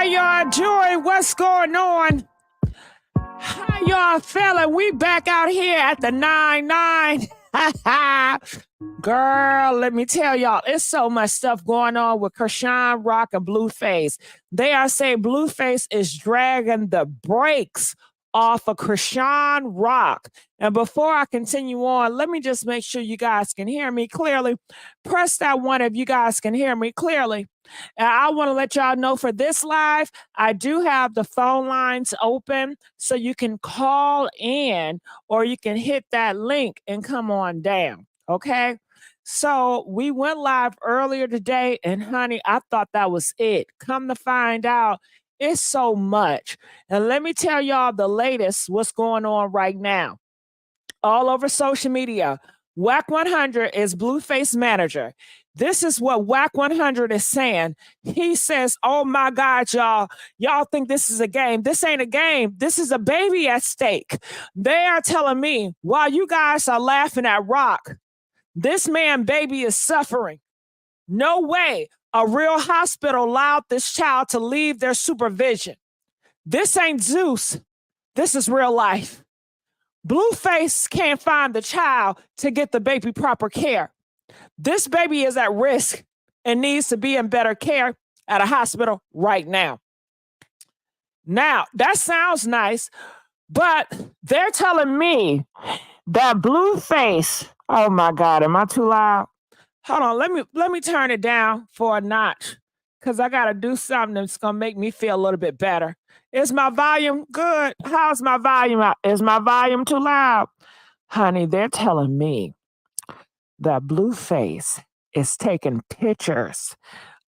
How y'all doing? What's going on? How y'all feeling? We back out here at the 9-9. Girl, let me tell y'all, it's so much stuff going on with Chrisean, Rock, and Blueface. They are saying Blueface is dragging the brakes off of Chrisean Rock. And before I continue on, let me just make sure you guys can hear me clearly. Press that one if you guys can hear me clearly. And I want to let y'all know for this live, I do have the phone lines open so you can call in or you can hit that link and come on down. Okay. So we went live earlier today, and honey, I thought that was it. Come to find out, it's so much. And let me tell y'all the latest, what's going on right now. All over social media, Whack 100 is Blueface manager. This is what Whack 100 is saying. He says, oh my God, y'all think this is a game. This ain't a game. This is a baby at stake. They are telling me, while you guys are laughing at Rock, this man baby is suffering. No way a real hospital allowed this child to leave their supervision. This ain't Zeus. This is real life. Blueface can't find the child to get the baby proper care. This baby is at risk and needs to be in better care at a hospital right now. Now, that sounds nice, but they're telling me that Blueface, oh my God, am I too loud? Hold on, let me turn it down for a notch because I got to do something that's going to make me feel a little bit better. Is my volume good? How's my volume out? Is my volume too loud? Honey, they're telling me that Blueface is taking pictures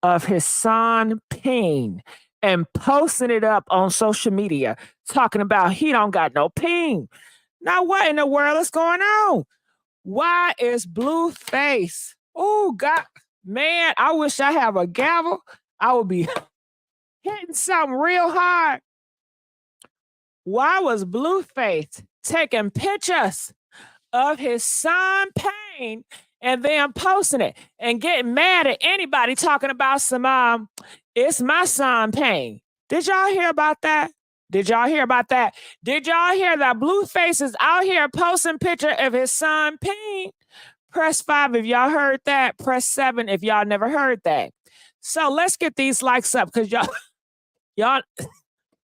of his son Ping and posting it up on social media, talking about he don't got no Ping. Now, what in the world is going on? Why is Blueface? Oh, God, man, I wish I have a gavel. I would be hitting something real hard. Why was Blueface taking pictures of his son Payne and then posting it and getting mad at anybody talking about some, it's my son Payne? Did y'all hear about that? Did y'all hear about that? Did y'all hear that Blueface is out here posting picture of his son Payne? Press 5 if y'all heard that. Press 7 if y'all never heard that. So let's get these likes up because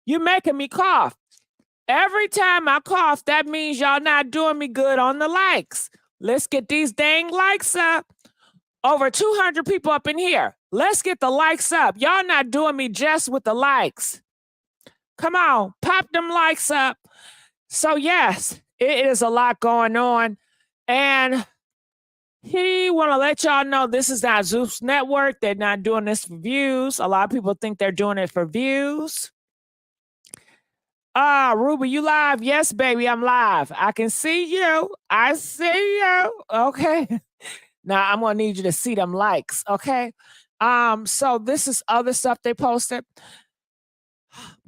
you making me cough. Every time I cough, that means y'all not doing me good on the likes. Let's get these dang likes up. Over 200 people up in here. Let's get the likes up. Y'all not doing me just with the likes. Come on, pop them likes up. So yes, it is a lot going on. And he want to let y'all know this is not Zeus Network. They're not doing this for views. A lot of people think they're doing it for views. Ruby, you live? Yes, baby, I'm live. I can see you. I see you. Okay. Now I'm gonna need you to see them likes. Okay. So this is other stuff they posted.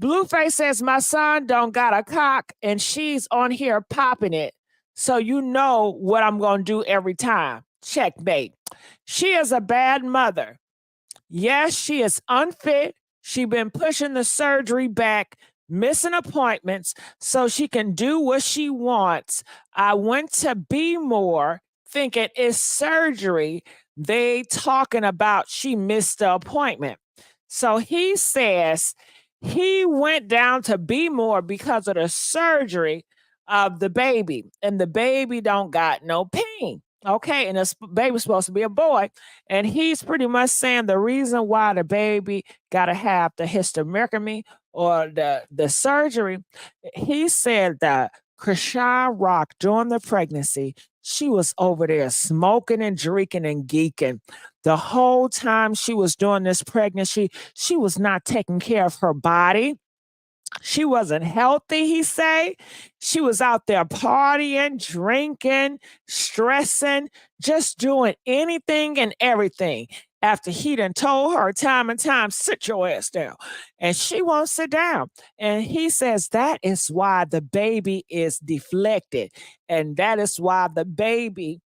Blueface says my son don't got a cock, and she's on here popping it. So you know what I'm gonna do every time. Checkmate. She is a bad mother. Yes, she is unfit. She been pushing the surgery back, missing appointments so she can do what she wants. I went to Be More thinking it's surgery. They talking about she missed the appointment. So he says he went down to Be More because of the surgery of the baby, and the baby don't got no pain. Okay, and this baby's supposed to be a boy, and he's pretty much saying the reason why the baby got to have the hysterectomy or the surgery. He said that Chrisean Rock during the pregnancy, she was over there smoking and drinking and geeking. The whole time she was doing this pregnancy, she was not taking care of her body. She wasn't healthy, he say. She was out there partying, drinking, stressing, just doing anything and everything. After he done told her time and time, sit your ass down. And she won't sit down. And he says that is why the baby is deflected. And that is why the baby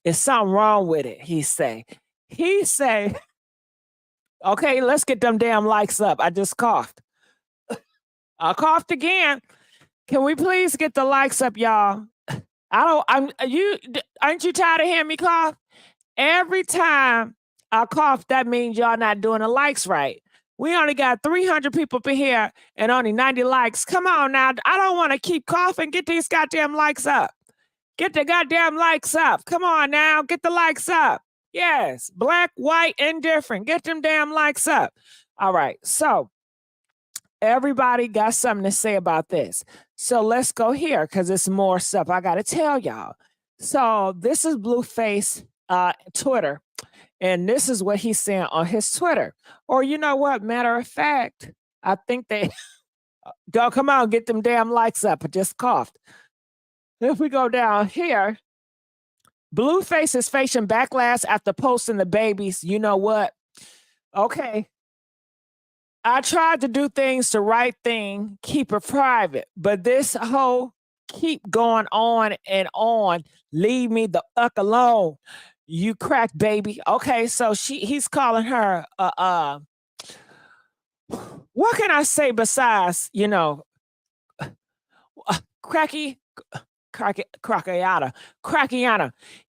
is something wrong with it, he say. He say, Okay, let's get them damn likes up. I just coughed. I coughed again. Can we please get the likes up, y'all? Aren't you tired of hearing me cough? Every time I cough, that means y'all not doing the likes right. We only got 300 people up in here and only 90 likes. Come on now. I don't want to keep coughing. Get these goddamn likes up. Get the goddamn likes up. Come on now. Get the likes up. Yes. Black, white, indifferent. Get them damn likes up. All right. So everybody got something to say about this. So let's go here because it's more stuff I got to tell y'all. So this is Blueface Twitter. And this is what he's saying on his Twitter. Or you know what? Matter of fact, I think they go, come on, get them damn likes up. I just coughed. If we go down here, Blueface is facing backlash after posting the babies. You know what? Okay. I tried to do things the right thing, keep it private, but this whole keep going on and on. Leave me the fuck alone. You crack baby. Okay, so he's calling her what can I say besides, Crackiana.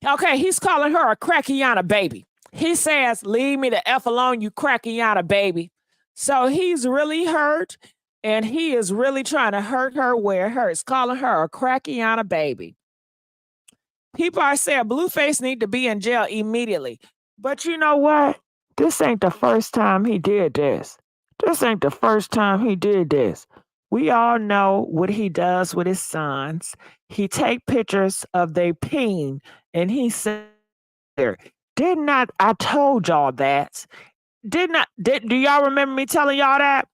Okay, he's calling her a Crackiana baby. He says, leave me the F alone, you Crackiana baby. So he's really hurt and he is really trying to hurt her where it hurts, calling her a Crackiana baby. People are saying Blueface need to be in jail immediately. But you know what? This ain't the first time he did this. This ain't the first time he did this. We all know what he does with his sons. He take pictures of their peen and he said, didn't I told y'all that? Do y'all remember me telling y'all that?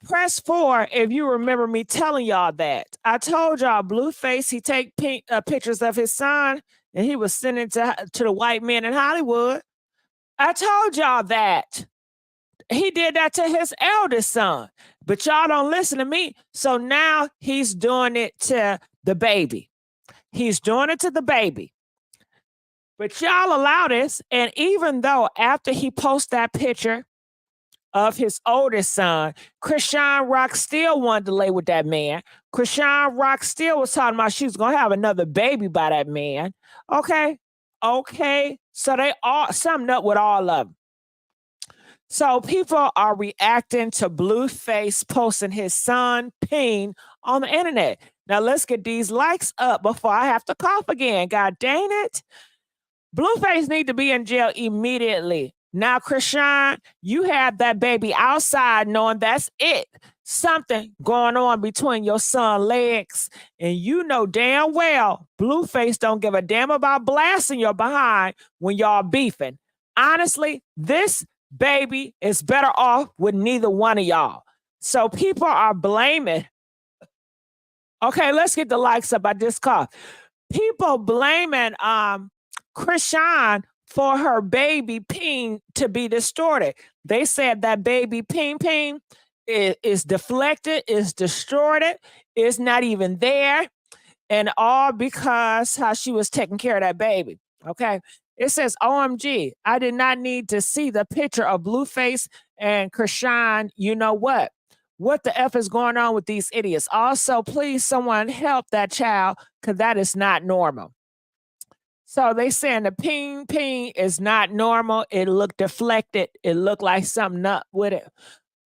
Press 4 if you remember me telling y'all that. I told y'all Blueface, he take pictures of his son and he was sending to the white men in Hollywood. I told y'all that. He did that to his eldest son, but y'all don't listen to me. So now he's doing it to the baby. He's doing it to the baby. But y'all allow this. And even though after he posts that picture of his oldest son, Chrisean Rock still wanted to lay with that man. Chrisean Rock still was talking about she was going to have another baby by that man. Okay. So they all summed up with all of them. So people are reacting to Blueface posting his son peen on the internet. Now let's get these likes up before I have to cough again. God dang it. Blueface need to be in jail immediately. Now, Chrisean, you have that baby outside knowing that's it. Something going on between your son's legs. And you know damn well Blueface don't give a damn about blasting your behind when y'all beefing. Honestly, this baby is better off with neither one of y'all. So people are blaming. Okay, let's get the likes up. I just coughed. People blaming Chrisean for her baby peen to be distorted. They said that baby peen is deflected, is distorted, is not even there, and all because how she was taking care of that baby. Okay. It says, OMG, I did not need to see the picture of Blueface and Chrisean. You know what? What the F is going on with these idiots? Also, please, someone help that child because that is not normal. So they saying the ping is not normal. It looked deflected. It looked like something up with it.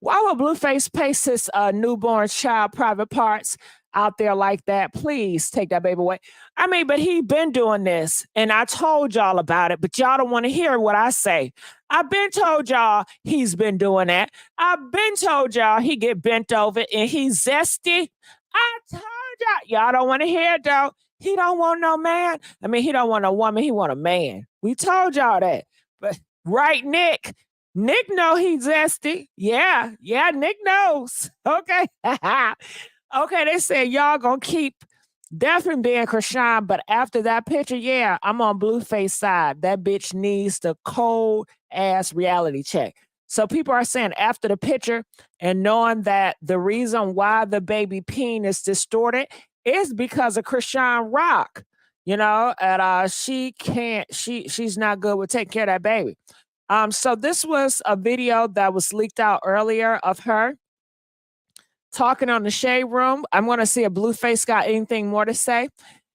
Why would Blueface paste his newborn child private parts out there like that? Please take that baby away. I mean, but he been doing this, and I told y'all about it, but y'all don't want to hear what I say. I've been told y'all he's been doing that. I've been told y'all he get bent over and he's zesty. I told y'all don't want to hear it though. He don't want no man. I mean, he don't want a woman. He want a man. We told y'all that. But right, Nick? Nick know he's zesty. Yeah, Nick knows. Okay. Okay, they said y'all gonna keep definitely being Chrisean, but after that picture, yeah, I'm on Blueface side. That bitch needs the cold ass reality check. So people are saying after the picture and knowing that the reason why the baby peen is distorted is because of Chrisean Rock, and she's not good with taking care of that baby. So this was a video that was leaked out earlier of her talking on the Shade Room. I'm going to see if Blueface got anything more to say.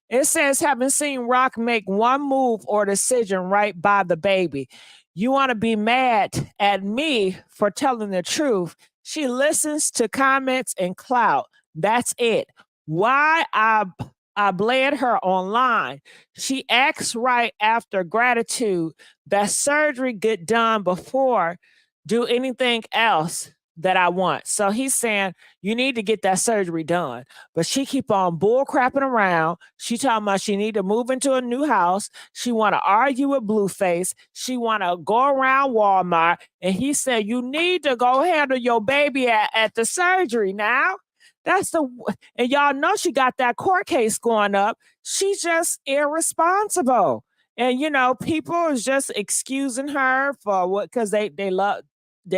It says, haven't seen Rock make one move or decision right by the baby. You want to be mad at me for telling the truth. She listens to comments and clout. That's it. Why I bled her online. She acts right after gratitude. That surgery get done before do anything else that I want. So he's saying you need to get that surgery done. But she keep on bull crapping around. She talking about she need to move into a new house. She want to argue with Blueface. She want to go around Walmart. And he said, you need to go handle your baby at the surgery now. That's the, and y'all know she got that court case going up. She's just irresponsible. And you know, people is just excusing her for what, because they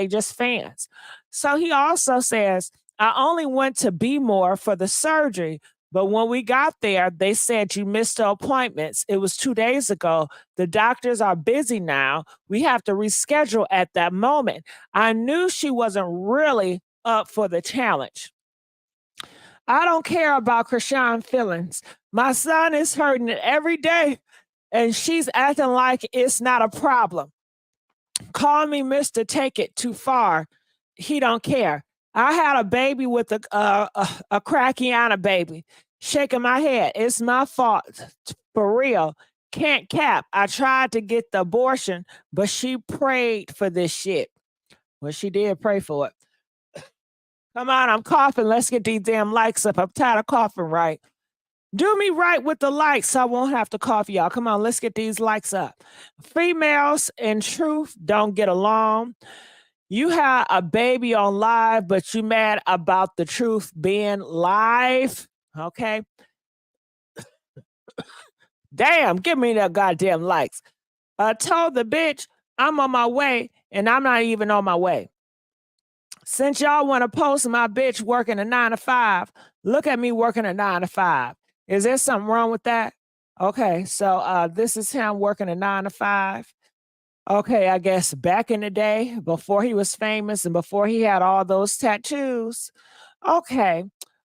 just fans. So he also says, I only went to Be More for the surgery, but when we got there, they said you missed the appointments. It was 2 days ago. The doctors are busy now. We have to reschedule at that moment. I knew she wasn't really up for the challenge. I don't care about Chrisean feelings. My son is hurting every day, and she's acting like it's not a problem. Call me Mr. Take It Too Far. He don't care. I had a baby with a Crackiana baby. Shaking my head. It's my fault. For real. Can't cap. I tried to get the abortion, but she prayed for this shit. Well, she did pray for it. Come on, I'm coughing. Let's get these damn likes up. I'm tired of coughing, right? Do me right with the likes so I won't have to cough, y'all. Come on, let's get these likes up. Females in truth don't get along. You had a baby on live, but you mad about the truth being live. Okay. Damn, give me that goddamn likes. I told the bitch I'm on my way, and I'm not even on my way. Since y'all want to post my bitch working a 9 to 5, look at me working a 9 to 5. Is there something wrong with that? Okay, so this is him working a 9 to 5. Okay, I guess back in the day, before he was famous and before he had all those tattoos. Okay.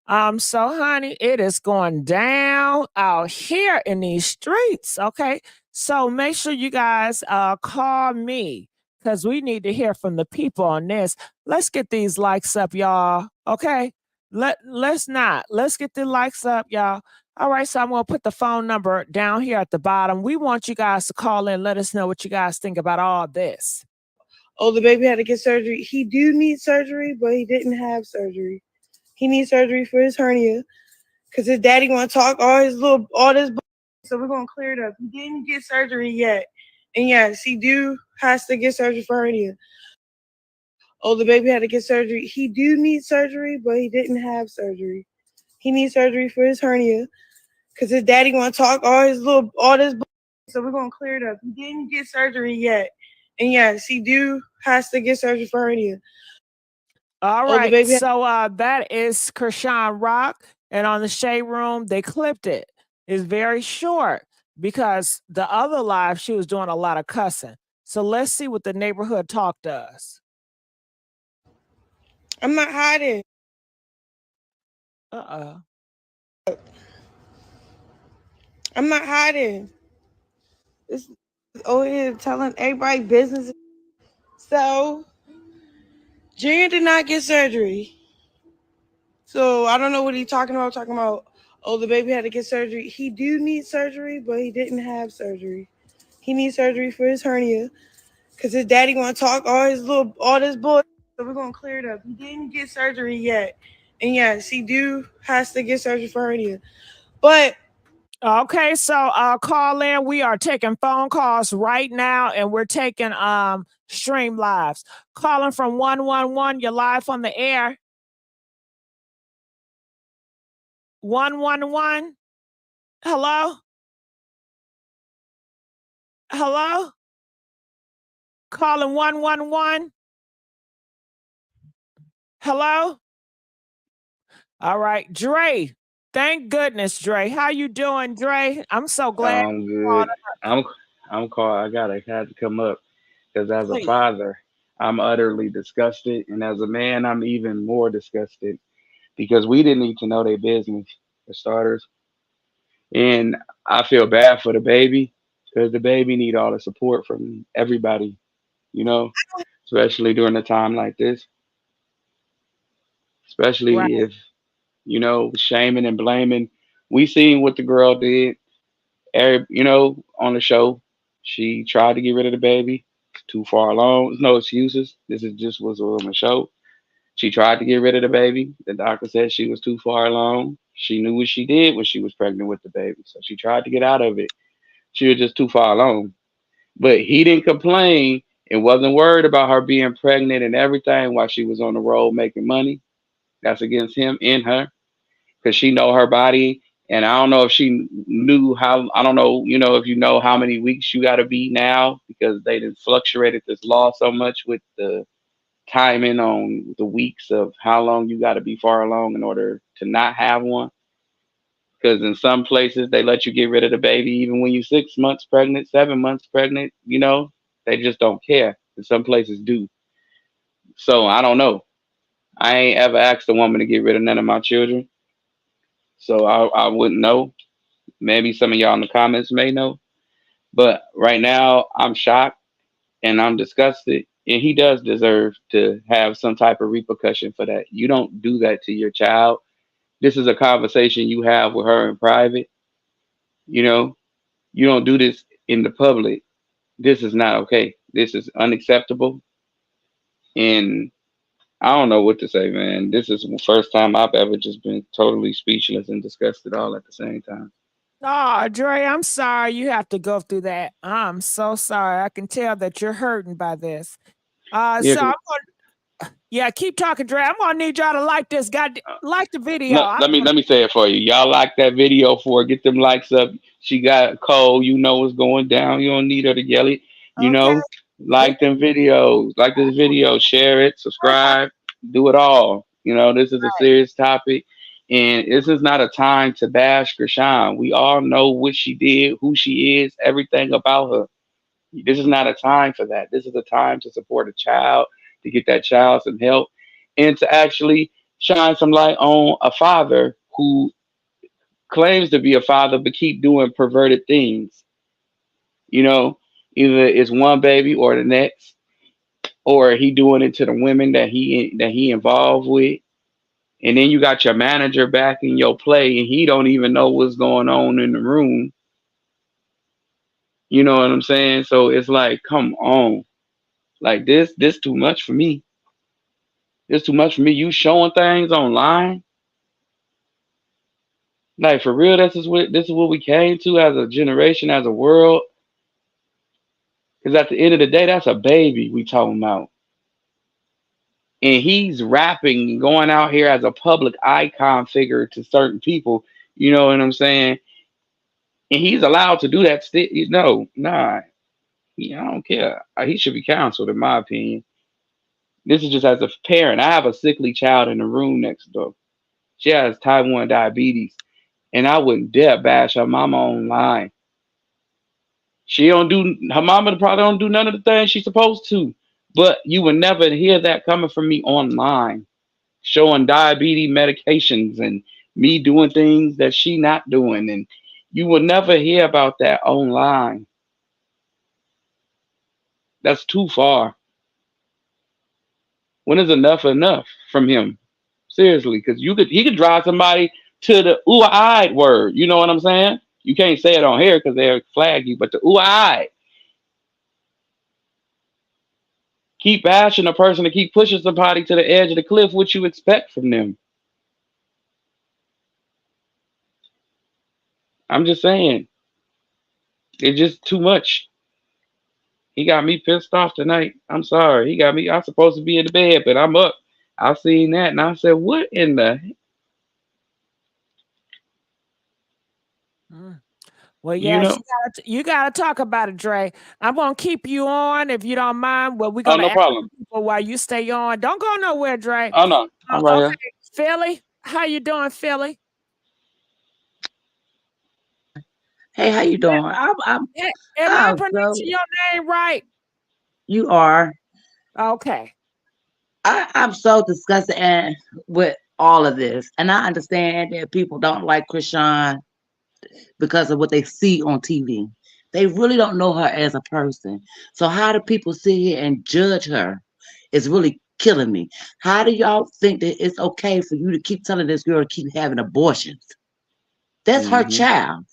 So honey, it is going down out here in these streets. Okay. So make sure you guys call me because we need to hear from the people on this. Let's get these likes up, y'all. Okay. Let's get the likes up, y'all. All right, so I'm going to put the phone number down here at the bottom. We want you guys to call in. Let us know what you guys think about all this. Oh, the baby had to get surgery. He do need surgery, but he didn't have surgery. He needs surgery for his hernia because his daddy want to talk all this. So we're going to clear it up. He didn't get surgery yet. And yes, he has to get surgery for hernia. Oh, the baby had to get surgery. He do need surgery, but he didn't have surgery. He needs surgery for his hernia because his daddy want to talk all this. So we're going to clear it up. He didn't get surgery yet. And yes, he has to get surgery for hernia. All right. So that is Chrisean Rock. And on the Shade Room, they clipped it. It's very short because the other live, she was doing a lot of cussing. So let's see what the neighborhood talk does. I'm not hiding. I'm not hiding. This is over here telling everybody business. So, Junior did not get surgery. So, I don't know what he's talking about. Talking about, oh, the baby had to get surgery. He do need surgery, but he didn't have surgery. He needs surgery for his hernia because his daddy want to talk all this bull. So we're gonna clear it up. He didn't get surgery yet, and yes, he has to get surgery for hernia. But okay, so call in. We are taking phone calls right now, and we're taking stream lives. Calling from 111. You're live on the air. 111. Hello? Hello? Calling 111. Hello? All right, Dre. Thank goodness, Dre. How you doing, Dre? I'm so glad. I'm good. I'm called. I had to come up. Because as a Please. father, I'm utterly disgusted, and as a man, I'm even more disgusted because we didn't need to know their business for starters, and I feel bad for the baby because the baby need all the support from everybody, you know, especially during a time like this, Right. especially if shaming and blaming. We seen what the girl did. On the show, she tried to get rid of the baby. It's too far along. There's no excuses. This is just what's on the show. She tried to get rid of the baby. The doctor said she was too far along. She knew what she did when she was pregnant with the baby, so she tried to get out of it. She was just too far along. But he didn't complain and wasn't worried about her being pregnant and everything while she was on the road making money. That's against him and her because she know her body. And I don't know if she knew how. I don't know, if you know how many weeks you got to be now because they did fluctuated this law so much with the timing on the weeks of how long you got to be far along in order to not have one. Because in some places they let you get rid of the baby even when you're 6 months pregnant, 7 months pregnant. They just don't care. And some places do. So I don't know. I ain't ever asked a woman to get rid of none of my children, so I wouldn't know. Maybe some of y'all in the comments may know. But right now, I'm shocked and I'm disgusted. And he does deserve to have some type of repercussion for that. You don't do that to your child. This is a conversation you have with her in private. You know, you don't do this in the public. This is not okay. This is unacceptable. And I don't know what to say, man. This is the first time I've ever just been totally speechless and disgusted all at the same time. Oh, Dre, I'm sorry you have to go through that. I'm so sorry. I can tell that you're hurting by this. Yeah, So 'cause, I'm gonna, yeah, keep talking, Dre. I'm gonna need y'all to like this. Like the video. let me say it for you. Y'all like that video for her. Get them likes up. She got cold. You know what's going down. You don't need her to yell it. You Okay. know, It, like them videos. Like this video. Share it. Subscribe. Do it all. This is a serious topic. And this is not a time to bash Chrisean. We all know what she did, who she is, everything about her. This is not a time for that. This is a time to support a child, to get that child some help, and to actually shine some light on a father who claims to be a father but keep doing perverted things. You know, Either it's one baby or the next, or he doing it to the women that he involved with. And then you got your manager back in your play, and he don't even know what's going on in the room. You know what I'm saying? So it's like, come on, like this too much for me. It's too much for me. You showing things online, like for real. This is what we came to as a generation, as a world. Because at the end of the day, that's a baby we talking about, and he's rapping and going out here as a public icon figure to certain people. You know what I'm saying? And he's allowed to do that. Still, no, nah. I don't care. He should be counseled, in my opinion. This is just as a parent. I have a sickly child in the room next door. She has type 1 diabetes, and I wouldn't dare bash her mama online. She don't do her mama probably don't do none of the things she's supposed to. But you would never hear that coming from me online, showing diabetes medications and me doing things that she not doing. And you will never hear about that online. That's too far. When is enough from him? Seriously, because he could drive somebody to the ooh-eyed word. You know what I'm saying? You can't say it on here because they'll flag you, but the ooh-eyed. Keep bashing a person to keep pushing somebody to the edge of the cliff. What you expect from them? I'm just saying, it's just too much. He got me pissed off tonight. I'm sorry. He got me. I'm supposed to be in the bed, but I'm up. I seen that and I said, "What in the?" mm. Well, You yes, know? you gotta talk about it, Dre. I'm gonna keep you on if you don't mind. Well, we're Oh, gonna no ask problem. people while you stay on. Don't go nowhere, Dre. Oh no, I'm right Okay, here. Philly, how you doing, Philly? Hey, how you doing? I'm Am I so pronouncing your name right? You are. Okay. I'm so disgusted with all of this. And I understand that people don't like Chrisean because of what they see on TV. They really don't know her as a person. So how do people sit here and judge her? It's really killing me. How do y'all think that it's okay for you to keep telling this girl to keep having abortions? That's her Mm-hmm. child.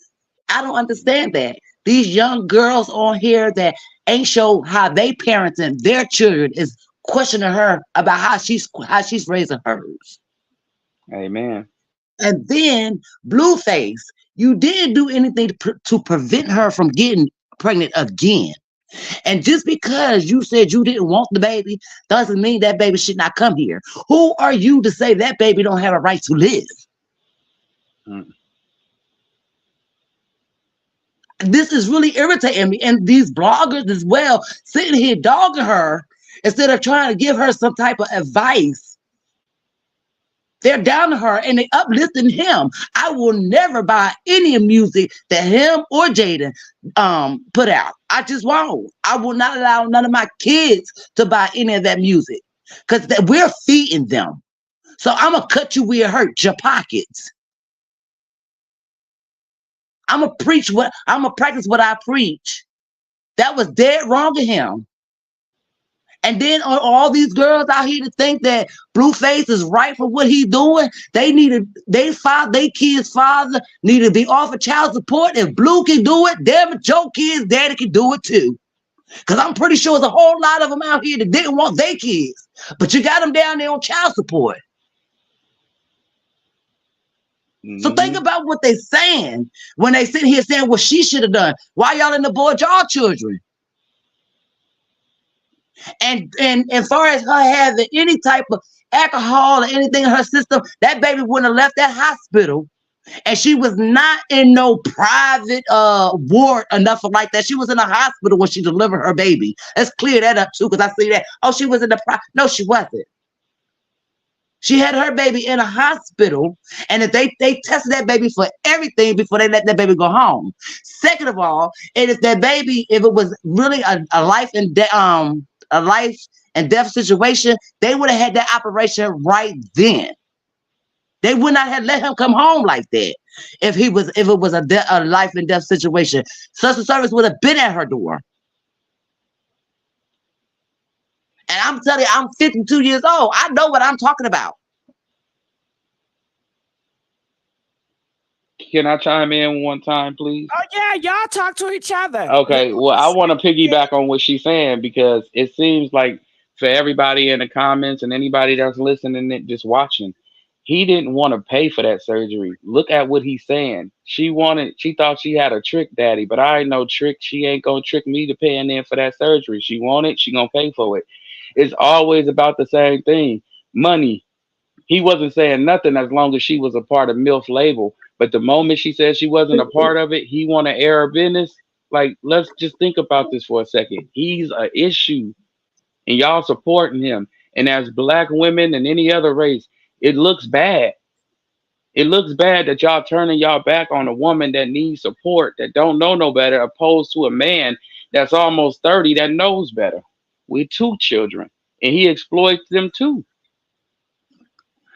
I don't understand that. These young girls on here that ain't show how they parenting their children is questioning her about how she's raising hers. Amen. And then Blueface, you didn't do anything to prevent her from getting pregnant again. And just because you said you didn't want the baby doesn't mean that baby should not come here. Who are you to say that baby don't have a right to live? Mm. This is really irritating me. And these bloggers as well, sitting here dogging her instead of trying to give her some type of advice. They're down to her and they uplifting him. I will never buy any music that him or Jaidyn put out. I just won't. I will not allow none of my kids to buy any of that music because we're feeding them. So I'm gonna cut you where it hurts your pockets. I'm gonna practice what I preach. That was dead wrong of him. And then all these girls out here to think that Blueface is right for what he's doing, they kids' father need to be off of child support. If Blue can do it, damn it, your kids' daddy can do it too. Because I'm pretty sure there's a whole lot of them out here that didn't want their kids. But you got them down there on child support. So think about what they're saying when they sit here saying what she should have done. Why y'all in the board y'all children? And as far as her having any type of alcohol or anything in her system, that baby wouldn't have left that hospital. And she was not in no private ward or nothing like that. She was in a hospital when she delivered her baby. Let's clear that up too, because I see that. Oh, she was in the no, she wasn't. She had her baby in a hospital, and if they tested that baby for everything before they let that baby go home. Second of all, and if that baby, if it was really a life and death situation, they would have had that operation right then. They would not have let him come home like that if it was a life and death situation. Social service would have been at her door. And I'm telling you, I'm 52 years old. I know what I'm talking about. Can I chime in one time, please? Oh yeah, y'all talk to each other. Okay. Well, I want to piggyback on what she's saying because it seems like for everybody in the comments and anybody that's listening and just watching, he didn't want to pay for that surgery. Look at what he's saying. She thought she had a trick daddy, but I ain't no trick. She ain't gonna trick me to paying in for that surgery. She want it, she gonna pay for it. It's always about the same thing. Money. He wasn't saying nothing as long as she was a part of MILF label. But the moment she said she wasn't a part of it, he want to air her business. Like, let's just think about this for a second. He's an issue, and y'all supporting him. And as black women and any other race, it looks bad. It looks bad that y'all turning y'all back on a woman that needs support, that don't know no better, opposed to a man that's almost 30 that knows better with 2 children. And he exploits them too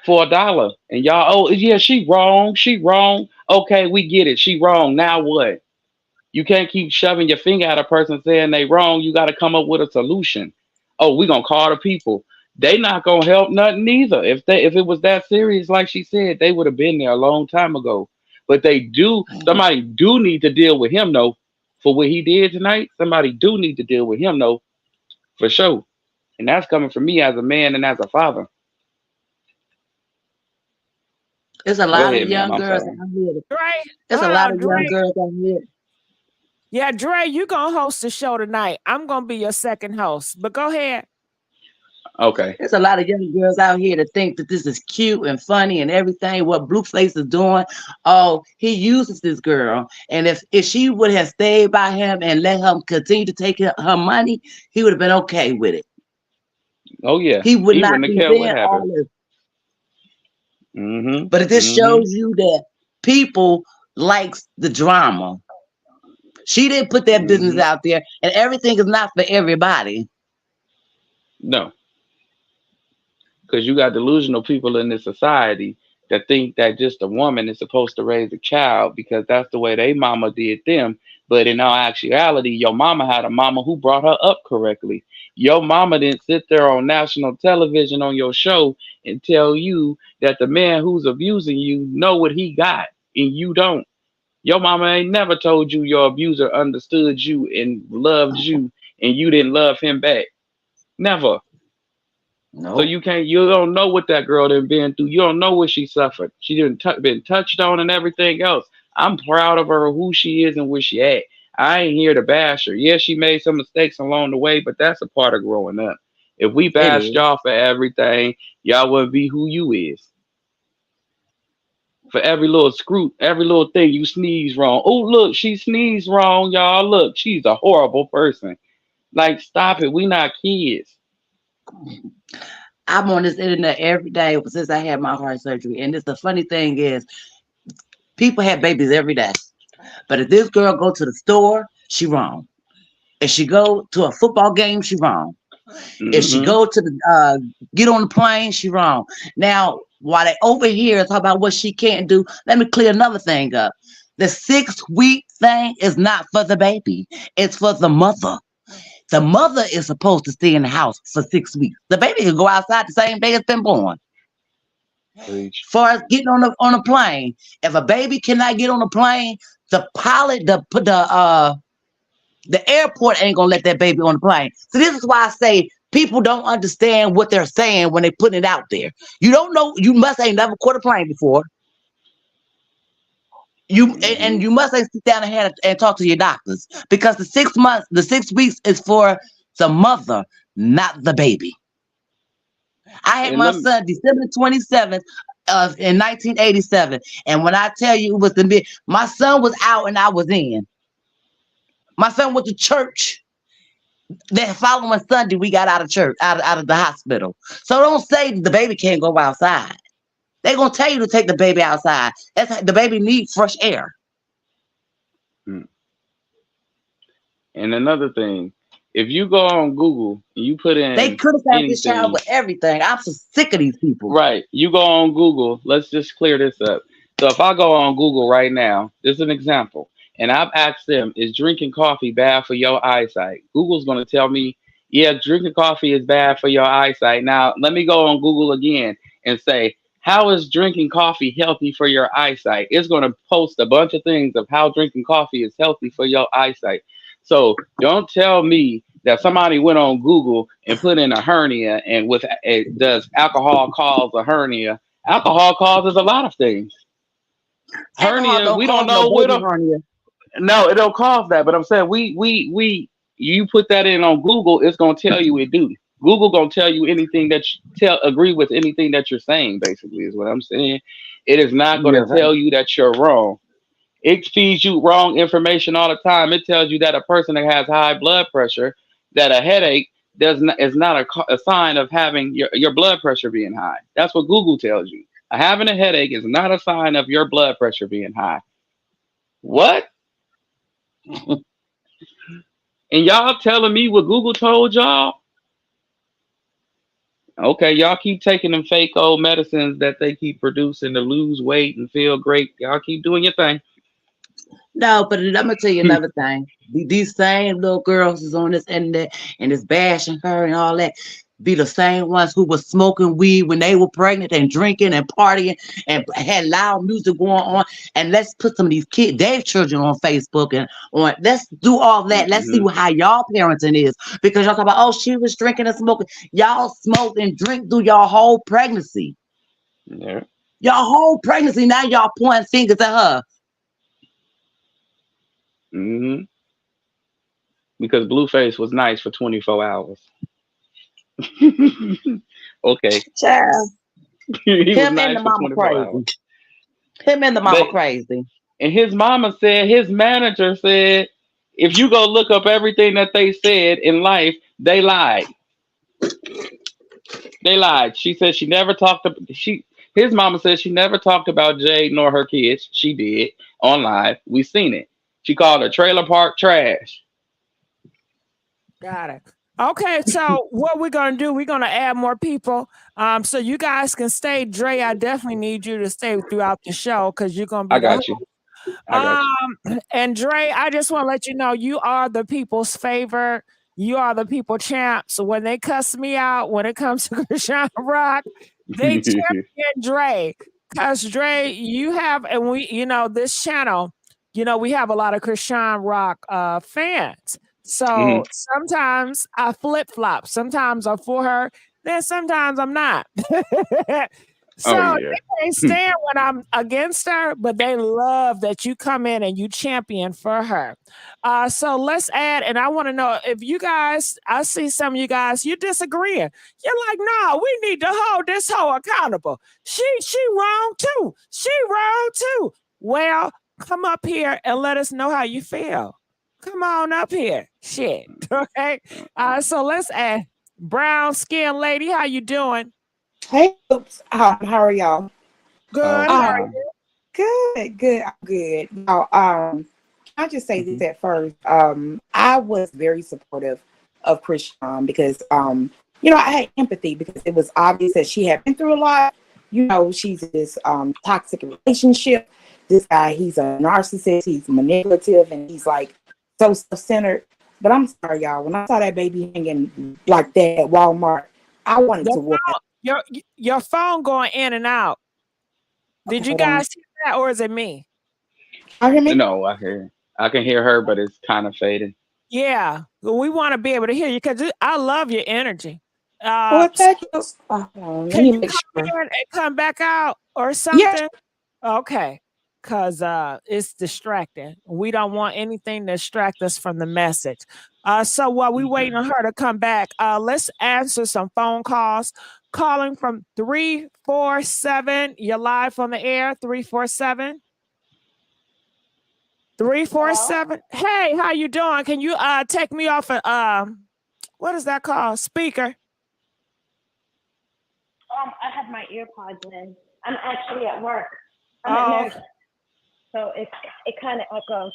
for $1. And y'all, oh yeah, she wrong. Okay, we get it. She wrong. Now what? You can't keep shoving your finger at a person saying they wrong. You got to come up with a solution. Oh, we gonna call the people. They not gonna help nothing either. If it was that serious, like she said, they would have been there a long time ago. But somebody do need to deal with him though. For what he did tonight, somebody do need to deal with him though, for sure. And that's coming from me as a man and as a father. There's a Go lot of ahead, ma'am. young I'm girls sorry. out here. Dre, There's a hold lot on, of young Dre. girls out here. Yeah, Dre, you gonna host the show tonight. I'm gonna be your second host. But go ahead. Okay. There's a lot of young girls out here that think that this is cute and funny and everything. What Blueface is doing, oh, he uses this girl. And if she would have stayed by him and let him continue to take her money, he would have been okay with it. Oh yeah. He would not wouldn't have be cared what doing all happened. this. Mm-hmm. But it just shows you that people likes the drama. She didn't put that business out there, and everything is not for everybody. No, because you got delusional people in this society that think that just a woman is supposed to raise a child because that's the way they mama did them. But in all actuality, your mama had a mama who brought her up correctly. Your mama didn't sit there on national television on your show and tell you that the man who's abusing you know what he got and you don't. Your mama ain't never told you your abuser understood you and loved you and you didn't love him back. Never. So No. you don't know what that girl done been through. You don't know what she suffered. She didn't been touched on and everything else. I'm proud of her, who she is and where she at. I ain't here to bash her. Yeah, she made some mistakes along the way, but that's a part of growing up. If we It bashed is. y'all for everything, y'all wouldn't be who you is. For every little screw, every little thing you sneeze wrong. Oh, look, she sneezed wrong, y'all. Look, she's a horrible person. Like, stop it. We not kids. I'm on this internet every day since I had my heart surgery. And the funny thing is, people have babies every day. But if this girl go to the store, she wrong. If she go to a football game, she wrong. If she Hmm. go to the get on the plane, she wrong. Now, while they over here talk about what she can't do, let me clear another thing up. The 6 week thing is not for the baby. It's for the mother. The mother is supposed to stay in the house for 6 weeks. The baby can go outside the same day it's been born. Preach. Far as getting on a plane, if a baby cannot get on a plane, the pilot, the airport ain't gonna let that baby on the plane. So this is why I say people don't understand what they're saying when they put it out there. You don't know. You must ain't never caught a plane before. Hmm. And you must sit down and talk to your doctors because the 6 weeks is for the mother, not the baby. I had And my let me, son December 27th in 1987, and when I tell you it was my son was out and I was in. My son went to church. The following Sunday, we got out of church, out of the hospital. So don't say the baby can't go outside. They're gonna tell you to take the baby outside. The baby needs fresh air. mm. And another thing, if you go on Google and you put They in criticize this child anything, with everything. I'm so sick of these people. right? You go on Google. Let's just clear this up. So if I go on Google right now, this is an example, and I've asked them, is drinking coffee bad for your eyesight? Google's going to tell me, yeah, drinking coffee is bad for your eyesight. Now let me go on Google again and say, how is drinking coffee healthy for your eyesight? It's going to post a bunch of things of how drinking coffee is healthy for your eyesight. So don't tell me that somebody went on Google and put in a hernia and does alcohol cause a hernia? Alcohol causes a lot of things. Alcohol Hernia, don't we don't cause no know. We baby don't. hernia. No, it don't cause that. But I'm saying we. You put that in on Google, it's gonna tell you it do. Google gonna tell you anything that you agree with anything that you're saying. Basically, is what I'm saying. It is not gonna Yeah, tell you that you're wrong. It feeds you wrong information all the time. It tells you that a person that has high blood pressure, that a headache is not a sign of having your blood pressure being high. That's what Google tells you. Having a headache is not a sign of your blood pressure being high. What? And y'all telling me what Google told y'all? Okay, y'all keep taking them fake old medicines that they keep producing to lose weight and feel great. Y'all keep doing your thing. no, but I'm gonna tell you another thing. These same little girls is on this internet and is bashing her and all that. Be the same ones who was smoking weed when they were pregnant and drinking and partying and had loud music going on. And let's put some of these their children on Facebook and on. Let's do all that. Let's see Hmm. how y'all parenting is because y'all talk about, oh, she was drinking and smoking. Y'all smoke and drink through your whole pregnancy. Yeah. Your whole pregnancy. Now y'all pointing fingers at her. Hmm. Because Blueface was nice for 24 hours. Okay. Child. He was Him and the nice for mama 24 hours. crazy. Him and the mama But crazy. and his mama said, his manager said, if you go look up everything that they said in life, they lied. They lied. She said she never talked to she his mama said she never talked about Jade nor her kids. She did on live. We seen it. She called her trailer park trash. Got it. Okay, so what we're gonna do, we're gonna add more people. So you guys can stay. Dre, I definitely need you to stay throughout the show because you're gonna be I the got you. I got you. And Dre, I just want to let you know you are the people's favorite. You are the people champ. So when they cuss me out, when it comes to Chrisean Rock, they champion Dre. Cause Dre, you have, and we, this channel, we have a lot of Chrisean Rock fans. Mhm. So sometimes I flip flop. Sometimes I'm for her, then sometimes I'm not. Oh So yeah. they stand when I'm against her, but they love that you come in and you champion for her. So let's add, and I want to know if you guys, I see some of you guys, you disagreeing. You're like, no, we need to hold this hoe accountable. She wrong too. She wrong too. Well, come up here and let us know how you feel. Come on up here. Shit. Okay. So let's add brown skin lady. How you doing? Hey, oops. How are y'all? Good. Oh, How are fine. you? Good. I'm good. Now, I'll just say this Mhm. at first. I was very supportive of Chrisean because, I had empathy because it was obvious that she had been through a lot. She's in this toxic relationship. This guy, he's a narcissist. He's manipulative, and he's like so self-centered. But I'm sorry, y'all. When I saw that baby hanging like that at Walmart, I wanted The to whoop it. phone, your phone going in and out. Did Okay, you hold on. guys hear that, or is it me? Y'all hear me? No, I can hear her, but it's kind of fading. Yeah, well, we want to be able to hear you because I love your energy. Well, So thank you. Let can me you make come sure. in and come back out or Yeah. something? Okay, because it's distracting. We don't want anything to distract us from the message. So while we waiting on her to come back, let's answer some phone calls. Calling from 347. You're live on the air. 347. Hello. 347. Hey, how you doing? Can you take me off a what is that called? Speaker. I have my earpods in. I'm actually at work. I'm at Oh, nurse, so it kind of echoes.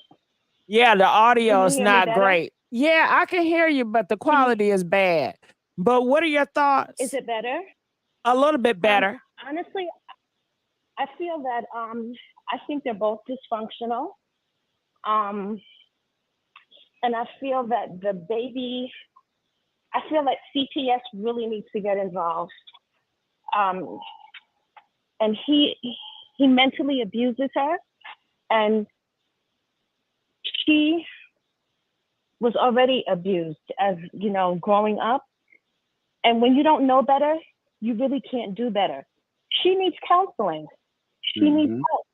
yeah, the Can audio you is hear me not better? great. Yeah, I can hear you, but the Can you? quality is bad. But what are your Is thoughts? it better? A little bit better. Honestly, I feel that I think they're both dysfunctional. Um, and I feel that the baby. I feel that CTS really needs to get involved. Um, and he mentally abuses her, and she was already abused as growing up. And when you don't know better, you really can't do better. She needs counseling. She needs Hmm. help.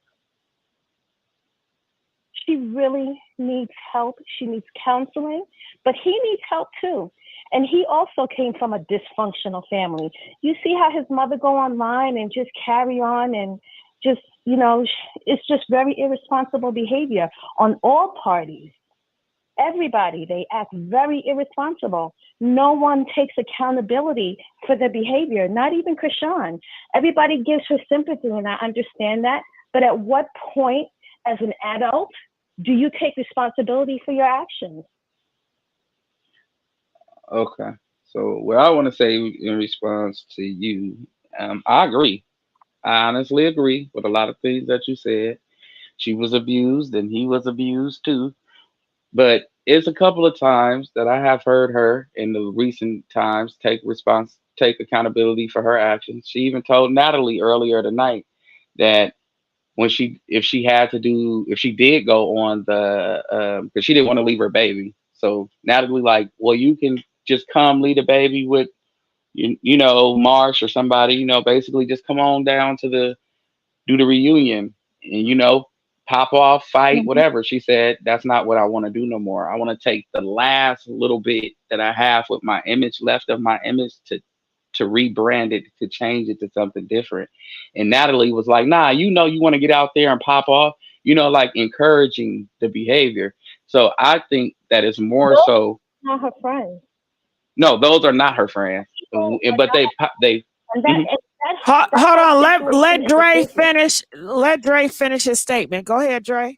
She really needs help. She needs counseling, but he needs help too. And he also came from a dysfunctional family. You see how his mother go online and just carry on and just, it's just very irresponsible behavior on all parties. Everybody, they act very irresponsible. No one takes accountability for their behavior, not even Chrisean. Everybody gives her sympathy, and I understand that. But at what point, as an adult, do you take responsibility for your actions? Okay. So what I want to say in response to you, I agree. I honestly agree with a lot of things that you said. She was abused and he was abused too. But it's a couple of times that I have heard her in the recent times take accountability for her actions. She even told Natalie earlier tonight that if she did go on the because she didn't want to leave her baby. So Natalie like, well, you can just come leave the baby with Marsh or somebody. Basically just come on down to the do the reunion and pop off, fight, Mhm. whatever. She said, that's not what I want to do no more. I want to take the last little bit that I have with my image left of my image to rebrand it, to change it to something different. And Natalie was like, nah, you want to get out there and pop off, like encouraging the behavior. So I think that is more Those so. are not her friends. No, those are not her friends. People are But not, they and mhm. that Hold whole on. Let situation let is a Dre business. finish. Let Dre finish his statement. Go ahead, Dre.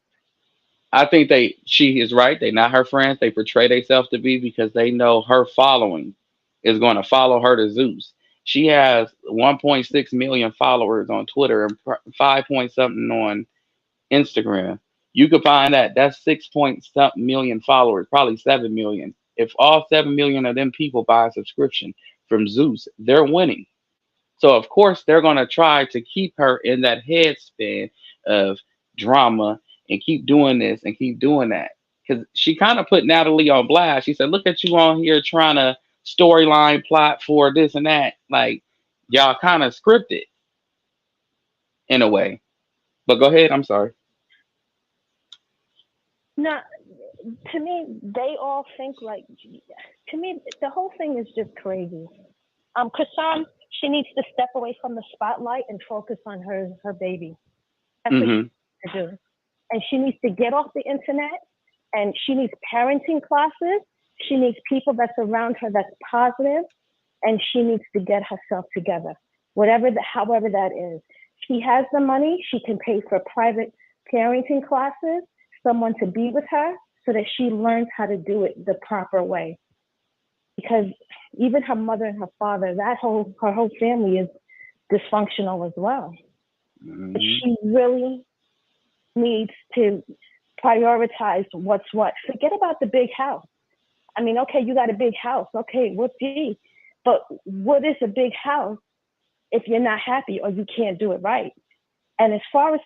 I think she is right. They're not her friends. They portray themselves to be because they know her following is going to follow her to Zeus. She has 1.6 million followers on Twitter and 5 point something on Instagram. You could find that. That's 6 point something million followers, probably 7 million. If all 7 million of them people buy a subscription from Zeus, they're winning. So of course they're gonna try to keep her in that headspan of drama and keep doing this and keep doing that. Because she kind of put Natalie on blast. She said, "Look at you on here trying to storyline plot for this and that. Like y'all kind of scripted in a way." But go ahead. I'm sorry. No, to me, they all think like. To me, the whole thing is just crazy. Chrisean, she needs to step away from the spotlight and focus on her baby. That's what she needs to do. And she needs to get off the internet, and she needs parenting classes. She needs people that's around her that's positive, and she needs to get herself together. However that is. She has the money. She can pay for private parenting classes, someone to be with her so that she learns how to do it the proper way. Because even her mother and her father, her whole family is dysfunctional as well. She really needs to prioritize what's what. Forget about the big house. I mean, okay, you got a big house. Okay, whoopsie. But what is a big house if you're not happy or you can't do it right? And as far as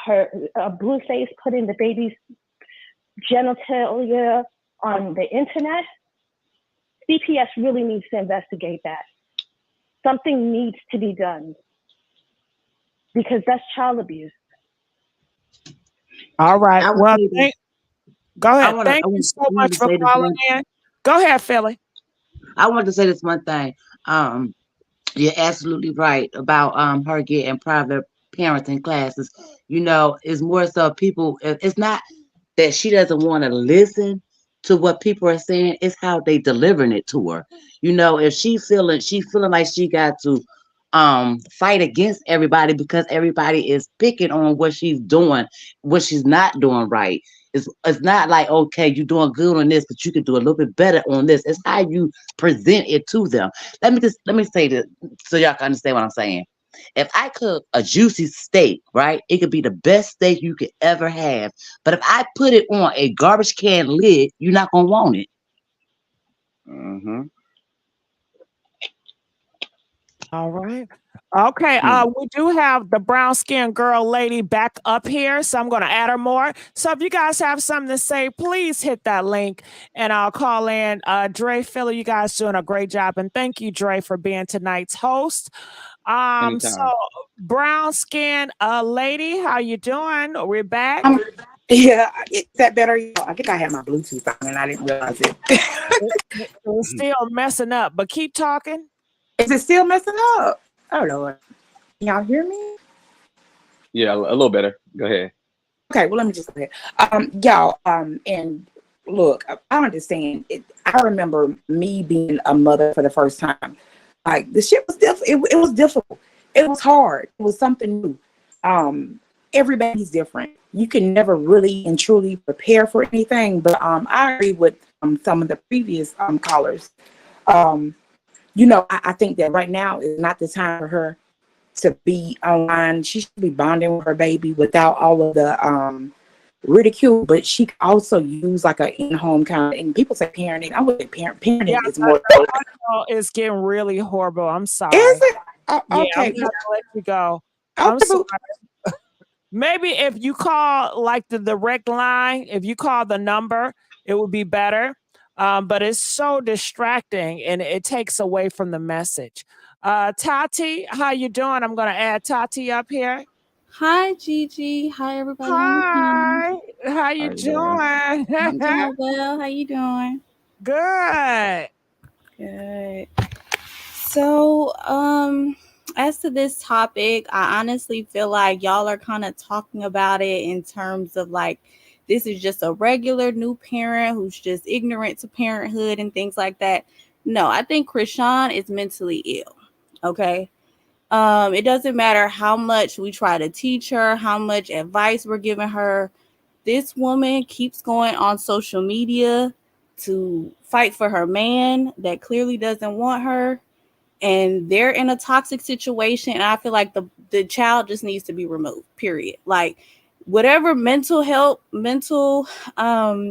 her Blueface putting the baby's genitalia on the internet, CPS really needs to investigate that. Something needs to be done because that's child abuse. All right. Well, go ahead. Thank you so much for calling in. Go ahead, Philly. I wanted to say this one thing. You're absolutely right about her getting private parenting classes. You know, it's more so people. It's not that she doesn't want to listen to what people are saying. It's how they delivering it to her. You know, if she feeling like she got to fight against everybody because everybody is picking on what she's doing, what she's not doing right. It's not like, okay, you're doing good on this, but you could do a little bit better on this. It's how you present it to them. Let me say this so y'all can understand what I'm saying. If I cook a juicy steak, right, it could be the best steak you could ever have. But if I put it on a garbage can lid, you're not gonna want it. All right. Okay. We do have the brown skinned girl lady back up here, so I'm going to add her more. So if you guys have something to say, please hit that link, and I'll call in. Dre, Philly, you guys doing a great job, and thank you, Dre, for being tonight's host. So brown skinned lady, how you doing? We're back. Yeah, is that better? I think I had my Bluetooth on and I didn't realize it. It's still messing up, but keep talking. Is it still messing up? Oh Lord, y'all hear me? Yeah, a little better. Go ahead. Okay, well let me just go ahead. Y'all, and look, I understand. I remember me being a mother for the first time. Like the shit was difficult. It was difficult. It was hard. It was something new. Everybody's different. You can never really and truly prepare for anything. But I agree with some of the previous callers. You know, I think that right now is not the time for her to be online. She should be bonding with her baby without all of the ridicule. But she can also use like an in-home kind of, and people say parenting. I would say parenting is more. It's getting really horrible. I'm sorry. Is it? Yeah, Okay. I'm gonna let you go. I'm sorry. Maybe if you call like the direct line, if you call the number, it would be better. But it's so distracting and it takes away from the message. Tati, how you doing? I'm going to add Tati up here. Hi, Gigi. Hi, everybody. Hi. How you doing? I'm doing well. How you doing? Good. Good. So, as to this topic, I honestly feel like y'all are kind of talking about it in terms of like, this is just a regular new parent who's just ignorant to parenthood and things like that. No, I think Chrisean is mentally ill. Okay. It doesn't matter how much we try to teach her, how much advice we're giving her. This woman keeps going on social media to fight for her man that clearly doesn't want her, and they're in a toxic situation, and I feel like the child just needs to be removed, period. Like, whatever mental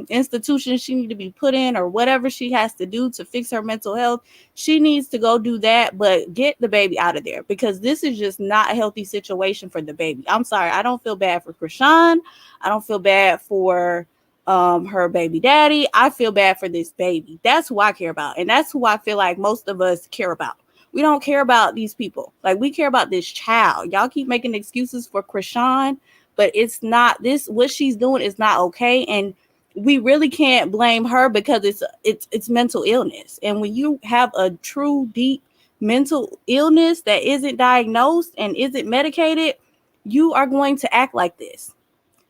institution she need to be put in, or whatever she has to do to fix her mental health, she needs to go do that, but get the baby out of there, because this is just not a healthy situation for the baby. I'm sorry, I don't feel bad for Chrisean. I don't feel bad for her baby daddy. I feel bad for this baby. That's who I care about, and that's who I feel like most of us care about. We don't care about these people. Like, we care about this child. Y'all keep making excuses for Chrisean, but it's not this. What she's doing is not okay, and we really can't blame her, because it's mental illness. And when you have a true deep mental illness that isn't diagnosed and isn't medicated, you are going to act like this.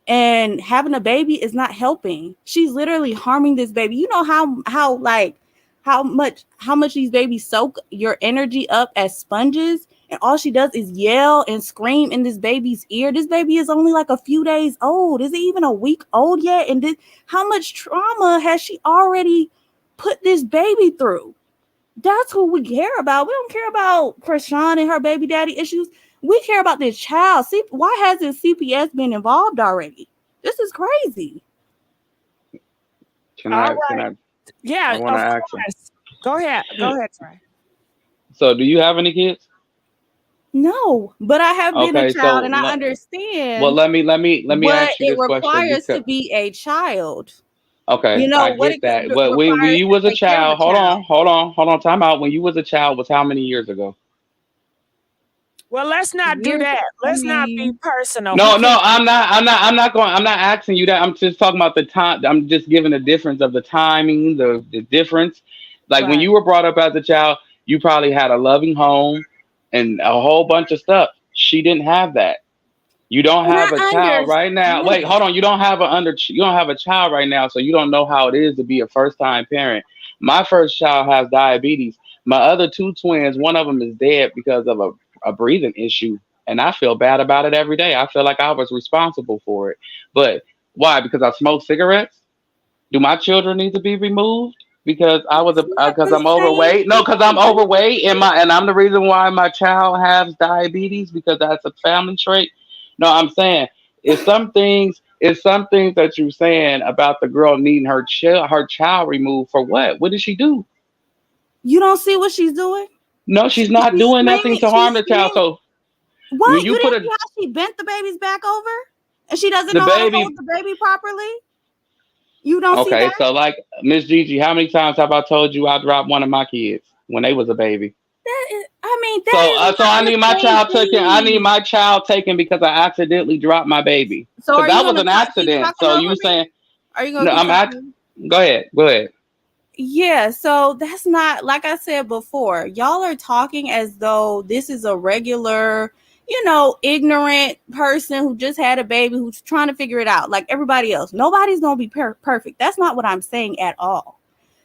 And having a baby is not helping. She's literally harming this baby. You know how much these babies soak your energy up as sponges, and all she does is yell and scream in this baby's ear. This baby is only like a few days old. Is it even a week old yet? And how much trauma has she already put this baby through? That's who we care about. We don't care about Chrisean and her baby daddy issues. We care about this child. See, why hasn't CPS been involved already? This is crazy. Yeah, I want to of ask him. course. Go ahead, Trey. So, do you have any kids? No, but I have been a Okay, child, so and I understand. well, let me what ask you it this question. requires to Because, be a child. okay, You know I what get it that. But when requires you to was a take care of a child, child. hold on, time out. When you was a child, was how many years ago? Well, let's not do Years, that. I Let's not be mean, personal. No, I'm not asking you that. I'm just talking about the time. I'm just giving the difference of the timing, the difference. Like when Right. you were brought up as a child, you probably had a loving home and a whole bunch of stuff. She didn't have that. You don't and have a I child right now. Wait, understand. hold on. You don't have a child right now, so you don't know how it is to be a first time parent. My first child has diabetes. My other two twins, one of them is dead because of a breathing issue, and I feel bad about it every day. I feel like I was responsible for it. But why? Because I smoke cigarettes? Do my children need to be removed? Because It's not because the I'm same overweight. No, because I'm thing. overweight, and I'm the reason why my child has diabetes because that's a family trait. No, I'm saying it's some things that you're saying about the girl needing her child removed for what? What did she do? You don't see what she's doing? No, she's not She's doing nothing screaming. to harm She's the child. screaming. So when What? you You put didn't see how she bent the baby's back over? And she doesn't the know how to hold baby, the baby properly? You don't see okay, that? so like Miss Gigi, how many times have I told you I dropped one of my kids when they was a baby? That is So not I the need my same child taken. I need thing. my child taken because I accidentally dropped my baby. So Because are you that was gonna an keep accident. talking So over you me? saying Are you gonna no? keep talking over me? Go ahead. Go ahead. Yeah, so that's not, like I said before, y'all are talking as though this is a regular, ignorant person who just had a baby who's trying to figure it out like everybody else. Nobody's gonna be perfect. That's not what I'm saying at all.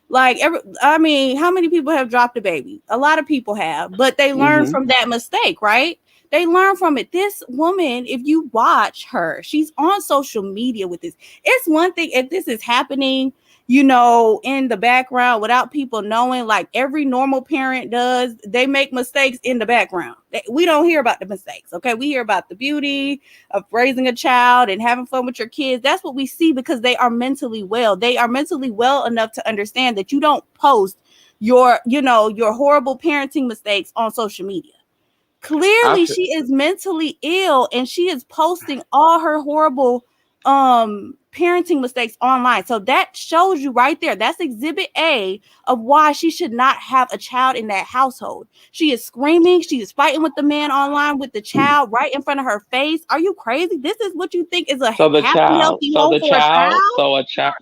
Like, how many people have dropped a baby? A lot of people have, but they learn Hmm. from that mistake, right? They learn from it. This woman, if you watch her, she's on social media with this. It's one thing if this is happening, in the background without people knowing, like every normal parent does. They make mistakes in the background. We don't hear about the mistakes, okay? We hear about the beauty of raising a child and having fun with your kids. That's what we see because they are mentally well. They are mentally well enough to understand that you don't post your horrible parenting mistakes on social media. I Clearly feel, she is mentally ill and she is posting all her horrible parenting mistakes online. So that shows you right there. That's exhibit A of why she should not have a child in that household. She is screaming, she is fighting with the man online with the child right in front of her face. Are you crazy? This is what you think is a so the happy, child, healthy home for a child?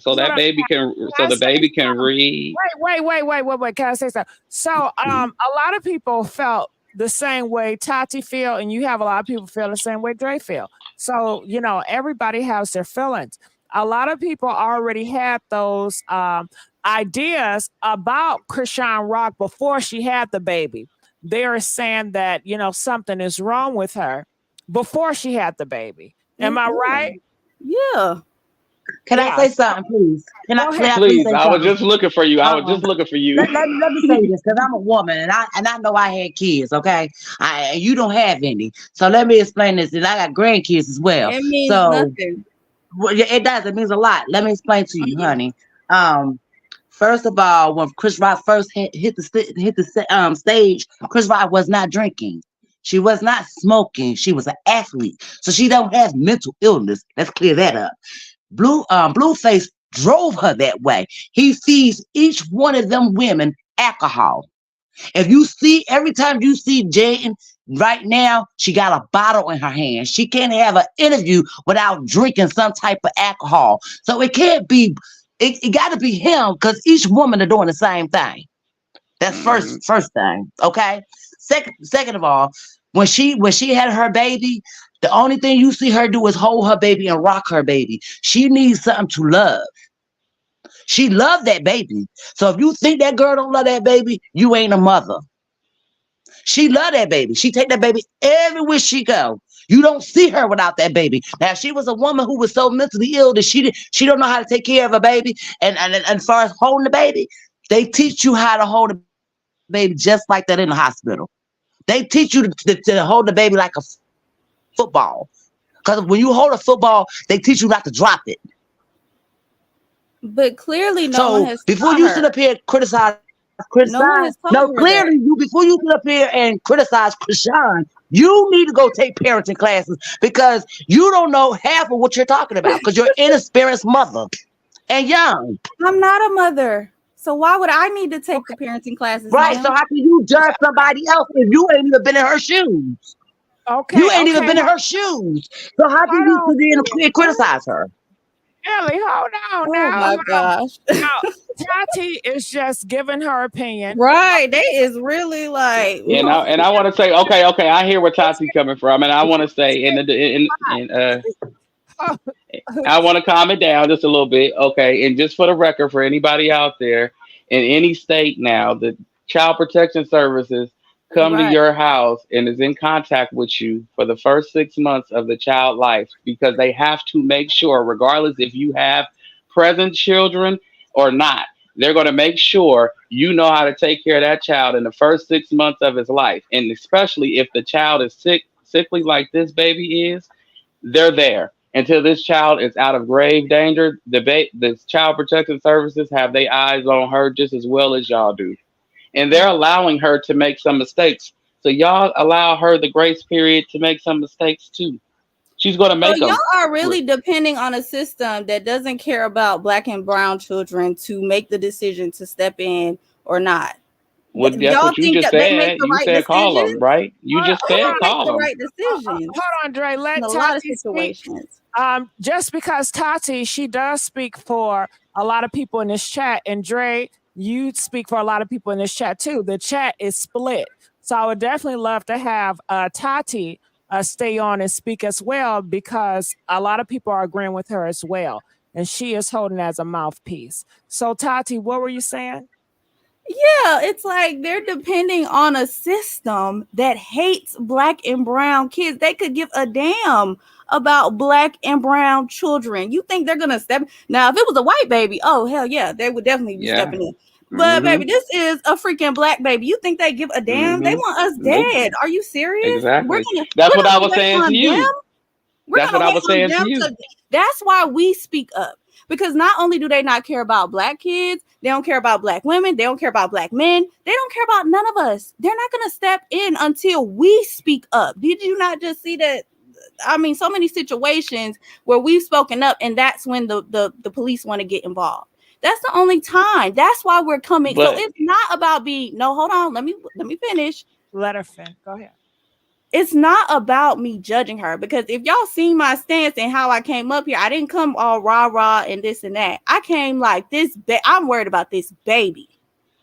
so Hold that on. baby can, Can so I the say baby can something? read. Wait. Can I say something? So, a lot of people felt the same way Tati feel, and you have a lot of people feel the same way Dre feel. So, everybody has their feelings. A lot of people already had those ideas about Chrisean Rock before she had the baby. They're saying that, something is wrong with her before she had the baby. Am I right? Yeah. Can I say something, please? Can I please Please, say I was something? just looking for you. I was just looking for you. Let me say this, because I'm a woman and I know I had kids, okay? You don't have any. So let me explain this. And I got grandkids as well. It means So nothing. it does. It means a lot. Let me explain to you, honey. First of all, when Chris Rock first hit the stage, Chris Rock was not drinking. She was not smoking. She was an athlete. So she don't have mental illness. Let's clear that up. Blueface drove her that way. He feeds each one of them women alcohol. If you see, every time you see Jaidyn right now, she got a bottle in her hand. She can't have an interview without drinking some type of alcohol. So it can't be, it got to be him, because each woman are doing the same thing. That's first thing, okay? Second of all, when she had her baby, the only thing you see her do is hold her baby and rock her baby. She needs something to love. She loved that baby. So if you think that girl don't love that baby, you ain't a mother. She loved that baby. She take that baby everywhere she go. You don't see her without that baby. Now, if she was a woman who was so mentally ill that she don't know how to take care of a baby, and as far as holding the baby, they teach you how to hold a baby just like that in the hospital. They teach you to hold the baby like a football. Because when you hold a football, they teach you not to drop it. But clearly, no one has before you sit up here and criticize, clearly before you sit up here and criticize Chrisean, you need to go take parenting classes, because you don't know half of what you're talking about, because you're an inexperienced mother and young. I'm not a mother, so why would I need to take the parenting classes? Right? So how can you judge somebody else if you ain't even been in her shoes? Okay, you ain't even been in her shoes. So how can you sit and criticize her? Ellie, hold on now. Oh my gosh. Now, Tati is just giving her opinion. Right. They is really like, And I want to say, okay, I hear where Tati coming from, and I want to say, I want to calm it down just a little bit, okay? And just for the record, for anybody out there in any state now, the Child Protection Services come to your house and is in contact with you for the first 6 months of the child life, because they have to make sure, regardless if you have present children or not, they're going to make sure you know how to take care of that child in the first 6 months of his life. And especially if the child is sickly like this baby is, they're there until this child is out of grave danger. The Child Protection Services have their eyes on her just as well as y'all do. And they're allowing her to make some mistakes. So y'all allow her the grace period to make some mistakes too. She's going to make them. Y'all are really depending on a system that doesn't care about Black and brown children to make the decision to step in or not. Well, that's what you just said. You said call them, right? You just said call them. Right decision. Hold on, Dre. Let Tati a lot of situations. Just because Tati, she does speak for a lot of people in this chat, and Dre, you speak for a lot of people in this chat too. The chat is split. So I would definitely love to have Tati stay on and speak as well, because a lot of people are agreeing with her as well. And she is holding as a mouthpiece. So Tati, what were you saying? Yeah, it's like they're depending on a system that hates Black and brown kids. They could give a damn about Black and brown children. You think they're gonna step? Now, if it was a white baby, oh hell yeah, they would definitely be stepping in. But baby, this is a freaking Black baby. You think they give a damn? They want us dead. Are you serious? Exactly. That's what I was saying to you. That's what I was saying to you. That's why we speak up. Because not only do they not care about Black kids, they don't care about Black women, they don't care about Black men, they don't care about none of us. They're not going to step in until we speak up. Did you not just see that? I mean, so many situations where we've spoken up, and that's when the police want to get involved. That's the only time. That's why we're coming. So it's not about hold on, let me finish. Let her finish. Go ahead. It's not about me judging her, because if y'all seen my stance and how I came up here, I didn't come all rah and this and that. I came like this. I'm worried about this baby.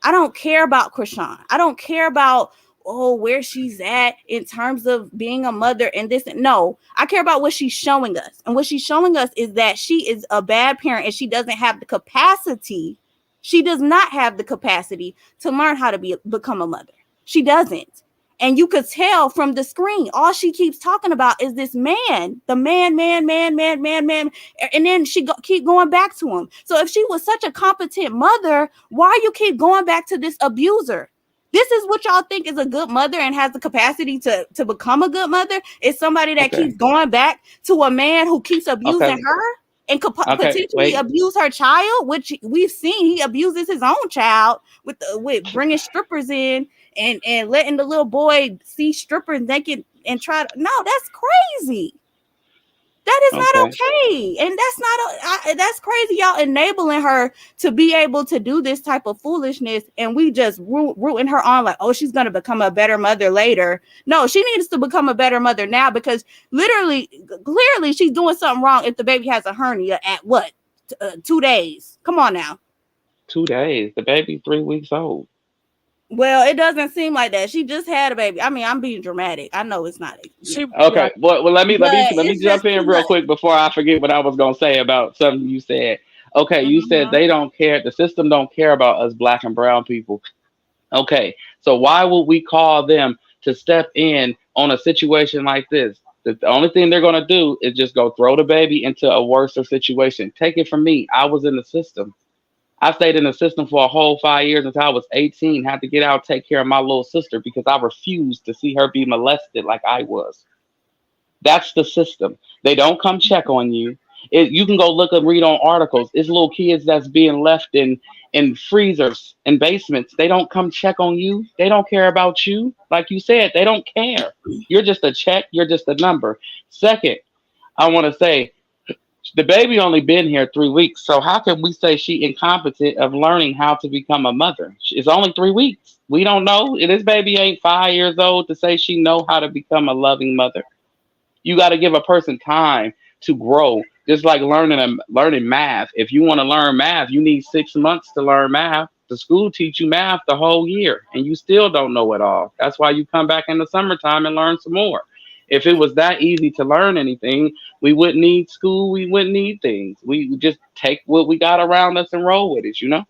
I don't care about Chrisean. I don't care about where she's at in terms of being a mother and this. No, I care about what she's showing us. And what she's showing us is that she is a bad parent, and she doesn't have the capacity. She does not have the capacity to learn how to become a mother. She doesn't. And you could tell from the screen, all she keeps talking about is this man, the man. And then she keep going back to him. So if she was such a competent mother, why you keep going back to this abuser? This is what y'all think is a good mother and has the capacity to become a good mother, is somebody that keeps going back to a man who keeps abusing her and could potentially abuse her child, which we've seen. He abuses his own child with bringing strippers in and letting the little boy see strippers naked and try to. No, that's crazy. That is not okay. And that's not that's crazy. Y'all enabling her to be able to do this type of foolishness, and we just rooting her on like, oh, she's gonna become a better mother later. No, she needs to become a better mother now, because clearly she's doing something wrong if the baby has a hernia at what? 2 days. Come on now. 2 days. The baby's 3 weeks old. Well, it doesn't seem like that. She just had a baby. I mean, I'm being dramatic. I know it's not. Okay. Well, let me jump in real quick before I forget what I was gonna say about something you said. Okay, you said they don't care. The system don't care about us Black and brown people. Okay, so why would we call them to step in on a situation like this? The only thing they're gonna do is just go throw the baby into a worse situation. Take it from me. I was in the system. I stayed in the system for a whole 5 years until I was 18, had to get out, take care of my little sister because I refused to see her be molested like I was. That's the system. They don't come check on you. You can go look and read on articles. It's little kids that's being left in freezers and basements. They don't come check on you. They don't care about you. Like you said, they don't care. You're just a check. You're just a number. Second, I want to say, the baby only been here 3 weeks, so how can we say she incompetent of learning how to become a mother? It's only 3 weeks. We don't know. This baby ain't 5 years old to say she know how to become a loving mother. You got to give a person time to grow, just like learning math. If you want to learn math, you need 6 months to learn math. The school teach you math the whole year, and you still don't know it all. That's why you come back in the summertime and learn some more. If it was that easy to learn anything, we wouldn't need school. We wouldn't need things. We would just take what we got around us and roll with it, you know?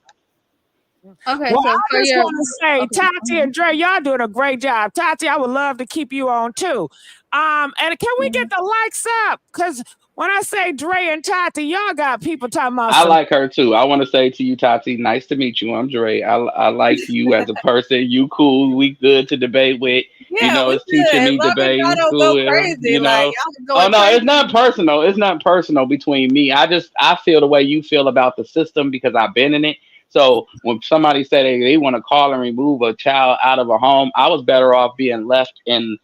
Okay. Well, So I just want to say, Tati and Dre, y'all doing a great job. Tati, I would love to keep you on too. And can we get the likes up? Because when I say Dre and Tati, y'all got people talking about. I like her too. I want to say to you, Tati, nice to meet you. I'm Dre. I like you as a person. You cool. We good to debate with. Yeah, you know, it's teaching me debate. Cool. You know. Oh no, it's not personal. It's not personal between me. I feel the way you feel about the system because I've been in it. So when somebody said they want to call and remove a child out of a home, I was better off being left in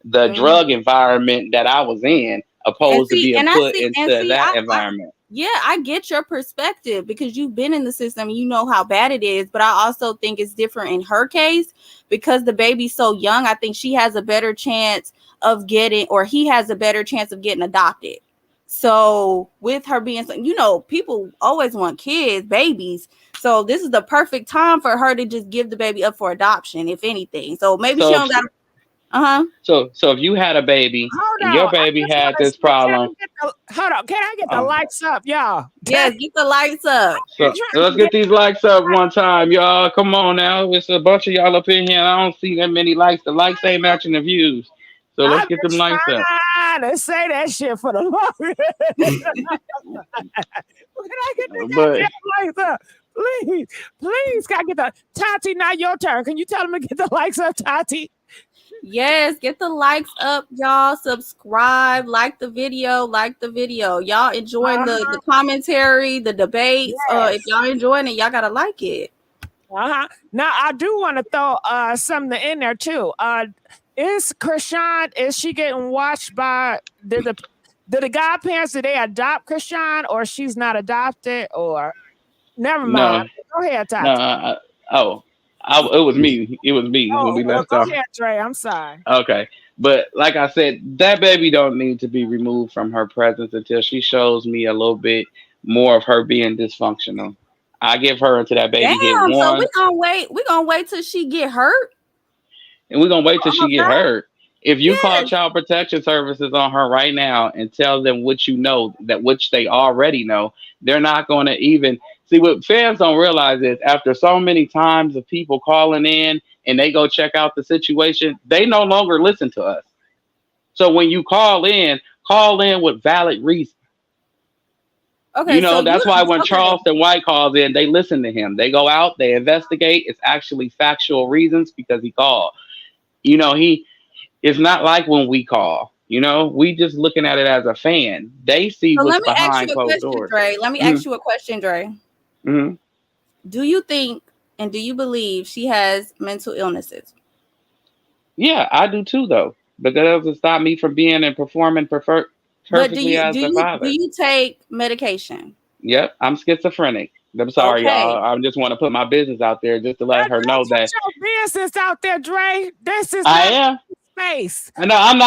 the drug environment that I was in, opposed to being put into that environment. I get your perspective because you've been in the system and you know how bad it is. But I also think it's different in her case because the baby's so young. I think she has a better chance of getting, or he has a better chance of getting adopted. So with her being, you know, people always want kids, babies. So this is the perfect time for her to just give the baby up for adoption, if anything. So maybe she don't got. So if you had a baby and your baby had this problem. Hold on, can I get the lights up, y'all? Yes, get the lights up. So let's get these likes up one time, y'all. Come on now. It's a bunch of y'all up in here and I don't see that many likes. The likes ain't matching the views. So let's get them lights up. To say that shit for the Lord. Can I get the lights up? Please, can I get the Tati? Now your turn. Can you tell them to get the likes up, Tati? Yes, get the likes up, y'all. Subscribe, like the video. Y'all enjoying the commentary, the debates. If y'all enjoying it, y'all gotta like it. Now I do want to throw something in there too. Is Chrisean, is she getting watched by did the godparents, did they adopt Chrisean, or she's not adopted, or never mind? No. Go ahead, Tati. It was me. It was me when we left off. Go ahead, Trey. I'm sorry. Okay. But like I said, that baby don't need to be removed from her presence until she shows me a little bit more of her being dysfunctional. I give her into that baby hit one. So we're gonna wait till she get hurt. And we're gonna wait till she get hurt. If you call Child Protection Services on her right now and tell them what you know, that which they already know, they're not gonna even see. What fans don't realize is after so many times of people calling in and they go check out the situation, they no longer listen to us. So when you call in with valid reason. Okay, so That's you why when okay. Charleston White calls in, they listen to him. They go out, they investigate. It's actually factual reasons because he called. He it's not like when we call. We just looking at it as a fan. They see So what's let me ask behind you a closed question, doors. Dre. Let me hmm ask you a question, Dre. hmm Do you think and do you believe she has mental illnesses? Yeah, I do too, though. But that doesn't stop me from being and performing But do perfectly you as do the you do father. you take medication? Yep, I'm schizophrenic. I'm sorry, Okay. y'all. I just want to put my business out there just to let her know Don't put that your business out there, Dre. This is I not am. space. No, I'm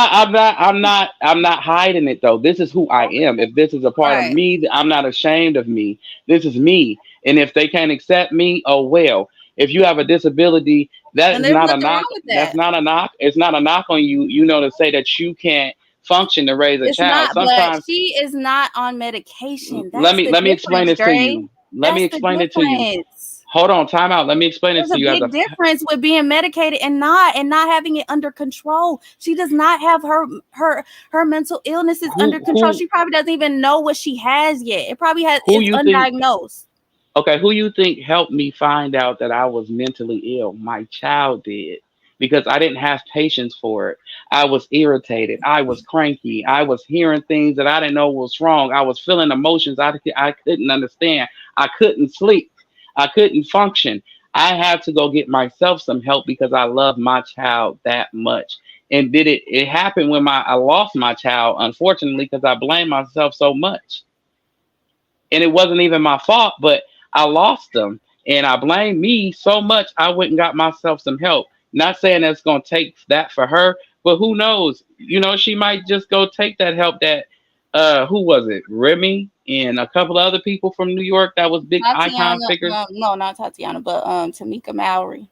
not hiding it though. This is who I am. If this is a part of Right. me, I'm not ashamed of me. This is me. And if they can't accept me, oh well. If you have a disability, that And is there's not a nothing wrong knock. with That's that. not a knock. It's not a knock on you, to say that you can't function to raise a It's child. not, but Sometimes she is not on medication. let That's me the let me explain difference, this to Dre. you. Let me That's the explain it to you. difference. Hold on, time out. Let me explain it There's to a you as a big difference with being medicated and not having it under control. She does not have her mental illnesses who under control. who She probably doesn't even know what she has yet. It probably who is you think undiagnosed. Okay, who you think helped me find out that I was mentally ill? My child did. Because I didn't have patience for it. I was irritated. I was cranky. I was hearing things that I didn't know was wrong. I was feeling emotions I couldn't understand. I couldn't sleep. I couldn't function. I had to go get myself some help because I love my child that much. And it happened when I lost my child, unfortunately, because I blamed myself so much, and it wasn't even my fault, but I lost them and I blame me so much. I went and got myself some help. Not saying that's going to take that for her, but who knows? She might just go take that help that, who was it? Remy and a couple of other people from New York that was big icon Tatiana, figures. no, not Tatiana, but Tamika Mallory.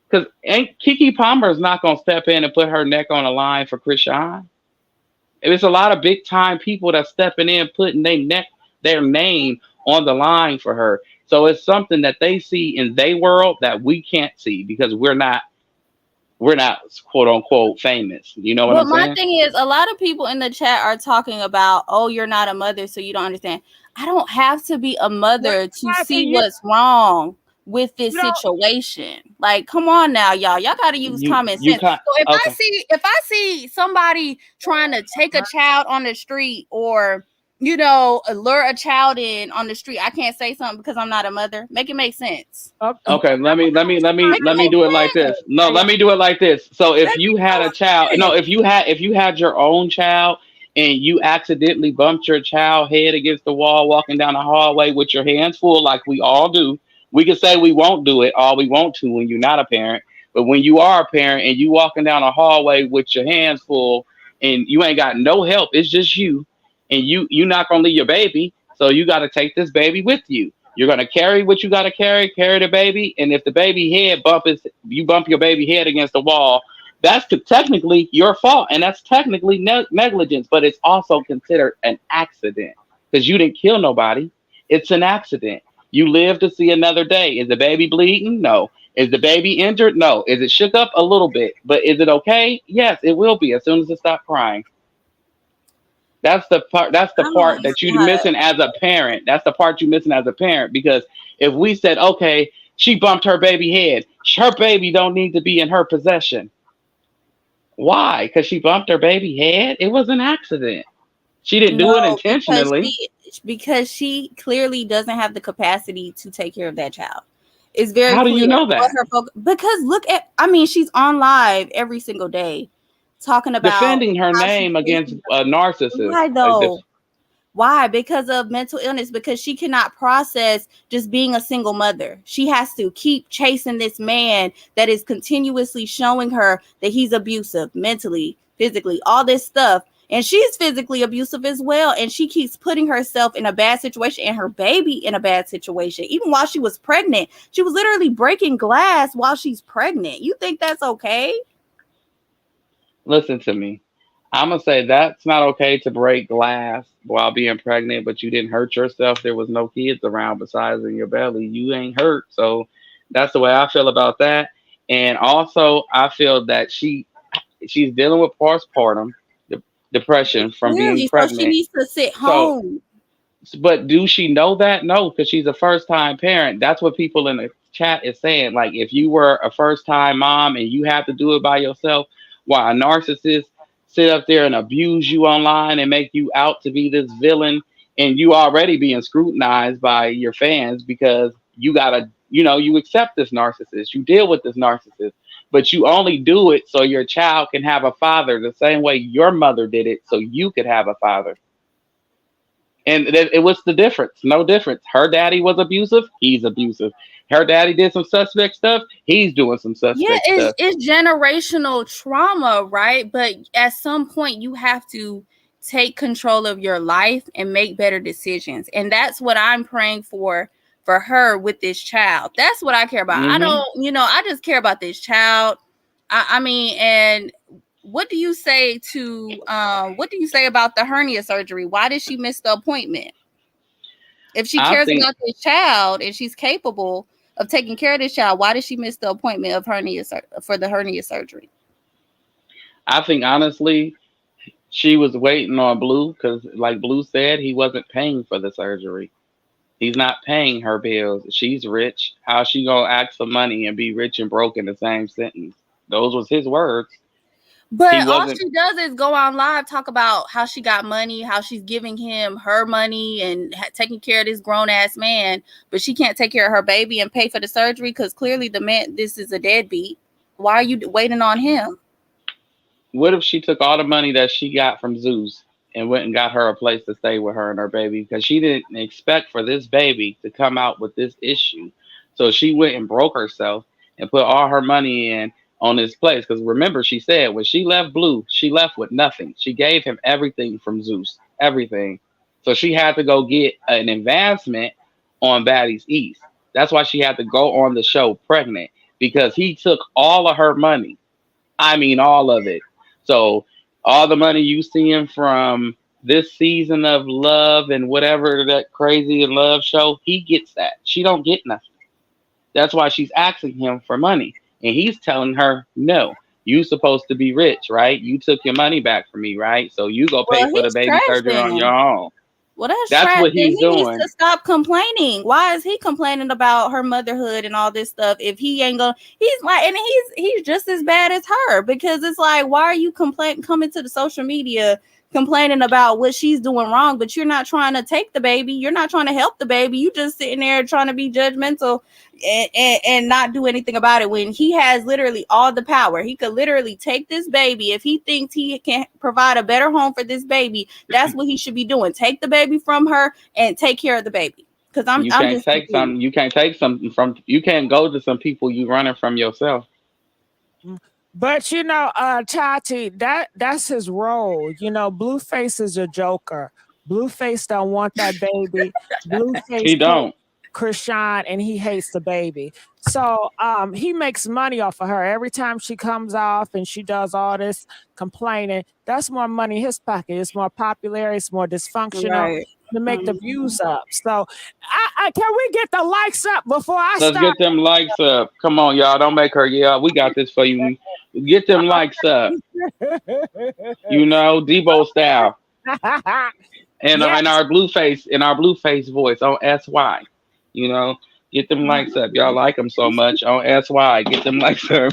Because ain't Keke Palmer is not going to step in and put her neck on a line for Chrisean. There's a lot of big time people that's stepping in, putting their name on the line for her. So it's something that they see in their world that we can't see because we're not quote unquote famous. You know what But I'm my saying? thing is, a lot of people in the chat are talking about, oh, you're not a mother, so you don't understand. I don't have to be a mother to see Exactly. what's wrong with this You know, situation. Like, come on now, y'all. Y'all got to use common You sense. can't. So Okay. if I see somebody trying to take a child on the street or lure a child in on the street, I can't say something because I'm not a mother. Make it make sense. Okay, let me do it like this. No, let me do it like this. So if Make you it had a child, make no, sense. if you had your own child and you accidentally bumped your child head against the wall walking down the hallway with your hands full, like we all do, we can say we won't do it all we want to when you're not a parent. But when you are a parent and you walking down a hallway with your hands full and you ain't got no help, it's just you, and you're not gonna leave your baby, so you got to take this baby with you. You're gonna carry what you gotta carry the baby, and if the baby head you bump your baby head against the wall, that's technically your fault, and that's technically negligence, but it's also considered an accident because you didn't kill nobody. It's an accident. You live to see another day. Is the baby bleeding? No. Is the baby injured? No. Is it shook up a little bit? But is it okay? Yes, it will be as soon as it stops crying. That's the part. That's the I don't part that understand you're how that. missing as a parent. That's the part you're missing as a parent. Because if we said, okay, she bumped her baby head, her baby don't need to be in her possession. Why? Because she bumped her baby head. It was an accident. She didn't do it No, intentionally. because she clearly doesn't have the capacity to take care of that child. It's very How do you clear know what that? her focus. Because she's on live every single day talking about Defending her how she's name against facing. a narcissist. Why though? Why? Because of mental illness, because she cannot process just being a single mother. She has to keep chasing this man that is continuously showing her that he's abusive mentally, physically, all this stuff. And she's physically abusive as well. And she keeps putting herself in a bad situation and her baby in a bad situation. Even while she was pregnant, she was literally breaking glass while she's pregnant. You think that's okay? Listen to me. I'm gonna say that's not okay to break glass while being pregnant, but you didn't hurt yourself. There was no kids around besides in your belly. You ain't hurt, so that's the way I feel about that. And also, I feel that she's dealing with postpartum depression from being Clearly, so she pregnant. needs to sit So, home. but do she know that? No, because she's a first time parent. That's what people in the chat is saying. Like, if you were a first time mom and you have to do it by yourself, while a narcissist sit up there and abuse you online and make you out to be this villain, and you already being scrutinized by your fans because you gotta, you accept this narcissist, you deal with this narcissist, but you only do it so your child can have a father the same way your mother did it, so you could have a father. And it was the difference. No difference. Her daddy was abusive. He's abusive. Her daddy did some suspect stuff. He's doing some Yeah, suspect stuff. it's generational trauma, right? But at some point, you have to take control of your life and make better decisions. And that's what I'm praying for her with this child. That's what I care about. I Hmm. don't, I just care about this child. I mean, and what do you say about the hernia surgery? Why did she miss the appointment? If she I cares think about this child and she's capable of taking care of this child, why did she miss the appointment of for the hernia surgery? I think honestly, she was waiting on Blue because, like Blue said, he wasn't paying for the surgery. He's not paying her bills. She's rich. How's she gonna ask for money and be rich and broke in the same sentence? Those was his words. He But all wasn't. she does is go on live, talk about how she got money, how she's giving him her money and taking care of this grown ass man, but she can't take care of her baby and pay for the surgery because clearly the man, this is a deadbeat. Why are you waiting on him? What if she took all the money that she got from Zeus and went and got her a place to stay with her and her baby? Because she didn't expect for this baby to come out with this issue. So she went and broke herself and put all her money in on this place. Because remember, she said when she left Blue, she left with nothing. She gave him everything from Zeus, everything. So she had to go get an advancement on Baddies East. That's why she had to go on the show pregnant because he took all of her money. I mean, all of it. So all the money you seeing from this season of Love and whatever that Crazy in Love show, he gets that. She don't get nothing. That's why she's asking him for money, and he's telling her, "No, you supposed to be rich, right? You took your money back from me, right? So you go pay Well, for the he's baby trash surgery on your then. own." Well, that's That's trash. what Then he's he needs doing. to stop complaining. Why is he complaining about her motherhood and all this stuff? If he ain't gonna, he's like, and he's just as bad as her because it's like, why are you coming to the social media complaining about what she's doing wrong, but you're not trying to take the baby, you're not trying to help the baby, you just sitting there trying to be judgmental and not do anything about it when he has literally all the power. He could literally take this baby if he thinks he can provide a better home for this baby. That's what he should be doing. Take the baby from her and take care of the baby. Because I'm just confused. You can't take something from. You can't go to some people you running from yourself. But Tati, that's his role. Blueface is a joker. Blueface don't want that baby. Blueface He told don't. Chrisean and he hates the baby. So he makes money off of her. Every time she comes off and she does all this complaining, that's more money in his pocket. It's more popularity, it's more dysfunctional Right. to make the views up. So I can we get the likes up before I Let's start? get them likes up. Come on, y'all. Don't make her yell. We got this for you. Get them likes up. Debo style. And Yes. in our Blueface voice on SY. You know, get them likes up. Y'all like them so much on SY. Get them likes up.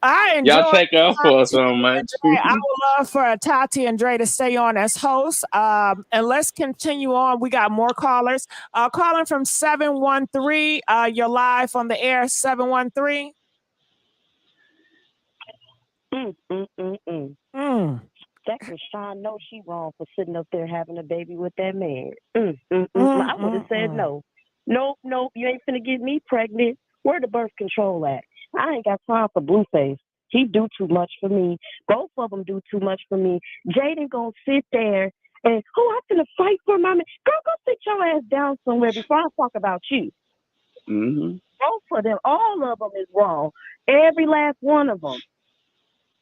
I Y'all enjoy take up for us Tati so and much. Dre. I would love for Tati and Dre to stay on as hosts. And let's continue on. We got more callers. Calling from 713. You're live on the air, 713. That Chrisean knows she wrong for sitting up there having a baby with that man. I would have said no. Nope, you ain't finna get me pregnant. Where the birth control at? I ain't got time for Blueface. He do too much for me. Both of them do too much for me. Jaidyn gonna sit there and, I'm finna fight for my man. Girl, go sit your ass down somewhere before I talk about you. Mm-hmm. Both of them, all of them is wrong. Every last one of them.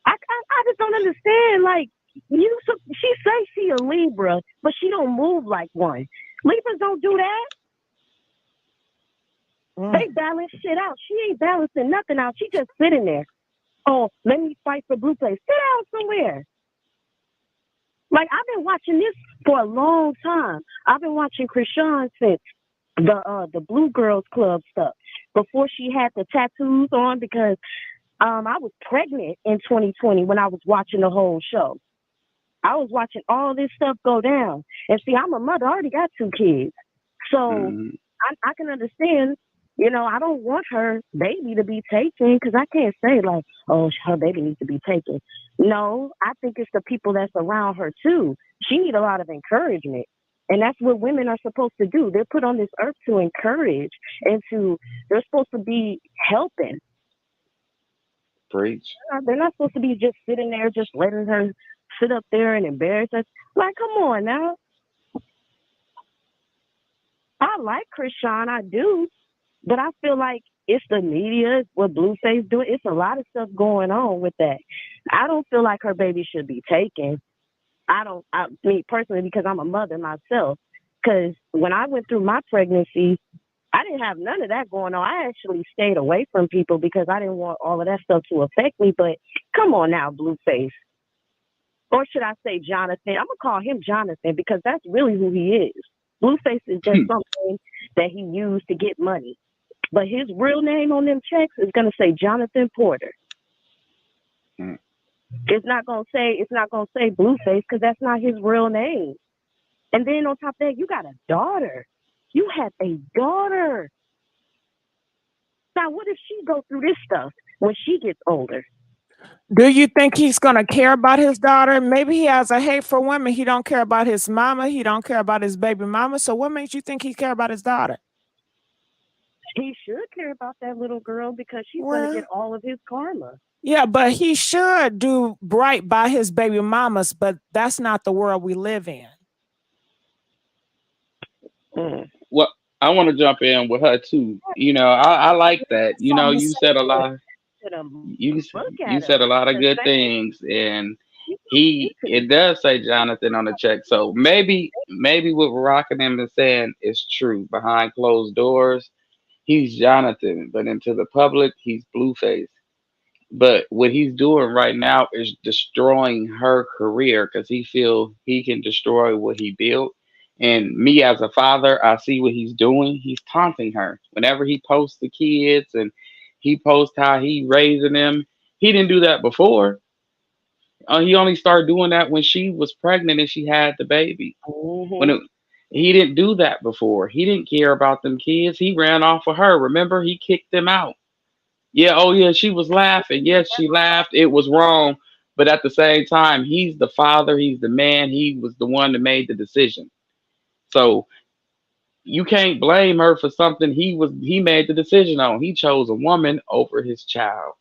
I just don't understand. Like, she say she a Libra, but she don't move like one. Libras don't do that. They balance shit out. She ain't balancing nothing out. She just sitting there. Oh, let me fight for Blueface. Sit down somewhere. Like, I've been watching this for a long time. I've been watching Chrisean since the Blue Girls Club stuff. Before she had the tattoos on, because I was pregnant in 2020 when I was watching the whole show. I was watching all this stuff go down. And see, I'm a mother. I already got 2 kids. So I can understand, you know, I don't want her baby to be taken, because I can't say like, oh, her baby needs to be taken. No, I think it's the people that's around her too. She needs a lot of encouragement. And that's what women are supposed to do. They're put on this earth to encourage and they're supposed to be helping. Preach. They're not supposed to be just sitting there, just letting her sit up there and embarrass us. Like, come on now. I like Chrisean, I do. But I feel like it's the media, it's what Blueface doing. It's a lot of stuff going on with that. I don't feel like her baby should be taken. Me personally, because I'm a mother myself. Because when I went through my pregnancy, I didn't have none of that going on. I actually stayed away from people because I didn't want all of that stuff to affect me. But come on now, Blueface. Or should I say Jonathan? I'm going to call him Jonathan because that's really who he is. Blueface is just something that he used to get money. But his real name on them checks is going to say Jonathan Porter. It's not going to say Blueface because that's not his real name. And then on top of that, you got a daughter. You have a daughter. Now, what if she go through this stuff when she gets older? Do you think he's going to care about his daughter? Maybe he has a hate for women. He don't care about his mama. He don't care about his baby mama. So what makes you think he care about his daughter? He should care about that little girl because she's going to get all of his karma. Yeah, but he should do right by his baby mamas, but that's not the world we live in. Well, I want to jump in with her too. You know, I like that. You know, you said a lot. You said a lot of good things, and it does say Jonathan on the check. So maybe what Rockin' him is saying is true. Behind closed doors, he's Jonathan, but into the public, he's Blueface. But what he's doing right now is destroying her career because he feels he can destroy what he built. And me as a father, I see what he's doing. He's taunting her. Whenever he posts the kids and he posts how he raising them, he didn't do that before. He only started doing that when she was pregnant and she had the baby. He didn't do that before. He didn't care about them kids. He ran off of her. Remember, he kicked them out. Yeah, oh yeah, she was laughing. Yes, she laughed. It was wrong. But at the same time, he's the father. He's the man. He was the one that made the decision. So you can't blame her for something he made the decision on. He chose a woman over his child.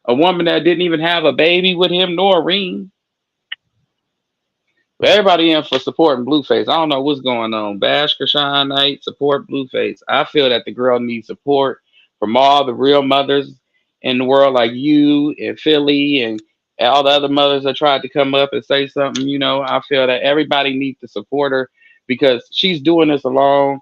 A woman that didn't even have a baby with him nor a ring. But everybody in for supporting Blueface. I don't know what's going on. Bash Chrisean night, support Blueface. I feel that the girl needs support from all the real mothers in the world, like you and Philly and all the other mothers that tried to come up and say something. You know, I feel that everybody needs to support her because she's doing this alone.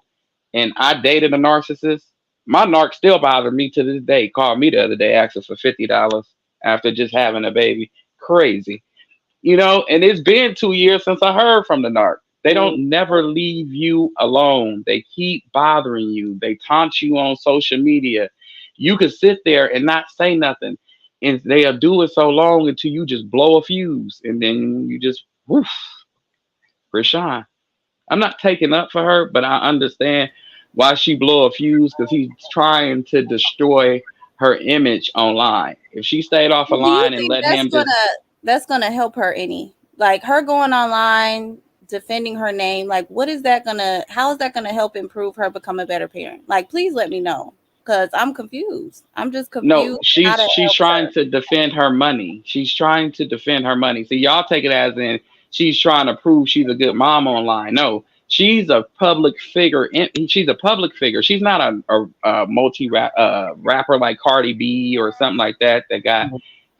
And I dated a narcissist. My narc still bothers me to this day. Called me the other day asking for $50 after just having a baby. Crazy. You know, and it's been 2 years since I heard from the narc. They don't never leave you alone. They keep bothering you. They taunt you on social media. You could sit there and not say nothing. And they'll do it so long until you just blow a fuse. And then you just, woof. Chrisean. I'm not taking up for her, but I understand why she blow a fuse because he's trying to destroy her image online. If she stayed off a line and let him that's gonna help her any, like her going online defending her name, like how is that gonna help improve her become a better parent? Like, please let me know because I'm confused. I'm just confused. No, she's trying to defend her money. She's trying to defend her money. So y'all take it as in she's trying to prove she's a good mom online. No, she's a public figure. She's a public figure. She's not a rapper like Cardi B or something like that got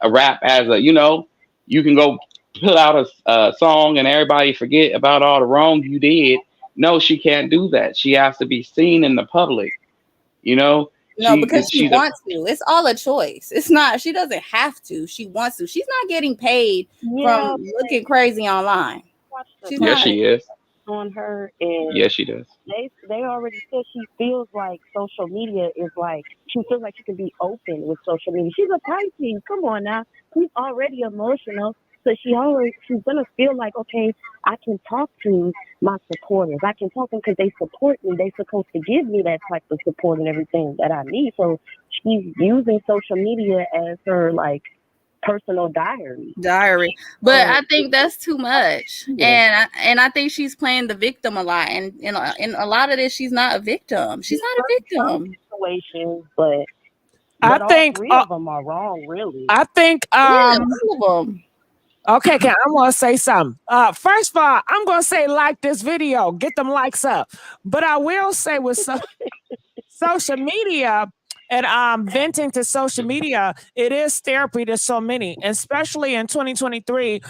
a rap as a, you know, you can go put out a song and everybody forget about all the wrong you did. No, she can't do that. She has to be seen in the public. You know, No, because she she's a wants to. It's all a choice. It's not, she doesn't have to. She wants to. She's not getting paid Yeah, from looking crazy online. watch the She's yes, not. she is. on her, and Yes, she does. they already said she feels like social media is like, she feels like she can be open with social media. She's a Pisces. Come on now. She's already emotional. So she's gonna feel like, okay, I can talk to my supporters. I can talk to them because they support me. They're supposed to give me that type of support and everything that I need. So she's using social media as her like personal Diary, but So I think that's too much, yeah. and I think she's playing the victim a lot, and in a lot of this, she's not a victim. She's not a victim. Situations, but I all think three of them are wrong, really. I think Yeah, all of them. okay, I want to say something. First of all, I'm going to say like this video, get them likes up. But I will say with social media and venting to social media, it is therapy to so many, especially in 2023.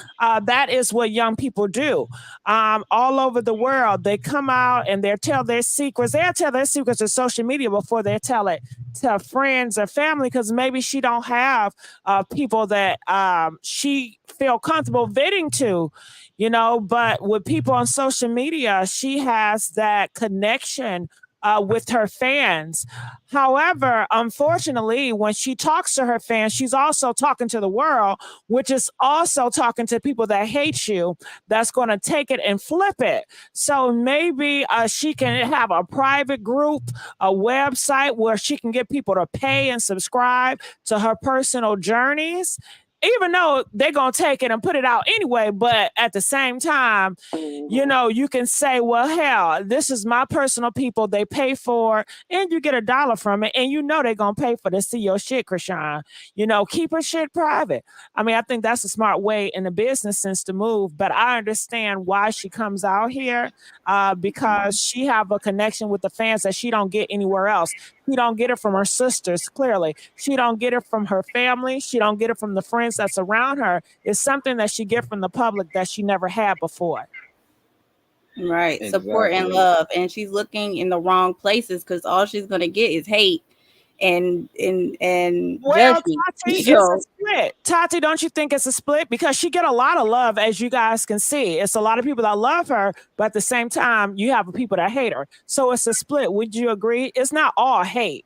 That is what young people do. All over the world, they come out and they tell their secrets. They'll tell their secrets to social media before they tell it to friends or family, because maybe she don't have people that she feel comfortable venting to, you know. But with people on social media, she has that connection with her fans. However, unfortunately, when she talks to her fans, she's also talking to the world, which is also talking to people that hate you, that's going to take it and flip it. So maybe she can have a private group, a website where she can get people to pay and subscribe to her personal journeys, even though they're going to take it and put it out anyway. But at the same time, you know, you can say, well, hell, this is my personal people. They pay for, and you get $1 from it. And you know they're going to pay for to see your shit, Chrisean. You know, keep her shit private. I mean, I think that's a smart way in the business sense to move. But I understand why she comes out here because she have a connection with the fans that she don't get anywhere else. She don't get it from her sisters, clearly. She don't get it from her family. She don't get it from the friends that's around her. It's something that she get from the public that she never had before. Right, Exactly. support and love, and she's looking in the wrong places because all she's gonna get is hate and well, judgment. Tati, it's So a split. Tati, don't you think it's a split? Because she get a lot of love, as you guys can see. It's a lot of people that love her, but at the same time, you have people that hate her. So it's a split. Would you agree? It's not all hate.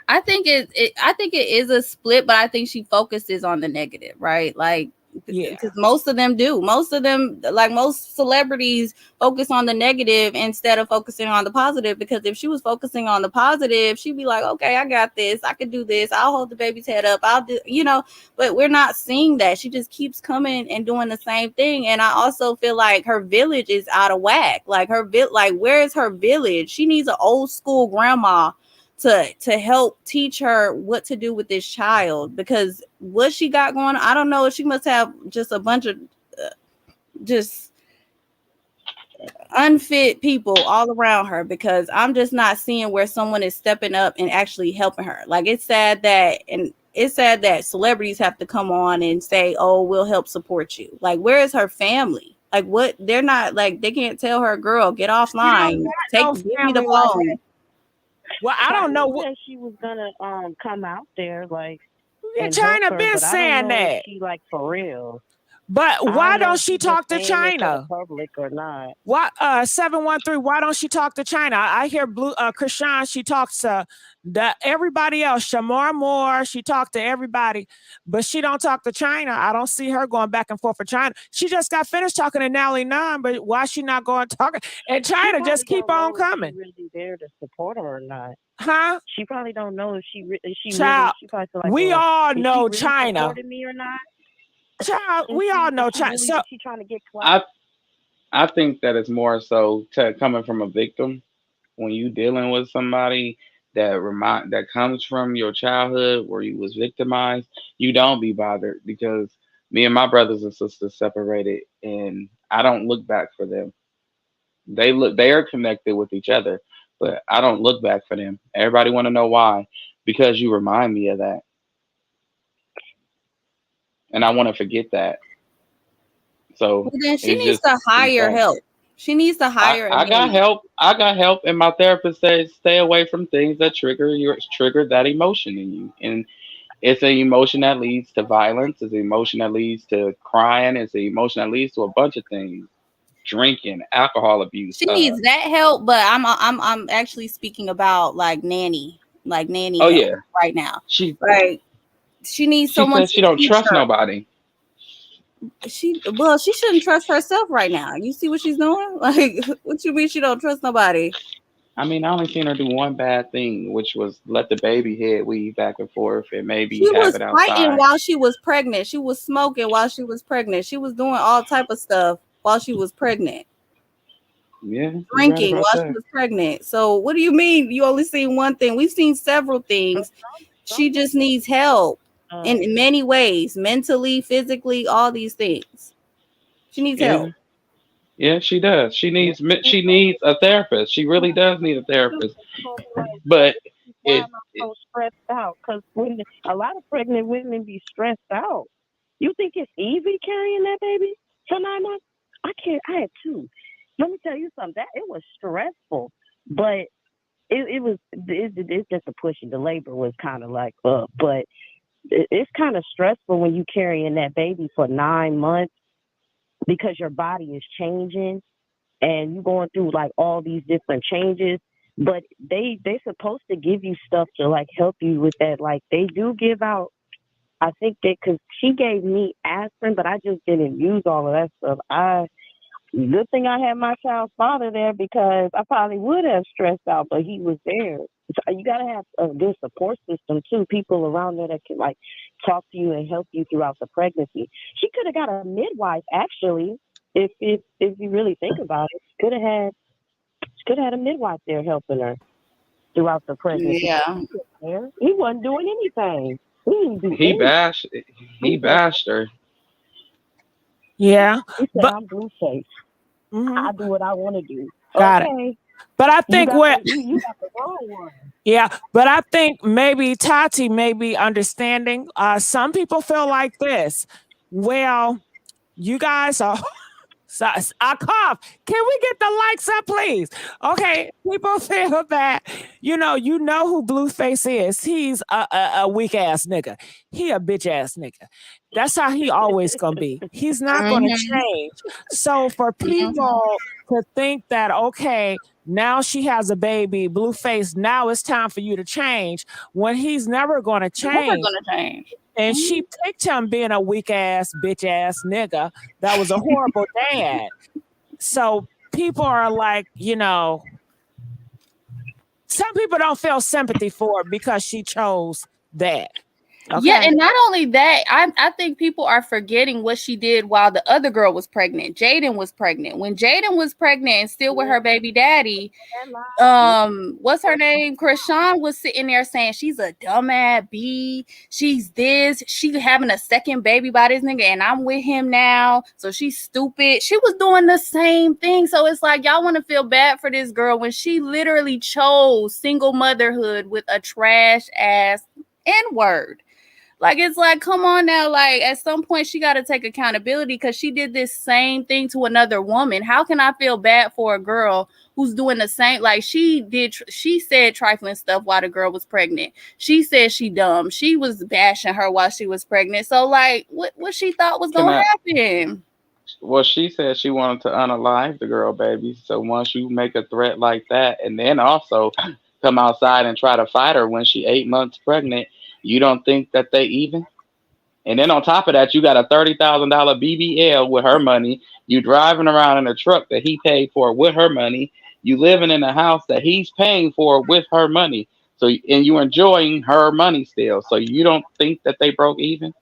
I think I think it is a split, but I think she focuses on the negative, right? Like, Yeah. because most of them do. Most of them, like most celebrities, focus on the negative instead of focusing on the positive. Because if she was focusing on the positive, she'd be like, okay, I got this. I can do this. I'll hold the baby's head up. I'll do, you know, but we're not seeing that. She just keeps coming and doing the same thing. And I also feel like her village is out of whack. Like like, where is her village? She needs an old school grandma to help teach her what to do with this child, because what she got going on, I don't know. She must have just a bunch of just unfit people all around her, because I'm just not seeing where someone is stepping up and actually helping her. Like, it's sad that celebrities have to come on and say, oh, we'll help support you. Like, where is her family? Like, what? They're not, like, they can't tell her, girl, get offline. Give me the phone. Well, I don't know what she was gonna come out there, like, China been saying that. She like for real. But why don't she talk to China? Public or not? Why 713? Why don't she talk to China? I hear Chrisean. She talks to everybody else. Shamar Moore. She talked to everybody, but she don't talk to China. I don't see her going back and forth for China. She just got finished talking to Nelly Nunn, but why she not going talking? And China just keep on coming. If she really there to support her or not? Huh? She probably don't know if she Child, really. She probably feel like, we all know really China. Supporting me or not? Child, we all know China. Really, so she trying to get clout? I think that it's more so coming from a victim. When you dealing with somebody that comes from your childhood where you was victimized, you don't be bothered, because me and my brothers and sisters separated, and I don't look back for them. They are connected with each other, but I don't look back for them. Everybody want to know why? Because you remind me of that, and I want to forget that. So well, then she needs to hire help. She needs to hire a I got nanny. help. I got help, and my therapist says stay away from things that trigger that emotion in you. And it's an emotion that leads to violence. It's an emotion that leads to crying. It's an emotion that leads to a bunch of things. Drinking, alcohol abuse. She needs that help, but I'm actually speaking about like nanny Oh help yeah, right now. she Like she needs she someone said she to don't teach trust her. nobody. She shouldn't trust herself right now. You see what she's doing? Like, what you mean she don't trust nobody? I mean, I only seen her do one bad thing, which was let the baby head weave back and forth and maybe She have was it fighting outside. while she was pregnant. She was smoking while she was pregnant. She was doing all type of stuff while she was pregnant. Yeah, you're right Drinking about while she that. was pregnant. So what do you mean you only seen one thing? We've seen several things. She just needs help in many ways, mentally, physically, all these things. She needs Yeah, help. yeah, she does. She needs a therapist. She really does need a therapist. But Why it, am I it so stressed out? Because when a lot of pregnant women be stressed out. You think it's easy carrying that baby for 9 months? I had two. Let me tell you something. That it was stressful, but it's just a push. The labor was kind of like but it's kind of stressful when you carrying that baby for 9 months because your body is changing and you going through like all these different changes. But they supposed to give you stuff to like help you with that. Like they do give out. I think that because she gave me aspirin, but I just didn't use all of that stuff. Good thing I had my child's father there because I probably would have stressed out, but he was there. So you gotta have a good support system too. People around there that can like talk to you and help you throughout the pregnancy. She could have got a midwife actually, if you really think about it. She could have had a midwife there helping her throughout the pregnancy. Yeah. He wasn't doing anything. He didn't do he anything. bashed he bashed her. Yeah, He said, but "I'm Blueface. mhm, I do what I want to do." got it. Okay, But I you think got what, you got the wrong one. yeah, but I think maybe Tati may be understanding. Some people feel like this. Well, you guys are. So I cough. Can we get the likes up, please? Okay, people feel that you know who Blueface is. He's a weak ass nigga. He a bitch ass nigga. That's how he always gonna be. He's not gonna Mm-hmm. change. So for Mm-hmm. people to think that okay, now she has a baby, Blueface, now it's time for you to change when he's never gonna Never change. gonna change. And she picked him being a weak ass, bitch ass nigga that was a horrible dad. So people are like, some people don't feel sympathy for her because she chose that. Yeah, Okay. and not only that, I think people are forgetting what she did while the other girl was pregnant. Jaidyn was pregnant. When Jaidyn was pregnant and still with her baby daddy, what's her name? Chrisean was sitting there saying she's a dumbass B. She's this. She having a second baby by this nigga, and I'm with him now. So she's stupid. She was doing the same thing. So it's like y'all want to feel bad for this girl when she literally chose single motherhood with a trash ass N-word. Like, it's like, come on now. Like, at some point, she got to take accountability because she did this same thing to another woman. How can I feel bad for a girl who's doing the same? Like, she said trifling stuff while the girl was pregnant. She said she dumb. She was bashing her while she was pregnant. So, like, what she thought was Can going I? to happen? Well, she said she wanted to unalive the girl, baby. So once you make a threat like that, and then also come outside and try to fight her when she 8 months pregnant, you don't think that they even? And then on top of that, you got a $30,000 BBL with her money. You driving around in a truck that he paid for with her money. You living in a house that he's paying for with her money. So and you enjoying her money still. So you don't think that they broke even?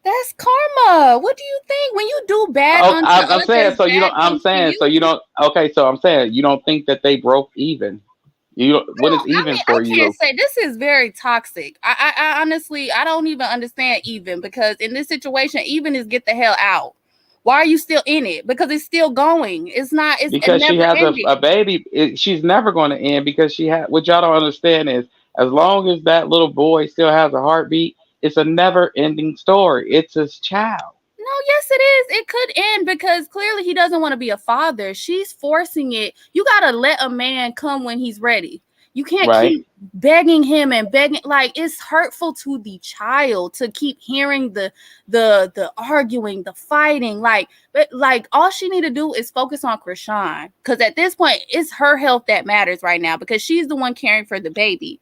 That's karma. What do you think? When you do bad Oh, unto I'm saying others, so you bad don't. I'm comes to saying so you. you don't. Okay, so I'm saying you don't think that they broke even. What is I even mean, I for can't you? say this is very toxic. I honestly, I don't even understand even because in this situation, even is get the hell out. Why are you still in it? Because it's still going. It's not. It's Because she never has ending. a baby. She's never going to end because she had. What y'all don't understand is, as long as that little boy still has a heartbeat, it's a never ending story. It's his child. No, yes, it is. It could end because clearly he doesn't want to be a father. She's forcing it. You gotta let a man come when he's ready. You can't keep begging him and begging. Like, it's hurtful to the child to keep hearing the arguing, the fighting. Like, but like all she need to do is focus on Chrisean, because at this point it's her health that matters right now, because she's the one caring for the baby.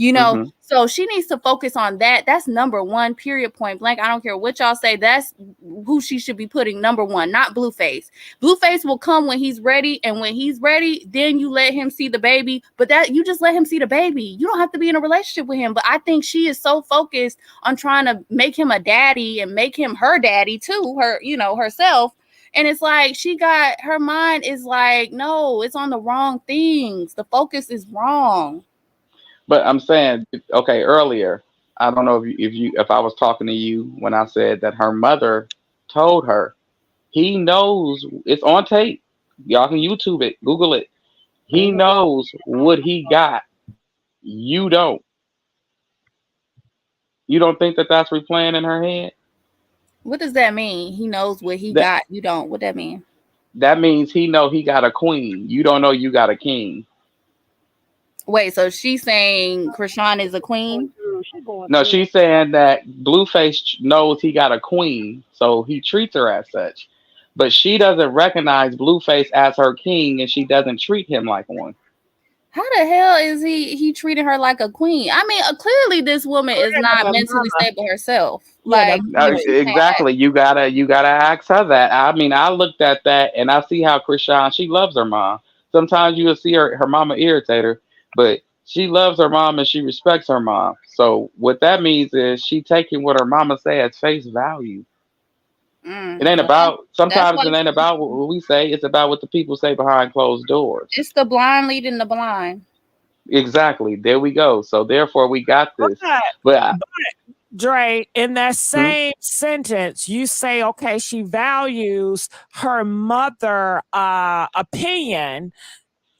You know, so she needs to focus on that. That's number one, period, point blank. I don't care what y'all say. That's who she should be putting number one, not Blueface. Blueface will come when he's ready. And when he's ready, then you let him see the baby. But that you just let him see the baby. You don't have to be in a relationship with him. But I think she is so focused on trying to make him a daddy and make him her daddy too, her, you know, herself. And it's like she got her mind is like, no, it's on the wrong things. The focus is wrong. But I'm saying, okay, earlier, I don't know if I was talking to you when I said that her mother told her, he knows, it's on tape. Y'all can YouTube it, Google it. He knows what he got. You don't. You don't think that that's replaying in her head? What does that mean? He knows what he got. You don't. What that mean? That means he know he got a queen. You don't know you got a king. Wait, so she's saying Chrisean is a queen? No, she's saying that Blueface knows he got a queen, so he treats her as such. But she doesn't recognize Blueface as her king, and she doesn't treat him like one. How the hell is he treating her like a queen? I mean, clearly this woman is not mentally stable herself. Like, exactly, you gotta ask her that. I mean, I looked at that and I see how Chrisean, she loves her mom. Sometimes you'll see her mama irritate her, but she loves her mom and she respects her mom. So what that means is she taking what her mama say as face value. It ain't about, sometimes it ain't about what we say. It's about what the people say behind closed doors. It's the blind leading the blind. Exactly. There we go. So therefore we got this. But Dre, in that same sentence, you say, okay, she values her mother opinion.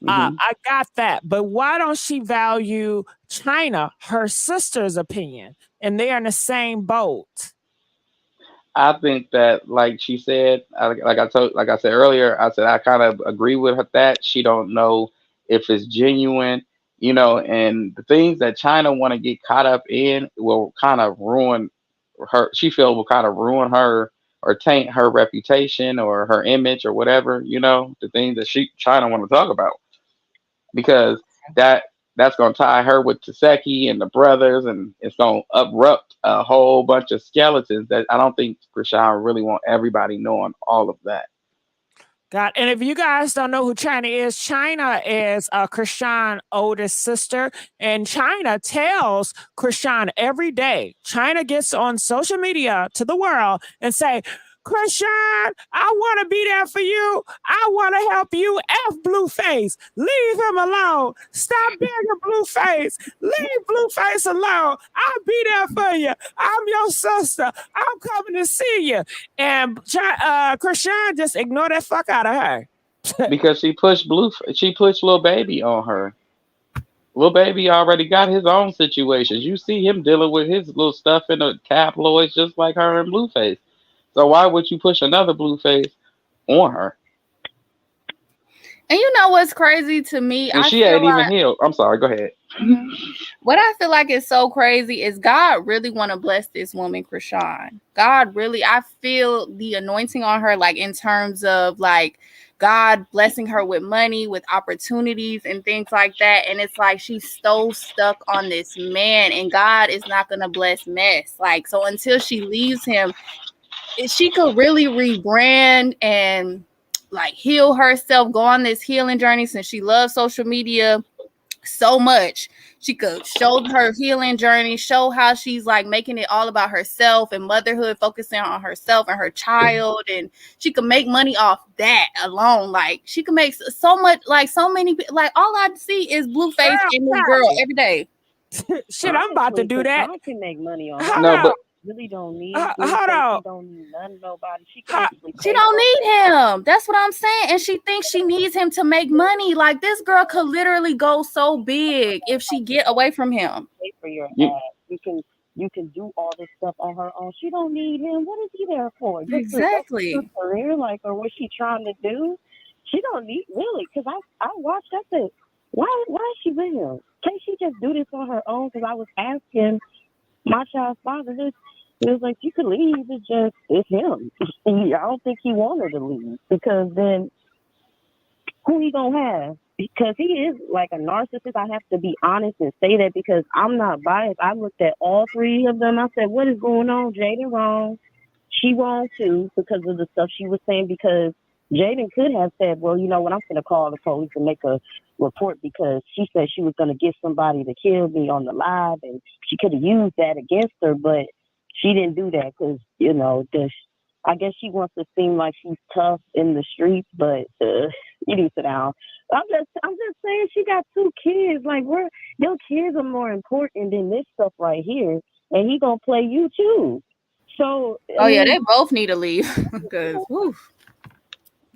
I got that. But why don't she value China, her sister's opinion? And they're in the same boat. I think that, like she said, like I said earlier, I said I kind of agree with her that she don't know if it's genuine, you know, and the things that China want to get caught up in will kind of ruin her. She feel will kind of ruin her or taint her reputation or her image or whatever, you know, the things that China want to talk about, because that's going to tie her with Taseki and the brothers, and it's going to uproot a whole bunch of skeletons that I don't think Chrisean really want everybody knowing all of that. God, and if you guys don't know who China is Chrisean's oldest sister, and China tells Chrisean every day. China gets on social media to the world and say, Chrisean, I want to be there for you. I want to help you. F Blueface. Leave him alone. Stop being a Blueface. Leave Blueface alone. I'll be there for you. I'm your sister. I'm coming to see you. And Chrisean just ignore that fuck out of her. Because she pushed Lil Baby on her. Lil Baby already got his own situations. You see him dealing with his little stuff in the tabloids just like her and Blueface. So why would you push another Blueface on her? And you know what's crazy to me? And she ain't even healed. I'm sorry, go ahead. What I feel like is so crazy is God really want to bless this woman, Chrisean. God really, I feel the anointing on her, like in terms of like God blessing her with money, with opportunities and things like that. And it's like she's so stuck on this man, and God is not going to bless mess. Like, so until she leaves him, she could really rebrand and like heal herself, go on this healing journey, since she loves social media so much. She could show her healing journey, show how she's like making it all about herself and motherhood, focusing on herself and her child, and she could make money off that alone. Like she could make so much, like so many, like all I see is Blueface in this girl every day. Shit, I'm about to do that. I can make money on but really don't need hold on. She don't need none of nobody. She don't need him. That's what I'm saying. And she thinks she needs him to make money. Like this girl could literally go so big if she get away from him. Pay for your ad. You can you can do all this stuff on her own. She don't need him. What is he there for? Just Exactly. her career, like, or what she trying to do? She don't need really. Because I watched. I said, why is she with him? Can't she just do this on her own? Because I was asking my child's father this. It was like, you could leave. It's him. I don't think he wanted to leave, because then who he gonna have? Because he is like a narcissist. I have to be honest and say that, because I'm not biased. I looked at all three of them. I said, what is going on? Jaidyn wrong. She wrong too, because of the stuff she was saying. Because Jaidyn could have said, well, you know what, I'm going to call the police and make a report, because she said she was going to get somebody to kill me on the live, and she could have used that against her, but she didn't do that because, you know, I guess she wants to seem like she's tough in the streets, but you need to sit down. I'm just saying, she got 2 kids. Like, your kids are more important than this stuff right here, and he gonna play you too. So yeah, they both need to leave. Because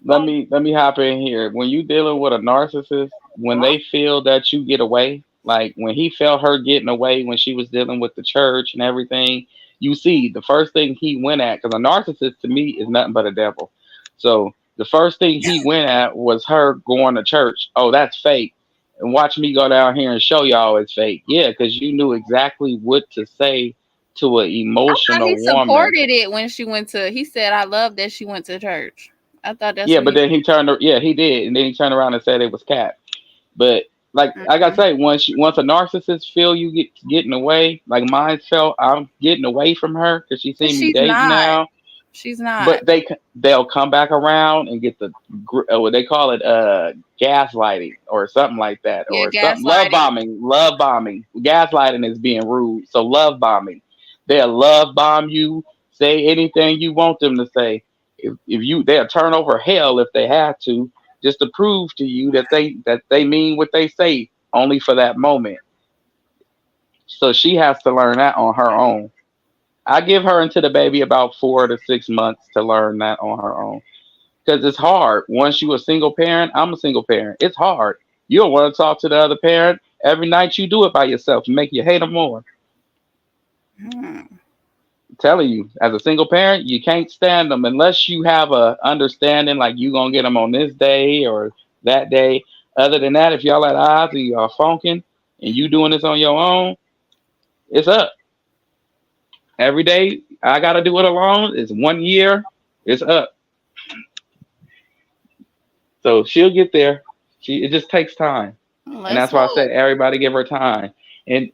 let me hop in here. When you dealing with a narcissist, when they feel that you get away, like when he felt her getting away when she was dealing with the church and everything, you see the first thing he went at, because a narcissist to me is nothing but a devil. So the first thing he went at was her going to church. Oh, that's fake. And watch me go down here and show y'all it's fake. Yeah, because you knew exactly what to say to an I emotional thought he woman. supported it when she went to. He said, "I love that she went to church." I thought that's Yeah, what but then he turned. Yeah, he did, and then he turned around and said it was cat. But like I say, once a narcissist feel you getting away, like mine felt I'm getting away from her because she But seen me she's dating not. now. She's not. But they'll come back around and get the what they call it, gaslighting or something like that, Yeah, or something love bombing. Gaslighting is being rude, so love bombing. They'll love bomb you, say anything you want them to say. They'll turn over hell if they have to, just to prove to you that they mean what they say, only for that moment. So she has to learn that on her own. I give her into the baby about 4 to 6 months to learn that on her own. Because it's hard. Once you a single parent, I'm a single parent. It's hard. You don't want to talk to the other parent. Every night you do it by yourself and make you hate them more. I'm telling you, as a single parent, you can't stand them unless you have a understanding, like you gonna get them on this day or that day. Other than that, if y'all at odds and y'all funking and you doing this on your own, it's up. Every day I gotta do it alone. It's 1 year. It's up. So she'll get there. It just takes time, and Let's that's why I hope. said everybody give her time. And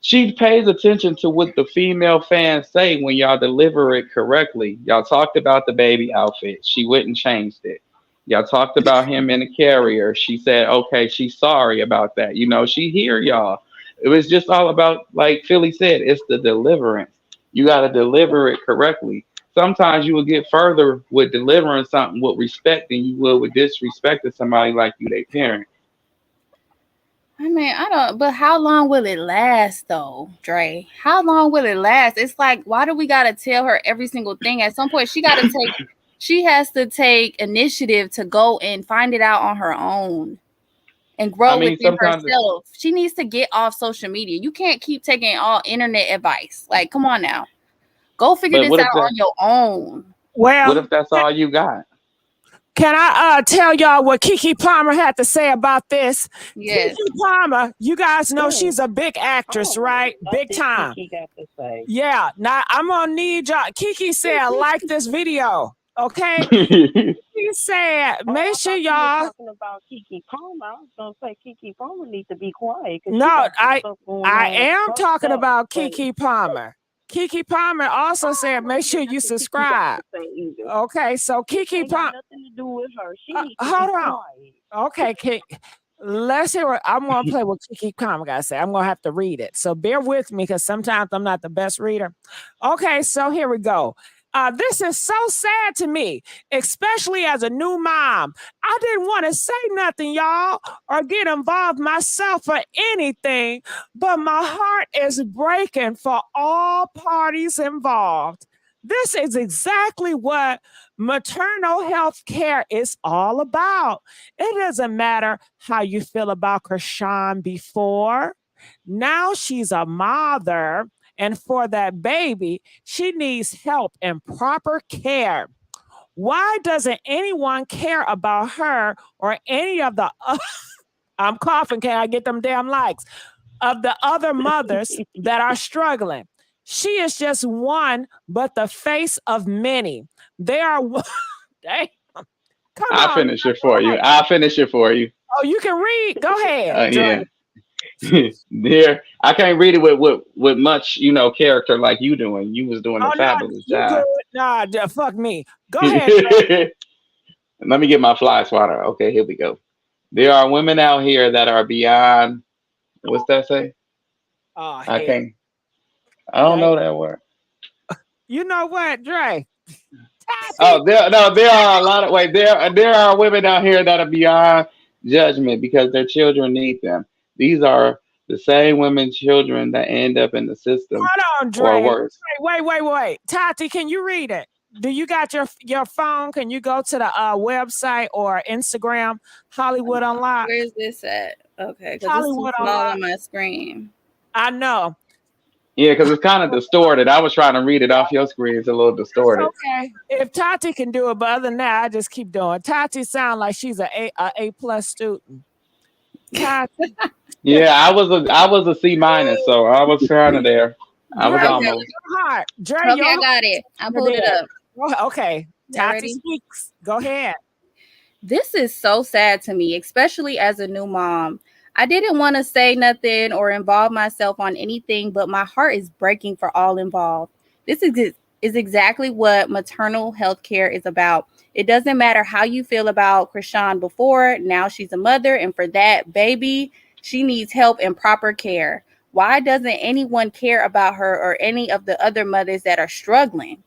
she pays attention to what the female fans say when y'all deliver it correctly. Y'all talked about the baby outfit. She went and changed it. Y'all talked about him in the carrier. She said, okay, she's sorry about that. You know, she hear y'all. It was just all about, like Philly said, it's the deliverance. You got to deliver it correctly. Sometimes you will get further with delivering something with respect than you will with disrespecting somebody like you, their parent. I mean, I don't. But how long will it last, though, Dre? How long will it last? It's like, why do we gotta tell her every single thing? At some point, she has to take initiative to go and find it out on her own and I grow mean, within sometimes, herself. She needs to get off social media. You can't keep taking all internet advice. Like, come on now, go figure but this out on your own. what Well, if that's all you got? can I tell y'all what Keke Palmer had to say about this? Yes. Keke Palmer, you guys know she's a big actress, right? What Big did time. Keke got to say? Yeah. Now I'm gonna need y'all. Keke said, like this video. Okay. He said, make sure You were y'all. talking about Keke Palmer. I was gonna say Keke Palmer needs to be quiet because she No, got some stuff going I on. am fucked talking up, about but Keke Palmer. Keke Palmer also said, make sure you nothing Keke got subscribe. to say either. Okay, so Keke Ain't got Palmer. nothing to do with her. She needs to Hold be on. quiet. Okay, let's hear what I'm going to play what Keke Palmer got to say. I'm going to have to read it. So bear with me because sometimes I'm not the best reader. Okay, so here we go. This is so sad to me, especially as a new mom. I didn't want to say nothing, y'all, or get involved myself or anything, but my heart is breaking for all parties involved. This is exactly what maternal health care is all about. It doesn't matter how you feel about Chrisean before. Now she's a mother, and for that baby, she needs help and proper care. Why doesn't anyone care about her or any of the I'm coughing, can I get them damn likes? Of the other mothers that are struggling? She is just one, but the face of many. They are Damn. Come I'll on. finish it for you. I'll finish it for you. Oh, you can read. Go ahead. Yeah. There, I can't read it with much, character like you doing. You was doing a fabulous job. Nah, fuck me. Go ahead. Let me get my fly swatter. Okay, here we go. There are women out here that are beyond. What's that say? Oh, I can't. I don't know that word. You know what, Dre? Oh, there are a lot of there are women out here that are beyond judgment because their children need them. These are the same women's children that end up in the system. Hold on, Dre. Or worse. Wait. Tati, can you read it? Do you got your phone? Can you go to the website or Instagram, Hollywood Unlocked? Where is this at? Okay, because Hollywood it's too small on my screen. I know. Yeah, because it's kind of distorted. I was trying to read it off your screen. It's a little distorted. Okay. If Tati can do it, but other than that, I just keep doing. Tati sound like she's a A+ student. Tati. Yeah, I was a C-, so I was kind of there. I was almost. Dre, okay, I got it. I pulled it up. Okay. Tati speaks. Go ahead. This is so sad to me, especially as a new mom. I didn't want to say nothing or involve myself on anything, but my heart is breaking for all involved. This is exactly what maternal health care is about. It doesn't matter how you feel about Chrisean before. Now she's a mother, and for that baby, she needs help and proper care. Why doesn't anyone care about her or any of the other mothers that are struggling?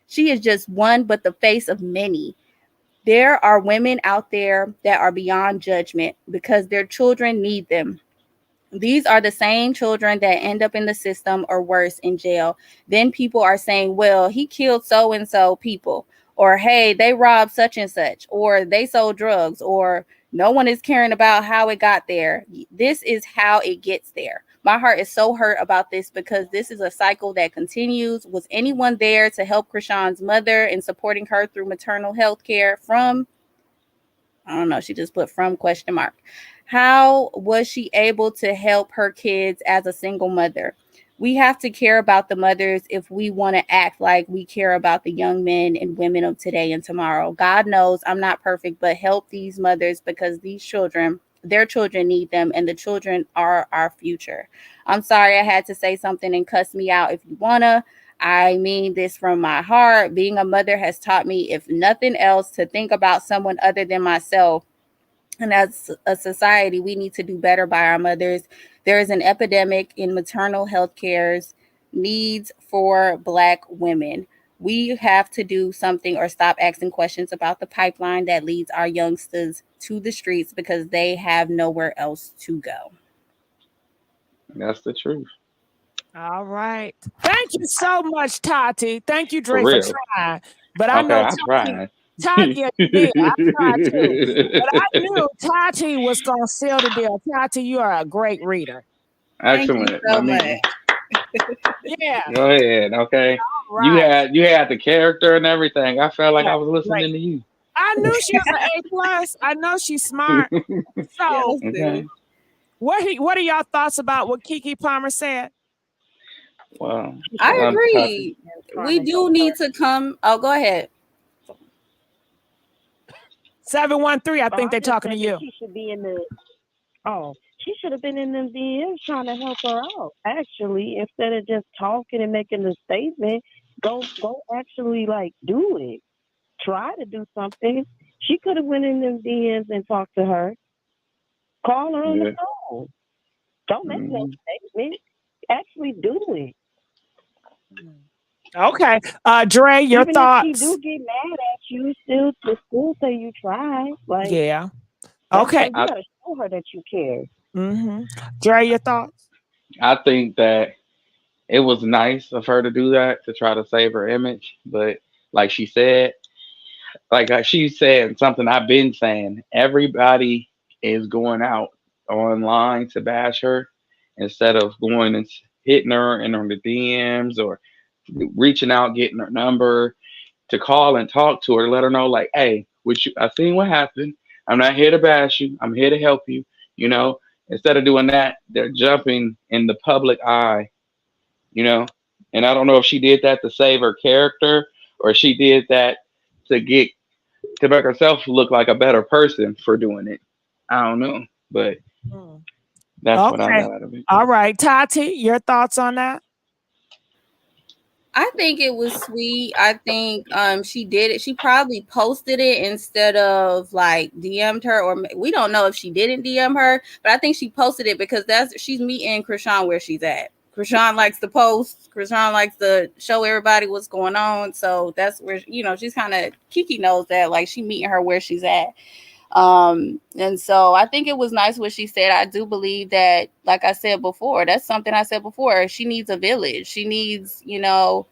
She is just one, but the face of many. There are women out there that are beyond judgment because their children need them. These are the same children that end up in the system or worse, in jail. Then people are saying, well, he killed so-and-so people, or hey, they robbed such and such, or they sold drugs, or no one is caring about how it got there. This is how it gets there. My heart is so hurt about this because this is a cycle that continues. Was anyone there to help Chrisean's mother in supporting her through maternal health care from, I don't know, she just put from ? How was she able to help her kids as a single mother? We have to care about the mothers if we want to act like we care about the young men and women of today and tomorrow. God knows I'm not perfect, but help these mothers because these children, their children need them, and the children are our future. I'm sorry I had to say something and cuss me out if you wanna. I mean this from my heart. Being a mother has taught me, if nothing else, to think about someone other than myself. And as a society, we need to do better by our mothers. There is an epidemic in maternal health care's needs for Black women. We have to do something or stop asking questions about the pipeline that leads our youngsters to the streets because they have nowhere else to go. That's the truth. All right. Thank you so much, Tati. Thank you, Dre, for trying. But I know Tati, I tried too. But I knew Tati was going to seal the deal. Tati, you are a great reader. Excellent. Thank you so much. Yeah. Go ahead. Okay. Right. You had the character and everything. I felt like I was listening to you. I knew she was an A+. I know she's smart. So, what are y'all thoughts about what Keke Palmer said? Well, I agree. We do need to come. Oh, go ahead. 713. I think they're talking to you. She should be in the. Oh, she should have been in them DMs trying to help her out. Actually, instead of just talking and making a statement, go actually do it. Try to do something. She could have went in them DMs and talked to her. Call her on the phone. Don't make no statement. Actually do it. Okay. Dre, your Even thoughts? If she do get mad at you, still say you tried. Yeah. Okay. You gotta show her that you care. Mm-hmm. Dre, your thoughts? I think that it was nice of her to do that, to try to save her image. But like she said, she's saying something I've been saying. Everybody is going out online to bash her. instead of going and hitting her and on the DMs or reaching out, getting her number to call and talk to her, let her know like, hey, I seen what happened. I'm not here to bash you. I'm here to help you. You know, instead of doing that, they're jumping in the public eye. You know, and I don't know if she did that to save her character or she did that to make herself look like a better person for doing it. I don't know, but that's what I Okay. got out of it. All right, Tati, your thoughts on that? I think it was sweet. I think she did it. She probably posted it instead of like DM'd her, or we don't know if she didn't DM her, but I think she posted it because she's meeting Chrisean where she's at. Chrisean likes to post. Chrisean likes to show everybody what's going on. So that's where, you know, she's kind of, Keke knows that, like, she meeting her where she's at. And so I think it was nice what she said. I do believe that, like I said before, that's something I said before. She needs a village. She needs, you know,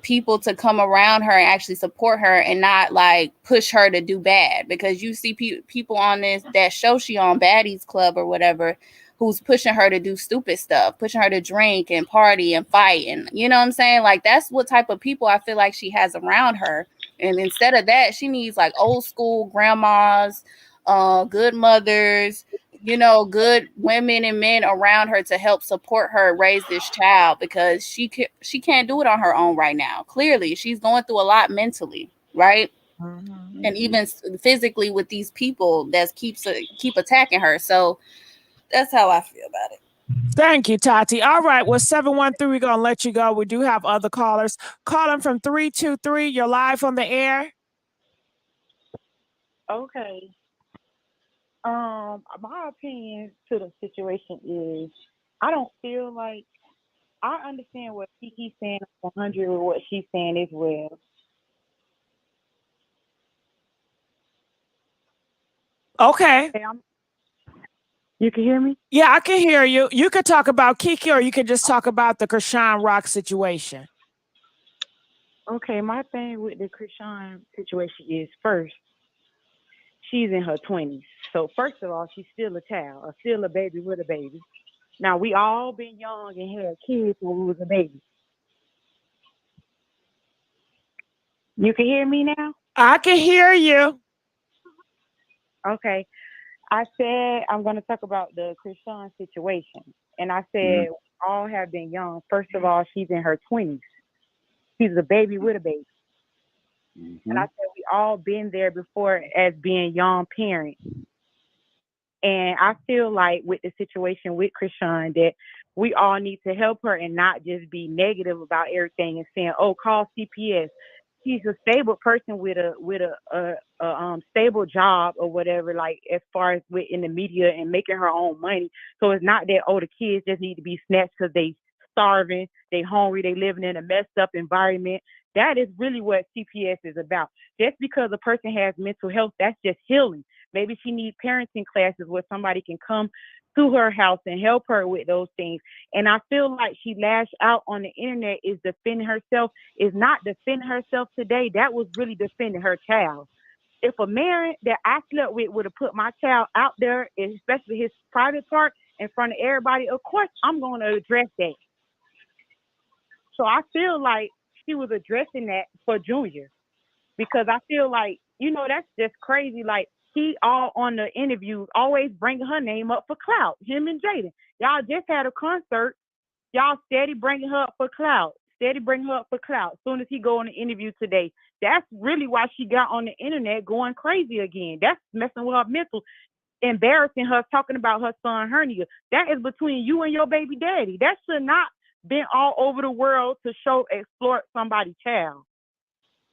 people to come around her and actually support her and not like push her to do bad, because you see people on that show she on, Baddies Club or whatever, who's pushing her to do stupid stuff, pushing her to drink and party and fight, and you know what I'm saying? Like, that's what type of people I feel like she has around her. And instead of that, she needs like old school grandmas, good mothers, you know, good women and men around her to help support her raise this child, because she can't do it on her own right now. Clearly, she's going through a lot mentally, right? Mm-hmm. And even physically with these people that keep attacking her. So that's how I feel about it. Thank you, Tati. All right, well, 713, we're going to let you go. We do have other callers. Calling from 323, you're live on the air. Okay. My opinion to the situation is, I don't feel like, I understand what Keke's saying 100 with what she's saying as well. Okay. Hey, you can hear me? Yeah, I can hear you. You could talk about Keke, or you could just talk about the Chrisean Rock situation. Okay, my thing with the Chrisean situation is, first, she's in her 20s. So first of all, she's still a child, still a baby with a baby. Now, we all been young and had kids when we was a baby. You can hear me now? I can hear you. Okay. I said I'm going to talk about the Chrisean situation. And I said, we all have been young. First of all, she's in her 20s. She's a baby with a baby. And I said, we all been there before as being young parents. And I feel like with the situation with Chrisean, that we all need to help her and not just be negative about everything and saying, oh, call CPS. She's a stable person with a stable job or whatever, like as far as in the media and making her own money. So it's not that, oh, the kids just need to be snatched because they starving, they hungry, they living in a messed up environment. That is really what CPS is about. Just because a person has mental health, that's just healing. Maybe she needs parenting classes where somebody can come to her house and help her with those things. And I feel like she lashed out on the internet is defending herself, is not defending herself today. That was really defending her child. If a man that I slept with would have put my child out there, especially his private part, in front of everybody, of course, I'm going to address that. So I feel like she was addressing that for Junior, because I feel like, you know, that's just crazy. Like, he all on the interviews always bringing her name up for clout. Him and Jaidyn, y'all just had a concert. Y'all steady bringing her up for clout. Steady bringing her up for clout. As soon as he go on the interview today, that's really why she got on the internet going crazy again. That's messing with her mental, embarrassing her, talking about her son Hernia. That is between you and your baby daddy. That should not been all over the world to exploit somebody's child.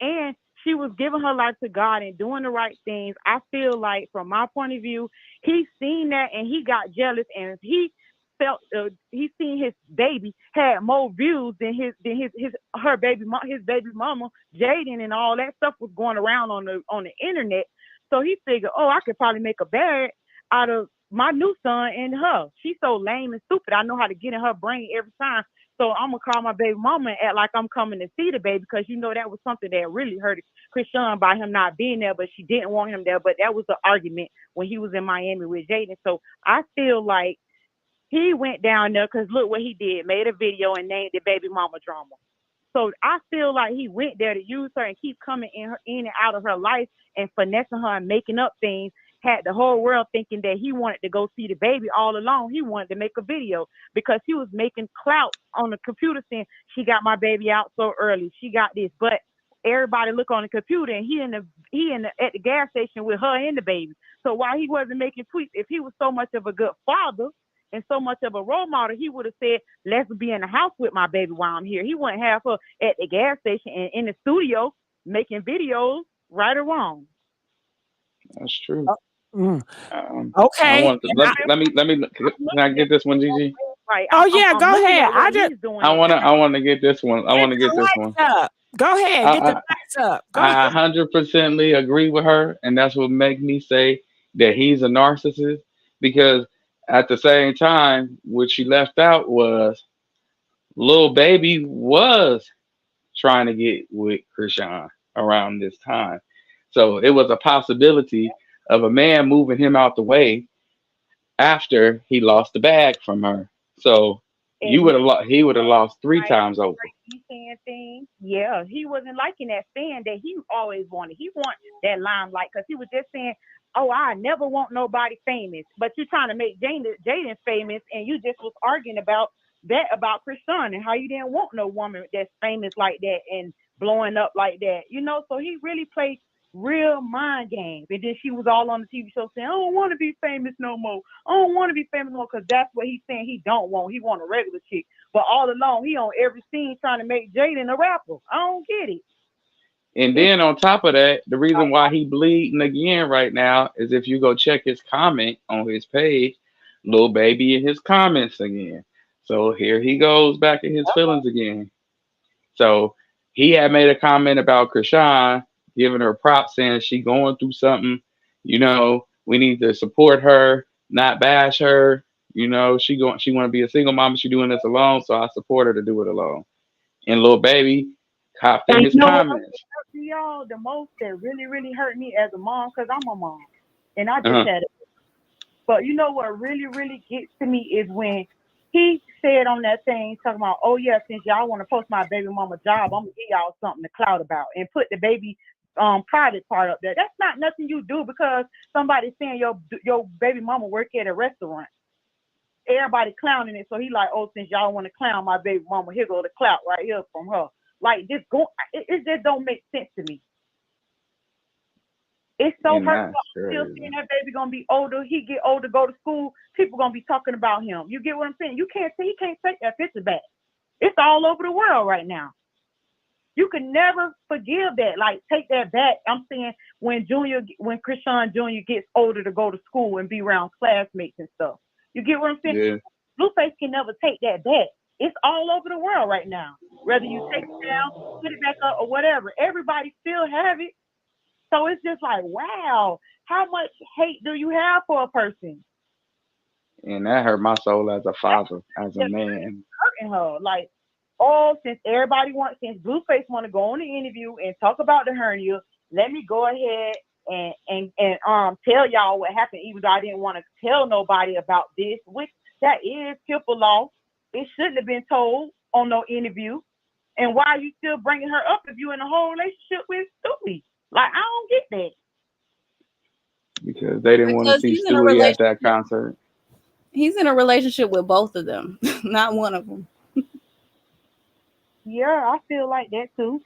And she was giving her life to God and doing the right things. I feel like, from my point of view, he seen that and he got jealous, and he felt he seen his baby had more views than his baby mama Jaidyn, and all that stuff was going around on the internet. So he figured, oh, I could probably make a bag out of my new son and her. She's so lame and stupid. I know how to get in her brain every time. So I'm going to call my baby mama and act like I'm coming to see the baby, because, you know, that was something that really hurt Chrisean by him not being there, but she didn't want him there. But that was the argument when he was in Miami with Jaidyn. So I feel like He went down there because look what he did. Made a video and named it Baby Mama Drama. So I feel like he went there to use her and keep coming in and out of her life and finessing her and making up things. Had the whole world thinking that he wanted to go see the baby all along. He wanted to make a video because he was making clout on the computer saying, she got my baby out so early. She got this. But everybody look on the computer and he at the gas station with her and the baby. So while he wasn't making tweets, if he was so much of a good father and so much of a role model, he would have said, let's be in the house with my baby while I'm here. He wouldn't have her at the gas station and in the studio making videos, right or wrong. That's true. Okay. Let me. Can I get this one, Gigi? Right. Go ahead. I want to get this one. Go ahead. Get the lights up. I 100% agree with her, and that's what makes me say that he's a narcissist. Because at the same time, what she left out was Lil Baby was trying to get with Chrisean around this time. So it was a possibility of a man moving him out the way after he lost the bag from her. So he would have lost 3 times over. Yeah, he wasn't liking that fan that he always wanted. He wanted that limelight because he was just saying, oh, I never want nobody famous. But you're trying to make Jaidyn famous, and you just was arguing about Chrisean and how you didn't want no woman that's famous like that and blowing up like that. So he really played real mind games. And then she was all on the TV show saying, I don't want to be famous no more. I don't want to be famous no more, because that's what he's saying he don't want. He want a regular chick. But all along, he on every scene trying to make Jaidyn a rapper. I don't get it. And then on top of that, the reason why he bleeding again right now is if you go check his comment on his page, Lil Baby in his comments again. So here he goes back in his feelings again. So he had made a comment about Chrisean, giving her props, saying she going through something. We need to support her, not bash her. She want to be a single mom. She doing this alone, so I support her to do it alone. And Lil Baby copped in his comments. Y'all, the most that really, really hurt me as a mom, because I'm a mom, and I just had it. But you know what really, really gets to me is when he said on that thing, talking about, oh yeah, since y'all want to post my baby mama job, I'm gonna give y'all something to clout about, and put the baby private part up there. That's not nothing you do because somebody's saying your baby mama work at a restaurant. Everybody clowning it, so he like, oh, since y'all want to clown my baby mama, here go the clout right here from her. Like this, it just don't make sense to me. It's so hurtful. Still seeing that baby gonna be older. He get older, go to school. People gonna be talking about him. You get what I'm saying? He can't take that picture back. It's all over the world right now. You can never forgive that. Like, take that back. I'm saying when Chrisean Jr. gets older to go to school and be around classmates and stuff. You get what I'm saying? Yeah. Blueface can never take that back. It's all over the world right now. Whether you take it down, put it back up, or whatever, everybody still have it. So it's just like, wow, how much hate do you have for a person? And that hurt my soul as a father, as a man. Hurting her, like, since Blueface want to go on the interview and talk about the hernia, let me go ahead and tell y'all what happened, even though I didn't want to tell nobody about this, which that is HIPAA law. It shouldn't have been told on no interview. And why are you still bringing her up if you're in a whole relationship with Stewie? Like, I don't get that. Because they didn't want to see Stewie at that concert. He's in a relationship with both of them, not one of them. Yeah, I feel like that too.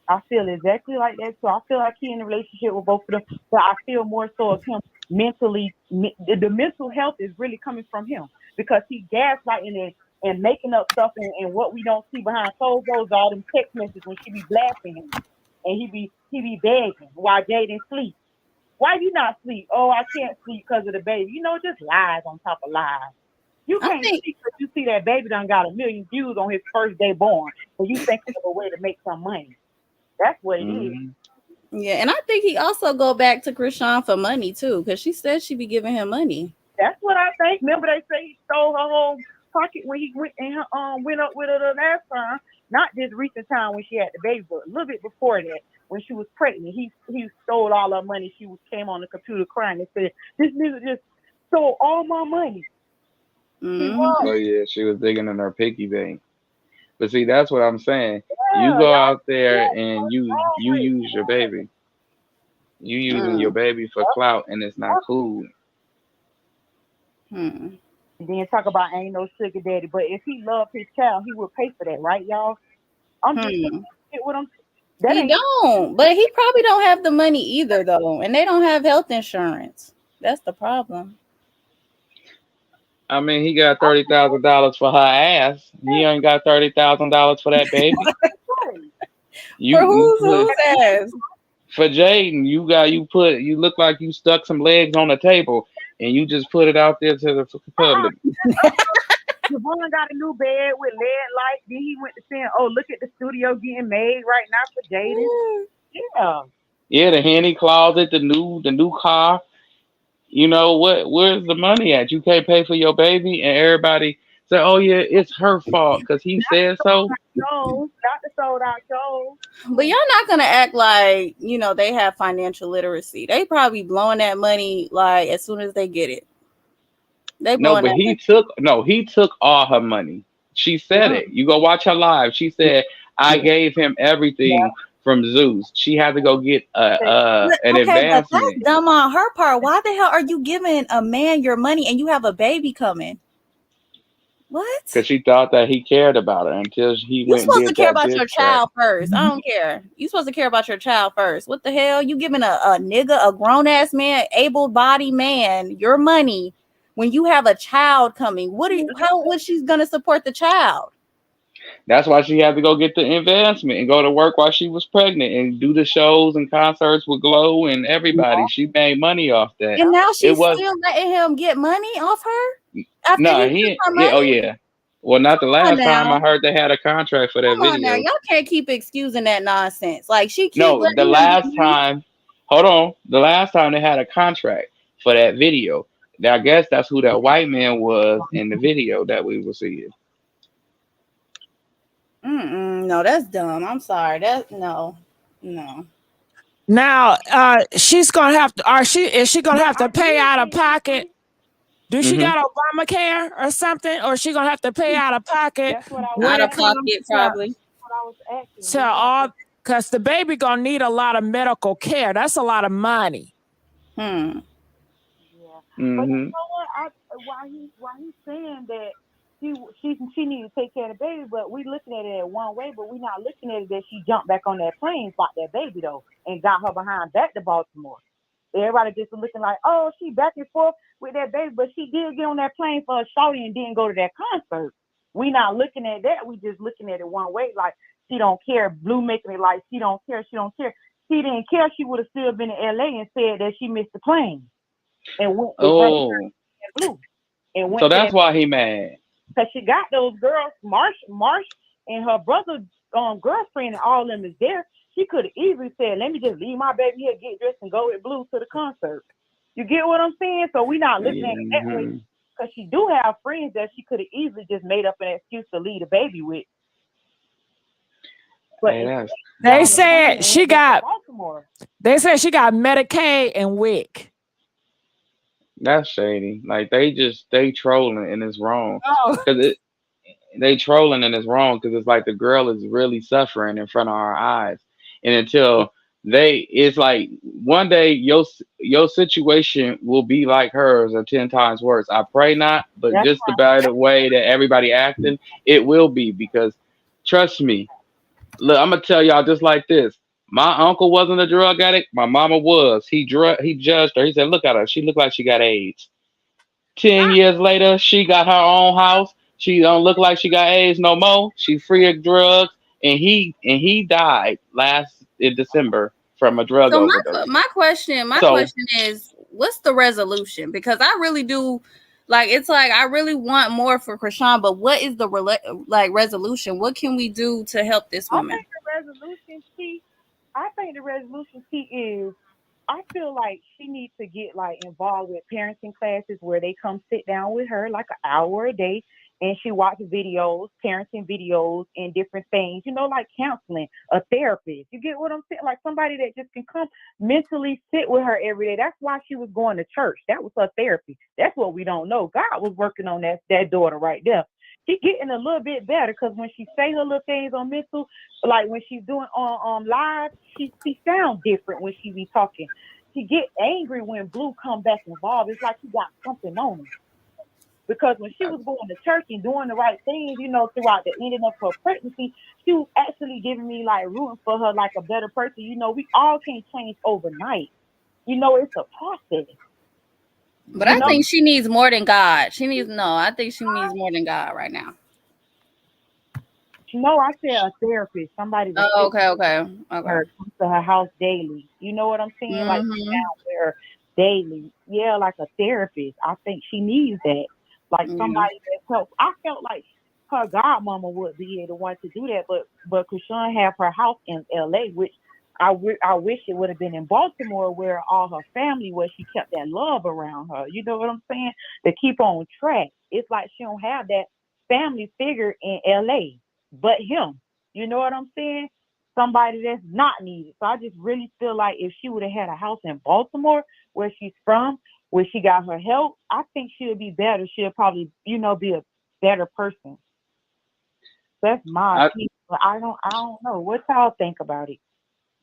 I feel exactly like that too. I feel like he's in a relationship with both of them, but I feel more so of him mentally. The mental health is really coming from him because he gaslighting and making up stuff and what we don't see behind closed doors, all them text messages when she be blasting him and he be begging while Jaidyn sleep. Why you not sleep? Oh, I can't sleep because of the baby. Just lies on top of lies. You can't sleep because you see that baby done got 1 million views on his first day born, so you thinking of a way to make some money. That's what it is. Yeah, and I think he also go back to Chrisean for money too, because she said she be giving him money. That's what I think. Remember they say he stole her whole pocket when he went up with her the last time. Not this recent time when she had the baby, but a little bit before that when she was pregnant. He stole all her money. She came on the computer crying and said, "This nigga just stole all my money." She Mhm. was. Oh yeah, she was digging in her piggy bank. But see, that's what I'm saying. You Yeah, go y'all. out there and you Always. use your baby. You using your Mm. baby for clout, and it's not cool. Hmm. Then talk about ain't no sugar daddy. But if he loved his child, he would pay for that, right, y'all? I'm just saying, Hmm. get what I'm. That He ain't. don't, but he probably don't have the money either, though, and they don't have health insurance. That's the problem. I mean, he got $30,000 for her ass. He ain't got $30,000 for that baby. Right. For You whose put ass? for Jaidyn. You look like you stuck some legs on the table and you just put it out there to the public. Javon got a new bed with LED light. Then he went to saying, "Oh, look at the studio getting made right now for Jaidyn." Yeah. Yeah, the Henny closet, the new car. You know what? Where's the money at? You can't pay for your baby, and everybody say, "Oh yeah, it's her fault because he said so." Shows, got the sold out shows. But y'all not gonna act like they have financial literacy. They probably blowing that money like as soon as they get it. They No, blowing but that he money. took all her money. She said Mm. it. You go watch her live. She said, "I gave him everything from Zeus." She had to go get an Okay, but that's advancement dumb on her part. Why the hell are you giving a man your money and you have a baby coming? because What? she thought that he cared about her until he You went and supposed to did care that about diss your track. child first. I don't care. You supposed to care about your child first. What the hell? You giving a nigga, a grown ass man, able bodied man, your money when you have a child coming? How was she gonna support the child? That's why she had to go get the advancement and go to work while she was pregnant and do the shows and concerts with Glow and everybody. She made money off that. And now It she's was still letting him get money off her after no, he took he her yeah, oh money? yeah. Well, not the Come on last time now. I heard they had a contract for that Come on now. video. Y'all can't keep excusing that nonsense. Like she keep No, the letting him get last money. time, hold on, the last time they had a contract for that video. Now, I guess that's who that white man was in the video that we were seeing. No, that's dumb. I'm sorry. No. Now, she's gonna have to. Is she gonna have to pay out of pocket? Do she Hmm got Obamacare or something, or she gonna have to pay out of pocket That's what I was when Out it of asking. comes pocket, to, probably. That's what I was asking. to Do she have all? to? Because the baby gonna need a lot of medical care. That's a lot of money. Hmm. Yeah. But you hmm know what? Why he's saying that she need to take care of the baby, but we looking at it one way, but we not looking at it that she jumped back on that plane, fought that baby though, and got her behind back to Baltimore. Everybody just looking like, oh, she back and forth with that baby, but she did get on that plane for a shorty and didn't go to that concert. We not looking at that. We just looking at it one way, like she don't care. Blue making it like she don't care. She don't care. She didn't care. She would have still been in LA and said that she missed the plane and went with her Oh, and Blue and so went to that's that why he mad. because she got those girls, Marsh, and her brother, girlfriend, and all of them is there. She could have easily said, "Let me just leave my baby here, get dressed, and go with Blue to the concert." You get what I'm saying? So we not looking at it that way hmm because she do have friends that she could have easily just made up an excuse to leave the baby with. But Hey, instead, that's she got They on the plane said and she went back to got. Baltimore. They said she got Medicaid and WIC. that's shady. Like they trolling and it's wrong Oh, because they trolling and it's wrong because it's like the girl is really suffering in front of our eyes, and until it's like one day your situation will be like hers or 10 times worse. I pray not, but That's just about the way that everybody acting, it will be because trust me. Look, I'm gonna tell y'all just like this. My uncle wasn't a drug addict. My mama was. He judged her. He said, "Look at her. She looked like she got AIDS." 10 years later, she got her own house. She don't look like she got AIDS no more. She's free of drugs, and he died last in December from a drug So overdose. my So, question is, what's the resolution? Because I really do, it's like I really want more for Chrisean, but what is the resolution? What can we do to help this I woman? think the resolution key is I feel like she needs to get like involved with parenting classes where they come sit down with her like an hour a day and she watches videos, parenting videos, and different things, you know, like counseling, a therapist. You get what I'm saying? Like somebody that just can come mentally sit with her every day. That's why she was going to church. That was her therapy. That's what we don't know. God was working on that daughter right there. She getting a little bit better because when she say her little things on mental, like when she's doing on live, she sounds different when she be talking. She get angry when Blue come back involved. It's like she got something on her. Because when she was going to church and doing the right things, you know, throughout the ending of her pregnancy, she was actually giving me like rooting for her like a better person. You know, we all can't change overnight. You know, it's a process. But I think she needs more than God. I think she needs more than God right now. No, I said a therapist, somebody to Oh, okay. her, come to her house daily. You know what I'm saying? Like sit down with her daily. Yeah, like a therapist. I think she needs that. Like somebody that helps. I felt like her godmama would be the one to do that, but Chrisean have her house in LA, which I wish it would have been in Baltimore where all her family was. She kept that love around her. You know what I'm saying? To keep on track. It's like she don't have that family figure in LA. But him, you know what I'm saying? Somebody that's not needed. So I just really feel like if she would have had a house in Baltimore, where she's from, where she got her help, I think she would be better. She'll probably, you know, be a better person. That's my opinion. I don't know. What y'all think about it?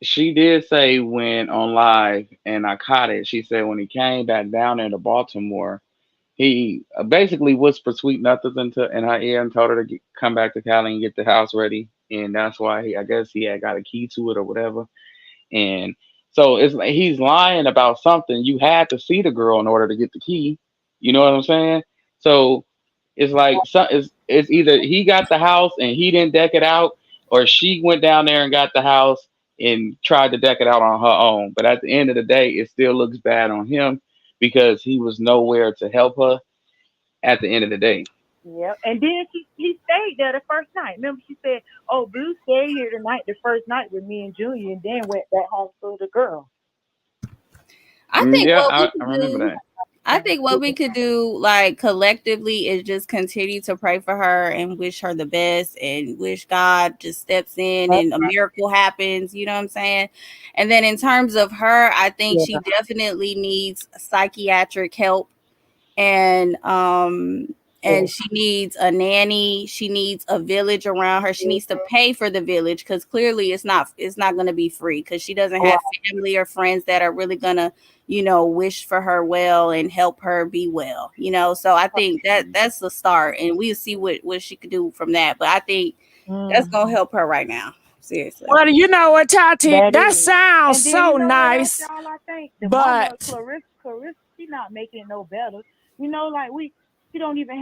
She did say when on live, and I caught it. She said when he came back down into Baltimore, he basically whispered sweet nothings in her ear and told her to come back to Cali and get the house ready. And that's why I guess he had got a key to it or whatever. And so it's like he's lying about something. You had to see the girl in order to get the key. You know what I'm saying? So it's like it's either he got the house and he didn't deck it out, or she went down there and got the house and tried to deck it out on her own. But at the end of the day, it still looks bad on him because he was nowhere to help her at the end of the day. Yeah, and then he stayed there the first night. Remember, she said, "Oh, Blue stayed here tonight, the first night with me and Junior, and then went back home to the girl." I think Yeah, what we I could remember do. that. I think what we could do, like collectively, is just continue to pray for her and wish her the best, and wish God just steps in and a miracle happens. You know what I'm saying? And then in terms of her, I think she definitely needs psychiatric help, and she needs a nanny. She needs a village around her. She needs to pay for the village because clearly it's not going to be free because she doesn't have family or friends that are really gonna, you know, wish for her well and help her be well. You know, so I think that's the start, and we'll see what she could do from that. But I think that's gonna help her right now. Seriously. Well, you know what, Tati? That Is. sounds And then so you know what else, nice, y'all? I think the mama but Clarissa, she not making it no better. You know, like she don't even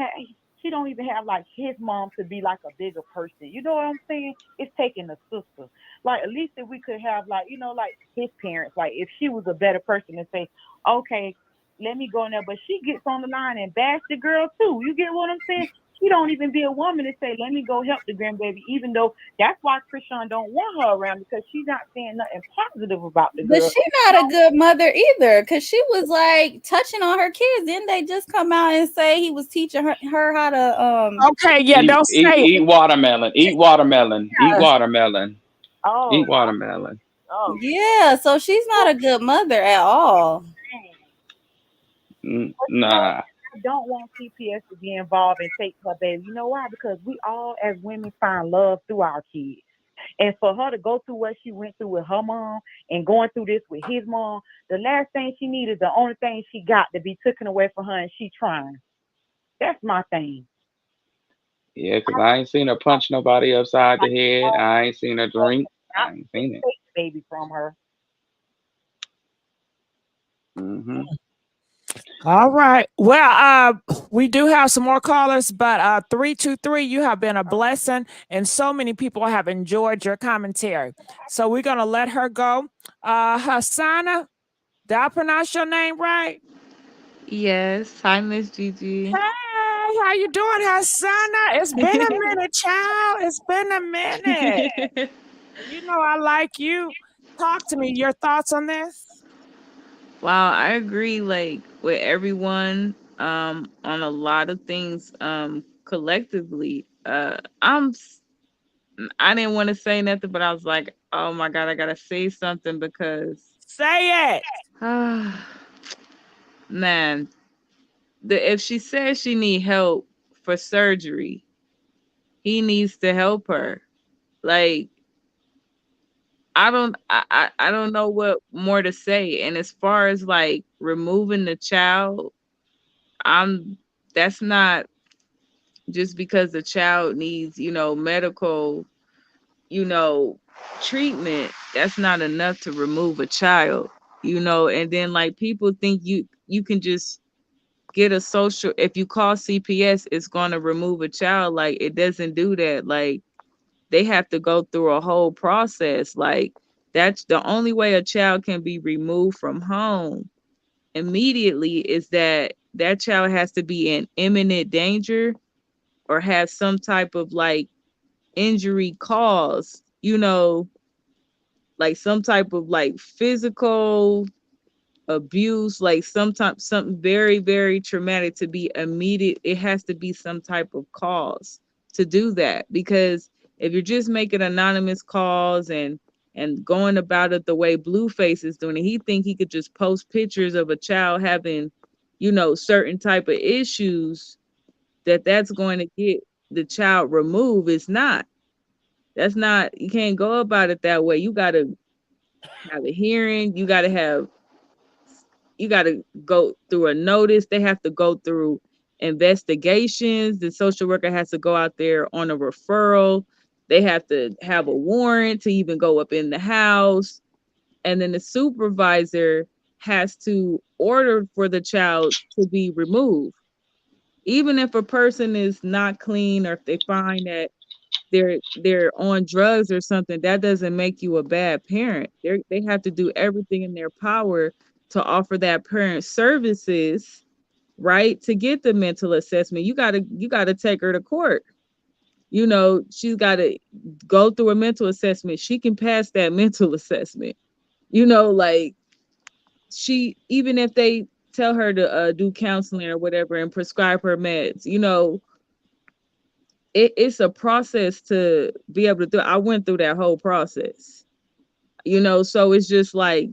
have like his mom to be like a bigger person. You know what I'm saying? It's taking a sister. Like at least if we could have like, you know, like his parents, like if she was a better person and say, okay, let me go in there, but she gets on the line and bash the girl too. You get what I'm saying? She don't even be a woman to say, let me go help the grandbaby, even though that's why Chrisean don't want her around because she's not saying nothing positive about the But girl. she's not a good mother either, because she was like touching on her kids. Didn't they just come out and say he was teaching her how to okay, yeah, don't say Eat watermelon. Eat watermelon. Eat watermelon. Oh, Eat watermelon. oh, Yeah, so she's not a good mother at all. Nah. I don't want CPS to be involved and take her baby. You know why? Because we all as women find love through our kids. And for her to go through what she went through with her mom and going through this with his mom, the last thing she needed, the only thing she got to be taken away from her, and she trying. That's my thing. Yeah, because I ain't seen her punch nobody upside the head. I ain't seen her drink. I ain't seen it. Take the baby from her. Mm-hmm. All right. Well, we do have some more callers, but 323, you have been a blessing, and so many people have enjoyed your commentary. So we're gonna let her go. Hassana, did I pronounce your name right? Yes. Hi, Miss Gigi. Hey, how you doing, Hassana? It's been a minute, child. It's been a minute. You know I like you. Talk to me. Your thoughts on this? Wow, I agree like with everyone on a lot of things collectively. I didn't want to say nothing, but I was like, oh my God, I gotta say something because Say it. man, if she says she need help for surgery, he needs to help her. Like, I don't know what more to say. And as far as like removing the child, I'm that's not just because the child needs, medical, you know, treatment. That's not enough to remove a child, and then like people think you can just get a social, if you call CPS, it's going to remove a child. Like, it doesn't do that. Like, they have to go through a whole process. Like, that's the only way a child can be removed from home immediately, is that child has to be in imminent danger or have some type of like injury caused, like some type of like physical abuse, like sometimes something very, very traumatic to be immediate. It has to be some type of cause to do that, because if you're just making anonymous calls and going about it the way Blueface is doing it, he think he could just post pictures of a child having, certain type of issues, that's going to get the child removed. It's not. That's not, you can't go about it that way. You got to have a hearing. You got to go through a notice. They have to go through investigations. The social worker has to go out there on a referral. They have to have a warrant to even go up in the house. And then the supervisor has to order for the child to be removed. Even if a person is not clean, or if they find that they're on drugs or something, that doesn't make you a bad parent. They have to do everything in their power to offer that parent services, right? To get the mental assessment. You gotta take her to court. She's gotta go through a mental assessment. She can pass that mental assessment. Like, she, even if they tell her to do counseling or whatever and prescribe her meds, it's a process to be able to do. I went through that whole process, so it's just like,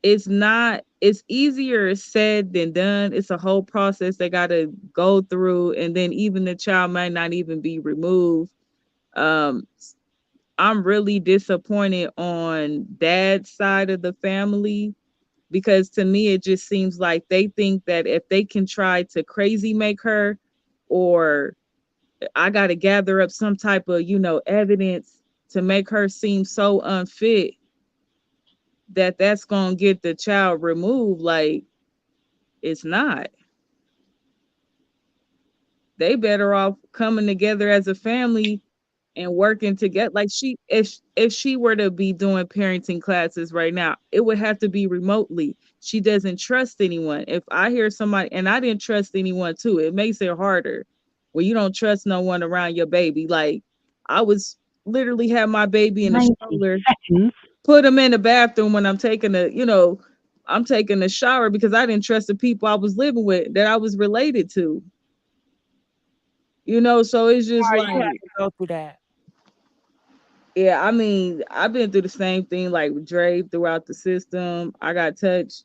it's easier said than done. It's a whole process they got to go through, and then even the child might not even be removed. um I'm really disappointed on dad's side of the family, because to me it just seems like they think that if they can try to crazy make her, or I got to gather up some type of, evidence to make her seem so unfit, that's going to get the child removed. Like, it's not. They better off coming together as a family and working together. Like, if she were to be doing parenting classes right now, it would have to be remotely. She doesn't trust anyone. If I hear somebody, and I didn't trust anyone too, it makes it harder when you don't trust no one around your baby. Like, I was literally have my baby in a 90 stroller, seconds. put him in the bathroom when I'm taking a shower, because I didn't trust the people I was living with, that I was related to. So it's just Why you like, had to go through that? yeah, I mean, I've been through the same thing, like with Dre, throughout the system. I got touched,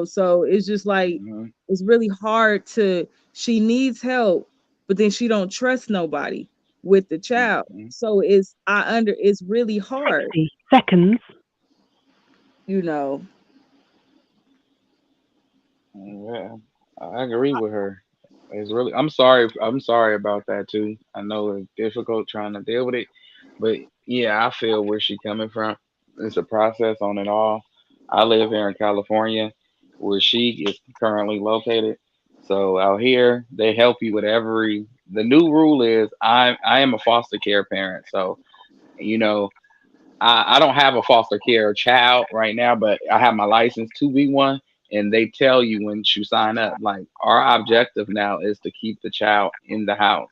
so it's just like, Mhm. it's really hard she needs help, but then she don't trust nobody with the child. Mhm. So it's really hard, 60 seconds. you know. Yeah, I agree with her. It's really. I'm sorry. I'm sorry about that too. I know it's difficult trying to deal with it, but yeah, I feel where she coming from. It's a process on it all. I live here in California, where she is currently located. So out here, they help you with every. The new rule is I am a foster care parent, so you know I don't have a foster care child right now, but I have my license to be one. And they tell you when you sign up, like, our objective now is to keep the child in the house.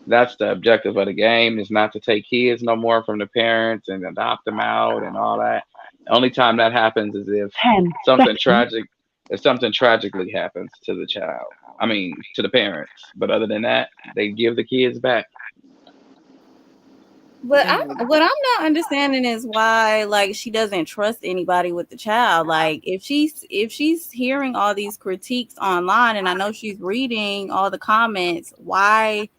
That's the objective of the game, is not to take kids no more from the parents and adopt them out and all that. The only time that happens is if 10 something seconds. tragic, if something tragically happens to the child. I mean, to the parents. But other than that, they give the kids back. But what I'm not understanding is why like she doesn't trust anybody with the child. Like if she's hearing all these critiques online, and I know she's reading all the comments, why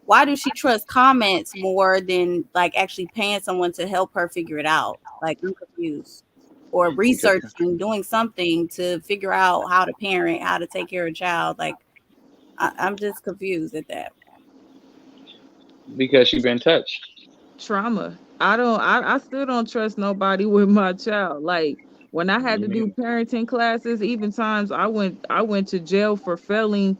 does she trust comments more than like actually paying someone to help her figure it out? Like I'm confused. Or researching, doing something to figure out how to parent, how to take care of a child. Like I'm just confused at that. Because she's been touched. Trauma. I still don't trust nobody with my child. Like when I had to do parenting classes, even times I went to jail for failing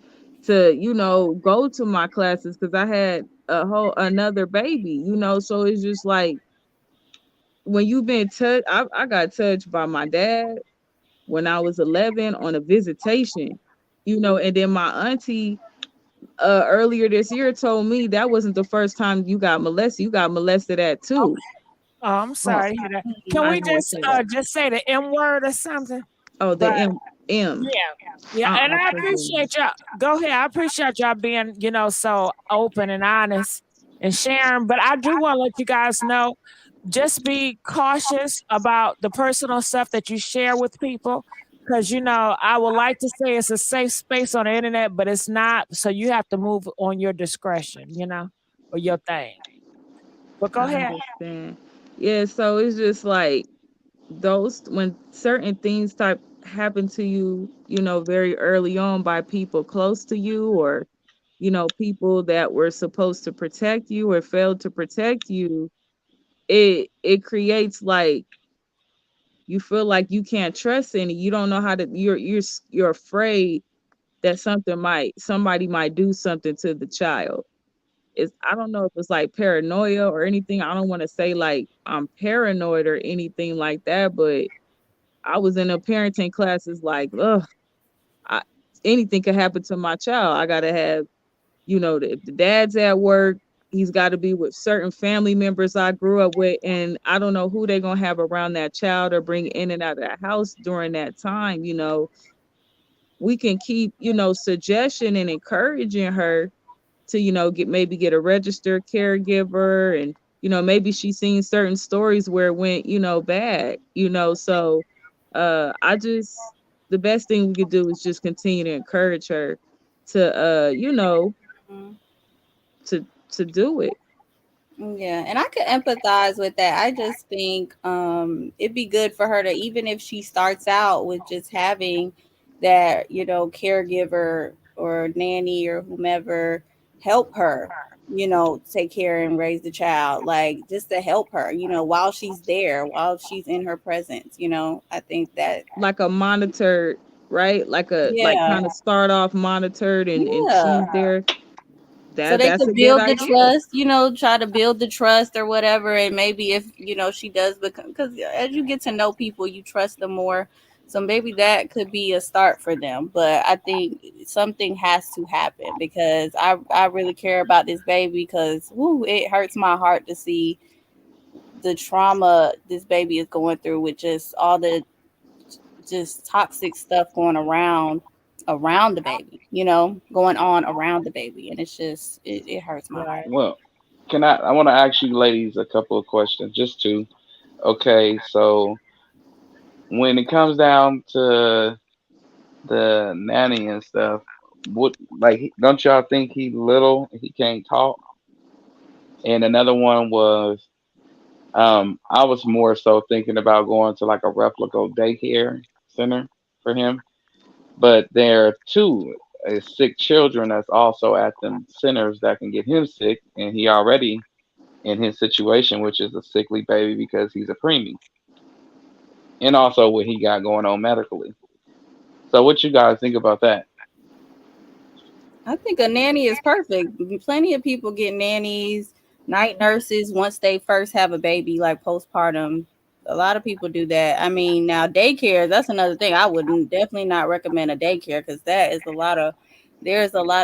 to, go to my classes because I had another baby, so it's just like when you've been touched. I got touched by my dad when I was 11 on a visitation, and then my auntie earlier this year told me that wasn't the first time you got molested. You got molested at too. Oh, I'm sorry to hear that. Can I we had to. just say the M word or something? Oh, the But M. yeah, and I Forgive me. appreciate y'all. Go ahead. I appreciate y'all being, so open and honest and sharing. But I do want to let you guys know, just be cautious about the personal stuff that you share with people. Because, I would like to say it's a safe space on the internet, but it's not. So you have to move on your discretion, or your thing. But go I ahead. understand. Yeah, so it's just like those when certain things type happen to you, very early on by people close to you or people that were supposed to protect you or failed to protect you, it creates like you feel like you can't trust any. You don't know how to. You're afraid that somebody might do something to the child. I don't know if it's like paranoia or anything. I don't want to say like I'm paranoid or anything like that, but I was in a parenting classes like, I, anything could happen to my child. I gotta have, if the dad's at work, he's got to be with certain family members I grew up with, and I don't know who they're gonna have around that child or bring in and out of that house during that time. We can keep, suggestion and encouraging her to, get a registered caregiver, and maybe she's seen certain stories where it went, bad, so the best thing we could do is just continue to encourage her to to do it. Yeah, and I could empathize with that. I just think it'd be good for her to, even if she starts out with just having that, caregiver or nanny or whomever help her, take care and raise the child, like just to help her, while she's there, while she's in her presence, I think that Like a monitored, right? Like yeah. kind of start off monitored and she's there. So they That's could a good build the idea. trust, try to build the trust or whatever. And maybe if, she does become, because as you get to know people, you trust them more. So maybe that could be a start for them. But I think something has to happen because I really care about this baby because it hurts my heart to see the trauma this baby is going through with just all the just toxic stuff going around the baby, going on around the baby. And it's just, it hurts my heart. Well, I want to ask you ladies a couple of questions, just two. Okay, so when it comes down to the nanny and stuff, don't y'all think he little, he can't talk? And another one was, I was more so thinking about going to like a replica daycare center for him, but there are two sick children that's also at them centers that can get him sick, and he already in his situation, which is a sickly baby because he's a preemie, and also what he got going on medically. So, what you guys think about that? I think a nanny is perfect. Plenty of people get nannies, night nurses once they first have a baby, like postpartum. A lot of people do that. I mean, now daycare, that's another thing. I wouldn't definitely not recommend a daycare because there's a lot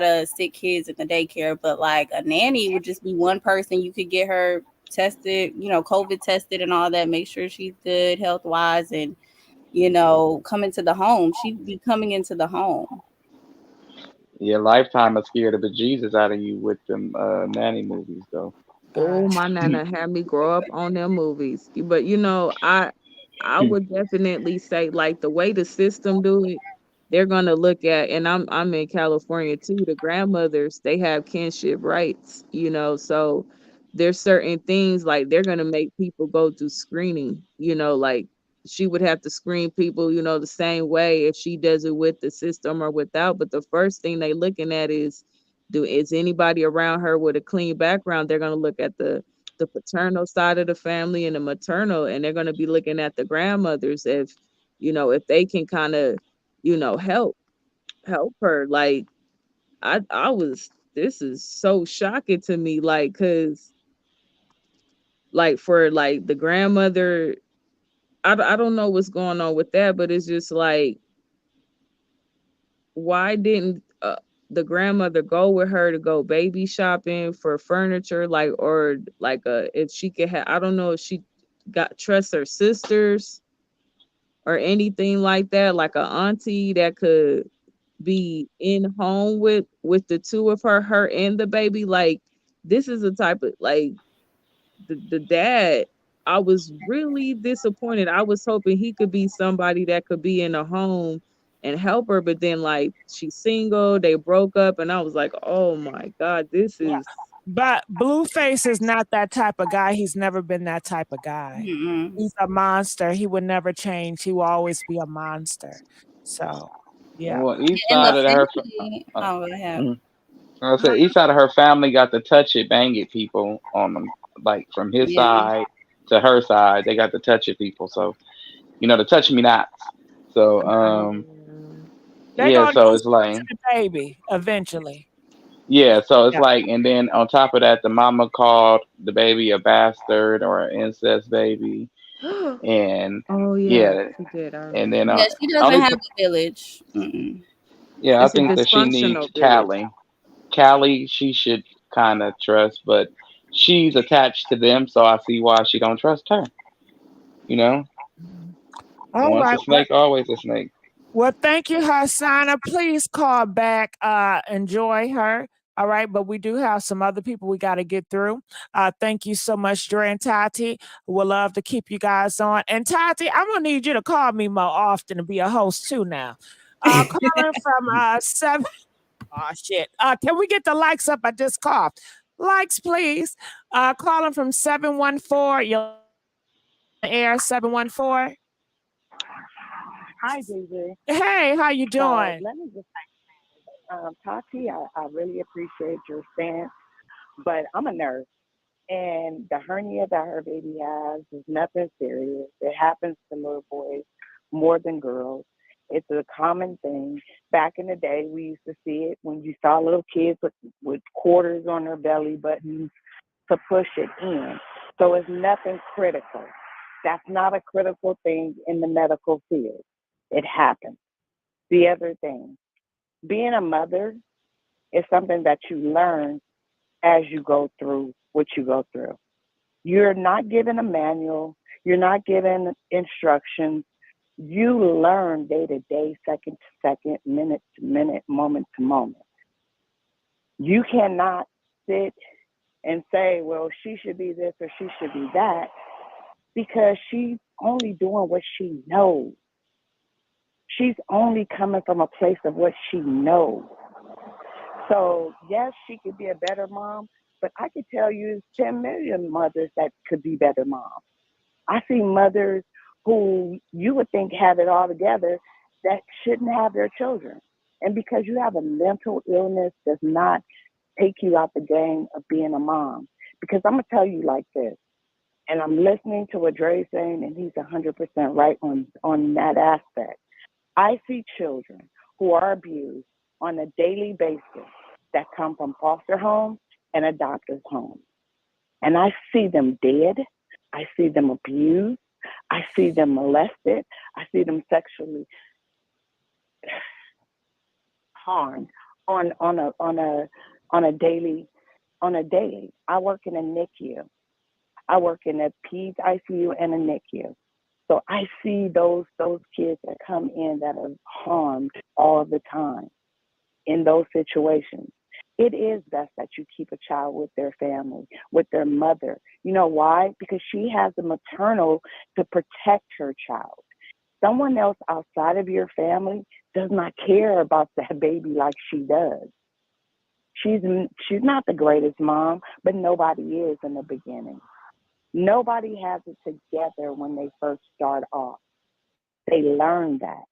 of sick kids in the daycare. But like a nanny would just be one person. You could get her tested, COVID tested and all that, make sure she's good health wise and, come into the home. She'd be coming into the home. Yeah, Lifetime is scared the bejesus out of you with them nanny movies though. Oh, my nana had me grow up on them movies. But I would definitely say like the way the system do it, they're gonna look at, and I'm in California too, the grandmothers, they have kinship rights, so there's certain things like they're gonna make people go through screening, like she would have to screen people, the same way if she does it with the system or without. But the first thing they looking at is anybody around her with a clean background. They're gonna look at the paternal side of the family and the maternal, and they're going to be looking at the grandmothers if they can kind of help her. Like I was this is so shocking to me, like, because like for like the grandmother, I don't know what's going on with that, but it's just like, why didn't the grandmother go with her to go baby shopping for furniture, like, or like if she could have, I don't know if she got trust her sisters or anything like that, like a auntie that could be in home with the two of her and the baby. Like, this is the type of, like, the dad, I was really disappointed. I was hoping he could be somebody that could be in a home and help her, but then like she's single, they broke up, and I was like, oh my God, this Yeah. is But Blueface is not that type of guy. He's never been that type of guy. Mm-mm. He's a monster. He would never change. He will always be a monster. So, yeah. Well, each And the side of family. uh, Oh, go ahead. mm, I said each side of her family got the touch it, bang it people on them. Like from his Yeah. side to her side, they got the touch it people. So the touch me nots. So They're yeah, going to so do it's like something to the baby eventually. yeah, so it's Yeah. like, and then on top of that, the mama called the baby a bastard or an incest baby, and oh yeah, yeah, she did. I and remember. then Yeah, she doesn't only have a village. Mm-mm. yeah, I It's a think that she dysfunctional needs village. Callie. Callie, she should kind of trust, but she's attached to them, so I see why she don't trust her. You know, All once right. a snake, always a snake. Well, thank you, Hassana. Please call back. Enjoy her. All right, but we do have some other people we got to get through. Thank you so much, Dre and Tati. We'll love to keep you guys on. And Tati, I'm gonna need you to call me more often to be a host too now. Calling from seven. Oh shit. Can we get the likes up? I just coughed. Likes, please. Calling from 714. You're on air 714. Hi, JJ. Hey, how you So doing? let me just Tati, I really appreciate your stance, but I'm a nurse, and the hernia that her baby has is nothing serious. It happens to little boys more than girls. It's a common thing. Back in the day, we used to see it when you saw little kids with quarters on their belly buttons to push it in. So it's nothing critical. That's not a critical thing in the medical field. It happens. The other thing, being a mother is something that you learn as you go through what you go through. You're not given a manual, you're not given instructions. You learn day to day, second to second, minute to minute, moment to moment. You cannot sit and say, well, she should be this or she should be that, because she's only doing what she knows. She's only coming from a place of what she knows. So, yes, she could be a better mom, but I could tell you 10 million mothers that could be better moms. I see mothers who you would think have it all together that shouldn't have their children. And because you have a mental illness does not take you out the game of being a mom. Because I'm going to tell you like this, and I'm listening to what Dre's saying, and he's 100% right on that aspect. I see children who are abused on a daily basis that come from foster homes and adoptive homes. And I see them dead. I see them abused. I see them molested. I see them sexually harmed on a daily on a daily. I work in a NICU. I work in a peds ICU and a NICU. So I see those kids that come in that are harmed all the time. in those situations. It is best that you keep a child with their family, with their mother. You know why? Because she has the maternal to protect her child. Someone else outside of your family does not care about that baby like she does. She's not the greatest mom, but nobody is in the beginning. Nobody has it together when they first start off. They learn that.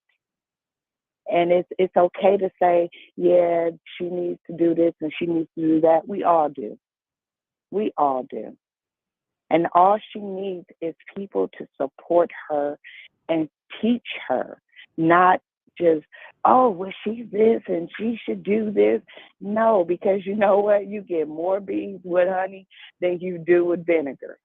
And it's okay to say, yeah, she needs to do this and she needs to do that. We all do. We all do. And all she needs is people to support her and teach her, not just, oh, well, she's this and she should do this. No, because you know what? You get more bees with honey than you do with vinegar.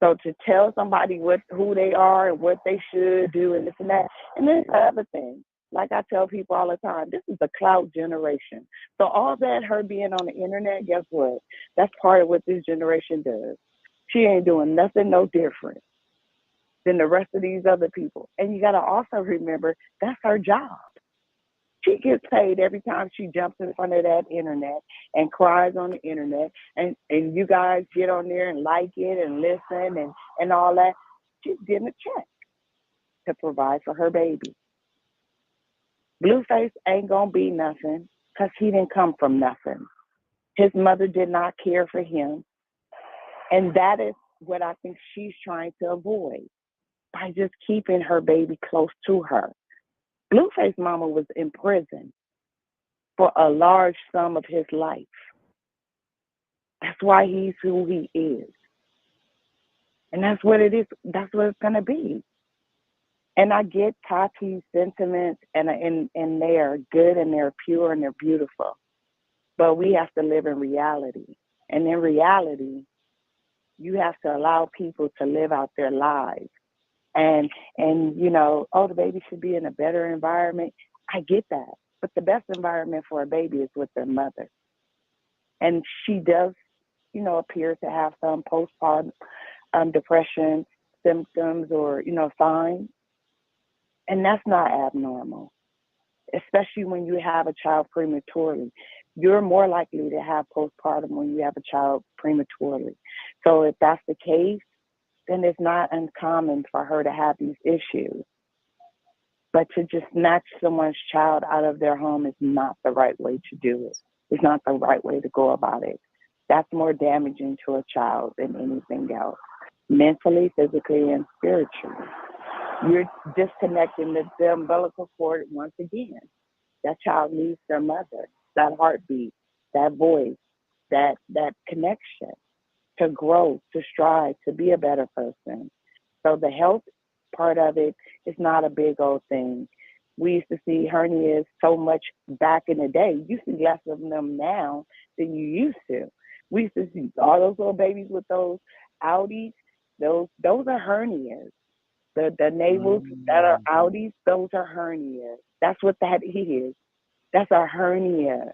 So to tell somebody who they are and what they should do and this and that. And then the other thing, like I tell people all the time, this is the clout generation. So all that, her being on the internet, guess what? That's part of what this generation does. She ain't doing nothing no different than the rest of these other people. And you got to also remember, that's her job. She gets paid every time she jumps in front of that internet and cries on the internet. And you guys get on there and like it and listen and all that. She's getting a check to provide for her baby. Blueface ain't going to be nothing because he didn't come from nothing. His mother did not care for him. And that is what I think she's trying to avoid by just keeping her baby close to her. Blueface mama was in prison for a large sum of his life. That's why he's who he is. And that's what it is. That's what it's going to be. And I get Tati's sentiments, and they are good, and they're pure, and they're beautiful. But we have to live in reality. And in reality, you have to allow people to live out their lives. And you know, oh, the baby should be in a better environment. I get that. But the best environment for a baby is with their mother. And she does, you know, appear to have some postpartum depression symptoms or, you know, signs. And that's not abnormal, especially when you have a child prematurely. You're more likely to have postpartum when you have a child prematurely. So if that's the case, then it's not uncommon for her to have these issues. But to just snatch someone's child out of their home is not the right way to do it. It's not the right way to go about it. That's more damaging to a child than anything else, mentally, physically, and spiritually. You're disconnecting the umbilical cord once again. That child needs their mother, that heartbeat, that voice, that connection to grow, to strive, to be a better person. So the health part of it is not a big old thing. We used to see hernias so much back in the day. You see less of them now than you used to. We used to see all those little babies with those outies. Those are hernias. The navels that are outies, those are hernias. That's what that is. That's a hernia.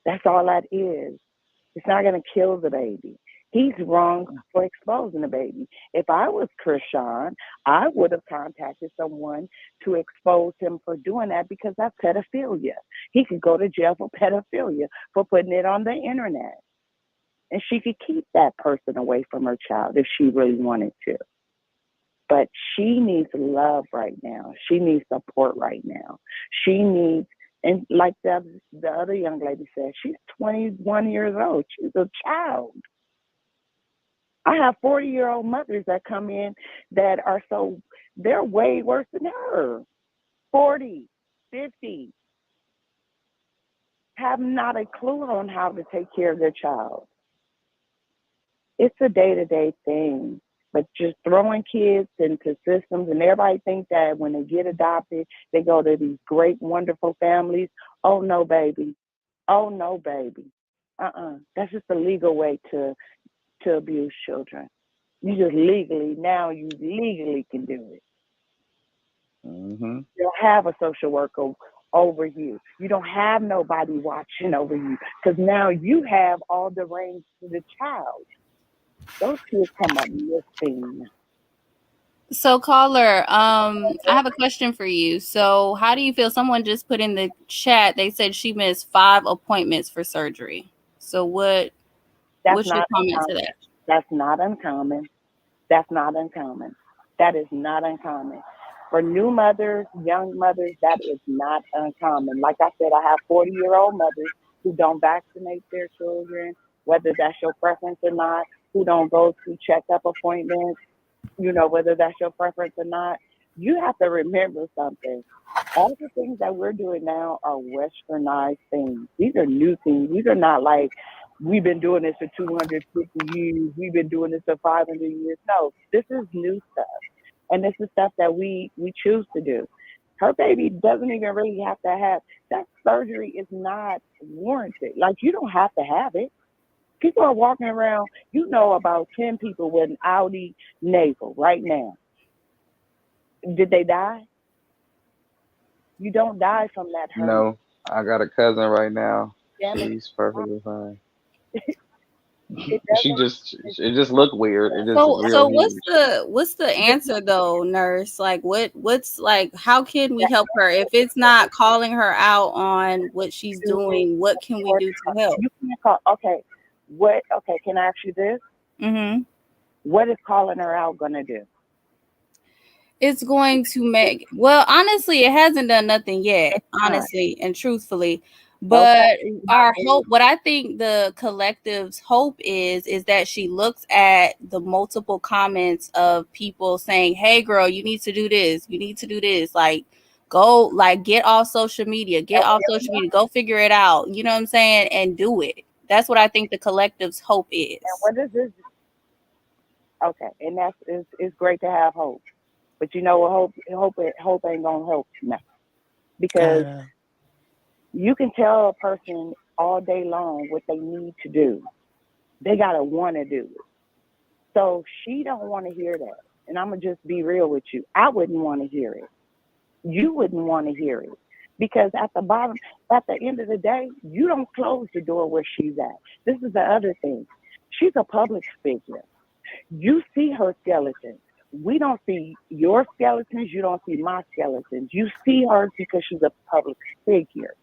That's all that is. It's not going to kill the baby. He's wrong for exposing the baby. If I was Chrisean, I would have contacted someone to expose him for doing that because that's pedophilia. He could go to jail for pedophilia, for putting it on the internet. And she could keep that person away from her child if she really wanted to. But she needs love right now. She needs support right now. She needs, and like the other young lady said, she's 21 years old. She's a child. I have 40-year-old mothers that come in that are they're way worse than her. 40, 50. Have not a clue on how to take care of their child. It's a day-to-day thing. But just throwing kids into systems, and everybody thinks that when they get adopted, they go to these great, wonderful families. Oh, no, baby. Oh, no, baby. That's just a legal way to abuse children. You legally can do it. Mm-hmm. You don't have a social worker over you. You don't have nobody watching over you because now you have all the reins to the child. Those kids come up missing. So, caller, I have a question for you. So, how do you feel? Someone just put in the chat. They said she missed 5 appointments for surgery. So, That's what's your not comment to uncommon. that? That's not uncommon. That's not uncommon. That is not uncommon. For new mothers, young mothers, that is not uncommon. Like I said, I have 40-year-old mothers who don't vaccinate their children, whether that's your preference or not, who don't go to checkup appointments, whether that's your preference or not. You have to remember something. All the things that we're doing now are westernized things. These are new things. These are not like we've been doing this for 250 years, we've been doing this for 500 years. No, this is new stuff. And this is stuff that we choose to do. Her baby doesn't even really have to have that surgery is not warranted. Like you don't have to have it. People are walking around, about 10 people with an Audi navel right now. Did they die? You don't die from that hernia. No, I got a cousin right now. Damn it. She's perfectly fine. It She doesn't. just it just looked weird. It just So real huge. what's the answer though, nurse? Like what's like how can we help her if it's not calling her out on what she's doing? What can we do to help? You can't call. Okay. What? Okay. Can I ask you this? Mm-hmm. What is calling her out gonna do? It's going to make honestly, it hasn't done nothing yet, honestly and truthfully. But our hope, what I think the collective's hope is that she looks at the multiple comments of people saying, hey girl, you need to do this, you need to do this, like go like get off social media, go figure it out, you know what I'm saying, and do it. That's what I think the collective's hope is. And what is this? Okay, and that's it's great to have hope. But you know what, hope ain't gonna help nothing. Because you can tell a person all day long what they need to do. They gotta wanna do it. So she don't wanna hear that. And I'm gonna just be real with you. I wouldn't want to hear it. You wouldn't want to hear it. Because at the end of the day, you don't close the door where she's at. This is the other thing. She's a public figure. You see her skeletons. We don't see your skeletons. You don't see my skeletons. You see her because she's a public figure.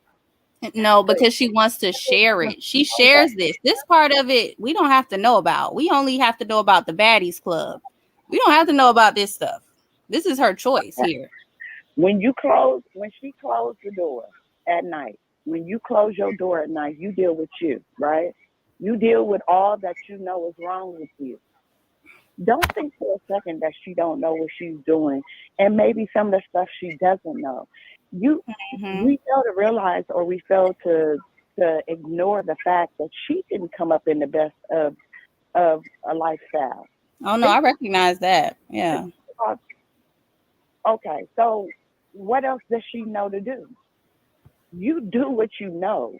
No, because she wants to share it. She shares this. This part of it, we don't have to know about. We only have to know about the Baddies Club. We don't have to know about this stuff. This is her choice here. When she closed the door at night, when you close your door at night, you deal with you, right? You deal with all that you know is wrong with you. Don't think for a second that she don't know what she's doing, and maybe some of the stuff she doesn't know. We fail to realize, or we fail to ignore the fact that she didn't come up in the best of a lifestyle. Oh no, I recognize that. Yeah. Okay, so what else does she know to do? You do what you know.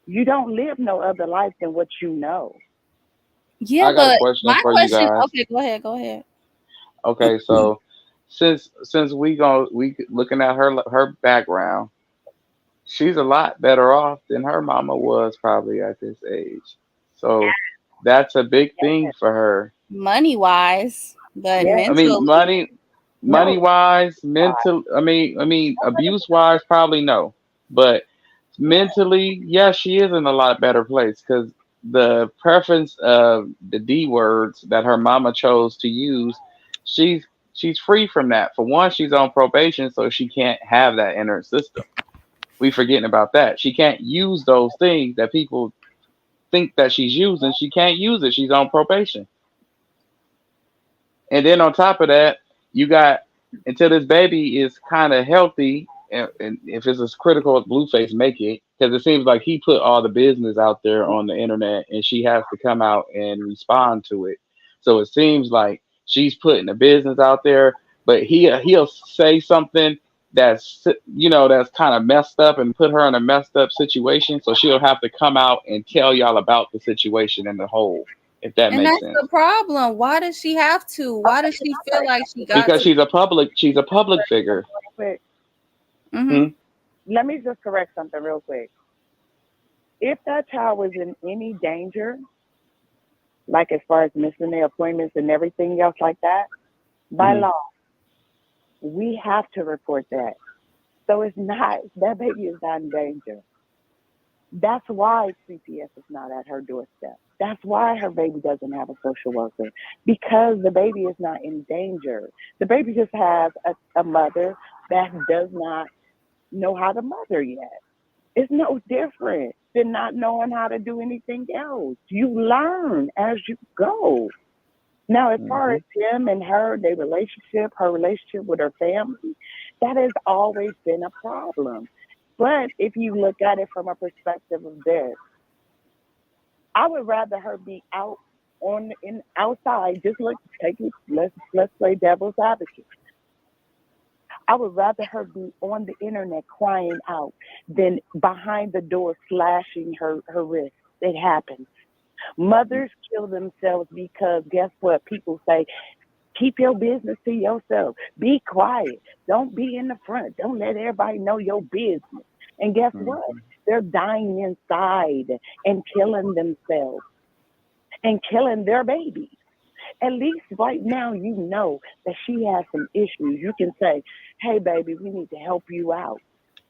You don't live no other life than what you know. Yeah, I got a question for you guys. Okay, go ahead. Okay, so since we looking at her background, she's a lot better off than her mama was probably at this age. So that's a big thing for her. Money wise, but I mean, money wise, mental. I mean, abuse wise, probably no, but mentally, yeah, she is in a lot better place because the preference of the D words that her mama chose to use, she's free from that. For one, she's on probation, so she can't have that in her system. We forgetting about that. She can't use those things that people think that she's using. She can't use it. She's on probation. And then on top of that, you got until this baby is kind of healthy, and if it's as critical as Blueface make it, because it seems like he put all the business out there on the internet, and she has to come out and respond to it. So it seems like she's putting the business out there, but he'll say something that's that's kind of messed up and put her in a messed up situation. So she'll have to come out and tell y'all about the situation in the whole. If that makes sense. And that's the problem. Why does she have to? Why does she feel like she got because to? she's a public figure. Let me just correct something real quick. If that child was in any danger, like as far as missing their appointments and everything else like that, By Mhm. law, we have to report that. So it's not, that baby is not in danger. That's why CPS is not at her doorstep. That's why her baby doesn't have a social worker, because the baby is not in danger. The baby just has a mother that does not know how to mother yet. It's no different than not knowing how to do anything else. You learn as you go. Now, as far as him and her, their relationship, her relationship with her family, that has always been a problem. But if you look at it from a perspective of this, I would rather her be out outside. Just let's play devil's advocate. I would rather her be on the internet crying out than behind the door slashing her wrist. It happens. Mothers kill themselves because guess what? People say, keep your business to yourself. Be quiet. Don't be in the front. Don't let everybody know your business. And guess what? They're dying inside and killing themselves and killing their baby. At least right now, you know that she has some issues. You can say, hey, baby, we need to help you out.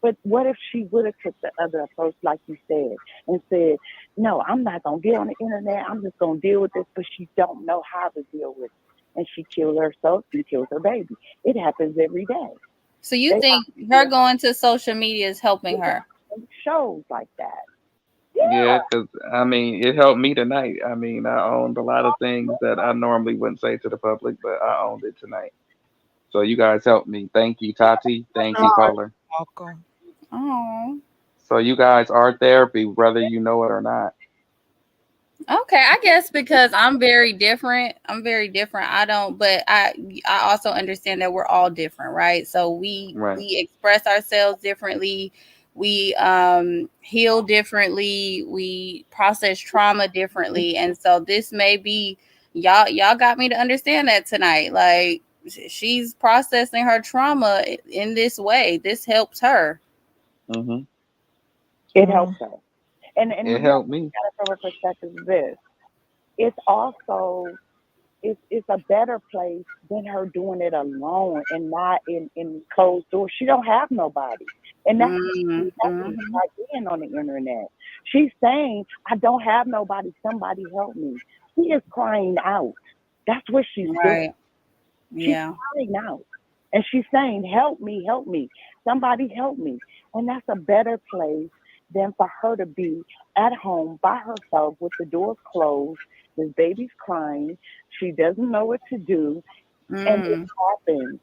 But what if she would have took the other approach, like you said, and said, no, I'm not going to get on the internet. I'm just going to deal with this, but she don't know how to deal with it. And she killed herself and killed her baby. It happens every day. So you think her going to social media is helping her? Shows like that. Yeah, because I mean, it helped me tonight. I mean, I owned a lot of things that I normally wouldn't say to the public, but I owned it tonight. So you guys helped me. Thank you, Tati. Thank you, caller. Welcome. Oh. So you guys are therapy, whether you know it or not. Okay, I guess because I'm very different. I don't, but I also understand that we're all different, right? So we express ourselves differently. We heal differently. We process trauma differently, and so this may be y'all got me to understand that tonight. Like she's processing her trauma in this way. This helps her. Mm-hmm. It helps her. And it helped me. From a perspective of this, it's also it's a better place than her doing it alone and not in closed doors. She don't have nobody, and that's right in on the internet. She's saying, "I don't have nobody. Somebody help me." She is crying out. That's what she's doing. She's crying out, and she's saying, "Help me, help me. Somebody help me." And that's a better place than for her to be at home by herself with the doors closed. This baby's crying. She doesn't know what to do. And it happens.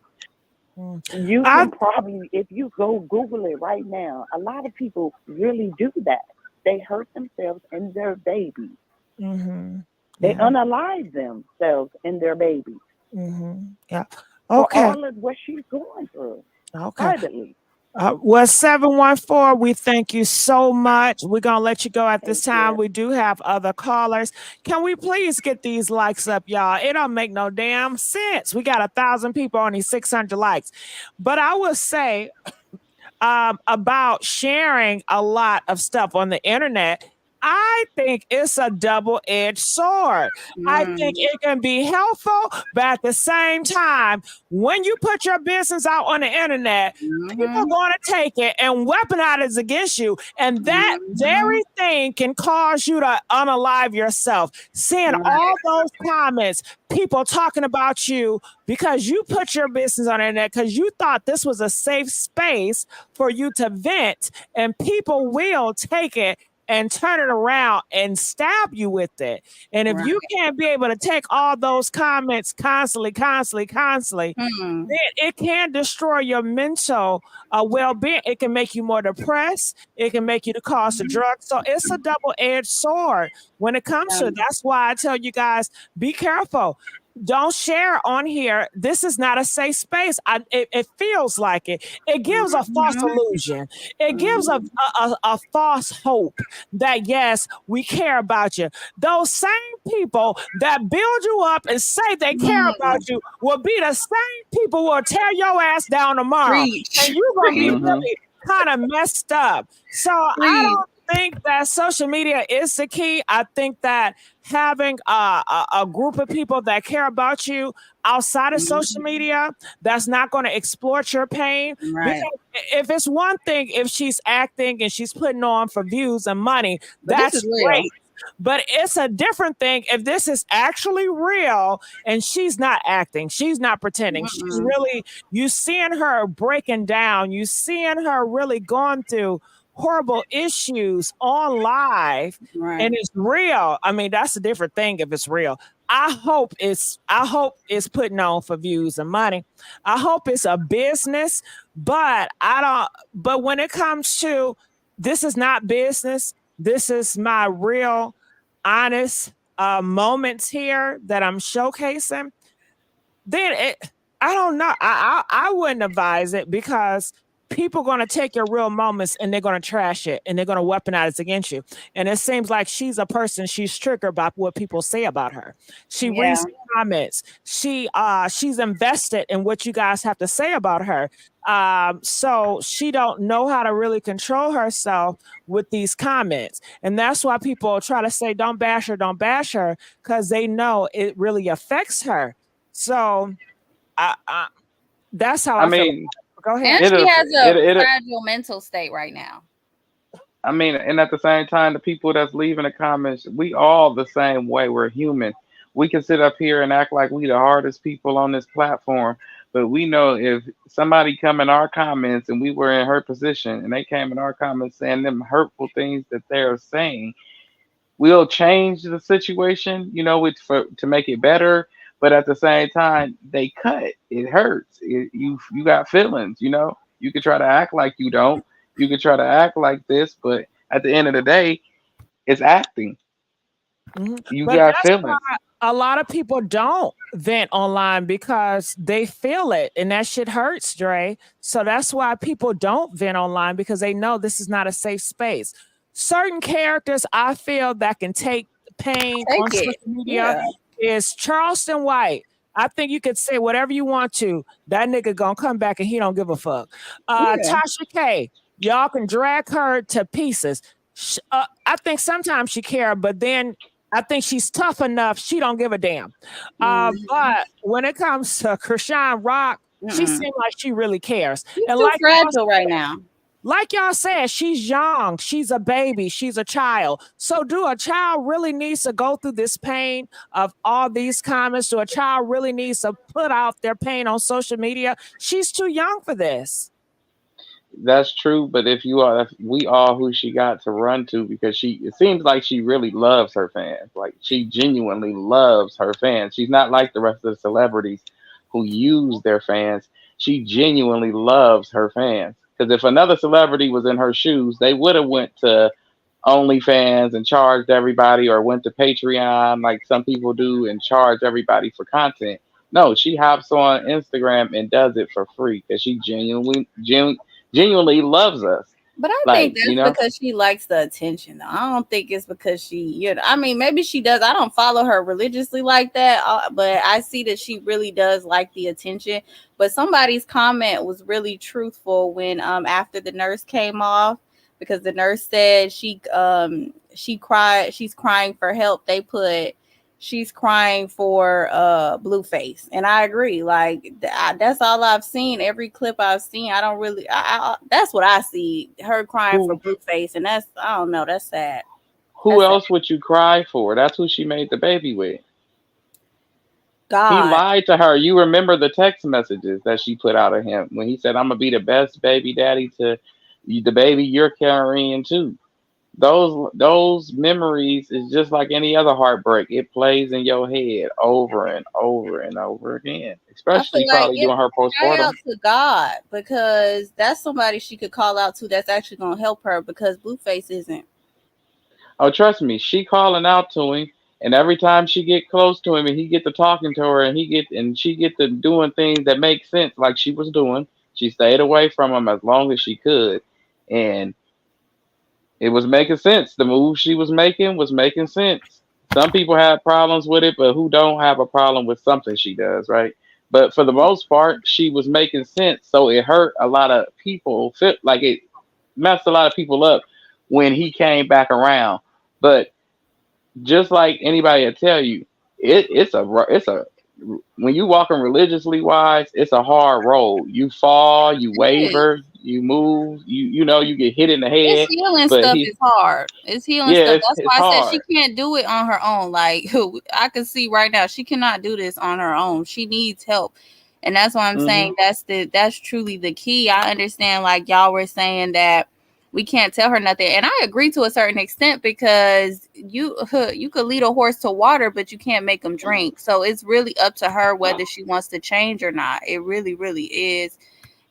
You can probably, if you go Google it right now, a lot of people really do that. They hurt themselves and their babies. They unalive themselves and their babies. Yeah. Okay. For all of what she's going through. Privately. Well, 714, we thank you so much. We're going to let you go at this time. We do have other callers. Can we please get these likes up, y'all? It don't make no damn sense. We got 1,000 people, only 600 likes. But I will say about sharing a lot of stuff on the internet, I think it's a double-edged sword. I think it can be helpful, but at the same time, when you put your business out on the internet, people are going to take it and weaponize it against you. And that very thing can cause you to unalive yourself. Seeing all those comments, people talking about you because you put your business on the internet because you thought this was a safe space for you to vent, and people will take it and turn it around and stab you with it. And if you can't be able to take all those comments constantly, then it can destroy your mental well-being. It can make you more depressed. It can make you the cost of drugs. So it's a double-edged sword when it comes to it. That's why I tell you guys, be careful. Don't share on here. This is not a safe space. It feels like it. It gives a false illusion. It gives a false hope that, yes, we care about you. Those same people that build you up and say they care about you will be the same people who will tear your ass down tomorrow. And you're going to be really kind of messed up. So think that social media is the key. I think that having a group of people that care about you outside of social media, that's not going to exploit your pain. Right. Because if it's one thing, if she's acting and she's putting on for views and money, But that's this is real. great. But it's a different thing if this is actually real and she's not acting, she's not pretending. She's really, you seeing her breaking down, you seeing her really going through horrible issues on live, Right. and it's real. I mean, that's a different thing if it's real. I hope it's putting on for views and money. I hope it's a business, but but when it comes to, this is not business. This is my real, honest moments here that I'm showcasing. Then I don't know. I wouldn't advise it, because people are going to take your real moments and they're going to trash it and they're going to weaponize it against you. And it seems like she's a person, she's triggered by what people say about her. She reads comments. She's invested in what you guys have to say about her. So she don't know how to really control herself with these comments. And that's why people try to say, don't bash her, because they know it really affects her. So that's how I feel. Go ahead. And she has a fragile mental state right now. I mean, and at the same time, the people that's leaving the comments, we all the same way. We're human. We can sit up here and act like we the hardest people on this platform, but we know if somebody come in our comments and we were in her position and they came in our comments saying them hurtful things that they're saying, we'll change the situation, you know, to make it better. But at the same time, they cut. It hurts. You got feelings, you know. You can try to act like you don't. You can try to act like this, but at the end of the day, it's acting. You But got that's feelings. why a lot of people don't vent online, because they feel it, and that shit hurts, Dre. So that's why people don't vent online, because they know this is not a safe space. Certain characters I feel that can take pain on social media is Charleston White. I think you could say whatever you want to. That nigga gonna come back and he don't give a fuck. Tasha K, y'all can drag her to pieces. I think sometimes she care, but then I think she's tough enough. She don't give a damn. But when it comes to Chrisean Rock, she seems like she really cares. She's and too like fragile right now. Like y'all said, she's young. She's a baby. She's a child. So do a child really needs to go through this pain of all these comments? Do a child really needs to put out their pain on social media? She's too young for this. That's true, but if we are who she got to run to, because it seems like she really loves her fans. Like she genuinely loves her fans. She's not like the rest of the celebrities who use their fans. She genuinely loves her fans. Because if another celebrity was in her shoes, they would have went to OnlyFans and charged everybody, or went to Patreon like some people do and charge everybody for content. No, she hops on Instagram and does it for free because she genuinely loves us. But I think that's because she likes the attention. Though. I don't think it's because she, I mean, maybe she does. I don't follow her religiously like that, but I see that she really does like the attention. But somebody's comment was really truthful when after the nurse came off, because the nurse said she cried. She's crying for help. They put she's crying for Blueface, and I agree. Like that's all I've seen. Every clip I've seen, I don't really. That's what I see. Her crying for Blueface, and I don't know. That's sad. Who else would you cry for? That's who she made the baby with. God. He lied to her. You remember the text messages that she put out of him when he said, "I'm gonna be the best baby daddy to the baby you're carrying too." Those memories is just like any other heartbreak. It plays in your head over and over and over again. Especially probably doing her postpartum. Out to God, because that's somebody she could call out to that's actually gonna help her, because Blueface isn't. Oh, trust me, she calling out to him, and every time she get close to him and he get to talking to her and she get to doing things that make sense like she was doing, she stayed away from him as long as she could. And it was making sense. The move she was making sense. Some people have problems with it, but who don't have a problem with something she does, right? But for the most part, she was making sense. So it hurt a lot of people. Like it messed a lot of people up when he came back around. But just like anybody will tell you, it's a when you walking religiously wise, it's a hard road. You fall, you It is. waver, you move, you get hit in the This head. healing But stuff he, is hard. It's healing yeah, stuff. it's That's it's why I said she hard. can't do it on her own. Like I can see right now, she cannot do this on her own. She needs help. And that's why I'm Hmm. saying that's truly the key. I understand, like y'all were saying that we can't tell her nothing. And I agree to a certain extent because you could lead a horse to water, but you can't make him drink. So it's really up to her whether she wants to change or not. It really, really is.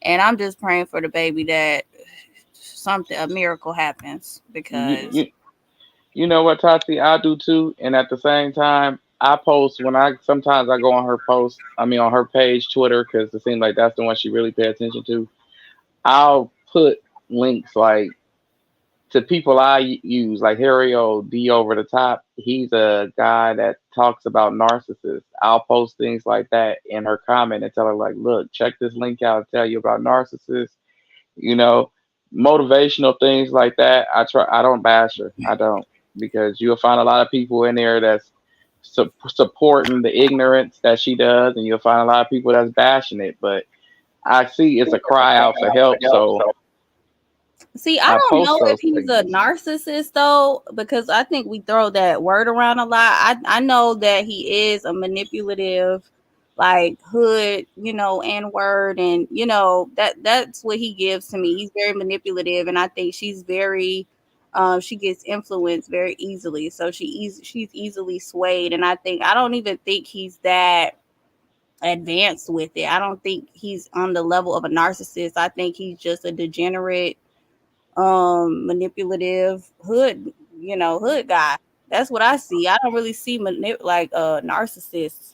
And I'm just praying for the baby that a miracle happens You, because you you know what, Tati, I do too. And at the same time, I post when I sometimes I go on her post. I mean, on her page, Twitter, because it seems like that's the one she really pay attention to. I'll put links like to people I use, like Harry D over the top. He's a guy that talks about narcissists. I'll post things like that in her comment and tell her like, look, check this link out. I'll tell you about narcissists. You know, motivational things like that. I don't bash her. I don't, because you'll find a lot of people in there that's supporting the ignorance that she does, and you'll find a lot of people that's bashing it. But I see it's a cry out for help, so see, I I don't post know if those he's a things. narcissist though, because I think we throw that word around a lot. I know that he is a manipulative, like hood, N word, and that's what he gives to me. He's very manipulative, and I think she's very she gets influenced very easily. So she's easily swayed, and I don't even think he's that advanced with it. I don't think he's on the level of a narcissist. I think he's just a degenerate, manipulative hood guy. That's what I see. I don't really see like narcissists.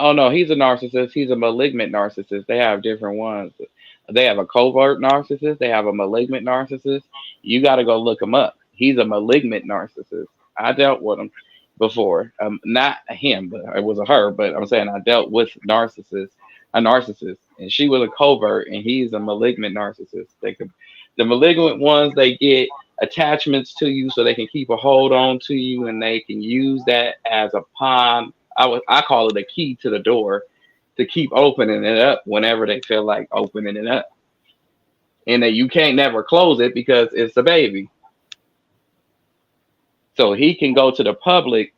Oh no, he's a narcissist. He's a malignant narcissist. They have different ones. They have a covert narcissist. They have a malignant narcissist. You got to go look him up. He's a malignant narcissist. I dealt with him before. Not him, but it was a her. But I'm saying I dealt with a narcissist, and she was a covert, and he's a malignant narcissist. The malignant ones, they get attachments to you so they can keep a hold on to you, and they can use that as a pawn. I call it a key to the door to keep opening it up whenever they feel like opening it up, and that you can't never close it because it's a baby. So he can go to the public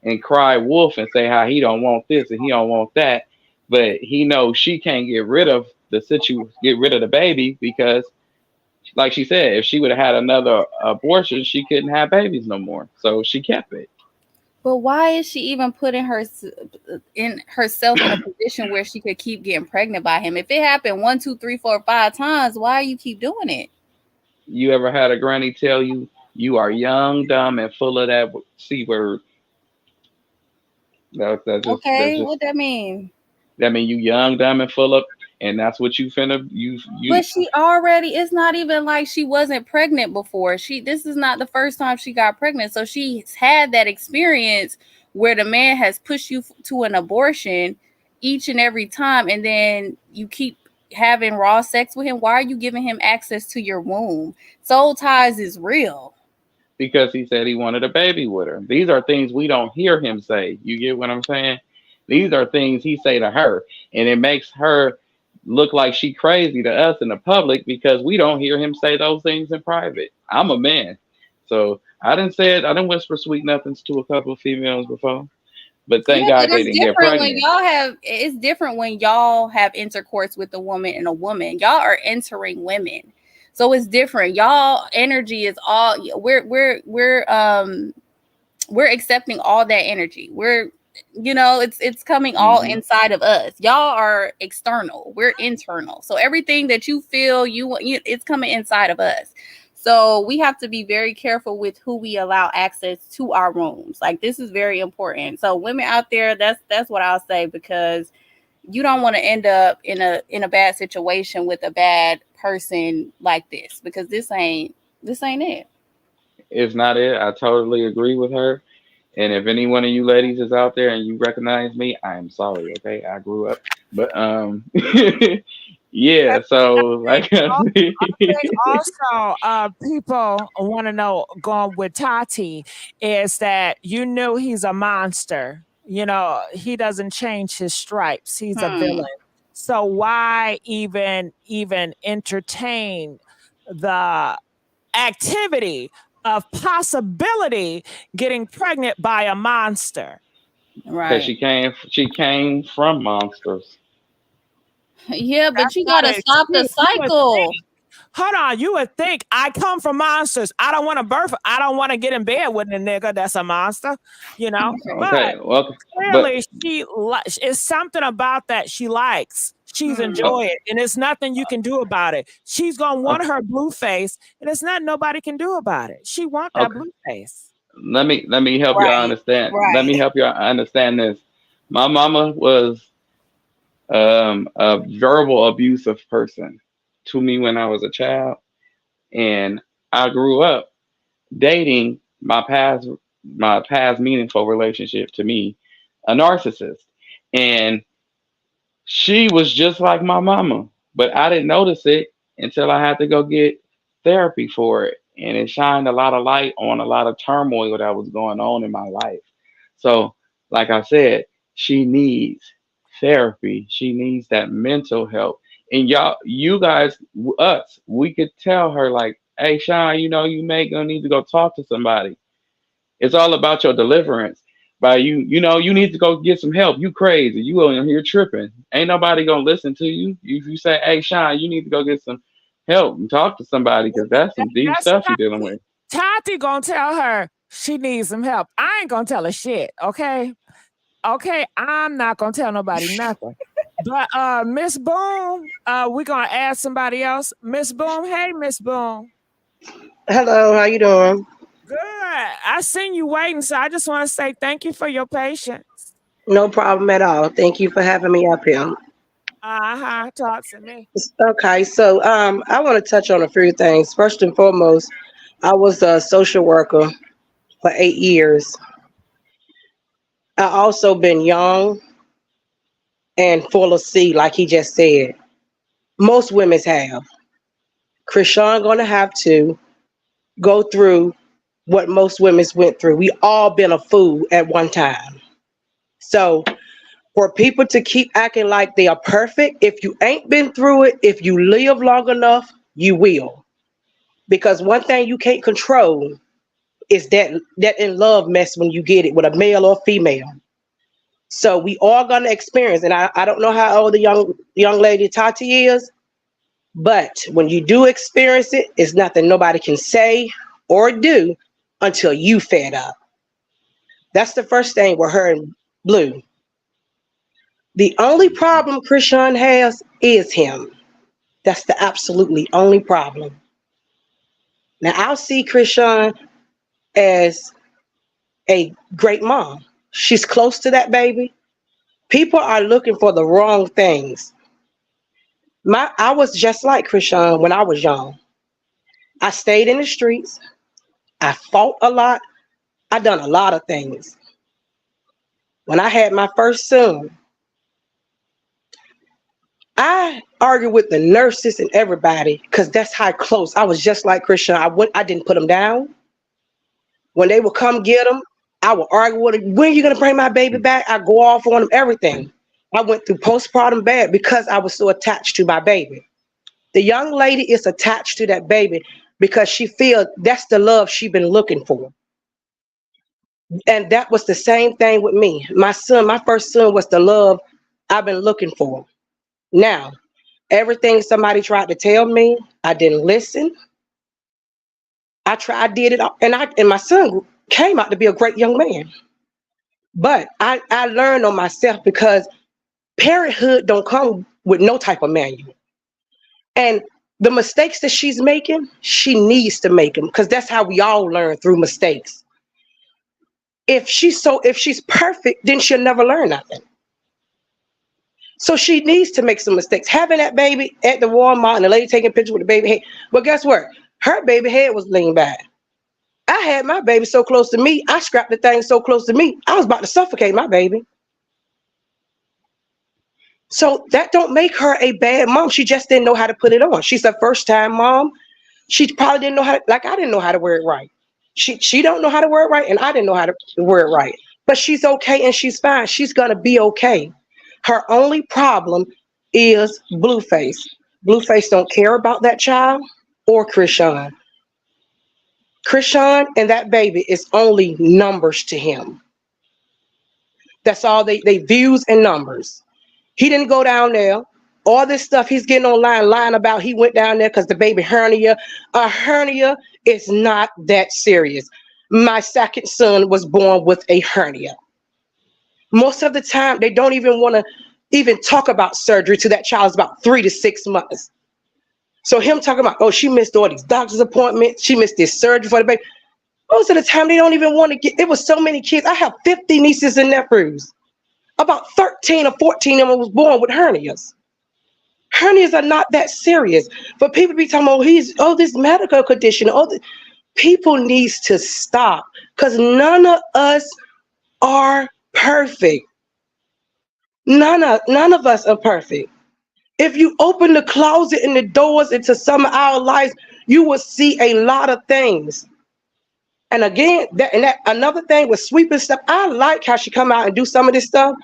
and cry wolf and say how he don't want this and he don't want that, but he knows she can't get rid of get rid of the baby because, like she said, if she would have had another abortion, she couldn't have babies no more. So she kept it. But why is she even putting herself in a position where she could keep getting pregnant by him? If it happened 1, 2, 3, 4, 5 times, why you keep doing it? You ever had a granny tell you you are young, dumb, and full of that C word? That's Okay, just what that mean? that mean you young, dumb, and full of, and that's what you finna you. But it's not even like she wasn't pregnant before. This is not the first time she got pregnant. So she's had that experience where the man has pushed you to an abortion each and every time, and then you keep having raw sex with him. Why are you giving him access to your womb? Soul ties is real. Because he said he wanted a baby with her. These are things we don't hear him say. You get what I'm saying? These are things he say to her, and it makes her look like she crazy to us in the public because we don't hear him say those things in private. I'm a man, so I didn't say it. I didn't whisper sweet nothings to a couple of females before, but thank Yeah, but God they didn't get pregnant. it's different when y'all have intercourse with a woman and a woman. Y'all are entering women. So it's different. Y'all energy is all we're accepting all that energy. It's coming all Hmm. inside of us. Y'all are external. We're internal. So everything that you feel it's coming inside of us. So we have to be very careful with who we allow access to our rooms. Like this is very important. So women out there, that's what I'll say, because you don't want to end up in a bad situation with a bad person like this, because this ain't it. It's not it. I totally agree with her. And if any one of you ladies is out there and you recognize me, I am sorry. Okay, I grew up, but Yeah, so like I think said, also people want to know going with Tati is that you knew he's a monster. You know, he doesn't change his stripes. He's a villain. So why even entertain the activity of possibility getting pregnant by a monster? because Right. she came from monsters. Yeah, but That's you not gotta an stop the excuse. You would cycle. think. Hold on, you would think I come from monsters. I don't want to birth. I don't want to get in bed with a nigga that's a monster, you know. Okay, But well, but clearly, it's something about that she likes. She's oh, enjoying it, and it's nothing you can do about it. She's gonna want okay, her blue face, and it's not nobody can do about it. She want that okay. blue face. Let me help y'all Right. understand. Let Right. me help y'all understand this. My mama was a verbal abusive person to me when I was a child, and I grew up dating my past meaningful relationship to me, a narcissist, and she was just like my mama, but I didn't notice it until I had to go get therapy for it. And it shined a lot of light on a lot of turmoil that was going on in my life. So, like I said, she needs therapy. She needs that mental help. And y'all, you guys, us, we could tell her, like, hey, Sean, you may gonna need to go talk to somebody. It's all about your deliverance. By you need to go get some help. You crazy. You on here tripping. Ain't nobody gonna listen to you. If you say, "Hey, Sean, you need to go get some help and talk to somebody," because that's some deep That's stuff you're dealing with. Tati gonna tell her she needs some help. I ain't gonna tell her shit. Okay. Okay, I'm not gonna tell nobody nothing. But Miss Boom, we're gonna ask somebody else. Miss Boom, hey Miss Boom. Hello, how you doing? Good. I seen you waiting, so I just want to say thank you for your patience. No problem at all. Thank you for having me up here. Uh-huh. Talk to me. Okay, so I want to touch on a few things. First and foremost, I was a social worker for 8 years. I also been young and full of seed, like he just said. Most women's have. Chrisean gonna have to go through what most women's went through. We all been a fool at one time. So for people to keep acting like they are perfect, if you ain't been through it, if you live long enough, you will. Because one thing you can't control is that in love mess when you get it with a male or female. So we all gonna experience, and I don't know how old the young lady Tati is, but when you do experience it, it's nothing nobody can say or do until you fed up. That's the first thing with her and Blue. The only problem Chrisean has is him. That's the absolutely only problem. Now I'll see Chrisean as a great mom. She's close to that baby. People are looking for the wrong things. I was just like Chrisean when I was young. I stayed in the streets. I fought a lot. I done a lot of things. When I had my first son, I argued with the nurses and everybody because that's how close I was. Just like Chrisean, I didn't put them down. When they would come get them, I would argue with them. When are you gonna bring my baby back? I go off on them. Everything. I went through postpartum bad because I was so attached to my baby. The young lady is attached to that baby because she feels that's the love she been looking for. And that was the same thing with me. My first son was the love I've been looking for. Now, everything somebody tried to tell me, I didn't listen. I did it, and my son came out to be a great young man. But I learned on myself because parenthood don't come with no type of manual. And the mistakes that she's making, she needs to make them because that's how we all learn, through mistakes. If she's perfect, then she'll never learn nothing. So she needs to make some mistakes. Having that baby at the Walmart and the lady taking pictures with the baby head. Well, guess what? Her baby head was leaned back. I had my baby so close to me, I scrapped the thing so close to me, I was about to suffocate my baby. So that don't make her a bad mom. She just didn't know how to put it on. She's a first time mom. She probably didn't know how to, like I didn't know how to wear it right. She don't know how to wear it right, and I didn't know how to wear it right. But she's okay and she's fine. She's gonna be okay. Her only problem is Blueface. Blueface don't care about that child or Chrisean. Chrisean and that baby is only numbers to him. That's all they views and numbers. He didn't go down there. All this stuff he's getting online lying about, he went down there because the baby hernia. A hernia is not that serious. My second son was born with a hernia. Most of the time, they don't even want to even talk about surgery till that child's about 3 to 6 months. So him talking about, oh, she missed all these doctor's appointments. She missed this surgery for the baby. Most of the time, they don't even want to get, it was so many kids. I have 50 nieces and nephews. About 13 or 14 of them was born with hernias. Hernias are not that serious. But people be talking about, this medical condition. People needs to stop because none of us are perfect. None of us are perfect. If you open the closet and the doors into some of our lives, you will see a lot of things. And again, another thing with sweeping stuff, I like how she come out and do some of this stuff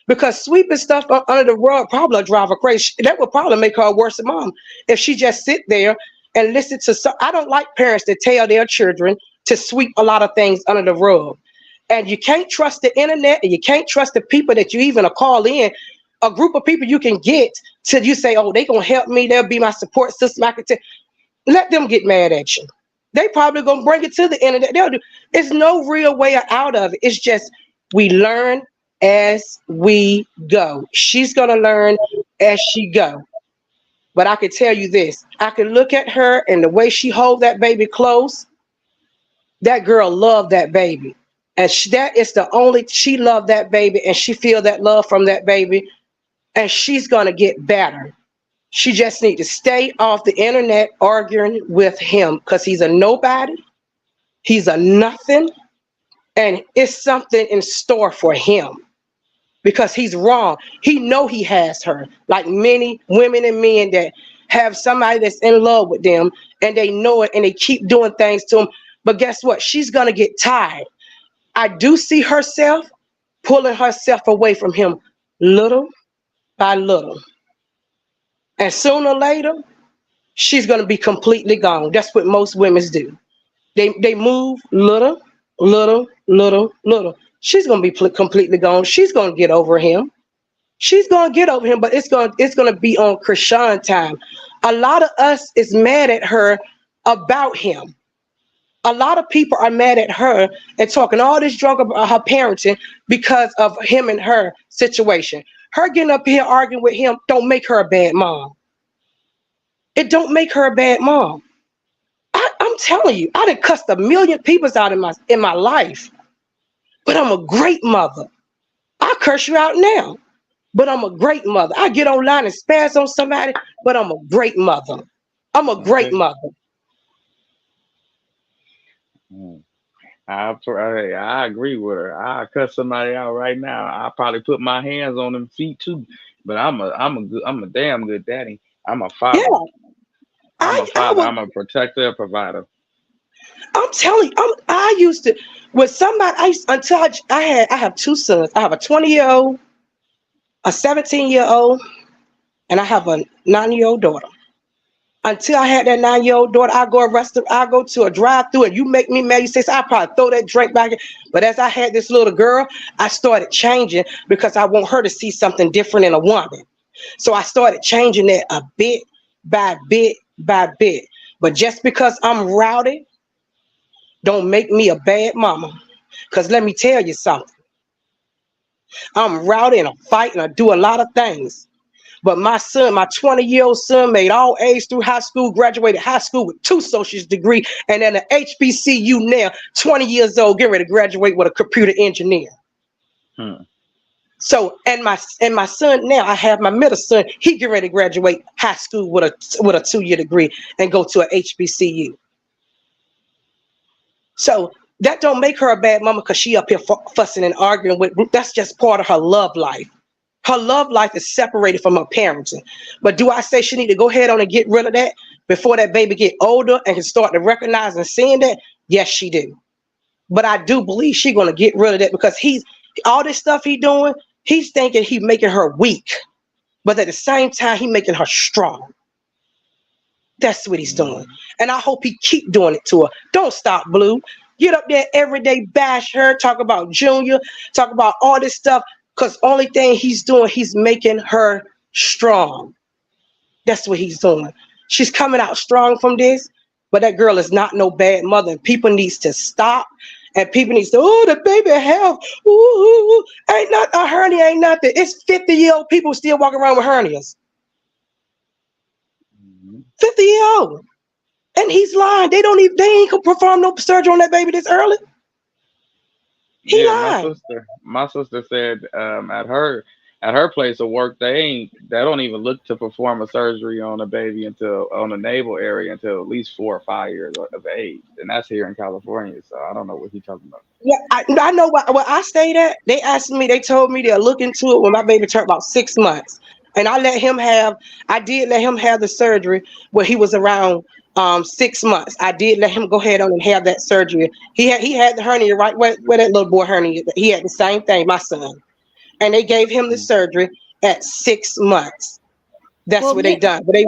because sweeping stuff under the rug probably drive her crazy. That would probably make her a worse mom if she just sit there and listen to some. I don't like parents that tell their children to sweep a lot of things under the rug. And you can't trust the internet and you can't trust the people that you even call in. A group of people you can get till you say, oh, they gonna help me, they'll be my support system. I can tell. Let them get mad at you. They probably gonna bring it to the internet. They'll do. It's no real way out of it. It's just we learn as we go. She's gonna learn as she go. But I can tell you this: I can look at her and the way she hold that baby close. That girl loved that baby, and she loved that baby, and she feel that love from that baby, and she's gonna get better. She just need to stay off the internet arguing with him because he's a nobody, he's a nothing, and it's something in store for him because he's wrong. He know he has her, like many women and men that have somebody that's in love with them and they know it and they keep doing things to him. But guess what? She's gonna get tired. I do see herself pulling herself away from him little by little. And sooner or later, she's going to be completely gone. That's what most women do. They move little. She's going to be completely gone. She's going to get over him. She's going to get over him, but it's going to be on Chrisean time. A lot of us is mad at her about him. A lot of people are mad at her and talking all this junk about her parenting because of him and her situation. Her getting up here arguing with him don't make her a bad mom. It don't make her a bad mom. I'm telling you, I done cussed a million people out in my life, but I'm a great mother. I curse you out now, but I'm a great mother. I get online and spaz on somebody, but I'm a great mother. I'm a great mother. I agree with her. I cuss somebody out right now. I probably put my hands on them feet too. But I'm a damn good daddy. I'm a father. Yeah. I'm a protector, a provider. I'm telling you, I used to with somebody. I have two sons. I have a 20-year-old, a 17-year-old, and I have a 9-year-old daughter. Until I had that 9-year-old daughter, I go to a drive-through and you make me mad. You say, so I probably throw that drink back in. But as I had this little girl, I started changing because I want her to see something different in a woman. So I started changing that a bit by bit by bit. But just because I'm rowdy, don't make me a bad mama. Because let me tell you something. I'm rowdy and I fight and I do a lot of things. But my son, my 20-year-old son, made all A's through high school, graduated high school with 2 associate's degree, and then an HBCU now, 20 years old, getting ready to graduate with a computer engineer. So, and my son now, I have my middle son, he getting ready to graduate high school with a 2-year degree and go to an HBCU. So that don't make her a bad mama because she up here fussing and arguing with. That's just part of her love life. Her love life is separated from her parenting. But do I say she need to go ahead on and get rid of that before that baby get older and can start to recognize and seeing that? Yes, she do. But I do believe she's gonna get rid of that because he's all this stuff he doing. He's thinking he making her weak, but at the same time he making her strong. That's what he's doing, and I hope he keep doing it to her. Don't stop, Blue. Get up there every day, bash her, talk about Junior, talk about all this stuff. Because only thing he's doing, he's making her strong. That's what he's doing. She's coming out strong from this, but that girl is not no bad mother. People needs to stop, and people needs to, oh, the baby health, ooh, ain't not a hernia, ain't nothing. It's 50-year-old people still walking around with hernias. 50-year-old, and he's lying. They ain't perform no surgery on that baby this early. He lied. My sister said at her place of work they don't even look to perform a surgery on a baby until on the navel area until at least 4 or 5 years of age, and that's here in California. So I don't know what he's talking about. Yeah, I know where I stayed at. They told me they'll look into it when my baby turned about 6 months, and I did let him have the surgery when he was around 6 months. I did let him go ahead on and have that surgery. He had the hernia right where that little boy hernia. He had the same thing, my son, and they gave him the surgery at 6 months. That's what they done. But they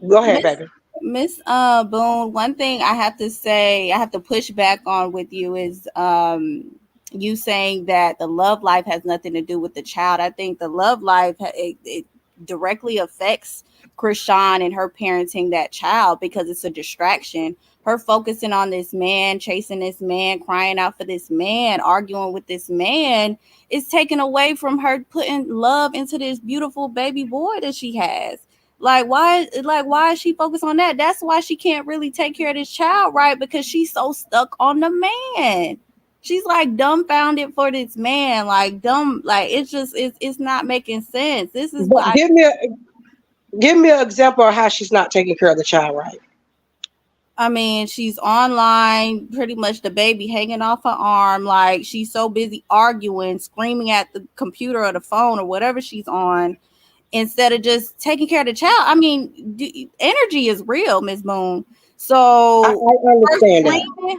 go ahead, baby. Miss Boone, one thing I have to say, I have to push back on with you is you saying that the love life has nothing to do with the child. I think the love life it directly affects Chrisean and her parenting that child because it's a distraction. Her focusing on this man, chasing this man, crying out for this man, arguing with this man is taken away from her putting love into this beautiful baby boy that she has. Why is she focused on that? That's why she can't really take care of this child, right? Because she's so stuck on the man. She's like dumbfounded for this man, it's not making sense. This is why. Give me an example of how she's not taking care of the child right. I mean, she's online, pretty much the baby hanging off her arm. Like she's so busy arguing, screaming at the computer or the phone or whatever she's on, instead of just taking care of the child. I mean, energy is real, Ms. Moon. So I understand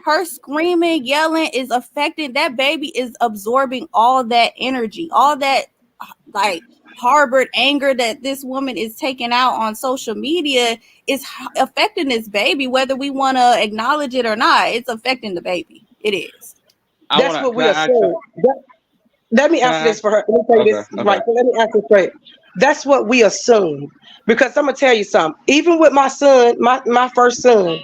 her screaming, yelling is affecting that baby, is absorbing all that energy, all that harbored anger that this woman is taking out on social media is affecting this baby, whether we want to acknowledge it or not. It's affecting the baby. It is. That's what we assume. Let me answer this for her. Let me say this right. Let me answer straight. That's what we assume. Because I'm gonna tell you something. Even with my son, my first son,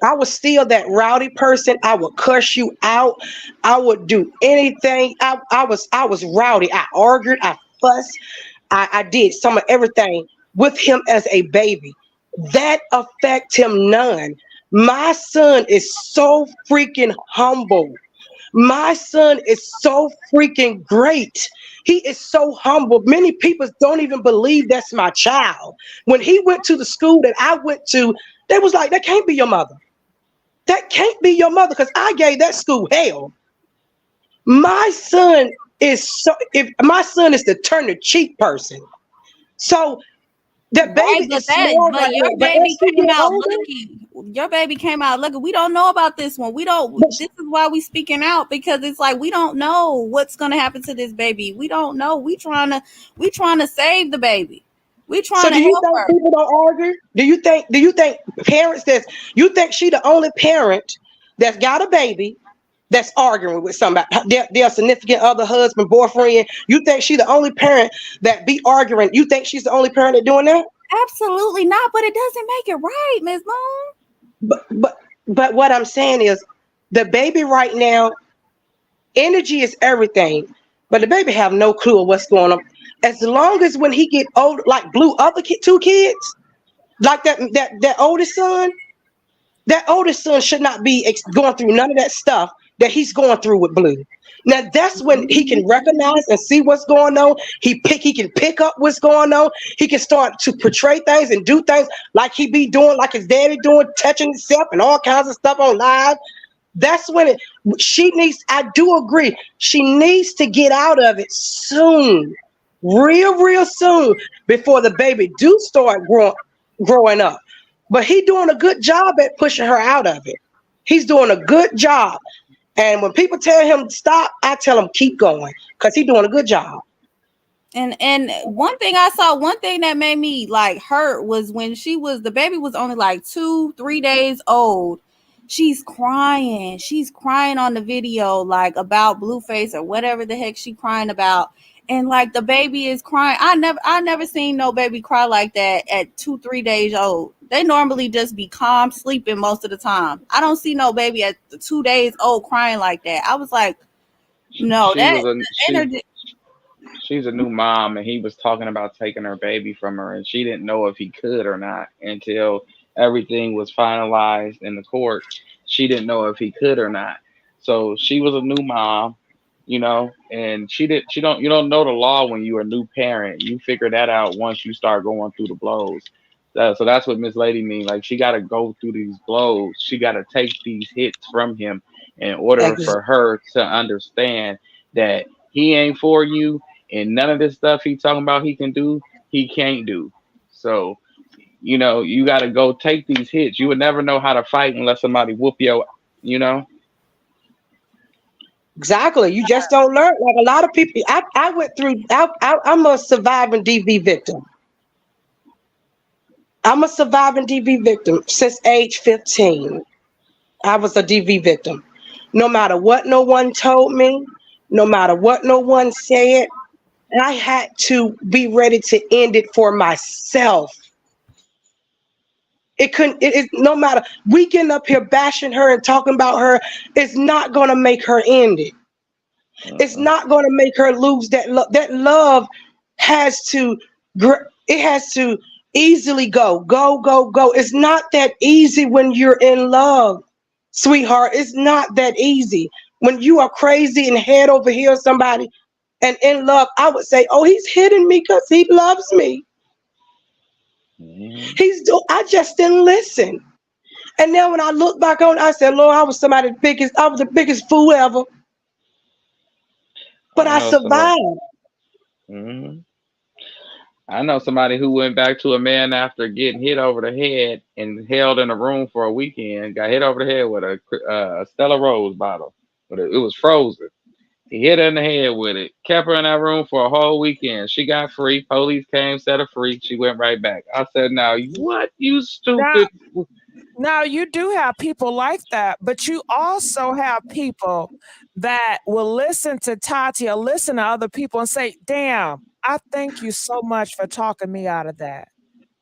I was still that rowdy person. I would cuss you out. I would do anything. I was rowdy. I argued. I fussed. I did some of everything with him as a baby. That affect him none. My son is so freaking humble. My son is so freaking great. He is so humble. Many people don't even believe that's my child. When he went to the school that I went to, they was like, that can't be your mother. That can't be your mother, because I gave that school hell. My son is the turn the cheek person. So that baby is small right now. Your baby came out lucky. We don't know about this one. This is why we speaking out, because it's like we don't know what's gonna happen to this baby. We don't know. We trying to save the baby. We trying to help her. People don't argue? Do you think parents you think she the only parent that's got a baby that's arguing with somebody, their significant other, husband, boyfriend? You think she the only parent that be arguing? You think she's the only parent that doing that? Absolutely not, but it doesn't make it right, Ms. Moon. But what I'm saying is, the baby right now, energy is everything, but the baby have no clue of what's going on. As long as when he get old, like Blue, other two kids, like that oldest son should not be going through none of that stuff that he's going through with Blue. Now that's when he can recognize and see what's going on. He can pick up what's going on. He can start to portray things and do things like he be doing, like his daddy doing, touching himself and all kinds of stuff on live. That's when I do agree, she needs to get out of it soon. real soon before the baby do start growing up. But he doing a good job at pushing her out of it. He's doing a good job. And when people tell him stop, I tell him keep going because he's doing a good job. And one thing that made me like hurt was when the baby was only like 2-3 days old. She's crying on the video, like about Blueface or whatever the heck she crying about, and like the baby is crying. I never seen no baby cry like that at 2-3 days old. They normally just be calm sleeping most of the time. I don't see no baby at 2 days old crying like that. I was like, no, she's a new mom, and he was talking about taking her baby from her, and she didn't know if he could or not until everything was finalized in the court. She didn't know if he could or not. So she was a new mom, you know, and you don't know the law when you're a new parent. You figure that out once you start going through the blows. So that's what Miss Lady mean. Like, she got to go through these blows. She got to take these hits from him in order for her to understand that he ain't for you, and none of this stuff he talking about he can do, he can't do. So, you know, you got to go take these hits. You would never know how to fight unless somebody whoop you, you know? Exactly. You just don't learn. Like a lot of people, I went through, I'm a surviving DV victim. I'm a surviving DV victim since age 15. I was a DV victim. No matter what no one told me, no matter what no one said, I had to be ready to end it for myself. No matter, we getting up here bashing her and talking about her, it's not going to make her end it. It's not going to make her lose that love. That love has to easily go. It's not that easy when you're in love, sweetheart. It's not that easy. When you are crazy and head over heels somebody and in love, I would say, oh, he's hitting me because he loves me. I just didn't listen. And then when I look back on it, I said, Lord, I was the biggest fool ever. But I survived. I know somebody who went back to a man after getting hit over the head and held in a room for a weekend, got hit over the head with a Stella Rose bottle. But it was frozen. He hit her in the head with it, kept her in that room for a whole weekend. She got free. Police came, set her free. She went right back. I said, now, what, you stupid? Now, you do have people like that, but you also have people that will listen to Tati or listen to other people and say, damn, I thank you so much for talking me out of that.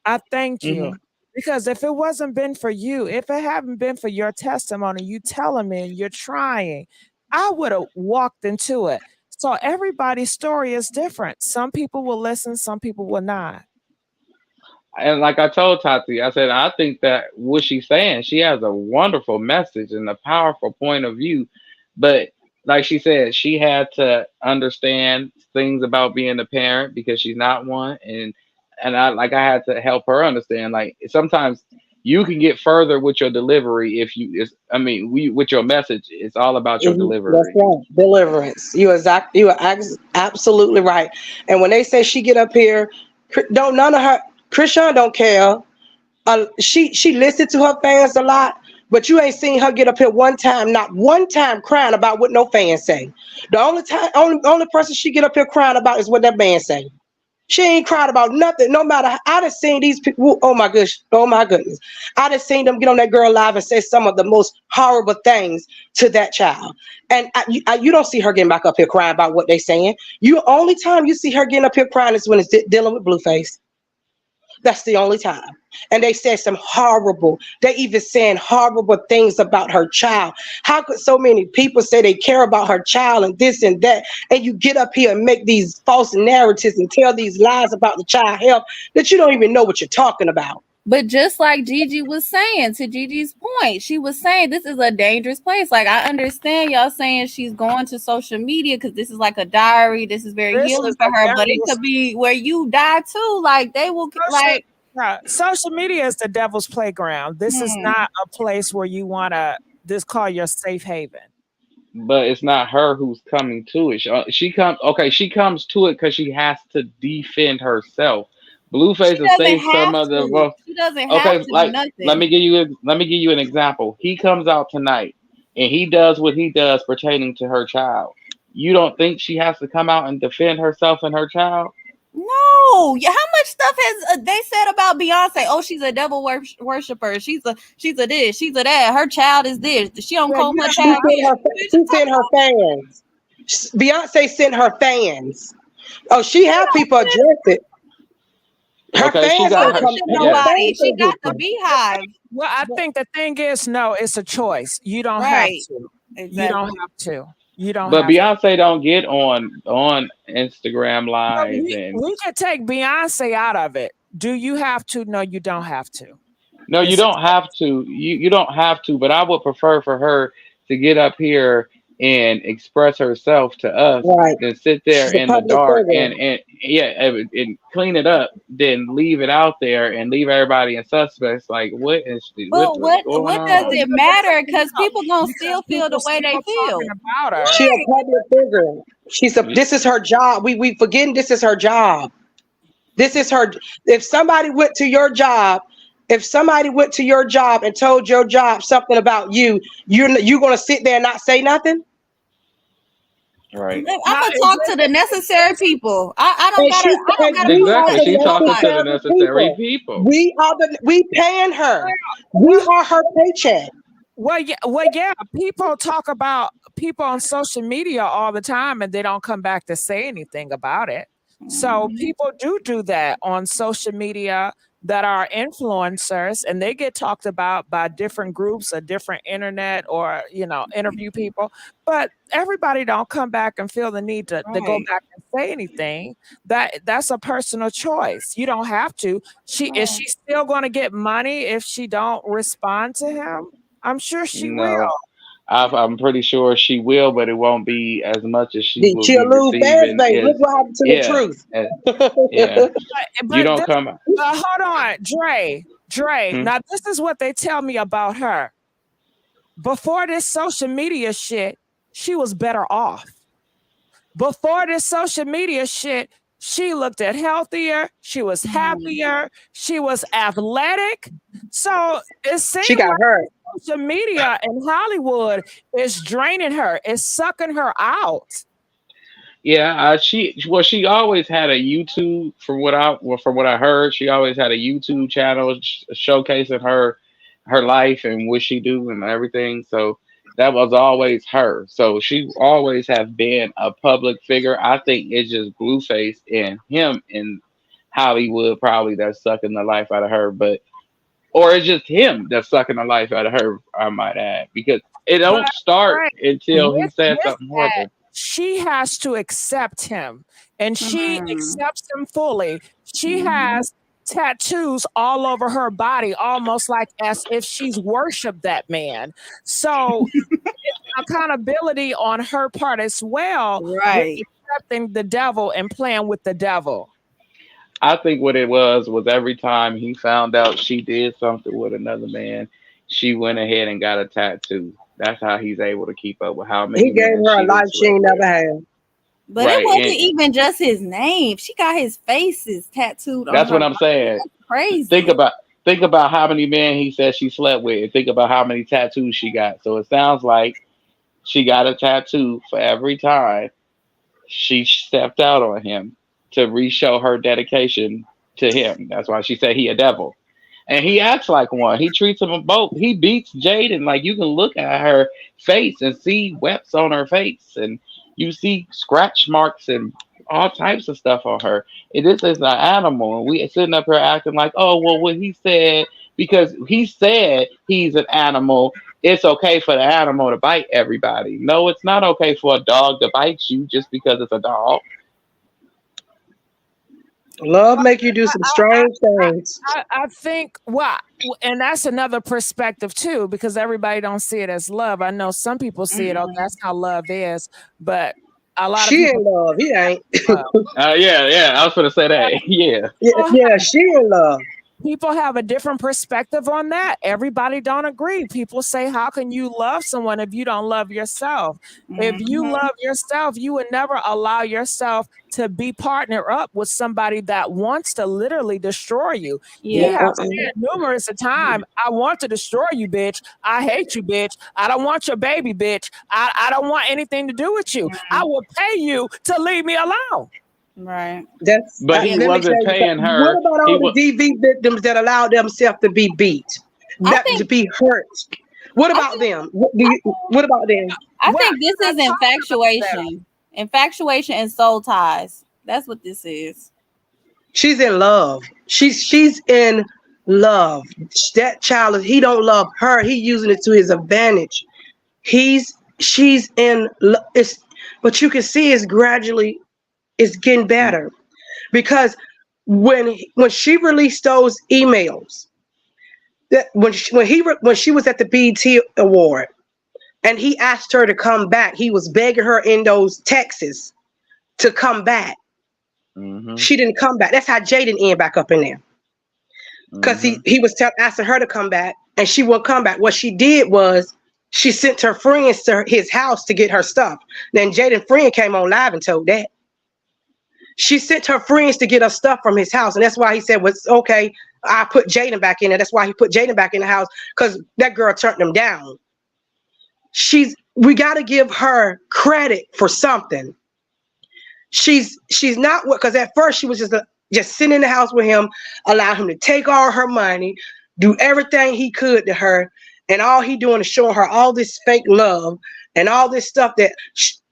I thank you. Because if it wasn't been for you, if it hadn't been for your testimony, you telling me and you're trying, I would have walked into it. So everybody's story is different. Some people will listen, some people will not. And like I told Tati, I said, I think that what she's saying, she has a wonderful message and a powerful point of view. But like she said, she had to understand things about being a parent because she's not one. And I had to help her understand, like, sometimes you can get further with your delivery with your message. It's all about your delivery. That's right. Deliverance. You are absolutely right. And when they say she get up here, Chrisean don't care. She listened to her fans a lot, but you ain't seen her get up here not one time crying about what no fans say. The only person she get up here crying about is what that man say. She ain't cried about nothing. No matter, I done seen these people. Oh my goodness. I done seen them get on that girl live and say some of the most horrible things to that child. And you don't see her getting back up here crying about what they saying. Only time you see her getting up here crying is when it's dealing with Blueface. That's the only time. And they said they even saying horrible things about her child. How could so many people say they care about her child and this and that, and you get up here and make these false narratives and tell these lies about the child health that you don't even know what you're talking about? But just like Gigi was saying, to Gigi's point, she was saying this is a dangerous place. Like, I understand y'all saying she's going to social media because this is like a diary. This is very healing for her, but it could be where you die too. Like, they will social media is the devil's playground. This is not a place where you want to call your safe haven. but it's not her who's coming to it. She comes, okay, she comes to it because she has to defend herself. She Blueface will doesn't say some have of the, to. well, She doesn't have okay, to do like nothing. let me give you an example. He comes out tonight and he does what he does pertaining to her child. You don't think she has to come out and defend herself and her child? No, yeah. How much stuff has they said about Beyonce? Oh, she's a devil worshiper. She's a this. She's a that. Her child is this. She don't Well, comb you her don't child. She sent her fans. Beyonce sent her fans. Oh, she have people address it. Her Okay, she fans got don't her. come. Worship Her Yeah, nobody. fans She don't got get the them. beehive. Well, I think the thing is, no, it's a choice. You don't have Right. to. You Exactly. don't have to. You don't but have to. Beyonce don't get on Instagram But live and we could take Beyonce out of it. Do you have to? No, you don't have to. no, you It's a don't have to. You don't have to, but I would prefer for her to get up here and express herself to us Right. than sit there She's a in the public dark figure. and yeah and clean it up, then leave it out there and leave everybody in suspects. Like But what's going what does on? it matter? Because people gonna because still feel the people way they still feel. talking about her. She a public figure. She's a. Yeah. This is her job. We forgetting this is her job. This is her. If somebody went to your job, if somebody went to your job and told your job something about you, you gonna sit there and not say nothing? Right. I'm gonna talk to the necessary people. I don't And gotta. she I don't and gotta we go are Exactly. against She the talking to nobody. the necessary necessary people. people. We paying her. We are her paycheck. Well, yeah. People talk about people on social media all the time, and they don't come back to say anything about it. So people do that on social media that are influencers, and they get talked about by different groups or different internet or interview people. But everybody don't come back and feel the need to go Right. back and say anything. That's a personal choice. You don't have to. Is she still going to get money if she don't respond to him? I'm sure she will. No. I'm pretty sure she will, but it won't be as much as she will She'll be lose fans, receiving. babe. Look Is what happened to the yeah, truth. yeah. You But don't this, come. hold on, Dre. Hmm? Now this is what they tell me about her. Before this social media shit, she was better off. Before this social media shit, she looked at healthier. She was happier. She was athletic. So it seems She got like hurt. social media in Hollywood is draining her. It's sucking her out. Yeah, she always had a YouTube from what I heard. She always had a YouTube channel showcasing her life and what she do and everything. So that was always her. So she always have been a public figure. I think it's just Blueface and him in Hollywood probably that's sucking the life out of her, but or it's just him that's sucking the life out of her. I might add because it But don't start Dre, until he says with something that, horrible. she has to accept him, and she accepts him fully. She has tattoos all over her body, almost like as if she's worshipped that man. So it's accountability on her part as well with Right. accepting the devil and playing with the devil. I think what it was every time he found out she did something with another man, she went ahead and got a tattoo. That's how he's able to keep up with how He many gave men her a she done life she slept ain't with. never had. But it Right. wasn't And even just his name. She got his faces tattooed on that's her what I'm body. saying. That's crazy. Think about how many men he said she slept with and think about how many tattoos she got. So it sounds like she got a tattoo for every time she stepped out on him to re-show her dedication to him. That's why she said he a devil. And he acts like one. He treats them both. He beats Jaidyn. Like you can look at her face and see webs on her face, and you see scratch marks and all types of stuff on her. And this is an animal, and we sitting up here acting like, oh well, what he said because he said he's an animal. It's okay for the animal to bite everybody. No, it's not okay for a dog to bite you just because it's a dog. Love make you do some strange things. I think and that's another perspective too, because everybody don't see it as love. I know some people see it, oh, that's how love is, but a lot of She people in love. He ain't. Yeah. I was gonna say that. Yeah. Yeah, she in love. people have a different perspective on that. Everybody don't agree. People say, how can you love someone if you don't love yourself? If you love yourself, you would never allow yourself to be partnered up with somebody that wants to literally destroy you. He Yeah. has said numerous of times, I want to destroy you, bitch. I hate you, bitch. I don't want your baby, bitch. I don't want anything to do with you. I will pay you to leave me alone. Right. That's But he let me tell wasn't you paying something. What her. about He all the was. DV victims that allowed themselves to be beat, I that think to be hurt? What about them? What about them? I Well, think this is infatuation. Infatuation and soul ties. That's what this is. She's in love. She's in love. That child is. He don't love her. He using it to his advantage. She's in. It's, but you can see it's gradually. It's getting better because when she released those emails, that when she was at the BET award and he asked her to come back, he was begging her in those texts to come back. Mm-hmm. She didn't come back. That's how Jaidyn ended back up in there because he was asking her to come back and she wouldn't come back. What she did was she sent her friends to his house to get her stuff. Then Jaidyn's friend came on live and told that. She sent her friends to get her stuff from his house. And that's why he said, well, okay, I put Jaidyn back in there. That's why he put Jaidyn back in the house, because that girl turned him down. We got to give her credit for something. She's not what, because at first she was just sitting in the house with him, allow him to take all her money, do everything he could to her. And all he doing is showing her all this fake love and all this stuff that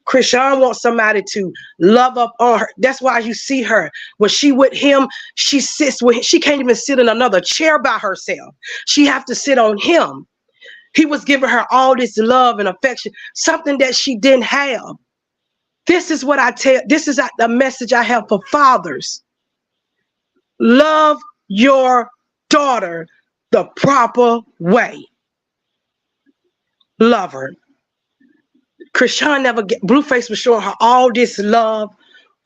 Chrisean wants somebody to love up on her. That's why you see her when she with him, she sits with him. She can't even sit in another chair by herself. She have to sit on him. He was giving her all this love and affection, something that she didn't have. This is what I tell. This is the message I have for fathers. Love your daughter the proper way. Love her. Chrisean Blueface was showing her all this love,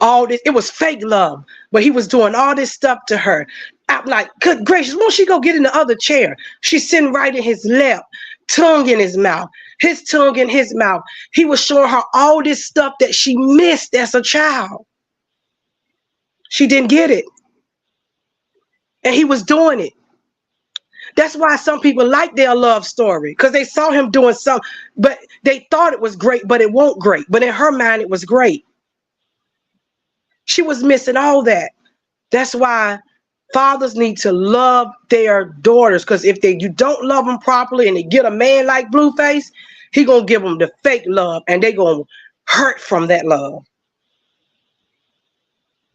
all this. It was fake love, but he was doing all this stuff to her. I'm like, good gracious, won't she go get in the other chair? She's sitting right in his lap, tongue in his mouth, his tongue in his mouth. He was showing her all this stuff that she missed as a child. She didn't get it. And he was doing it. That's why some people like their love story, because they saw him doing something, but they thought it was great, but it wasn't great. But in her mind, it was great. She was missing all that. That's why fathers need to love their daughters, because if you don't love them properly and they get a man like Blueface, he gonna give them the fake love and they gonna hurt from that love.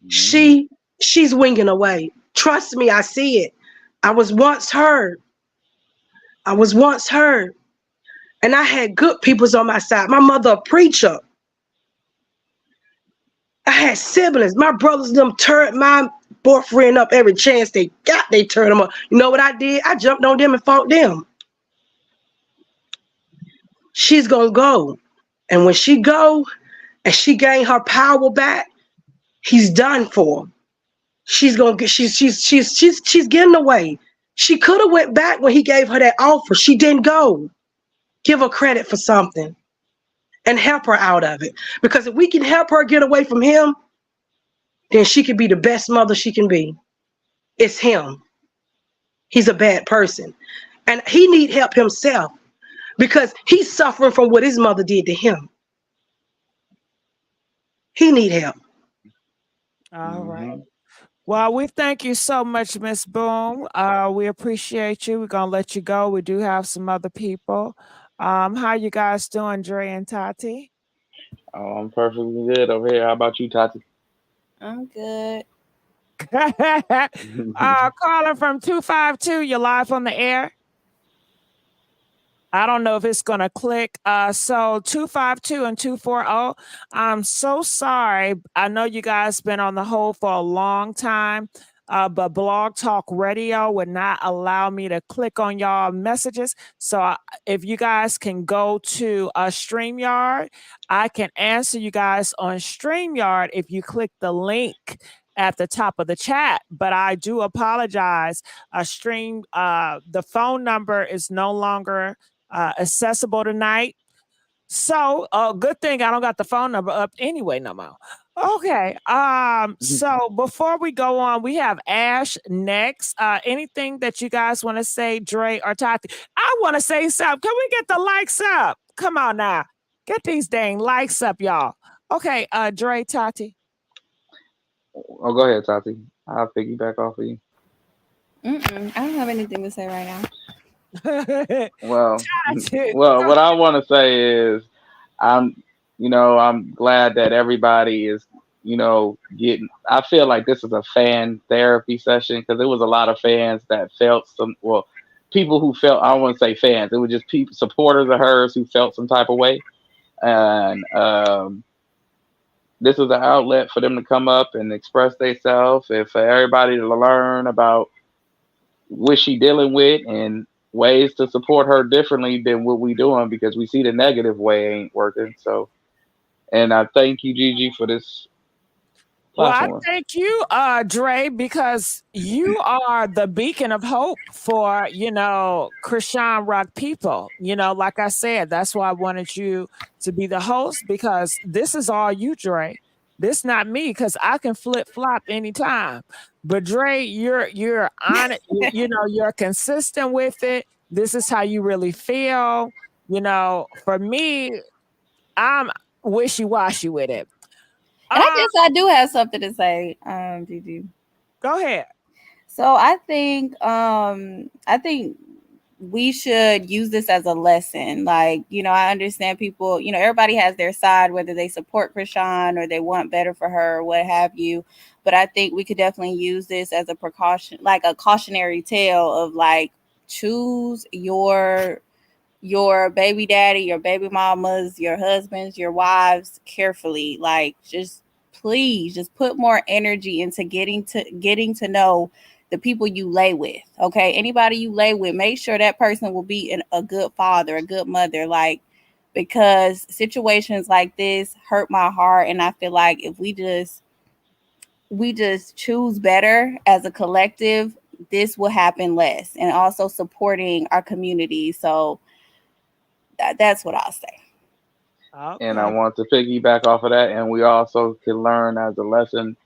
She's winging away. Trust me, I see it. I was once her. And I had good peoples on my side. My mother a preacher. I had siblings. My brothers them turned my boyfriend up every chance they got. They turned him up. You know what I did? I jumped on them and fought them. She's gonna go. And when she go and she gain her power back, he's done for. She's gonna get she's getting away. She could have went back when he gave her that offer. She didn't go. Give her credit for something and help her out of it. Because if we can help her get away from him, then she can be the best mother she can be. It's him. He's a bad person. And he need help himself because he's suffering from what his mother did to him. He need help. All right. Well, we thank you so much, Miss Boom. We appreciate you. We're gonna let you go. We do have some other people. How you guys doing, Dre and Tati? Oh, I'm perfectly good over here. How about you, Tati? I'm good. Calling from 252. You're live on the air. I don't know if it's going to click. So 252 and 240. I'm so sorry. I know you guys been on the hold for a long time, but Blog Talk Radio would not allow me to click on y'all messages. So if you guys can go to StreamYard, I can answer you guys on StreamYard if you click the link at the top of the chat, but I do apologize. The phone number is no longer accessible tonight. So, good thing I don't got the phone number up anyway no more. Okay. So before we go on, we have Ash next. Anything that you guys want to say, Dre or Tati? I want to say something. Can we get the likes up? Come on now. Get these dang likes up, y'all. Okay, Dre, Tati. Oh, go ahead, Tati. I'll piggyback off of you. I don't have anything to say right now. Well, Tati. what I want to say is, I'm glad that everybody is, getting. I feel like this is a fan therapy session because there was a lot of fans that felt people who felt. I don't want to say fans. It was just people, supporters of hers who felt some type of way, and this is an outlet for them to come up and express themselves, and for everybody to learn about what she dealing with and ways to support her differently than what we doing, because we see the negative way ain't working. So, and I thank you, Gigi, for this Well, I platform. thank you, Dre, because you are the beacon of hope for, Chrisean rock people. Like I said, that's why I wanted you to be the host, because this is all you, Dre. This not me, because I can flip flop anytime. But Dre, you're on it. You're consistent with it. This is how you really feel. For me, I'm wishy washy with it. And I guess I do have something to say, Gigi. Go ahead. So I think we should use this as a lesson. Like, I understand people, everybody has their side, whether they support Chrisean or they want better for her or what have you. But I think we could definitely use this as a precaution, like a cautionary tale of like, choose your baby daddy, your baby mamas, your husbands, your wives carefully. Like, please put more energy into getting to know the people you lay with. Okay, anybody you lay with, make sure that person will be a good father, a good mother. Like, because situations like this hurt my heart, and I feel like if we just choose better as a collective, this will happen less. And also supporting our community. So that's what I'll say. Okay. And I want to piggyback off of that. And we also can learn as a lesson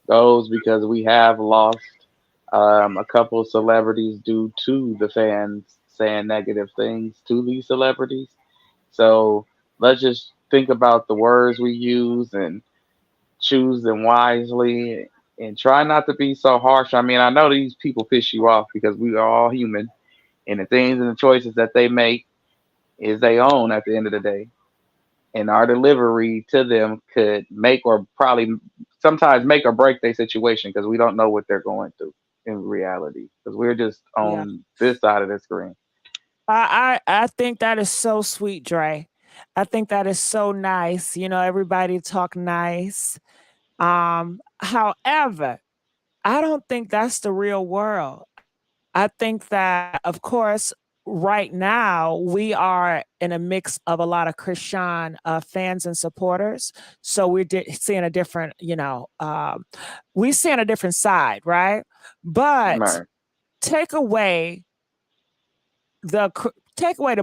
goes, because we have lost a couple of celebrities due to the fans saying negative things to these celebrities. So let's just think about the words we use and choose them wisely, and try not to be so harsh. I mean, I know these people piss you off because we are all human, and the things and the choices that they make is their own at the end of the day. And our delivery to them could make, or probably sometimes make or break their situation, because we don't know what they're going through in reality, because we're just on this side of the screen. I think that is so sweet, Dre. I think that is so nice. Everybody talk nice. However, I don't think that's the real world. I think that, of course, right now we are in a mix of a lot of Chrisean fans and supporters. So we're seeing a different, we're seeing a different side, right? But Right. take away the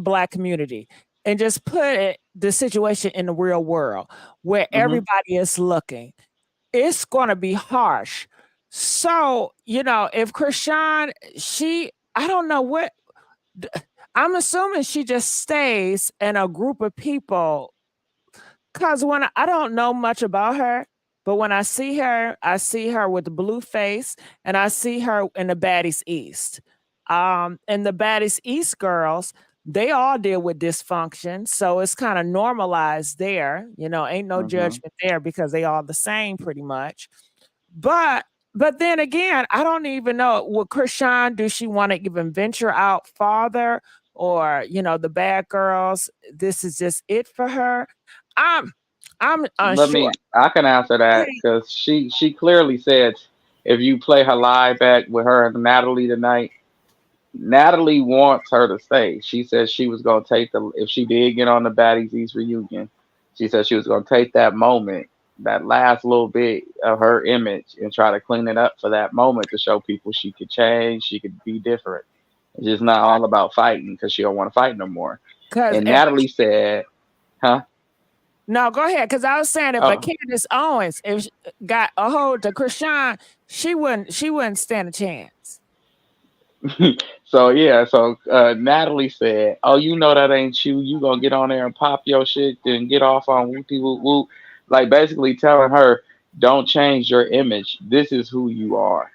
Black community and just put the situation in the real world where everybody is looking. It's going to be harsh. So, if Chrisean, I don't know what, I'm assuming she just stays in a group of people, because I don't know much about her, but when I see her with the Blueface, and I see her in the Baddies East. And the Baddies East girls, they all deal with dysfunction, so it's kind of normalized there. Ain't no judgment there, because they all the same pretty much. But then again, I don't even know, with Chrisean, do she want to even venture out farther, or the bad girls, this is just it for her? I'm unsure. I can answer that, because she clearly said, if you play her live back with her and Natalie tonight, Natalie wants her to stay. She said she was going to take if she did get on the Baddies East reunion, she said she was going to take that moment that last little bit of her image and try to clean it up for that moment to show people she could change, she could be different. It's just not all about fighting because she don't want to fight no more. Cause And if Natalie said, "Huh? no, go ahead. Because I was saying if a Oh, Candace Owens if she got a hold to Chrisean, she wouldn't stand a chance. so yeah, so Natalie said, "Oh, you know that ain't you. You gonna get on there and pop your shit and get off on whoopty whoop whoop." Like basically telling her, "Don't change your image. This is who you are."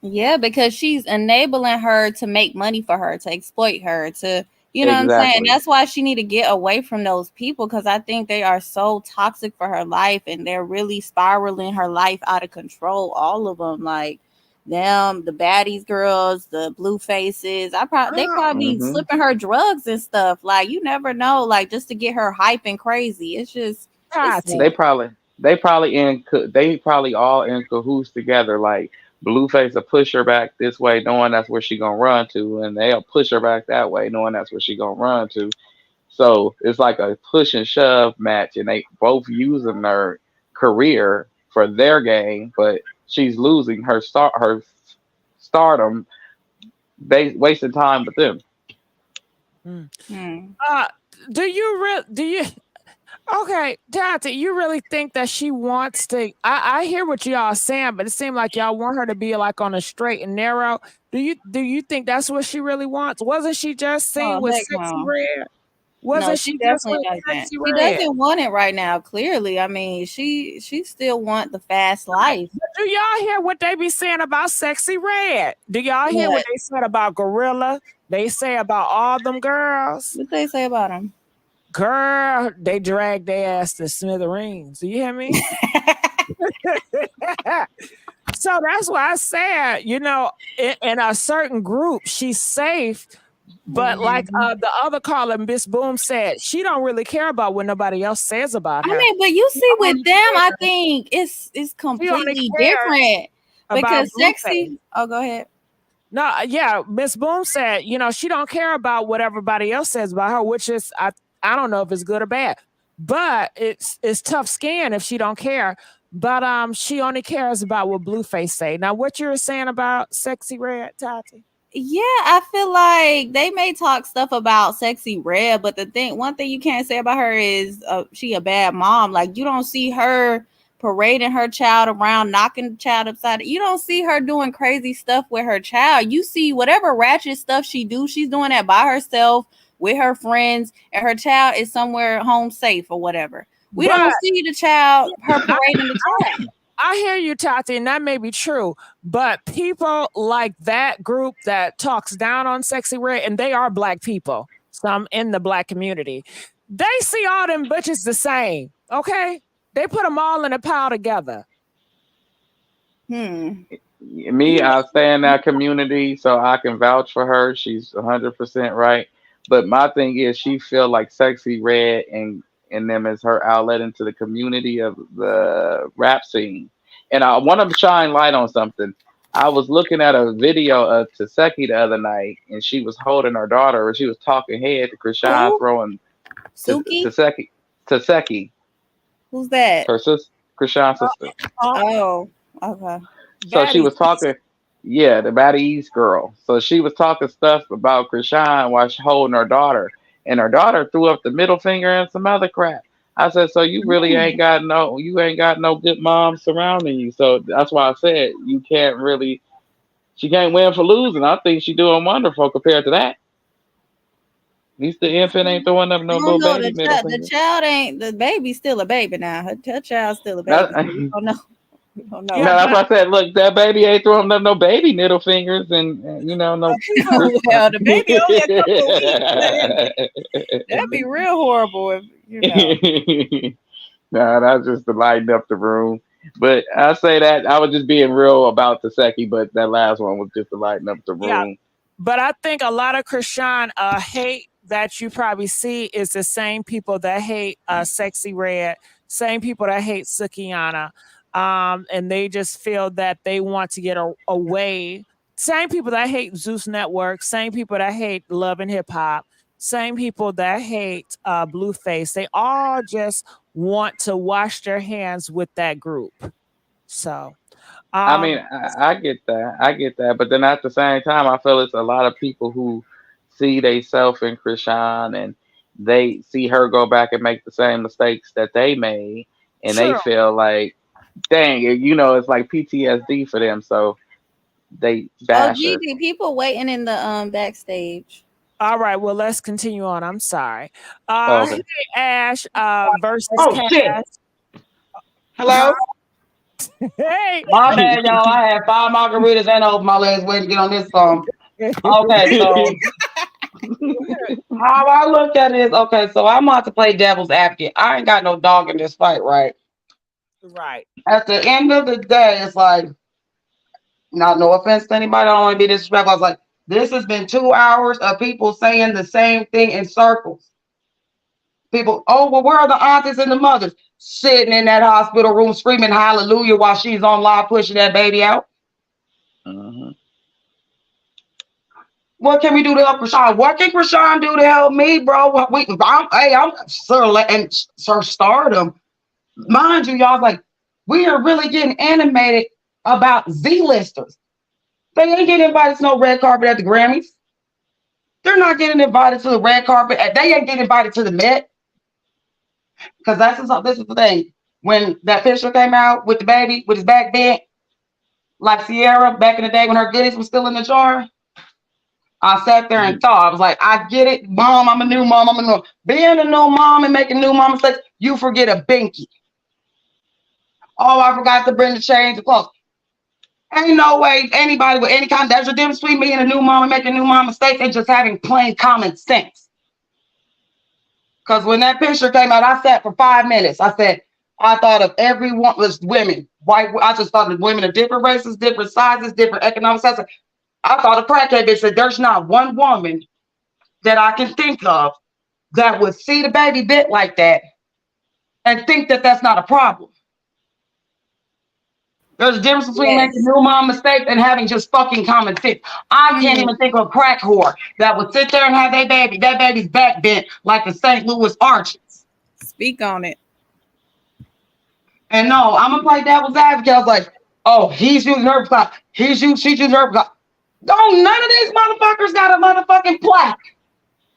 Yeah, because she's enabling her to make money for her, to exploit her, to, you know what I'm saying? Exactly. That's why she need to get away from those people, because I think they are so toxic for her life and they're really spiraling her life out of control. All of them, like them, the baddies girls, the blue faces. They probably Hmm. slipping her drugs and stuff. Like, you never know, like, just to get her hype and crazy. It's just, it's Tati. They sad. probably they probably all in cahoots together. Like Blueface will push her back this way, knowing that's where she gonna run to, and they'll push her back that way, knowing that's where she gonna run to. So it's like a push and shove match, and they both using their career for their game, but she's losing her stardom, wasting time with them. Mm. Hmm. Do you okay, Tati, you really think that she wants to I hear what y'all saying, but it seems like y'all want her to be like on a straight and narrow. Do you think that's what she really wants? Wasn't she just seen Oh, with heck Sexy no. Red? No, Wasn't she she just definitely with doesn't. Sexy She Red? doesn't want it right now. Clearly, I mean, she still want the fast life. But do y'all hear what they be saying about Sexy Red? Do y'all hear what What? they said about Gorilla? They say about all them girls? What they say about him? Girl, they dragged their ass to smithereens. Do you hear me? So that's why I said, in a certain group, she's safe. But like Mhm. the other caller, Miss Boom said, she don't really care about what nobody else says about I her. mean, but you She see, with only them, I cares, think it's she only completely cares different about because Blueface. sexy. Oh, go ahead. No, yeah, Miss Boom said, she don't care about what everybody else says about her, which is I don't know if it's good or bad, but it's tough skin if she don't care. But she only cares about what Blueface say. Now, what you were saying about Sexy Red, Tati? Yeah, I feel like they may talk stuff about Sexy Red, but one thing you can't say about her is she a bad mom. Like, you don't see her parading her child around, knocking the child upside. You don't see her doing crazy stuff with her child. You see whatever ratchet stuff she's doing that by herself with her friends, and her child is somewhere home safe or whatever. We But don't see her I, parading the child. I hear you, Tati, and that may be true. But people like that group that talks down on Sexy Red, and they are black people, some in the black community, they see all them bitches the same. Okay, they put them all in a pile together. Hmm. Me, I stay in that community, so I can vouch for her. She's 100% right. But my thing is, she feel like Sexy Red and them is her outlet into the community of the rap scene. And I want to shine light on something. I was looking at a video of Taseki the other night, and she was holding her daughter, or she was talking head to Krishan Who? throwing Suki? Taseki, Who's that? her sister, Krishan's Uh, sister. uh, Oh, okay. So she Baddies. was talking, yeah, the Bad East girl. So she was talking stuff about Chrisean while she holding her daughter, and her daughter threw up the middle finger and some other crap. I said, so you ain't got no good mom surrounding you. So that's why I said she can't win for losing. I think she doing wonderful compared to that. At least the infant ain't throwing up I no don't little know. baby middle The finger. child ain't the baby's still a baby now. Her child's still a That, baby. So we don't know. We don't no, Yeah, know. that's but why I said, look, that baby ain't throwing up no baby middle fingers, and no. people, Well, the baby only a couple of weeks. That'd be real horrible if you know. Nah, that's just to lighten up the room. But I say that I was just being real about the Seki, but that last one was just to lighten up the yeah, room. but I think a lot of Chrisean hate that you probably see is the same people that hate Sexy Red, same people that hate Sukiana, and they just feel that they want to get away. Same people that hate Zeus Network, same people that hate Love and Hip Hop, same people that hate Blueface, they all just want to wash their hands with that group. So, I mean, um, I get that. I get that. But then at the same time, I feel it's a lot of people who see they self in Chrisean and they see her go back and make the same mistakes that they made, and they true. feel like, dang, it's like PTSD for them. So they Oh, bash her. Gigi, people waiting in the backstage. All right, well, let's continue on. I'm sorry. Oh, Hey, okay. Ash versus Oh Cass. shit. Huh? Hello? Hey. My bad, y'all. I had 5 margaritas and open my legs waiting to get on this song. Okay, so how I look at it is, okay, so I'm about to play devil's advocate. I ain't got no dog in this fight, right? Right. At the end of the day, it's like, not no offense to anybody, I don't want to be disrespectful. I was like, this has been 2 hours of people saying the same thing in circles. People, oh, well, where are the aunties and the mothers? Sitting in that hospital room screaming hallelujah while she's on live pushing that baby out. Mhm. What can we do to help Chrisean? What can Chrisean do to help me, bro? I'm Sir and Sir Stardom. Mind you, y'all, like, we are really getting animated about Z-listers. They ain't getting invited to no red carpet at the Grammys. They're not getting invited to the red carpet. They ain't getting invited to the Met. Because this is the thing. When that picture came out with the baby with his back bent, like Sierra back in the day when her goodies was still in the jar, I sat there and thought, I was like, I get it, mom. I'm a new mom. Being a new mom and making new mom mistakes, you forget a binky. Oh, I forgot to bring the change of clothes. Ain't no way anybody with any kind. There's a difference between being a new mom and making new mom mistakes and just having plain common sense. Because when that picture came out, I sat for 5 minutes. I thought of everyone was women. White. I just thought of women of different races, different sizes, different economic sizes. I thought of crackhead bitch said there's not one woman that I can think of that would see the baby bit like that and think that that's not a problem. There's a difference between making Yes. new mom mistakes and having just fucking common sense. I can't even think of a crack whore that would sit there and have that baby's back bent like the St. Louis Arches. Speak on it. And no, I'm gonna play devil's advocate. I was like, oh, he's using her clout. She's using her clout. No, none of these motherfuckers got a motherfucking plaque.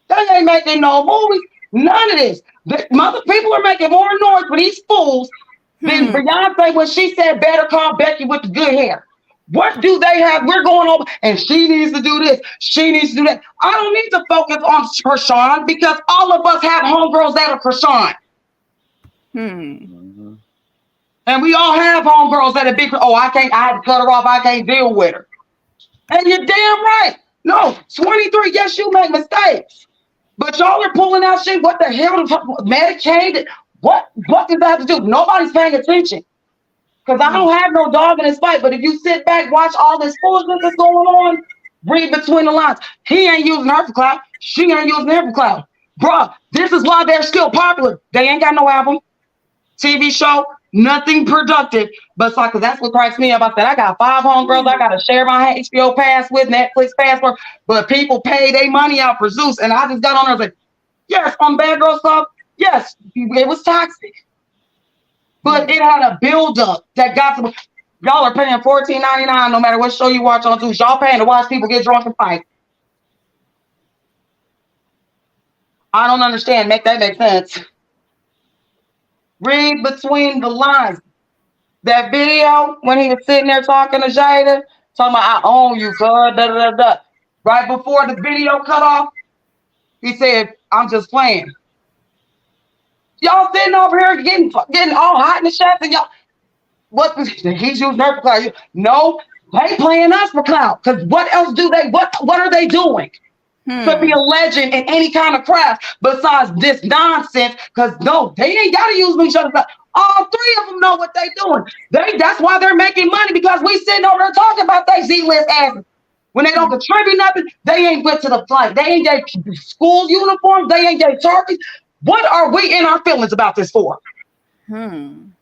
They ain't making no movies. None of this. People are making more noise for these fools than Beyonce when she said better call Becky with the good hair. What do they have? We're going over, and she needs to do this. She needs to do that. I don't need to focus on Chrisean because all of us have homegirls that are Chrisean. Mhm. And we all have homegirls that are big. Oh, I had to cut her off. I can't deal with her. And you're damn right. No, 23, yes, you make mistakes. But y'all are pulling out shit. What the hell? Medicaid? What does that have to do? Nobody's paying attention. Because I don't have no dog in this fight. But if you sit back, watch all this foolishness that's going on, read between the lines. He ain't using her for clout. She ain't using her for clout. Bruh, this is why they're still popular. They ain't got no album, TV show, nothing productive. But it's like, because that's what cracks me up. I said, I got 5 homegirls. I got to share my HBO pass with, Netflix password. But people pay their money out for Zeus. And I just got on there and said, yes, on Bad Girl stuff, yes, it was toxic. But it had a build-up that got to. Y'all are paying $14.99 no matter what show you watch on Zeus. Y'all paying to watch people get drunk and fight. I don't understand. Make that make sense. Read between the lines. That video when he was sitting there talking to Jaidyn, talking about I own you, cuz da da da. Right before the video cut off, he said, "I'm just playing." Y'all sitting over here getting all hot in the shots, and y'all, what? He's using her for clout. No, they playing us for clout. Because what else do they? What are they doing? To be a legend in any kind of craft besides this nonsense, because no, they ain't gotta use each other. All 3 of them know what they doing. That's why they're making money, because we sitting over there talking about they Z-list asses. When they don't contribute nothing, they ain't went to the flight. They ain't get school uniforms. They ain't get turkeys. What are we in our feelings about this for? And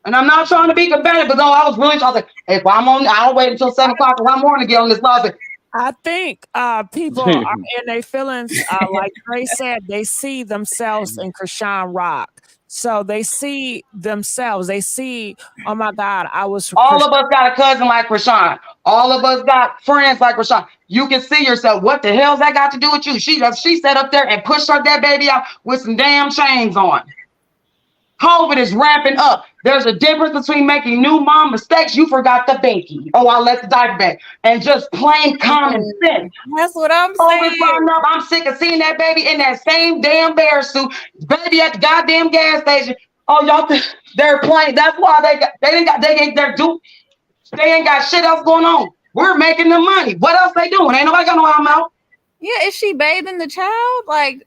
I'm not trying to be combative, but no, I was really trying to say, if I'm on, I'll wait until 7 o'clock in the morning to get on this live. I think people are in their feelings, like Ray said, they see themselves in Chrisean Rock. So they see themselves. They see, oh my God, I was. All of us got a cousin like Chrisean. All of us got friends like Chrisean. You can see yourself. What the hell's that got to do with you? She sat up there and pushed that baby out with some damn chains on. COVID is ramping up. There's a difference between making new mom mistakes. You forgot the binky. Oh, I left the diaper bag. And just plain common sense. That's what I'm COVID saying. up. I'm sick of seeing that baby in that same damn bear suit. Baby at the goddamn gas station. Oh, y'all, they're playing. That's why they ain't got shit else going on. We're making the money. What else they doing? Ain't nobody got no arm out. Yeah, is she bathing the child? Like,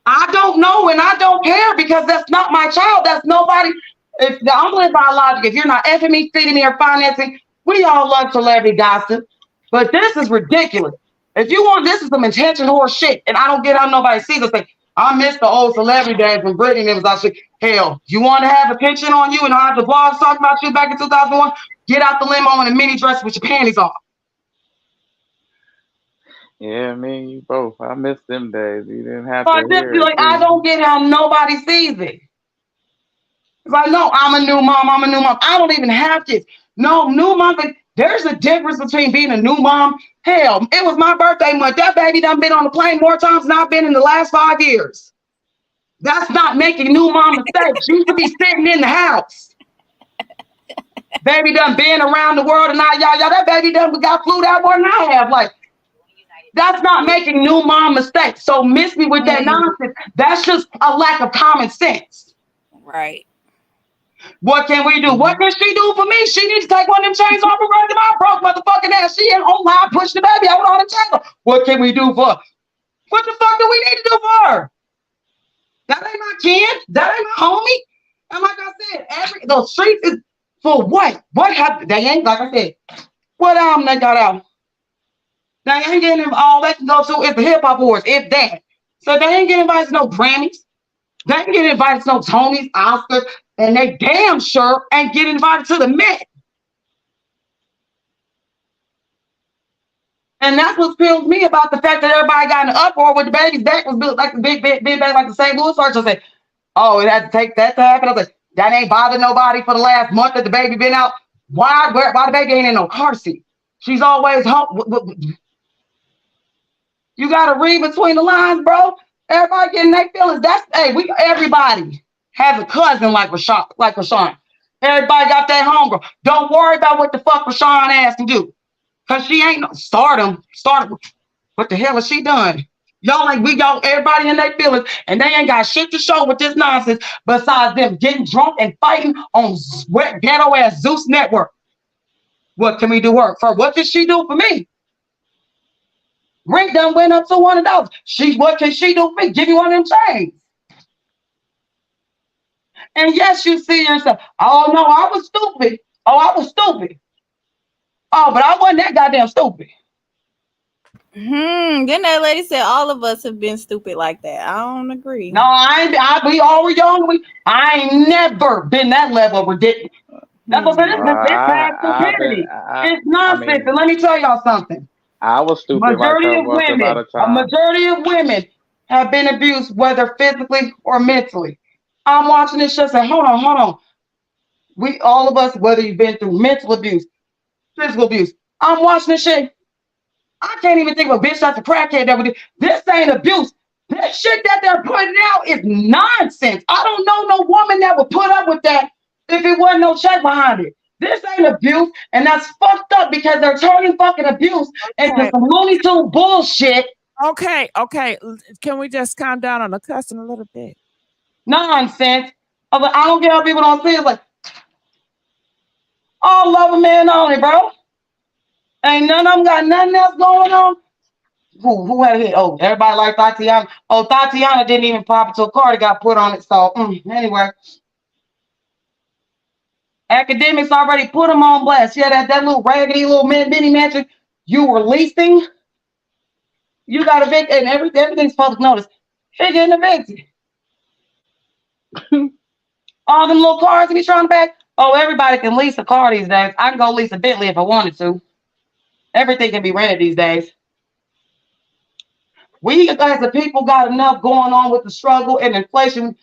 I don't know, and I don't care because that's not my child. That's nobody. If I'm living by logic, if you're not effing me, feeding me, or financing, we all love celebrity gossip. But this is ridiculous. If you want, this is some intentional horse shit, and I don't get how nobody sees this thing. I miss the old celebrity days when Britney was out shit. Hell, you want to have attention on you and have the blogs talk about you back in 2001? Get out the limo in a mini dress with your panties off. Yeah, me and you both. I miss them days. You didn't have But to this, hear it. like, I don't get how nobody sees it. It's like, no, I'm a new mom. I'm a new mom. I don't even have kids. No, new mom. There's a difference between being a new mom. Hell, it was my birthday month. That baby done been on the plane more times than I've been in the last 5 years. That's not making new mom mistakes. You should be sitting in the house. Baby done been around the world and now y'all, that baby done got flew out more than I have. Like, that's not making new mom mistakes. So miss me with that nonsense. That's just a lack of common sense. right. What can we do? What can she do for me? She needs to take one of them chains off and run to my broke motherfucking ass. She ain't online pushing the baby out on the table. What can we do for her? What the fuck do we need to do for her? That ain't my kid. That ain't my homie. And like I said, those streets is for what? What happened? They ain't, like I said, what album they got out? They ain't getting them all they can go to is the hip hop awards, if that. So they ain't getting invited to no Grammys. They ain't getting invited to no Tonys, Oscars, and they damn sure ain't getting invited to the Met. And that's what kills me about the fact that everybody got in an uproar with the baby's back was built like the big back like the St. Louis Arch. I said, oh, it had to take that to happen. I was like, that ain't bothered nobody for the last month that the baby been out. Why the baby ain't in no car seat? She's always home. You gotta read between the lines, bro. Everybody getting their feelings. Everybody has a cousin like Chrisean. Everybody got that homegirl. Don't worry about what the fuck Chrisean asked to do. Cause she ain't no stardom. What the hell has she done? Everybody in their feelings, and they ain't got shit to show with this nonsense besides them getting drunk and fighting on ghetto ass Zeus Network. What can we do work for? What did she do for me? Rent done went up to $100. What can she do for me? Give you one of them chains. And yes, you see yourself. Oh no, I was stupid. Oh, but I wasn't that goddamn stupid. Then that lady said all of us have been stupid like that. I don't agree. No, we all were young. I ain't never been that level of ridiculous. That's what it is. It's nonsense. And let me tell y'all something. I was stupid. A majority of women have been abused, whether physically or mentally. I'm watching this show say, hold on. All of us, whether you've been through mental abuse, physical abuse. I'm watching this shit. I can't even think of a bitch that's a crackhead that would do. This ain't abuse. This shit that they're putting out is nonsense. I don't know no woman that would put up with that if it wasn't no check behind it. This ain't abuse, and that's fucked up because they're turning fucking abuse into some Looney Tunes bullshit. Okay. Can we just calm down on the cussing a little bit? Nonsense. I don't care how people don't see it. Like, all love a man only, bro. Ain't none of them got nothing else going on. Who had a hit? Oh, everybody like Tatiana. Oh, Tatiana didn't even pop until Carter got put on it. So anyway. Academics already put them on blast. Yeah, that little raggedy little mini mansion you were leasing. You got evicted, and everything's public notice. They getting evicted. All them little cars that be trying to back. Oh, everybody can lease a car these days. I can go lease a Bentley if I wanted to. Everything can be rented these days. We as a people got enough going on with the struggle and inflation.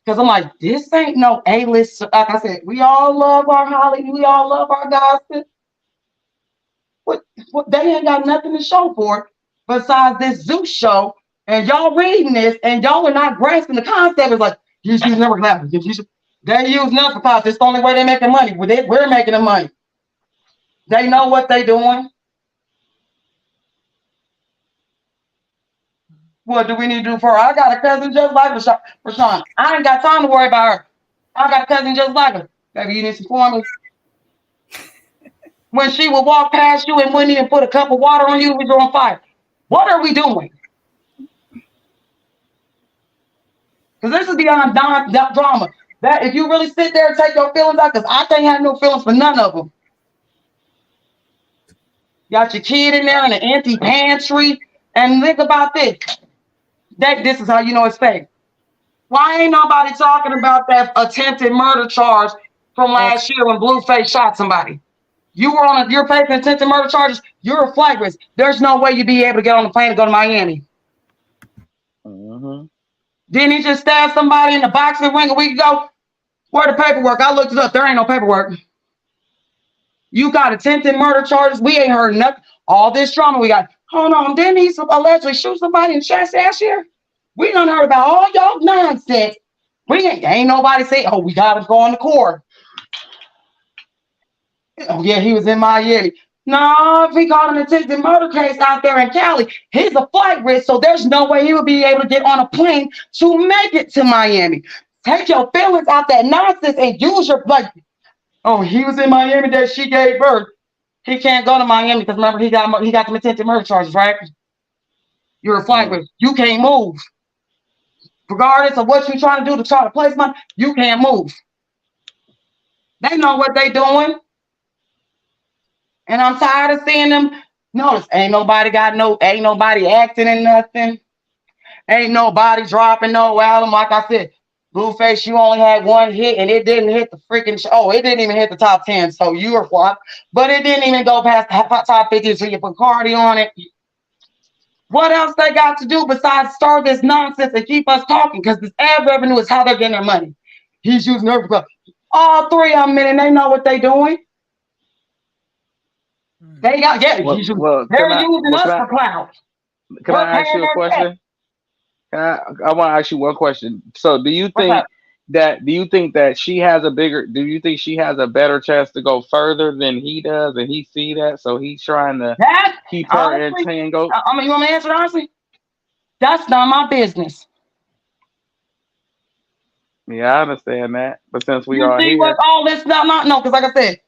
Because I'm like, this ain't no A-list. Like I said, we all love our Hollywood. We all love our gossip. What they ain't got nothing to show for it besides this Zeus show. And y'all reading this and y'all are not grasping the concept. It's like, you never laugh. They use nothing because it's the only way they're making money. We're making the money. They know what they're doing. What do we need to do for her? I got a cousin just like Rashawn. I ain't got time to worry about her. I got a cousin just like her. Baby, you need some formula. When she would walk past you and wouldn't even put a cup of water on you, we were on fire. What are we doing? Because this is beyond drama. That if you really sit there and take your feelings out, because I can't have no feelings for none of them. Got your kid in there in an empty pantry. And think about this. This is how you know it's fake. Why ain't nobody talking about that attempted murder charge from last year when Blueface shot somebody? You're facing attempted murder charges. You're a flight risk. There's no way you'd be able to get on the plane and go to Miami. Didn't he just stab somebody in the boxing ring a week ago? Where the paperwork? I looked it up. There ain't no paperwork. You got attempted murder charges. We ain't heard nothing. All this drama we got. Hold on. Didn't he allegedly shoot somebody in the chest last year? We done heard about all y'all nonsense. We ain't nobody say, oh, we got to go on the court. Oh, yeah, he was in Miami. No, if he got an attempted murder case out there in Cali, he's a flight risk, so there's no way he would be able to get on a plane to make it to Miami. Take your feelings out that nonsense and use your, like, oh, he was in Miami that she gave birth. He can't go to Miami because remember, he got some attempted murder charges, right? You're a flight risk. You can't move. Regardless of what you're trying to do to try to place money, you can't move. They know what they doing. And I'm tired of seeing them. Notice, ain't nobody acting in nothing. Ain't nobody dropping no album. Like I said, Blueface, you only had one hit and it didn't hit the freaking show. Oh, it didn't even hit the top 10. So you were flop. But it didn't even go past the top 50. So you put Cardi on it. What else they got to do besides start this nonsense and keep us talking? Because this ad revenue is how they're getting their money. He's using everything. All three of them, and they know what they're doing. They got they're using us for clout. Can I ask you a question? I want to ask you one question. So, do you think that she has a better chance to go further than he does, and he see that, so he's trying to keep her entangled? I mean, you want me to answer honestly? That's not my business. Yeah, I understand that, but since we are here, what all this no, because like I said,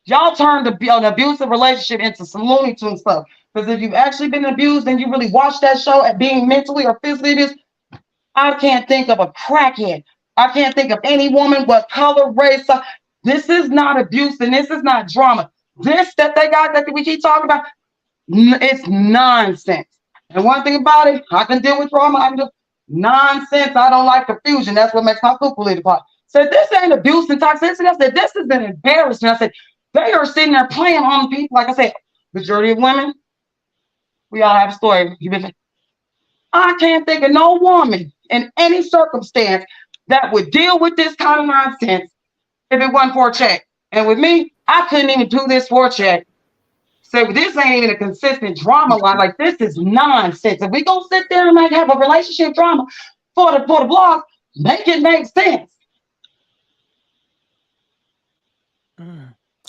y'all turned an abusive relationship into some Looney Tunes stuff. Because if you've actually been abused and you really watched that show at being mentally or physically abused, I can't think of a crackhead. I can't think of any woman, what color, race. This is not abuse and this is not drama. This that they got that we keep talking about, it's nonsense. And one thing about it, I can deal with drama. I can do nonsense. I don't like confusion. That's what makes my cuckoo little pot. So this ain't abuse and toxicity. I said, this is an embarrassment. I said, they are sitting there playing on people. Like I said, majority of women, we all have a story. I can't think of no woman in any circumstance that would deal with this kind of nonsense if it wasn't for a check. And with me, I couldn't even do this for a check. So this ain't even a consistent drama line. Like, this is nonsense. If we go sit there and like have a relationship drama for the blog, make it make sense.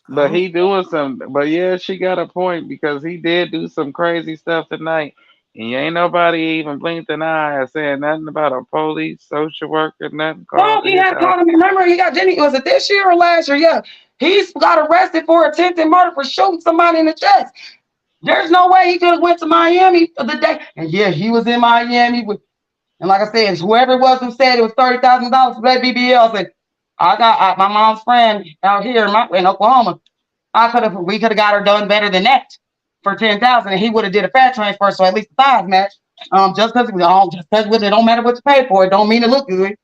But he doing some. But yeah, she got a point because he did do some crazy stuff tonight, and ain't nobody even blinked an eye or saying nothing about a police social worker, nothing. Well, he had caught him. Remember, he got Jenny. Was it this year or last year? Yeah, he's got arrested for attempted murder for shooting somebody in the chest. There's no way he could have went to Miami the day. And yeah, he was in Miami with. And like I said, whoever it was who said it was $30,000 for that BBL said, I got my mom's friend out here in Oklahoma. We could have got her done better than that for $10,000, and he would have did a fat transfer, so at least the size match. Just because it don't matter what you pay for, it don't mean it look good.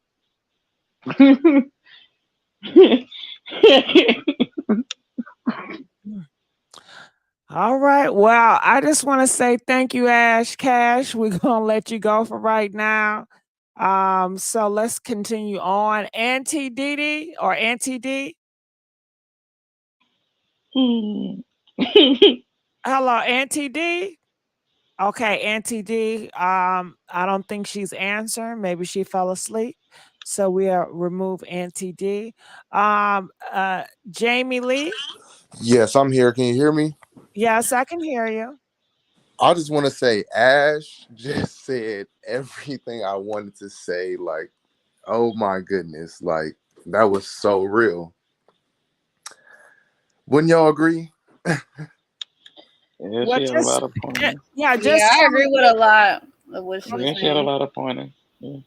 All right. Well, I just want to say thank you, Ash Cash. We're gonna let you go for right now. So let's continue on. Auntie Dee or Auntie D. Hello, Auntie D. Okay, Auntie D. I don't think she's answering. Maybe she fell asleep. So we'll remove Auntie D. Jamie Lee. Yes, I'm here. Can you hear me? Yes, I can hear you. I just want to say Ash just said everything I wanted to say. Like, oh my goodness. Like, that was so real. Wouldn't y'all agree? Yeah, Well, she had a just lot of pointers. yeah, Yeah, just I tell agree with a lot of what she was Yeah, she had a saying. lot of pointers. Yeah.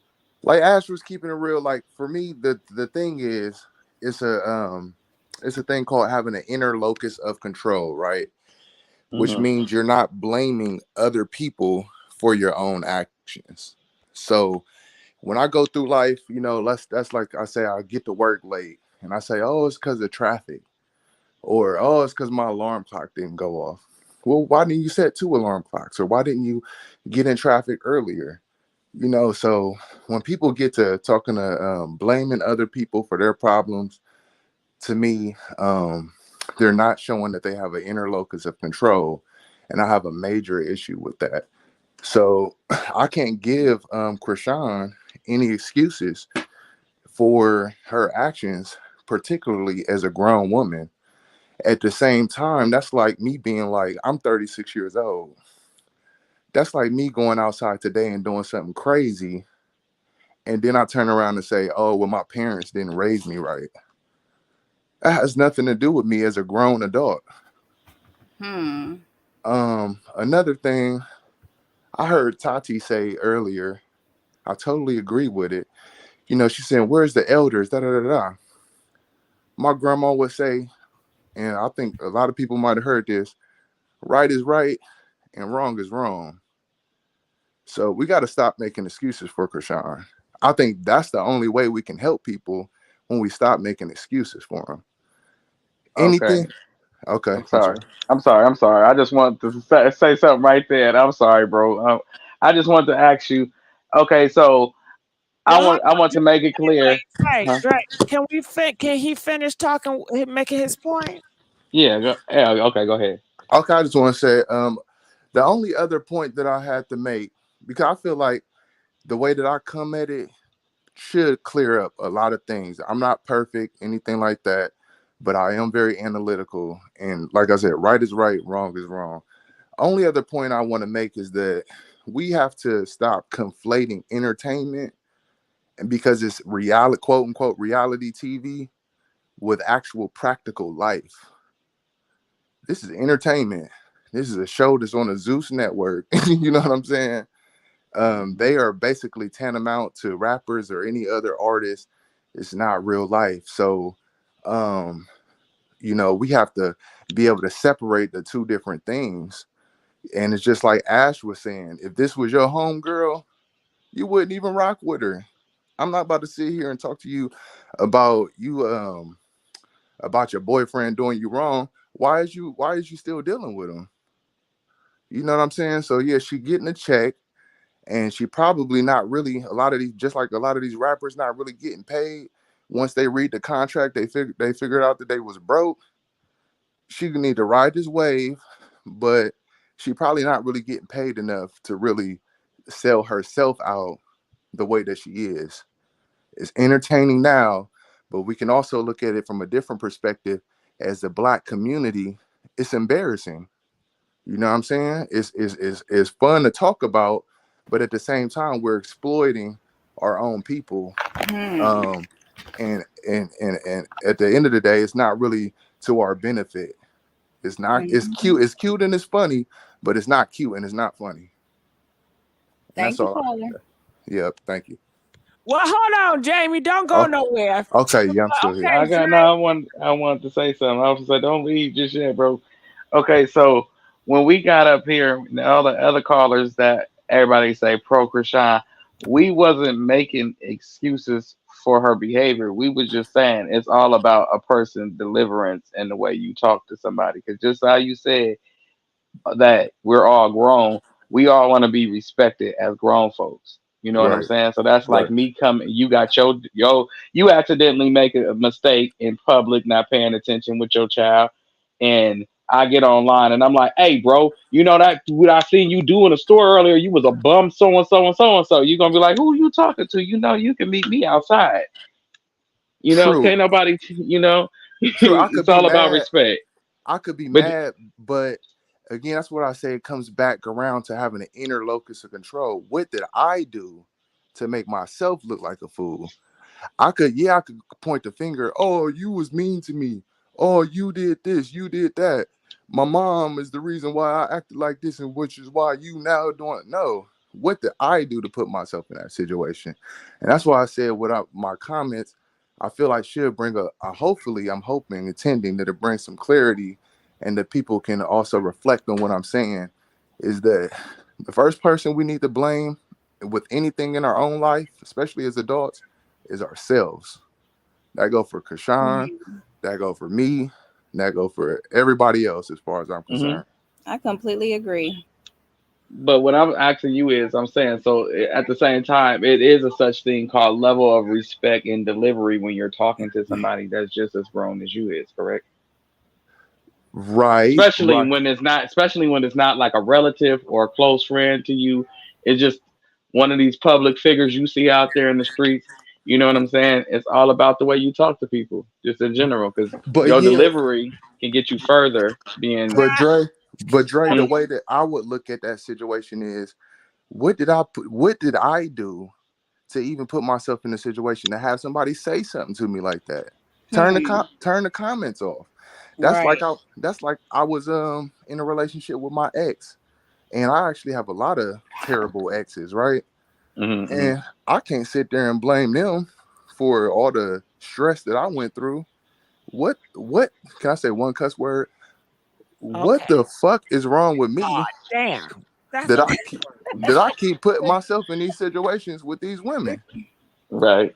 Like Ash was keeping it real. Like for me, the thing is, it's a it's a thing called having an inner locus of control, right? Which Mm-hmm. means you're not blaming other people for your own actions. So when I go through life, that's like I say, I get to work late and I say, oh, it's because of traffic, or oh, it's because my alarm clock didn't go off. Well, why didn't you set two alarm clocks, or why didn't you get in traffic earlier? So when people get to talking to blaming other people for their problems, to me, they're not showing that they have an inner locus of control, and I have a major issue with that. So I can't give Chrisean any excuses for her actions, particularly as a grown woman. At the same time, that's like me being like, I'm 36 years old. That's like me going outside today and doing something crazy. And then I turn around and say, oh, well, my parents didn't raise me right. That has nothing to do with me as a grown adult. Hmm. Another thing I heard Tati say earlier, I totally agree with it. She's saying, where's the elders? Da da da da. My grandma would say, and I think a lot of people might have heard this, right is right and wrong is wrong. So we got to stop making excuses for Chrisean. I think that's the only way we can help people, when we stop making excuses for them. Okay. Anything? Okay, I'm I'm sorry. sorry. I'm sorry. I just want to say something right there. And I'm sorry, bro. I just want to ask you. Okay, so I Well, hold want I on, want to make it clear. Drake. Huh? Drake, can he finish talking, making his point? Yeah. Okay. Go ahead. Okay, I just want to say, the only other point that I had to make, because I feel like the way that I come at it should clear up a lot of things. I'm not perfect, anything like that, but I am very analytical. And like I said, right is right, wrong is wrong. Only other point I want to make is that we have to stop conflating entertainment, and because it's reality, quote unquote, reality TV, with actual practical life. This is entertainment. This is a show that's on the Zeus network. You know what I'm saying? They are basically tantamount to rappers or any other artist. It's not real life. So, um, we have to be able to separate the two different things. And it's just like Ash was saying, if this was your home girl, you wouldn't even rock with her. I'm not about to sit here and talk to you about your boyfriend doing you wrong. Why is you still dealing with him? You know what I'm saying? So yeah, she getting a check, and she probably not really, a lot of these, just like a lot of these rappers, not really getting paid. Once they read the contract, they figured out that they was broke. She need to ride this wave, but she probably not really getting paid enough to really sell herself out the way that she is. It's entertaining now, but we can also look at it from a different perspective. As the Black community, it's embarrassing. You know what I'm saying? It's fun to talk about, but at the same time, we're exploiting our own people. Hmm. Um, and at the end of the day, it's not really to our benefit. It's not. It's Hmm. cute. It's cute and it's funny, but it's not cute and it's not funny. And that's Thank you, all. caller. Yep. Thank you. Well, hold on, Jamie. Don't go Oh, nowhere. okay. Yeah, I'm still here. Okay, I got no. Drake. I wanted to say something. I was like, don't leave just yet, bro. Okay, so when we got up here, all the other callers that everybody say pro Krishan, we wasn't making excuses for her behavior. We was just saying it's all about a person deliverance and the way you talk to somebody. Because just how you said, that we're all grown. We all want to be respected as grown folks. You know what I'm Right. saying? So that's like Right. me coming. You got you accidentally make a mistake in public, not paying attention with your child, and I get online and I'm like, "Hey, bro, you know that what I seen you do in the store earlier? You was a bum, so and so and so and so." You're gonna be like, "Who you talking to?" You know, you can meet me outside. You know, True. can't nobody. You know, True. I could it's be all about mad. respect. I could be But mad, but again, that's what I say. It comes back around to having an inner locus of control. What did I do to make myself look like a fool? I could point the finger. Oh, you was mean to me. Oh, you did this, you did that. My mom is the reason why I acted like this, and which is why you now don't know. What did I do to put myself in that situation? And that's why I said without my comments, I feel like should bring hopefully I'm hoping, intending that it brings some clarity and that people can also reflect on what I'm saying is that the first person we need to blame with anything in our own life, especially as adults, is ourselves. That go for Chrisean, that go for me, that go for everybody else as far as I'm mhm. concerned. I completely agree. But what I'm asking you is, I'm saying, so at the same time, it is a such thing called level of respect and delivery when you're talking to somebody that's just as grown as you is, correct? Right, Especially right. when it's not like a relative or a close friend to you. It's just one of these public figures you see out there in the streets. You know what I'm saying? It's all about the way you talk to people, just in general, because But your yeah, delivery can get you further. Being, but Dre, the hmm, way that I would look at that situation is what did I do to even put myself in a situation to have somebody say something to me like that? Hmm. Turn the comments off. Right. That's like I was in a relationship with my ex, and I actually have a lot of terrible exes, right? hmm, hmm. And I can't sit there and blame them for all the stress that I went through. What can I say one cuss word? What Okay. the fuck is wrong with me God damn. That's that a I keep putting myself in these situations with these women? Right.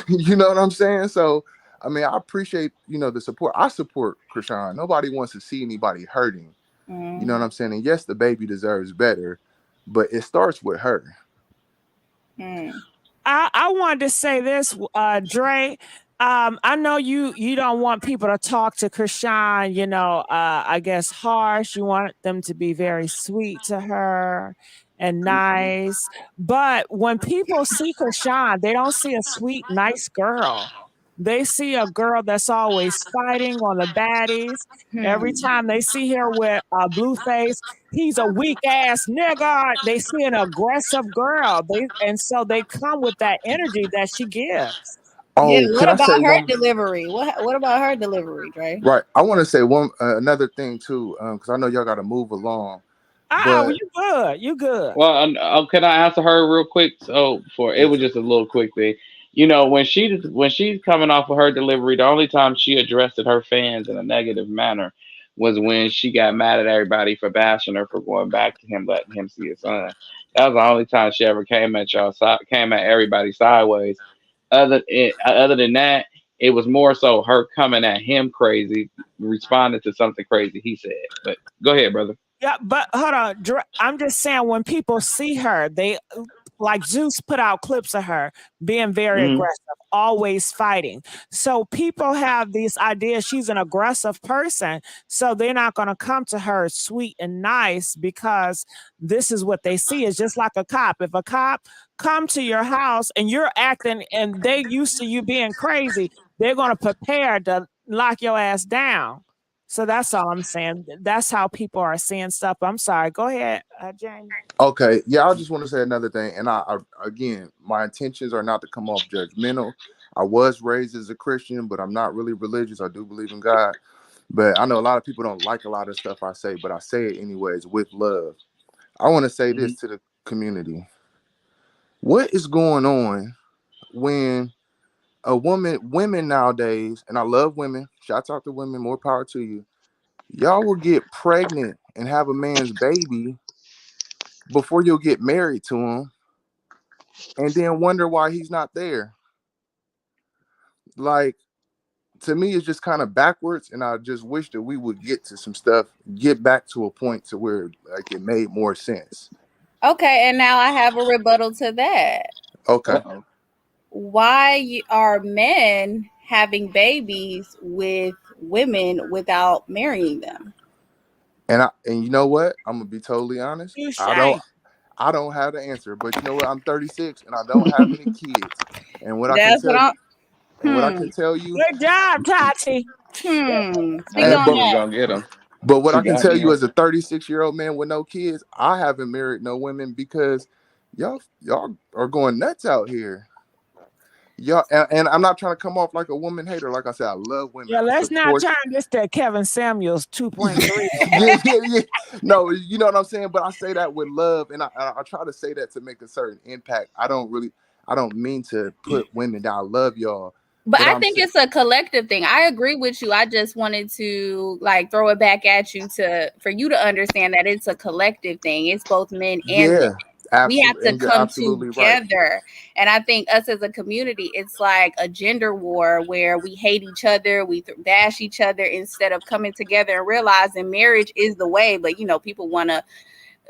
You know what I'm saying? So I mean, I appreciate, the support. I support Chrisean. Nobody wants to see anybody hurting. You know what Hmm. I'm saying? And yes, the baby deserves better, but it starts with her. Hmm. I wanted to say this, Dre. I know you don't want people to talk to Chrisean, I guess harsh. You want them to be very sweet to her and nice. But when people see Chrisean, they don't see a sweet, nice girl. They see a girl that's always fighting on the baddies. Every Hmm. time they see her with a Blueface, he's a weak ass nigga. They see an aggressive girl. So they come with that energy that she gives. Yeah. Oh, can What I say about her one? delivery? What about her delivery, Dre? Right. I want to say one another thing too, because I know y'all got to move along. Well, But you good. You good. Well, can I answer her real quick? So for it yes, was sir. just a little quick thing. You know, when she's coming off of her delivery, the only time she addressed her fans in a negative manner was when she got mad at everybody for bashing her for going back to him, letting him see his son. That was the only time she ever came at everybody sideways. Other than that, it was more so her coming at him crazy, responding to something crazy he said. But go ahead, brother. Yeah, but hold on. I'm just saying when people see her, they like Zeus put out clips of her being very Hmm. aggressive, always fighting. So people have these ideas she's an aggressive person. So they're not going to come to her sweet and nice because this is what they see. It's just like a cop. If a cop come to your house and you're acting and they used to you being crazy, they're going to prepare to lock your ass down. So that's all I'm saying. That's how people are seeing stuff. I'm sorry. Go ahead, Jane. Okay. Yeah, I just want to say another thing. And I again, my intentions are not to come off judgmental. I was raised as a Christian, but I'm not really religious. I do believe in God. But I know a lot of people don't like a lot of stuff I say, but I say it anyways with love. I want to say Hmm. this to the community. What is going on when women nowadays, and I love women, shouts out to women, more power to you. Y'all will get pregnant and have a man's baby before you'll get married to him and then wonder why he's not there. Like, to me, it's just kind of backwards, and I just wish that we would get to some stuff, get back to a point to where like it made more sense. Okay, and now I have a rebuttal to that. Okay. Uh-oh. Why are men having babies with women without marrying them? And you know what? I'm gonna be totally honest. You I don't have the answer, but you know what? I'm 36 and I don't have any kids. And what That's what I'm. I can tell you, Good job, Tati. Speak And- on but- We're that. gonna get him. but what She I can got tell me. you as a 36-year-old man with no kids, I haven't married no women because y'all are going nuts out here. Y'all, and I'm not trying to come off like a woman hater. Like I said, I love women. Yeah, I let's not support- turn this to Kevin Samuels 2.3. yeah. No, you know what I'm saying? But I say that with love, and I try to say that to make a certain impact. I don't mean to put women down. I love y'all. But I I'm think saying- it's a collective thing. I agree with you. I just wanted to like throw it back at you for you to understand that it's a collective thing. It's both men and women. We have to come together. And I think us as a community, it's like a gender war where we hate each other, we bash each other instead of coming together and realizing marriage is the way. But people want to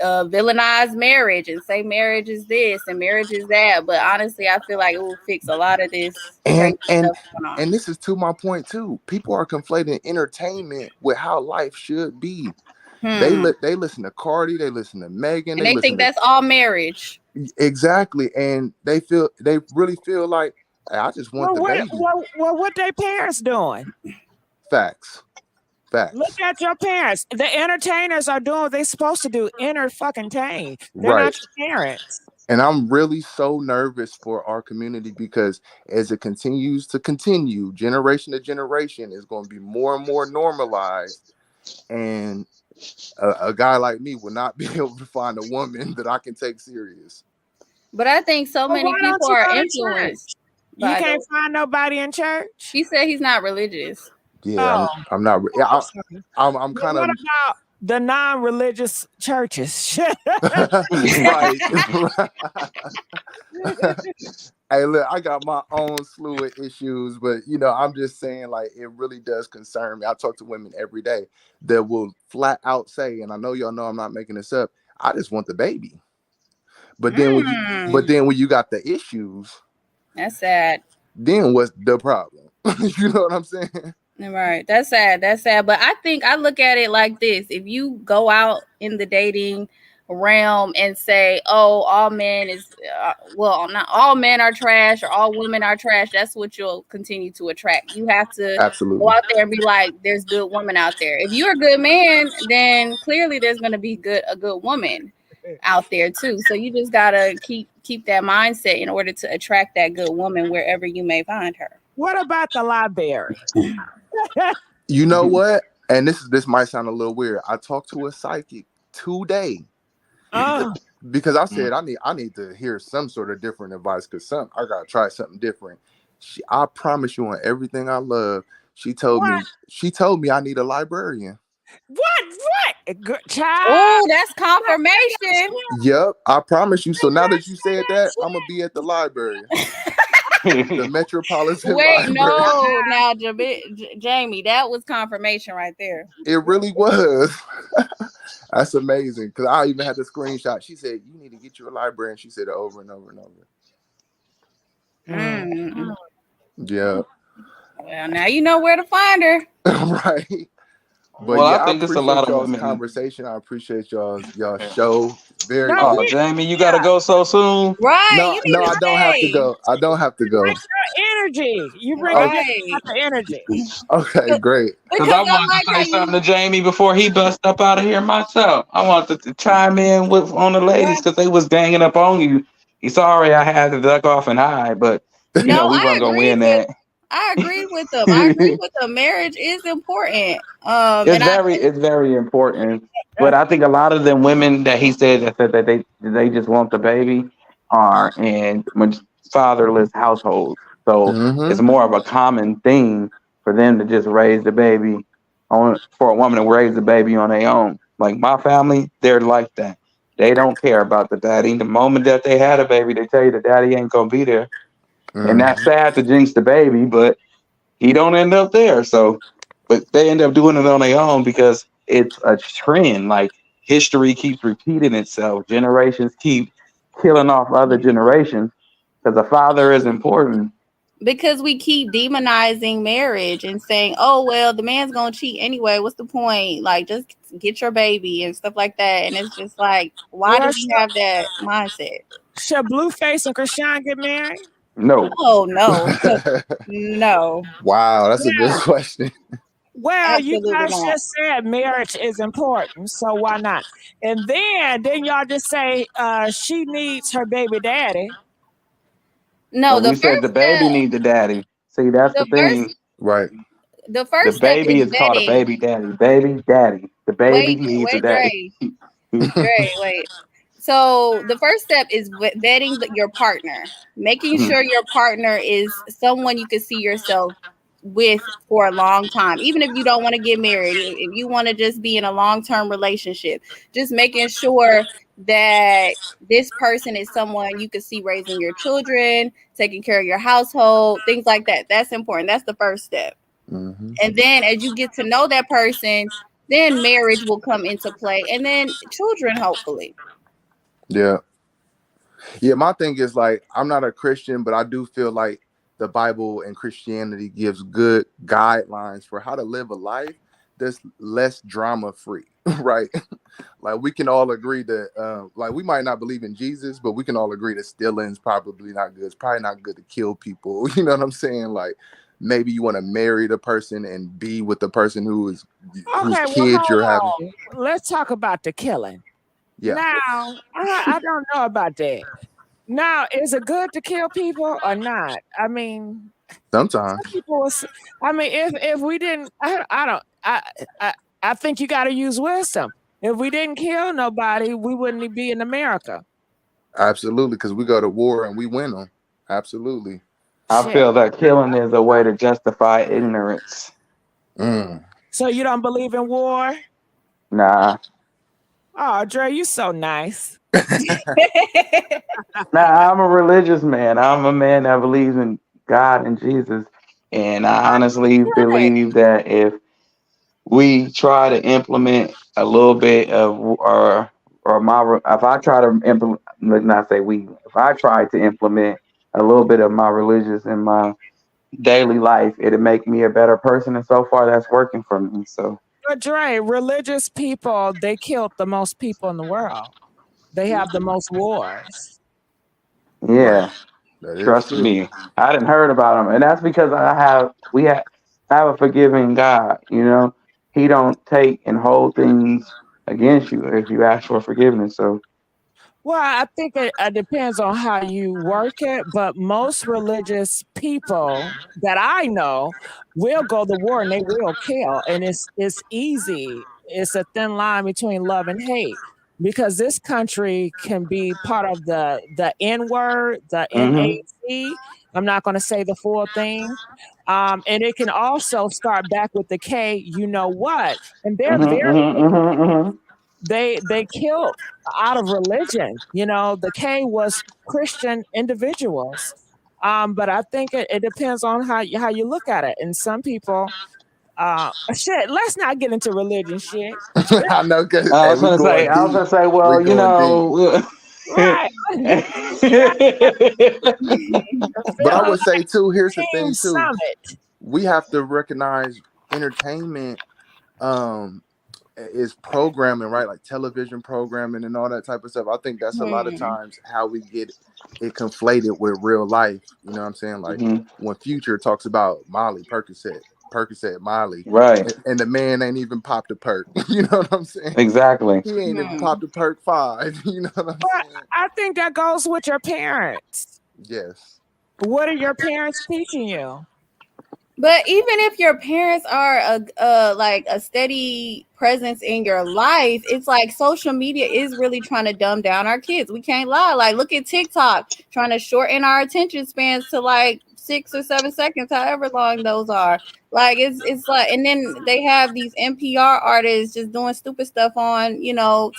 villainize marriage and say marriage is this and marriage is that. But honestly, I feel like it will fix a lot of this crazy stuff going on. And this is to my point too. People are conflating entertainment with how life should be. They listen to Cardi, they listen to Megan, and they think that's all marriage. Exactly, and they really feel like, hey, I just want the baby. What their parents doing? Facts. Look at your parents. The entertainers are doing what they're supposed to do. Fucking They're not your parents. And I'm really so nervous for our community because as it continues to continue, generation to generation, is going to be more and more normalized. And a guy like me will not be able to find a woman that I can take serious. But I think so many people are influenced. You can't find nobody in church? He said he's not religious. Yeah, I'm not. I'm kind of. What about the non-religious churches? Right. Hey, look, I got my own slew of issues, but I'm just saying, like, it really does concern me. I talk to women every day that will flat out say, and I know y'all know I'm not making this up, I just want the baby. But then when you got the issues, that's sad. Then what's the problem? You know what I'm saying? Right. That's sad. But I think I look at it like this. If you go out in the dating realm and say, oh, all men not all men are trash or all women are trash, that's what you'll continue to attract. You have to go out there and be like, there's good women out there. If you're a good man, then clearly there's going to be a good woman out there too. So you just gotta keep that mindset in order to attract that good woman wherever you may find her. What about the library? You know what? And this might sound a little weird. I talked to a psychic today because I said I need to hear some sort of different advice because I gotta try something different. I promise you on everything I love. She told me I need a librarian. What? Good child. Oh, that's confirmation. Yep, I promise you. So now that you said that, I'm gonna be at the library. The Metropolitan Library. No, now Jamie, that was confirmation right there. It really was. That's amazing. Because I even had the screenshot. She said, you need to get you a library. And she said it over and over and over. Yeah. Well, now you know where to find her. Right. But I think it's a lot of women. Conversation. I appreciate y'all show. Very. Jamie, you gotta go so soon. Right. No, I don't have to go. I don't have to go. Bring your energy. You bring the energy. Okay, great. Because I wanted to say something to Jamie before he bust up out of here myself. I wanted to chime in on the ladies because they was ganging up on you. Sorry, I had to duck off and hide, but we weren't gonna win that. I agree with them. I agree with them. Marriage is important. It's very important. But I think a lot of them women that he said that they just want the baby are in fatherless households. So it's more of a common thing for them to just raise the baby for a woman to raise the baby on their own. Like my family, they're like that. They don't care about the daddy. The moment that they had a baby, they tell you the daddy ain't gonna be there. And that's sad to jinx the baby, but He don't end up there. So, but they end up doing it on their own because it's a trend. Like history keeps repeating itself. Generations keep killing off other generations because a father is important. Because we keep demonizing marriage and saying, oh well, the man's gonna cheat anyway, what's the point, like just get your baby and stuff like that. And it's just like, why do Well, we have that mindset? should Blueface and Chrisean get married? No. Oh no. No, Wow, that's a good Yeah. question. Well, you absolutely guys not. just said marriage is important, so why not? And then y'all just say she needs her baby daddy. No, But we said the baby need the daddy. See, that's the the first thing. Right. the The first step is baby is called a vetting. baby daddy. Baby daddy. The baby needs a Wait, daddy. Dre, wait. So the first step is vetting your partner, making sure your partner is someone you can see yourself with for a long time. Even if you don't want to get married, if you want to just be in a long-term relationship, just making sure that this person is someone you can see raising your children, taking care of your household, things like that. That's important. That's the first step. Mm-hmm. And then as you get to know that person, then marriage will come into play, and then children, hopefully. Yeah. Yeah, my thing is like I'm not a Christian, but I do feel like the Bible and Christianity gives good guidelines for how to live a life that's less drama free, right? Like we can all agree that like we might not believe in Jesus, but we can all agree that stealing's probably not good. It's probably not good to kill people. You know what I'm saying? Like maybe you want to marry the person and be with the person whose Okay, well, kids you're having. hold on. Let's talk about the killing. Yeah. Now, I don't know about that. Now, is it good to kill people or not? I mean, Sometimes. some people. I mean, if we didn't, I don't. I think you got to use wisdom. If we didn't kill nobody, we wouldn't be in America. Absolutely, because we go to war and we win them. Absolutely. I Shit. feel that killing is a way to justify ignorance. Mm. So you don't believe in war? Nah. Oh, Dre, you so nice. Nah, I'm a religious man. I'm a man that believes in God and Jesus. And I honestly Right. believe that if we try to implement a little bit of or my if I try to implement, let's not say we, if I try to implement a little bit of my religious in my daily life, it'd make me a better person. And so far, that's working for me. So, But Dre, religious people, they killed the most people in the world. They have the most wars. Right. yeah, That is trust true. me, I didn't heard about them, and that's because have a forgiving God. You know, He don't take and hold things against you if you ask for forgiveness. So, Well, I think it depends on how you work it, but most religious people that I know will go to war and they will kill, and it's easy. It's a thin line between love and hate because this country can be part of the N word, the mm-hmm, NAC. I'm not going to say the full thing, and it can also start back with the K. You know what? And they're mm-hmm, very mm-hmm, mm-hmm, mm-hmm. they killed out of religion. You know, the K was Christian individuals. But I think it depends on how you look at it. And some people, shit. Let's not get into religion shit. I know, cause I hey, was we gonna say, going deep. We well, you going deep. know, Right. But I Feeling would say too, here's the like Team thing too. Summit. We have to recognize entertainment um is programming, right? Like television programming and all that type of stuff. I think that's a lot of times how we get it conflated with real life. You know what I'm saying? Like mhm, when Future talks about Molly, Percocet, Molly, right, and the man ain't even popped a perk. You know what I'm saying? exactly. He ain't even popped a perk 5. You know what I'm But saying? I think that goes with your parents. Yes. What are your parents teaching you? But even if your parents are like a steady presence in your life, it's like social media is really trying to dumb down our kids. We can't lie. Like look at TikTok trying to shorten our attention spans to like 6 or 7 seconds, however long those are. Like it's like, and then they have these NPR artists just doing stupid stuff on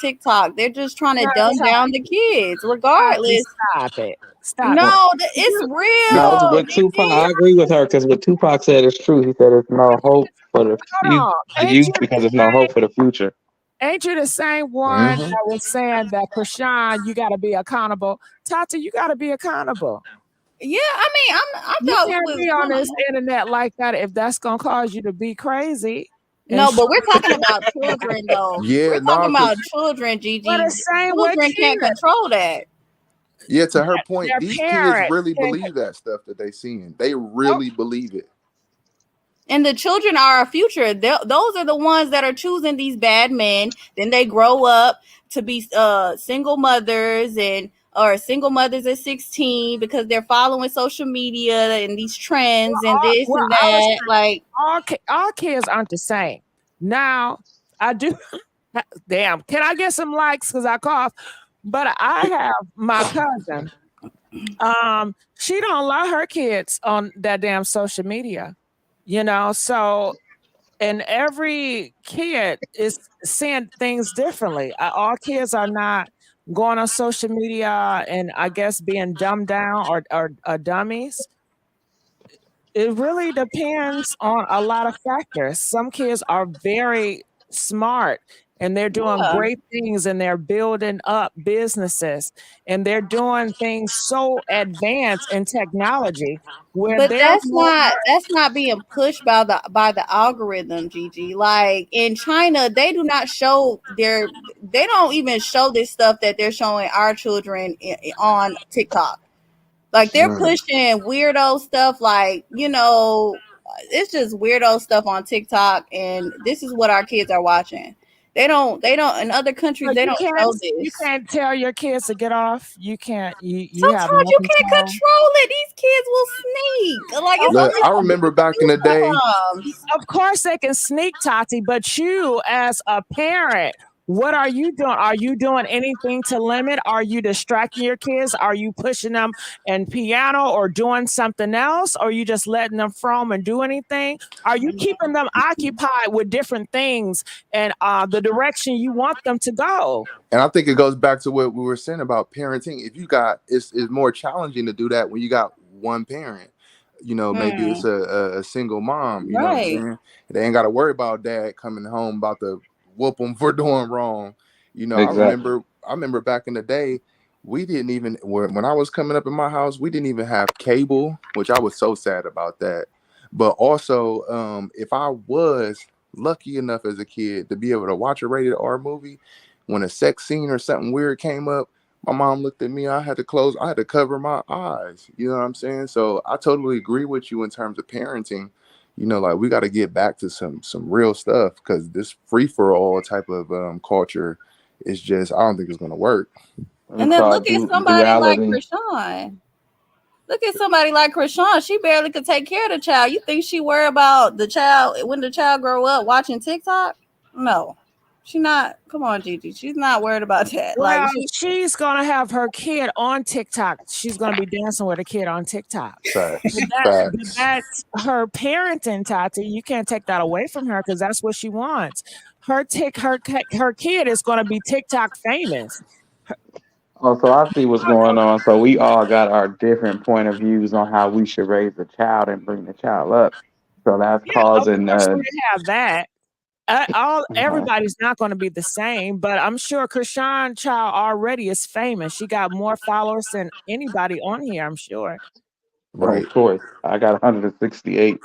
TikTok. They're just trying to dumb down the kids, Tati, regardless. stop it. Stop it. No, it's No, real, what Tupac, Gigi. I agree with her because what Tupac said is true. He said there's no hope for the Hold on. youth because there's no hope for the future. Ain't you the same one Mm-hmm. that was saying that Chrisean, you got to be accountable? Tati, you got to be accountable. Yeah, I mean, I You thought can't it be on this internet like that if that's gonna cause you to be crazy. No, but we're talking about children, though. Yeah, We're no, talking about 'cause children, Gigi. But the same with Children can't kids. control that. yeah, to her point, Their these kids parents really can- believe that stuff that they seeing. They really believe it. And the children are our future. Those are the ones that are choosing these bad men. Then they grow up to be single mothers or single mothers at 16 because they're following social media and these trends and this and that. Like all kids aren't the same. Now I do. Damn, can I get some likes because I cough? But I have my cousin. She don't allow her kids on that damn social media. You know, so and every kid is seeing things differently. All kids are not going on social media and I guess being dumbed down or dummies. It really depends on a lot of factors. Some kids are very smart and they're doing great things and they're building up businesses and they're doing things so advanced in technology where but they're that's not being pushed by the algorithm, Gigi. Like in China, they do not show they don't even show this stuff that they're showing our children on TikTok. Like they're pushing weirdo stuff, like, you know, it's just weirdo stuff on TikTok, and this is what our kids are watching. They don't in other countries they don't show this. You can't tell your kids to get off. You can't you have Sometimes no you can't control. control it. These kids will sneak. Like it's Look, only I remember back in the day. Of course they can sneak, Tati, but you as a parent, what are you doing? Are you doing anything to limit? Are you distracting your kids? Are you pushing them in piano or doing something else? Or are you just letting them from and do anything? Are you keeping them occupied with different things and the direction you want them to go? And I think it goes back to what we were saying about parenting. If you got, it's more challenging to do that when you got one parent. You know, maybe it's a single mom. You know what I'm saying? They ain't got to worry about dad coming home about to whoop them for doing wrong. You know, Exactly. I remember back in the day, we didn't even when I was coming up in my house, we didn't even have cable, which I was so sad about that. But also, if I was lucky enough as a kid to be able to watch a rated R movie, when a sex scene or something weird came up, my mom looked at me. I had to cover my eyes. You know what I'm saying? So I totally agree with you in terms of parenting. You know, like we got to get back to some real stuff because this free for all type of culture is just, I don't think it's gonna work. And then look at somebody like Chrisean. Look at somebody like Chrisean. She barely could take care of the child. You think she worry about the child when the child grow up watching TikTok? No. She not. Come on, Gigi. She's not worried about that. Well, Like she's gonna have her kid on TikTok. She's gonna be dancing with a kid on TikTok. Facts. But that's her parenting, Tati. You can't take that away from her because that's what she wants. Her kid is gonna be TikTok famous. Oh, so I see what's going on. So we all got our different point of views on how we should raise a child and bring the child up. So that's causing. Of course we have that. Everybody's not going to be the same, but I'm sure Chrisean child already is famous. She got more followers than anybody on here, I'm sure. Right. Of course. I got 168.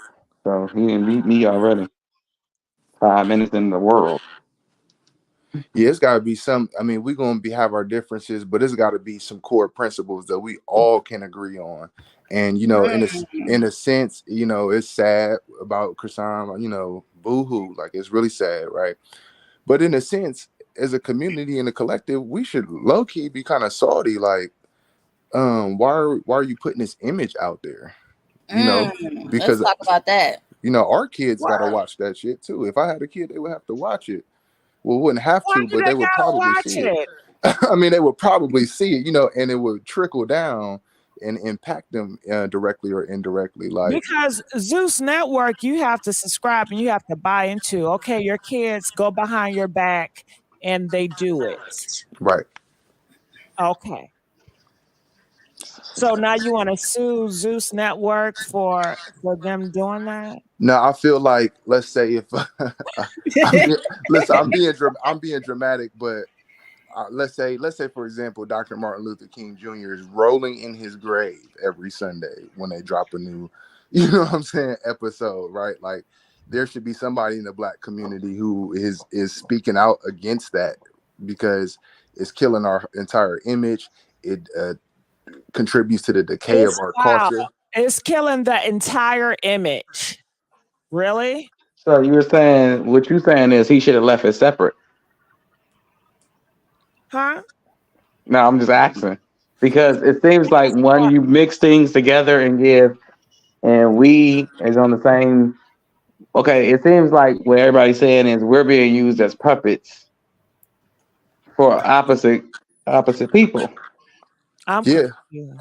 So he didn't beat me already. 5 minutes in the world. Yeah, it's got to be some. I mean, we're gonna have our differences, but it's got to be some core principles that we all can agree on. And you know, in a sense, you know, it's sad about Chrisean. You know, boohoo, like it's really sad, right? But in a sense, as a community and a collective, we should low key be kind of salty. Like, why are you putting this image out there? You know, because let's talk about that. You know, our kids got to watch that shit too. If I had a kid, they would have to watch it. Well, wouldn't have to, but they would probably see it. I mean, they would probably see it, you know, and it would trickle down and impact them directly or indirectly. Like because Zeus Network, you have to subscribe and you have to buy into. Okay, your kids go behind your back and they do it. Right. Okay. So now you want to sue Zeus Network for them doing that? No, I feel like, let's say if listen, I'm being dramatic, but let's say for example, Dr. Martin Luther King Jr. is rolling in his grave every Sunday when they drop a new, you know what I'm saying, episode, right? Like there should be somebody in the Black community who is speaking out against that because it's killing our entire image. It contributes to the decay of our culture. It's killing the entire image. Really? So you were saying, what you saying is he should have left it separate. Huh? No, I'm just asking because it seems like when you mix things together and we is on the same. Okay, it seems like what everybody's saying is we're being used as puppets for opposite people. Yeah.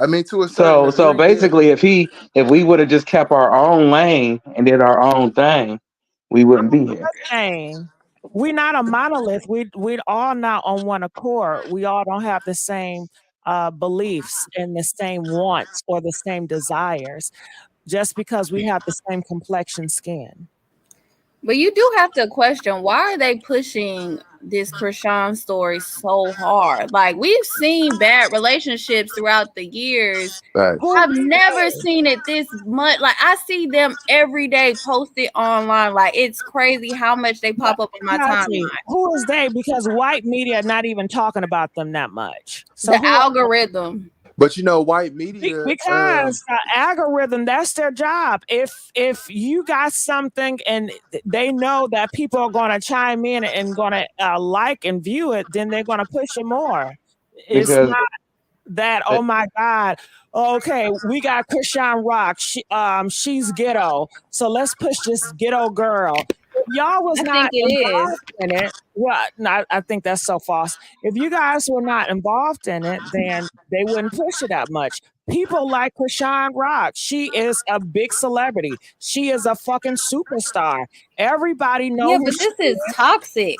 I mean, to a certain so basically, if we would have just kept our own lane and did our own thing, we wouldn't be here. We're not a monolith. We're all not on one accord. We all don't have the same beliefs and the same wants or the same desires, just because we have the same complexion skin. But you do have to question, why are they pushing this Chrisean story so hard? Like, we've seen bad relationships throughout the years. Right. I've never seen it this much. Like, I see them every day posted online. Like, it's crazy how much they pop up on my timeline. Who is they? Because white media are not even talking about them that much. So the algorithm. But you know, white media, because the algorithm, that's their job. If you got something and they know that people are going to chime in and going to like and view it, then they're going to push it more. It's not that, oh my God, okay, we got Chrisean Rock. She's ghetto, so let's push this ghetto girl. Y'all was not involved in it. Well, no, I think that's so false. If you guys were not involved in it, then they wouldn't push it that much. People like Chrisean Rock. She is a big celebrity. She is a fucking superstar. Everybody knows. Yeah, but this is toxic.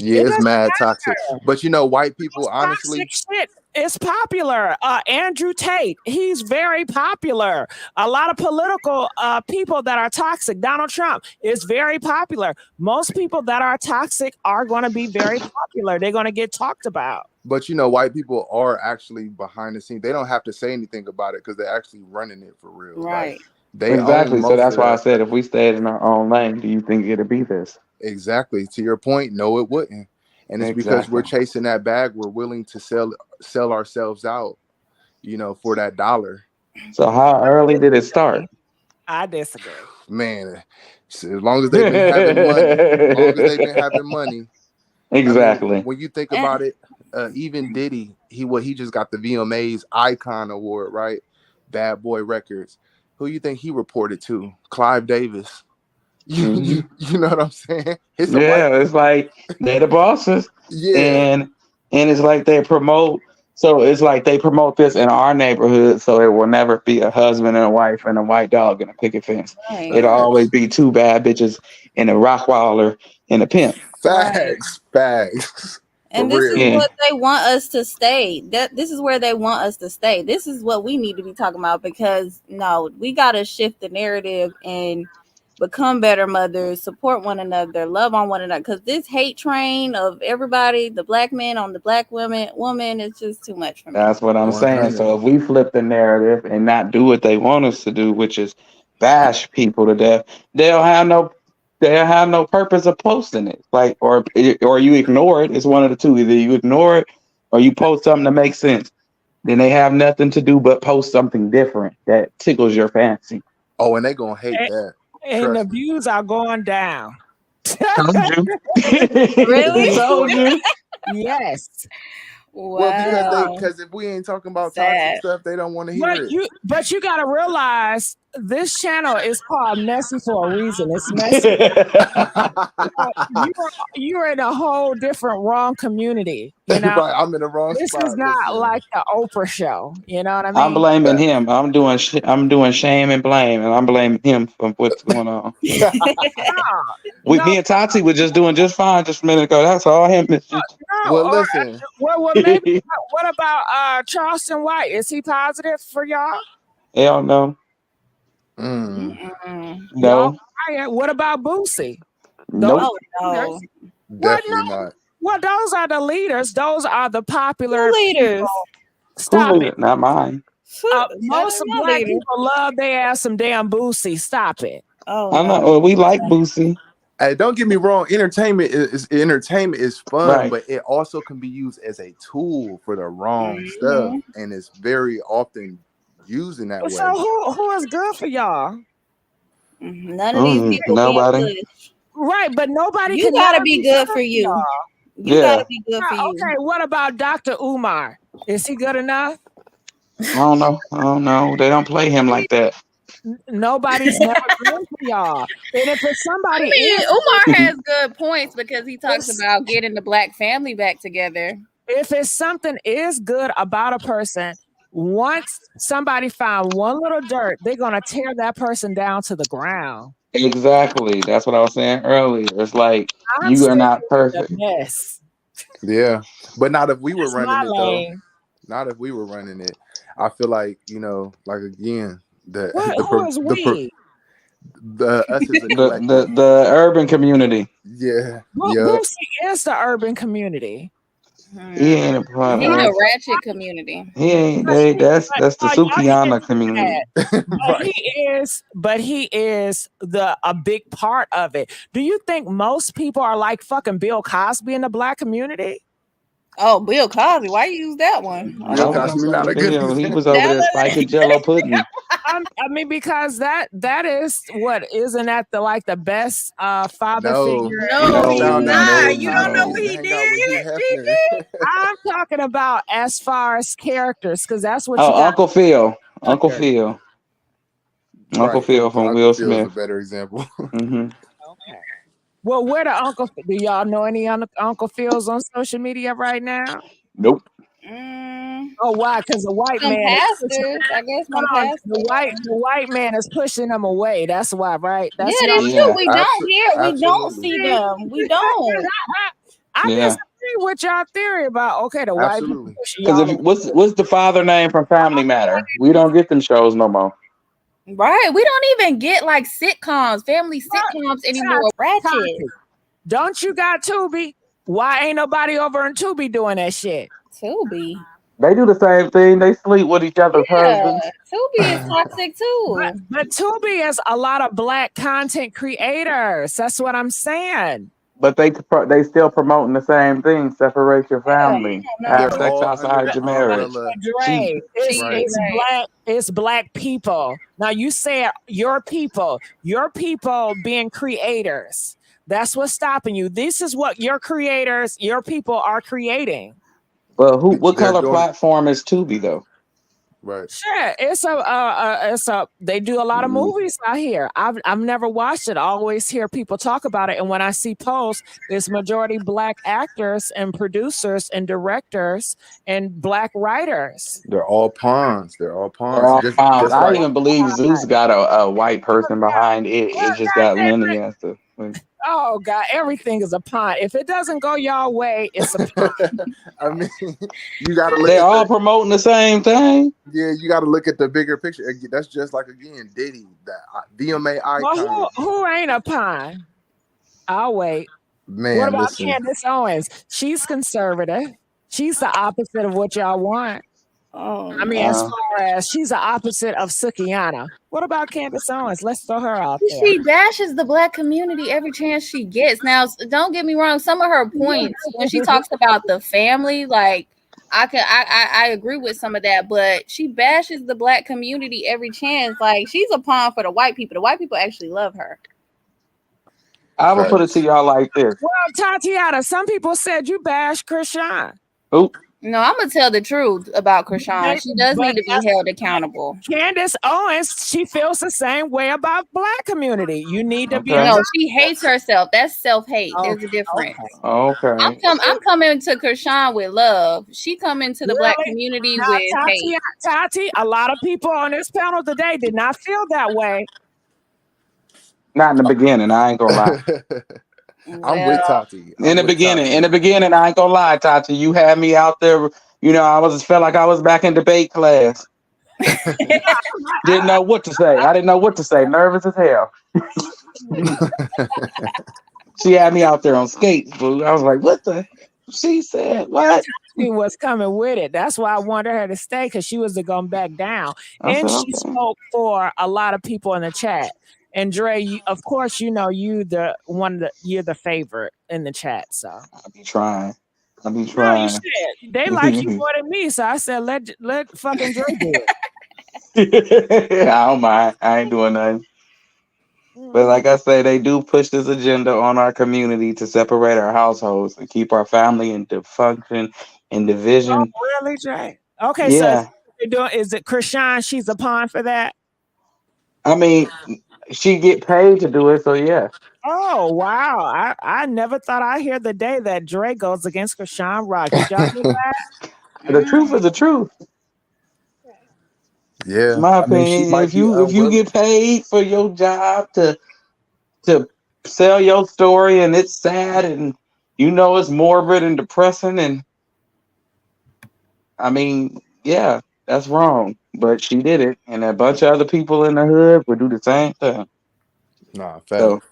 Yeah, it's mad toxic. But you know, white people, honestly, toxic shit is popular. Andrew Tate, he's very popular. A lot of political people that are toxic. Donald Trump is very popular. Most people that are toxic are going to be very popular. They're going to get talked about. But you know, white people are actually behind the scenes. They don't have to say anything about it because they're actually running it for real. Right. Like, they exactly. So that's why I that. said if we stayed in our own lane, do you think it'd be this? Exactly. To your point, no, it wouldn't. And it's because we're chasing that bag. We're willing to sell ourselves out, you know, for that dollar. So how early did it start? I disagree. Man, as long as they've been having money, as long as they've been having money. Exactly. I mean, when you think about it, even Diddy, he just got the VMA's Icon Award, right? Bad Boy Records. Who you think he reported to? Clive Davis. You know what I'm saying? It's like they're the bosses. Yeah. And it's like they promote. So it's like they promote this in our neighborhood, so it will never be a husband and a wife and a white dog and a picket fence. Right. It'll always be two bad bitches and a Rottweiler and a pimp. Facts. And this is what they want us to stay. This is where they want us to stay. This is what we need to be talking about, because no, we gotta shift the narrative and become better mothers, support one another, love on one another. Because this hate train of everybody, the black men on the black woman, is just too much for me. That's what I'm saying. So if we flip the narrative and not do what they want us to do, which is bash people to death, they'll have no purpose of posting it. Like, or you ignore it. It's one of the two. Either you ignore it or you post something that makes sense. Then they have nothing to do but post something different that tickles your fancy. Oh, and they gonna hate that. And the views are going down. Told you. Really? Told you. Yes. Wow. Well, because if we ain't talking about toxic stuff, they don't want to hear it. But you got to realize this channel is called Messy for a reason. It's messy. You're in a whole different wrong community. You know, Right, I'm in the wrong this spot. is not Listen. like the Oprah show. You know what I mean? I'm blaming him. I'm doing shame and blame, and I'm blaming him for what's going on. Me and Tati were just doing just fine just a minute ago. That's all him. Well, listen. Well, maybe. What about Charleston White? Is he positive for y'all? Hell no. No. What about Boosie? Nope. No. Definitely not. Well, those are the leaders. Those are the popular leaders. people. Stop it. Not mine. Most black people love their ass some damn Boosie. Stop it. Oh, I know. Well, we like Boosie. Hey, don't get me wrong. Entertainment is fun, Right. but it also can be used as a tool for the wrong stuff, and it's very often used in that way. So who is good for y'all? None of these people. Nobody. Being good. Right, but nobody. You gotta be good for you. You gotta be good for you. Okay, what about Dr. Umar? Is he good enough? I don't know. They don't play him like that. Nobody's never good for y'all. And if it's somebody, Umar has good points because he talks about getting the black family back together. If it's something is good about a person, once somebody found one little dirt, they're gonna tear that person down to the ground. Exactly. That's what I was saying earlier. It's like you are not perfect. Yes. Yeah, but not if we were running my it lane. though. Not if we were running it. I feel like like again the Who is we? us as a collective. the urban community. Yeah. Boosie is the urban community. He ain't a part. He's a ratchet community. He ain't. That's the Sukiana community. But he is a big part of it. Do you think most people are like fucking Bill Cosby in the black community? Oh, Bill Cosby. Why you use that one? Bill Cosby not a good example. He was over there spiking Jello pudding. I mean, because that is what isn't that the best father figure? No, you don't know what he did. I'm talking about as far as characters, because that's what you got. Uncle Phil. Uncle Phil. Uncle Phil from Will Smith. Is a better example. Okay. Well, where the Uncle? Do y'all know any Uncle Phils on social media right now? Nope. Oh, why? Because the white man. Pastors, I guess. The white man is pushing them away. That's why, right? That's true. We don't hear. We don't see them. We don't. I disagree with y'all theory about the white people. Because what's the father name from Family Matter? We don't get them shows no more. Right. We don't even get like sitcoms, family sitcoms anymore. Ratchet. Don't you got Tubi? Why ain't nobody over in Tubi doing that shit? Tubi. They do the same thing. They sleep with each other's husbands. Tubi is toxic too. But Tubi is a lot of black content creators. That's what I'm saying. But they still promoting the same thing. Separate your family. Have sex outside your marriage. It's black people. Now you said your people being creators. That's what's stopping you. This is what your people are creating. But what color platform is Tubi though? Right. Sure. They do a lot of movies out here. I've never watched it. I always hear people talk about it. And when I see posts, it's majority black actors and producers and directors and black writers. They're all pawns. I even believe Zeus got a white person behind it. It just got Lenny as the. Oh God, everything is a pawn. If it doesn't go y'all way, it's a pawn. I mean, you gotta look. They're all promoting the same thing. Yeah, you gotta look at the bigger picture. That's just like again, Diddy, that VMA icon. Well, who ain't a pawn? I'll wait. Man, what about Candace Owens? She's conservative. She's the opposite of what y'all want. I mean, as far as she's the opposite of Sukiana. What about Candace Owens? Let's throw her out there. She bashes the black community every chance she gets. Now, don't get me wrong. Some of her points when she talks about the family, like I agree with some of that, but she bashes the black community every chance. Like she's a pawn for the white people. The white people actually love her. I will put it to y'all like this. Well, Tatiana, some people said you bash Chrisean. Who? No, I'm gonna tell the truth about Chrisean. She does need to be held accountable. Candace Owens, she feels the same way about Black community. You need to be No, she hates herself. That's self-hate. Oh, There's a difference. Okay. I'm coming to Chrisean with love. She coming to the Black Really? community Now, with hate. Tati, a lot of people on this panel today did not feel that way. Not in the beginning, I ain't gonna lie. I'm with Tati. In the beginning, I ain't gonna lie, Tati. You had me out there. You know, I felt like I was back in debate class. Didn't know what to say. I didn't know what to say. Nervous as hell. She had me out there on skates, boo. I was like, what the? She said, what? She was coming with it. That's why I wanted her to stay, because she was going back down. And she spoke for a lot of people in the chat. And Dre, of course, you know you're the favorite in the chat. So I'll be trying. No, you should. They like you more than me. So I said, let fucking Dre do it. I don't mind. I ain't doing nothing. But like I say, they do push this agenda on our community to separate our households and keep our family in dysfunction and division. Oh, really, Dre? Okay, yeah. so is it Chrisean? She's a pawn for that? I mean, she get paid to do it, so yeah. Oh, wow. I never thought I'd hear the day that Dre goes against Chrisean Rock. Did y'all do that? The truth is the truth. Yeah. My I mean, she opinion, might if you get paid for your job to sell your story and it's sad and you know it's morbid and depressing, and I mean, yeah, that's wrong. But she did it, and a bunch of other people in the hood would do the same thing. Nah, fact. So,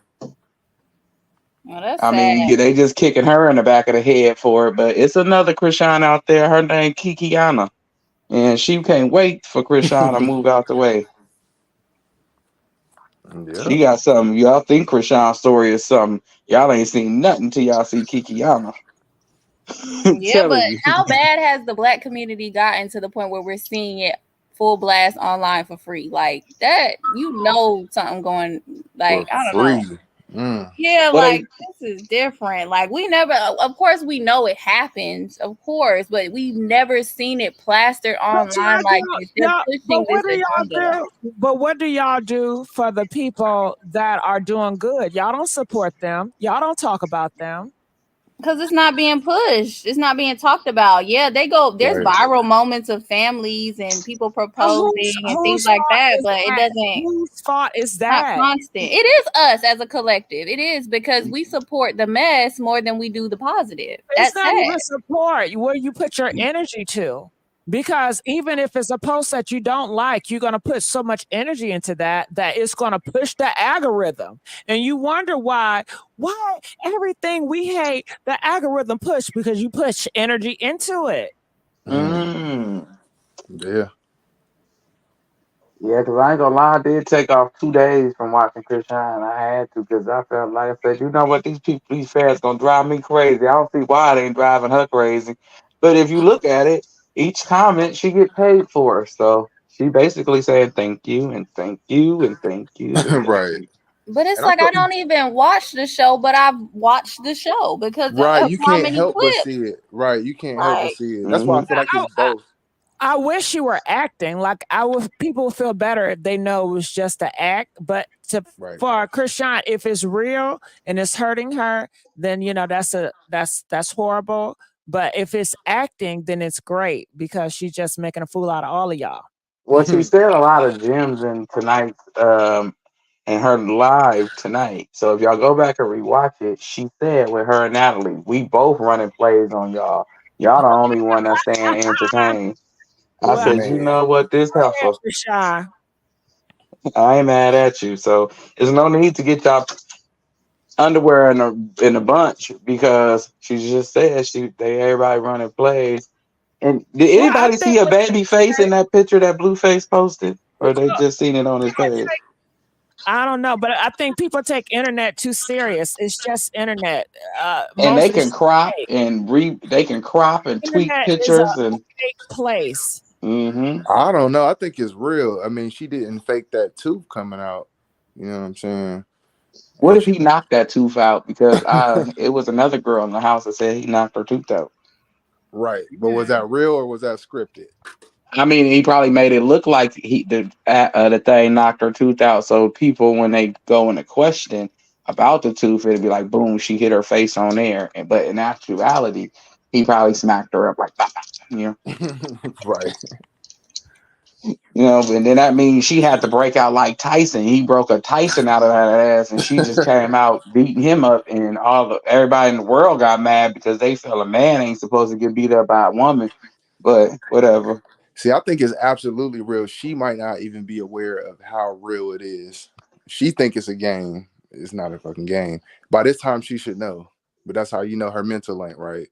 well, that's I mean, they just kicking her in the back of the head for it. But it's another Chrisean out there. Her name Kekeana, and she can't wait for Chrisean to move out the way. Yeah. She got something. Y'all think Chrisean's story is something. Y'all ain't seen nothing till y'all see Kekeana. Yeah, but how bad has the Black community gotten to the point where we're seeing it full blast online for free? Like that, something going, like, I don't know. Yeah, Well, like this is different. Like we never, of course we know it happens, of course, but we've never seen it plastered online like this. They're pushing this agenda. But what do y'all do for the people that are doing good? Y'all don't support them. Y'all don't talk about them. Because it's not being pushed. It's not being talked about. Yeah, there's viral moments of families and people proposing and things like that, but it doesn't. Whose fault is that? Not constant. It is us as a collective. It is because we support the mess more than we do the positive. It's not even support where you put your energy to. Because even if it's a post that you don't like, you're going to put so much energy into that it's going to push the algorithm. And you wonder why everything we hate, the algorithm push, because you push energy into it. Yeah. Yeah, because I ain't gonna lie, I did take off 2 days from watching Chrisean. I had to, because I felt like I said, you know what, these fans gonna drive me crazy. I don't see why they ain't driving her crazy. But if you look at it, each comment she get paid for. So she basically saying thank you and thank you and thank you. And thank right. you. But it's like I don't even watch the show, but I've watched the show because of you how can't many help clips. but see it. Right, you can't help but see it. That's why I feel like it's both. I wish you were acting. Like people feel better if they know it was just an act. But for Chrisean, if it's real and it's hurting her, then that's horrible. But if it's acting, then it's great because she's just making a fool out of all of y'all. Well, she said a lot of gems in tonight's in her live tonight. So if y'all go back and rewatch it, she said with her and Natalie, we both running plays on y'all. Y'all the only one that's staying entertained. I said, you know what, this helpful. I ain't mad at you. So there's no need to get y'all underwear in a bunch, because she just said everybody running plays. And did anybody see a baby face in that picture that Blueface posted, or they just seen it on his page? I don't know, but I think people take internet too serious. It's just internet. And they can crop and tweak pictures is a and fake place. I don't know. I think it's real. I mean, she didn't fake that tooth coming out. You know what I'm saying? What if he knocked that tooth out? Because it was another girl in the house that said he knocked her tooth out. Right. But was that real or was that scripted? I mean, he probably made it look like the thing knocked her tooth out. So people, when they go in a question about the tooth, it'd be like, boom, she hit her face on there. But in actuality, he probably smacked her up like, bah, bah, you know. Right. You know, and then that means she had to break out like Tyson. He broke a Tyson out of that ass, and she just came out beating him up, and everybody in the world got mad because they feel a man ain't supposed to get beat up by a woman. But whatever. See, I think it's absolutely real. She might not even be aware of how real it is. She think it's a game. It's not a fucking game. By this time, she should know. But that's how you know her mental ain't right.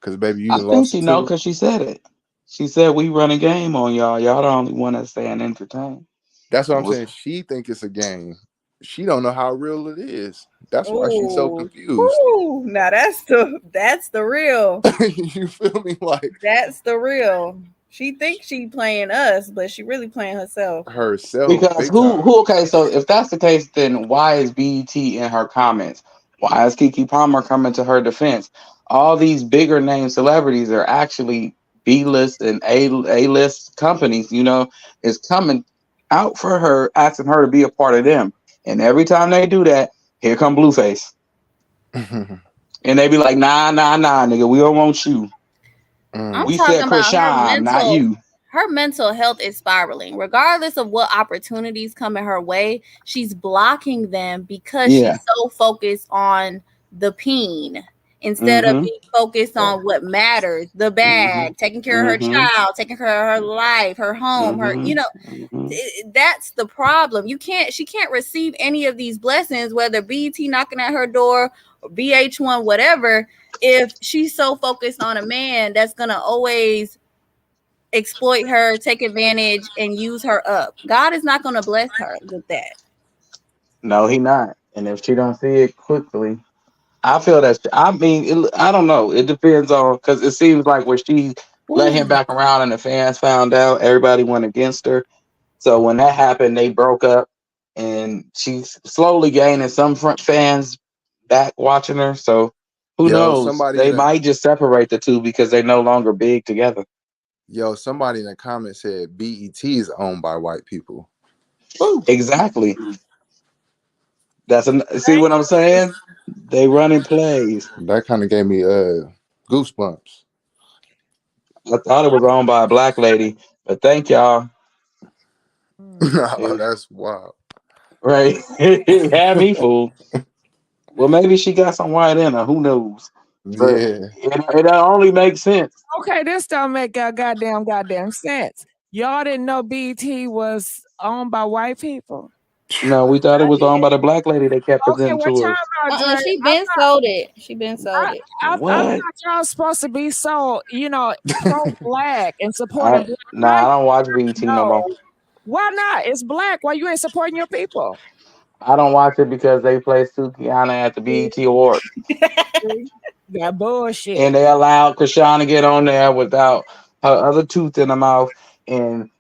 Because, baby, you I done think lost she a know tooth. because she said it. She said we run a game on y'all. Y'all the only one that's staying entertained. That's what I'm And saying. She think it's a game. She don't know how real it is. That's why she's so Ooh, confused. ooh, now that's the real. You feel me? Like That's the real. She thinks she playing us, but she really playing herself. herself, because big time. okay, so if that's the case, then why is BET in her comments? Why is Keke Palmer coming to her defense? All these bigger name celebrities are actually B-list and A-list companies, you know, is coming out for her, asking her to be a part of them. And every time they do that, here come Blueface. And they be like, nah, nigga, we don't want you. I'm We talking said about Chrisean, not you. her mental health is spiraling. Regardless of what opportunities come in her way, she's blocking them because she's so focused on the peen instead of being focused on what matters, the bag, taking care of her child, taking care of her life, her home, her, you know, that's the problem. She can't receive any of these blessings, whether BET knocking at her door or BH1, whatever, if she's so focused on a man that's gonna always exploit her, take advantage, and use her up. God is not gonna bless her with that. No, he not. And if she don't see it quickly, I feel that. I mean, I don't know. It depends on because it seems like when she let him back around and the fans found out, everybody went against her. So when that happened, they broke up, and she's slowly gaining some fans back watching her. So who Yo, knows? They might just separate the two because they're no longer big together. Somebody in the comments said BET is owned by white people. Exactly. See what I'm saying? They running plays. That kind of gave me goosebumps. I thought it was owned by a black lady, but thank y'all. Oh, that's wild. Right. Had me fooled. Well, maybe she got some white in her. Who knows? But it only makes sense. Okay, this don't make goddamn sense. Y'all didn't know BET was owned by white people? No, we thought it was owned by the black lady they kept presenting to us. She been sold it. She been sold it. I thought y'all supposed to be so, pro-black and supporting black. Nah, I don't watch BET no more. Why not? It's black. Why you ain't supporting your people? I don't watch it because they play Sukiana at the BET Awards. That bullshit. And they allowed Chrisean to get on there without her other tooth in her mouth, and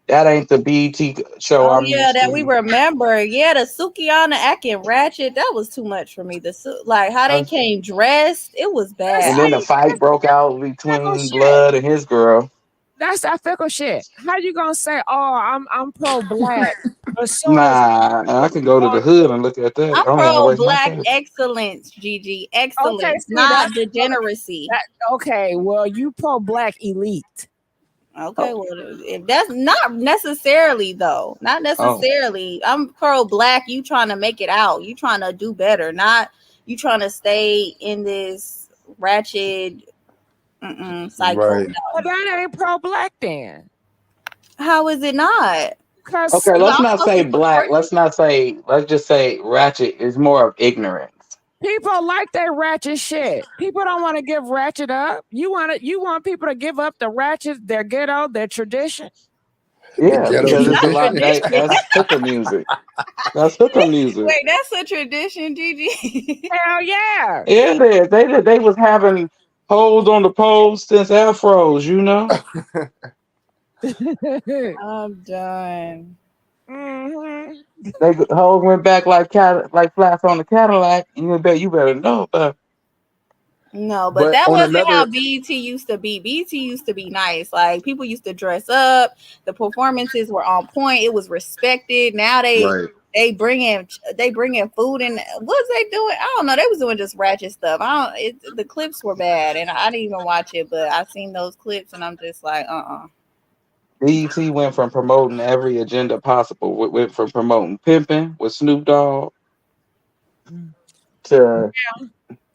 that ain't the BET show. That we remember. Yeah, the Sukiana acting ratchet. That was too much for me. Like how they came dressed, it was bad. And then the fight broke out between Blood and his girl. That's that fickle shit. How you gonna say, "Oh, I'm pro-black"? Nah, I can go to the hood and look at that. I'm pro-black excellence, Gigi. Excellence, okay, not degeneracy. Okay, well, you pro-black elite. Okay, well, if that's not necessarily though, not necessarily. I'm pro-black. You trying to make it out. You trying to do better. Not you trying to stay in this ratchet cycle. Right. Well, that ain't pro-black then. How is it not? Okay, let's not say black. Let's just say ratchet is more of ignorance. People like that ratchet shit. People don't want to give ratchet up. You want people to give up the ratchet, their ghetto, their tradition. Yeah, because it's a lot. That's hooker music. That's hooker music. Wait, that's a tradition, Gigi. Hell yeah. Yeah, it is. They was having holes on the poles since afros, you know. I'm done. They hoes went back like flats on the Cadillac. You better know, but No, but But that on wasn't how another, BET used to be. BET used to be nice. Like people used to dress up. The performances were on point. It was respected. Now right. they bring in food and what's they doing? I don't know. They was doing just ratchet stuff. The clips were bad and I didn't even watch it, but I seen those clips and I'm just like, BET went from promoting every agenda possible. Went from promoting pimping with Snoop Dogg to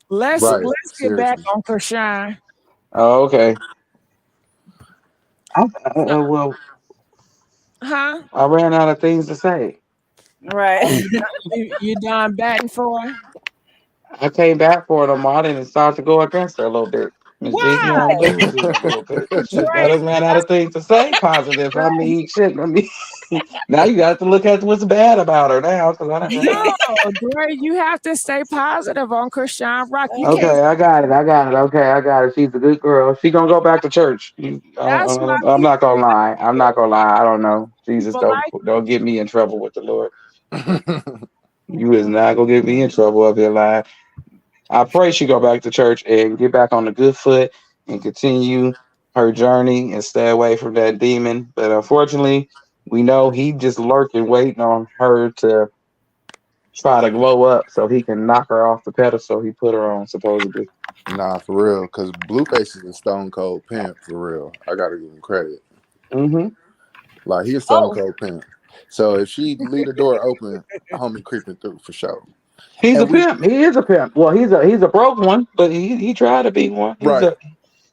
Let's Right. get back Seriously. on Chrisean. oh, okay. Well, Huh? I ran out of things to say. right. You done batting for her? I came back for it. I didn't start to go against her a little bit. Miss G, you Why? know, just a little bit. Shit, I Dre, done ran out of things to say positive. I Dre, mean, shit. I mean, now you got to look at what's bad about her now. Cause I don't, no, Dre, you have to stay positive on Chrisean Rock. You can't. okay, I got it. Okay, I got it. She's a good girl. She gonna go back to church. That's why I'm not people gonna lie. I'm not gonna lie. I don't know. Jesus, people like. don't get me in trouble with the Lord. You is not gonna get me in trouble up here lying. I pray she go back to church and get back on the good foot and continue her journey and stay away from that demon. But unfortunately, we know he just lurking, waiting on her to try to glow up so he can knock her off the pedestal he put her on, supposedly. Nah, for real. Because Blueface is a stone cold pimp, for real. I got to give him credit. Mm-hmm. Like, he a stone Oh, cold pimp. So if she leave the door open, homie creeping through for sure. He's a And we, pimp. He is a pimp. Well, he's a broke one, but he tried to be one. right.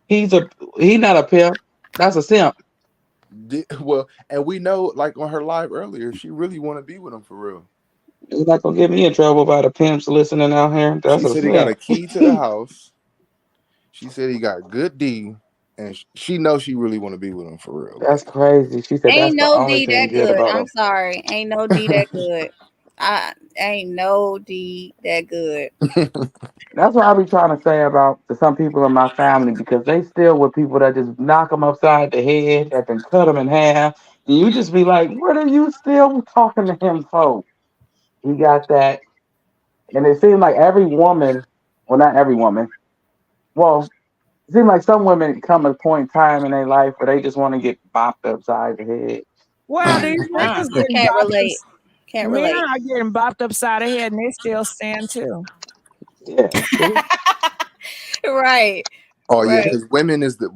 He's not a pimp. That's a simp. Well, and we know, like on her live earlier, she really want to be with him for real. He's not gonna get me in trouble by the pimps listening out here. That's She a said he got a simp. key to the house. She said he got good D, and she knows she really want to be with him for real. That's Like, crazy. She said that's Ain't the no only D thing that good good. about I'm him. sorry. Ain't no D that good. I ain't no D that good. That's what I be trying to say about to some people in my family because they still with people that just knock them upside the head, that can cut them in half. And you just be like, what are you still talking to him for? He got that. And it seems like every woman, well, not every woman, well, it seems like some women come a point in time in their life where they just want to get bopped upside the head. well, these niggas I getting can't bopped. relate. Can't Men relate. are getting bopped upside the head, and they still stand too. Yeah, true. Right. oh yeah, Right. because women is the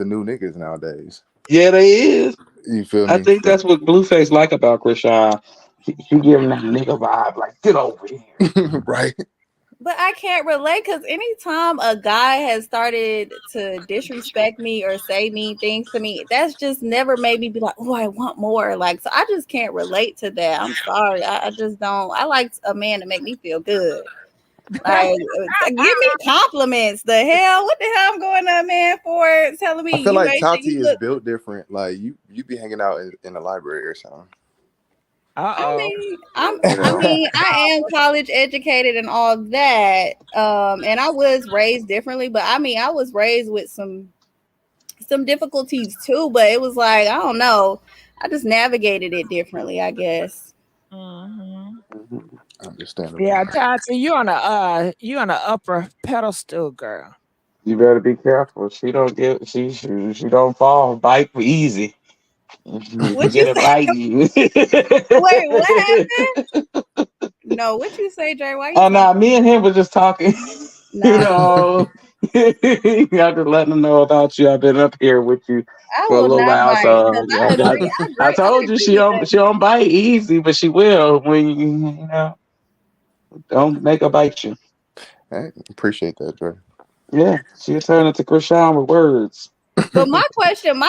new niggas nowadays. Yeah, they is. You feel I me? think that's what Blueface like about Chrisean. She giving that nigga vibe, like, get over here. Right. But I can't relate because anytime a guy has started to disrespect me or say mean things to me, that's just never made me be like, oh, I want more. Like, so I just can't relate to that. I'm sorry. I just don't. I like a man to make me feel good. Like, give me compliments. The hell? What the hell I'm going to a man for telling I me feel you like ain't shit? Tati You is look. built different. Like you be hanging out in the library or something. I Uh mean, Yeah. I am college educated and all that. And I was raised differently, but I mean, I was raised with some difficulties too, but it was like, I don't know. I just navigated it differently, I guess. oh. Understandable. Yeah, Tati, you on a upper pedestal, girl. You better be careful. She don't fall bite easy. You What you get it say? biting you. Wait, what happened? No, what you say, Dre? Why you Oh talking? no, me and him was just talking. You Nah, know, you have to let them know about you. I've been up here with you I for a will little not while, bite so because I agree. I I agree. I told you agree with that. she don't bite easy, but she will when you know don't make her bite you. I appreciate that, Dre. Yeah, she'll turn into Chrisean with words. But my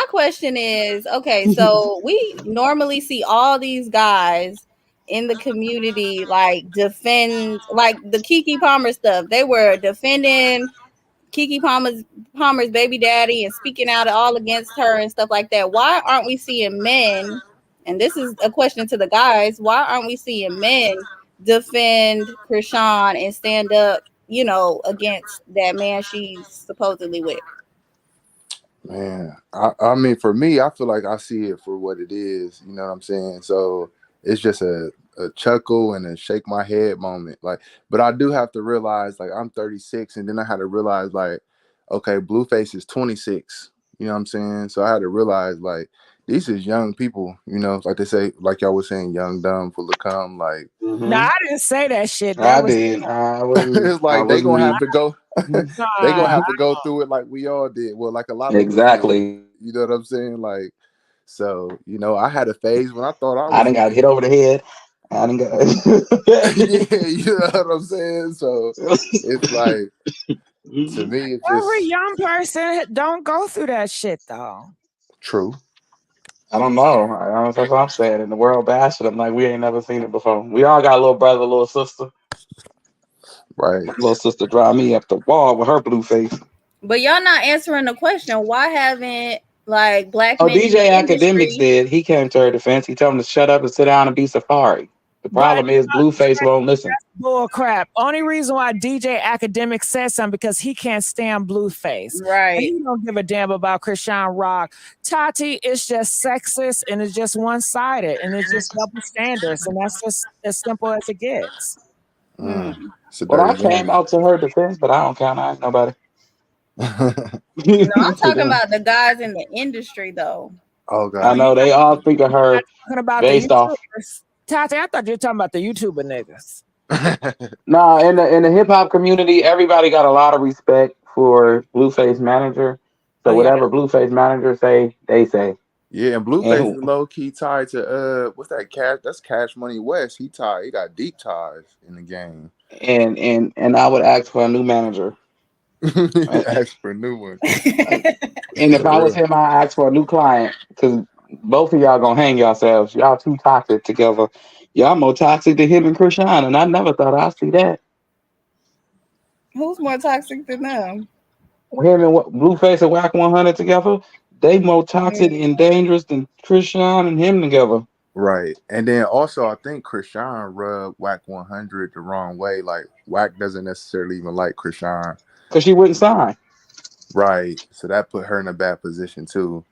question is, okay, so we normally see all these guys in the community like defend like the Keke Palmer stuff. They were defending Keke Palmer's baby daddy and speaking out all against her and stuff like that. Why aren't we seeing men? And this is a question to the guys. Why aren't we seeing men defend Chrisean and stand up, against that man she's supposedly with? Man, I mean, for me, I feel like I see it for what it is. You know what I'm saying? So it's just a chuckle and a shake my head moment. Like, but I do have to realize, like, I'm 36, and then I had to realize, like, okay, Blueface is 26. You know what I'm saying? So I had to realize, like, these is young people. You know, like they say, like y'all was saying, young, dumb, full of cum. Like, No, I didn't say that shit. I That was did. I wasn't. it's I like they wasn't gonna have reading. to go. They gonna nah, have to go through it like we all did. Well, like a lot of us did. Exactly. You know what I'm saying? Like, so you know, I had a phase when I thought I I was didn't a got hit over the head. I didn't yeah, you know what I'm saying? So it's like, to me, it's every just young person don't go through that shit though. true. I don't know. That's what I'm saying. In the world bashing them like we ain't never seen it before. We all got a little brother, little sister. Right. My little sister drive me up the wall with her blue face. But y'all not answering the question. Why haven't like black Oh, men in DJ the Academics industry? did. He came to her defense. He told him to shut up and sit down and be Safari. The But problem is Blueface won't listen. bull crap. Only reason why DJ Academic said something because he can't stand Blueface. And Right. he don't give a damn about Chrisean Rock. Tati is just sexist and it's just one-sided and it's just double standards. And that's just as simple as it gets. It's a Well, I dirty came game. out to her defense, but I don't count out nobody. No, I'm talking about the guys in the industry though. Oh Oh, I God. you know they all think of her talking about the based off. YouTubers. Tati, I thought you were talking about the YouTuber niggas. Nah, in the hip hop community, everybody got a lot of respect for Blueface manager. Oh, So yeah. whatever Blueface manager say, they say. Yeah, and Blueface And is low key tied to what's that Cash? That's Cash Money West. He got deep ties in the game. and I would ask for a new manager. Ask for a new one. And if For I was real. him, I ask for a new client because both of y'all gonna hang yourselves. Y'all too toxic together. Y'all more toxic than him and Chrisean, and I never thought I'd see that. Who's more toxic than them? Him and Blueface and Whack 100 together, they more toxic and dangerous than Chrisean and him together. Right. And then also I think Chrisean rubbed Whack 100 the wrong way. Like Whack doesn't necessarily even like Chrisean. Because she wouldn't sign. Right. So that put her in a bad position too.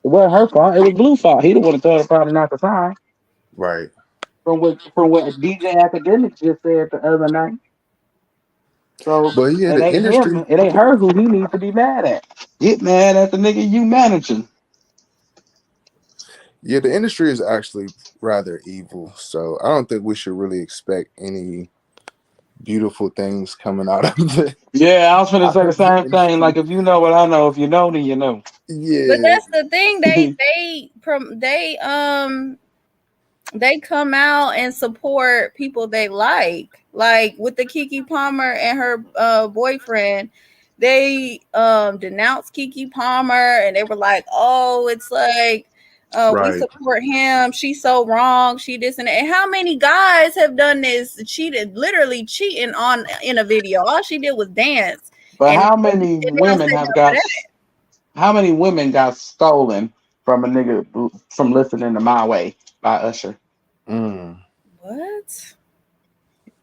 It wasn't her fault. It was Blue's fault. He the one that told her probably not to sign. Right. From what DJ Academics just said the other night. So But yeah, it the ain't him. industry, It ain't her who he needs to be mad at. Get mad at the nigga you managing. the industry is actually rather evil. So I don't think we should really expect any beautiful things coming out of it. Yeah, I was gonna say the The same thing. industry. Like if you know what I know, if you know, then you know. But Yeah. that's the thing. They come out and support people they like with the Keke Palmer and her boyfriend. They denounced Keke Palmer and they were like, oh, it's like we Right. support him, she's so wrong, she this and that. And how many guys have done this, literally cheating on in a video? All she did was dance. But And how many they don't women say have nothing got? for that. How many women got stolen from a nigga from listening to My Way by Usher? What?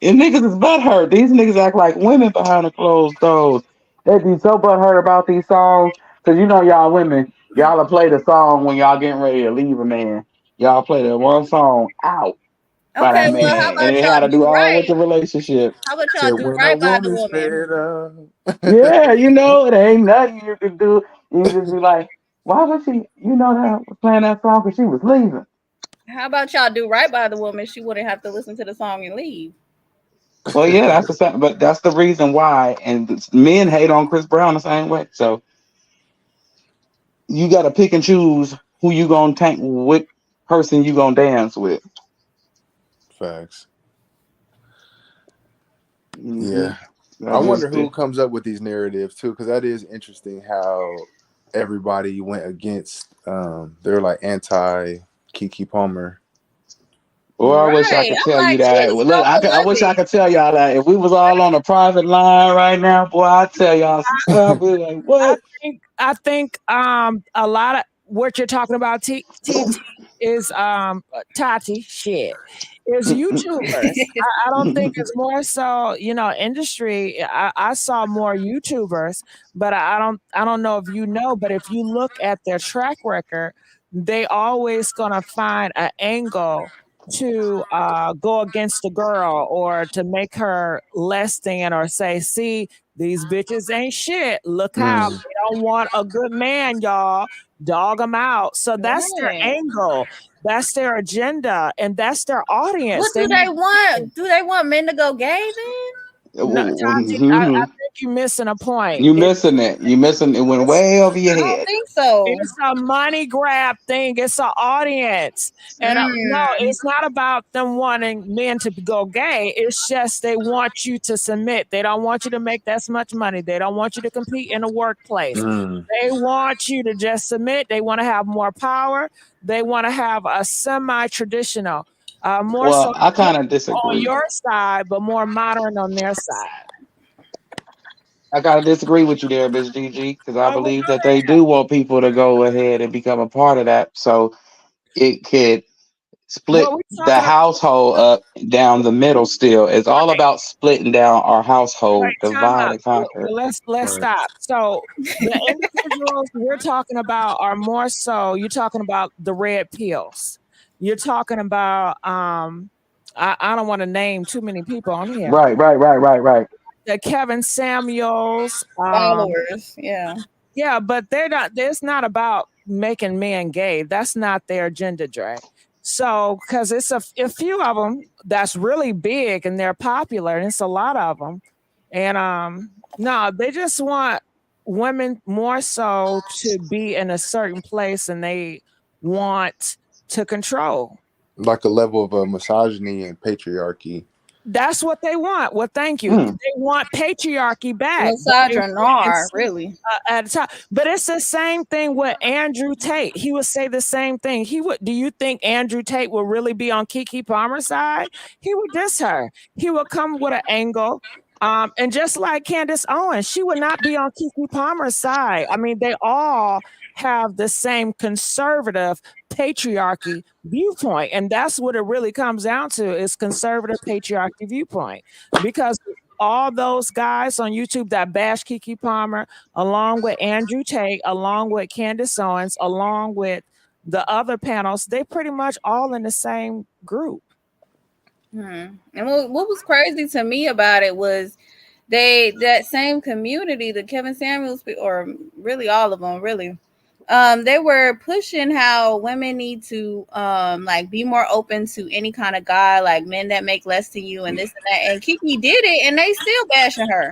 And niggas is butthurt. These niggas act like women behind the closed doors. They be so butthurt about these songs. Cause you know y'all women, y'all will play the song when y'all getting ready to leave a man. Y'all play that one song out by Okay, that well, how man. And about it y'all had to do do all with right? the relationship. How about y'all Said do when a right by the woman's woman? fed up. Yeah, you know, it ain't nothing you can do. You just be like, why was she, you know, that was playing that song because she was leaving. How about y'all do right by the woman? She wouldn't have to listen to the song and leave. Well, yeah, that's the same, but that's the reason why. And men hate on Chris Brown the same way. So you got to pick and choose who you gonna tank, what person you gonna dance with. Facts. Mm-hmm. Yeah. I That is wonder who comes up with these narratives too, because that is interesting how everybody went against they're like anti Keke Palmer. Well, I wish I Right. could I'm tell you like, she that. is Well, so look, I wish I beloved. could tell y'all that if we was all on a private line right now, boy, I'd tell y'all some stuff. I'd be like, what? I think a lot of what you're talking about, TT, is Tati shit. Is YouTubers. I don't think it's more so, industry. I saw more YouTubers, but I don't know if you know, but if you look at their track record, they always gonna find an angle to go against the girl or to make her less than or say, see, these bitches ain't shit. Look how they don't want a good man, y'all. Dog them out. So that's their Right. angle. That's their agenda. And that's their audience. What do they want? Do they want men to go gay then? No, Tati, I think you're missing a point. You missing it. You missing it. Went way over your I don't head. think so. It's a money grab thing. It's an audience. And no, it's not about them wanting men to go gay. It's just they want you to submit. They don't want you to make that much money. They don't want you to compete in the workplace. They want you to just submit. They want to have more power. They want to have a semi-traditional, more Well, so I kind of on disagree. your side, but more modern on their side. I gotta disagree with you there, Miss Gigi, because I believe that they do want people to go ahead and become a part of that, so it could split the household up down the middle. Still, it's all about splitting down our household, divide and conquer. Let's stop. So the individuals we're talking about are more so. You're talking about the red pills. You're talking about I don't want to name too many people on here. Right. The Kevin Samuels followers, yeah, but they're not. It's not about making men gay. That's not their agenda, Dre. So, because it's a few of them that's really big and they're popular, and it's a lot of them. And no, they just want women more so to be in a certain place, and they want to control. Like a level of misogyny and patriarchy. That's what they want. Well, thank you. They want patriarchy back. Misogynoir, really. At a time. But it's the same thing with Andrew Tate. He would say the same thing. Do you think Andrew Tate will really be on Keke Palmer's side? He would diss her. He would come with an angle. And just like Candace Owens, she would not be on Keke Palmer's side. I mean, they all have the same conservative patriarchy viewpoint, and that's what it really comes down to, is conservative patriarchy viewpoint. Because all those guys on YouTube that bash Keke Palmer, along with Andrew Tate, along with Candace Owens, along with the other panels, they pretty much all in the same group. And what was crazy to me about it was that same community, the Kevin Samuels, or really all of them, really, they were pushing how women need to like be more open to any kind of guy, like men that make less than you and this and that. And Keke did it, and they still bashing her.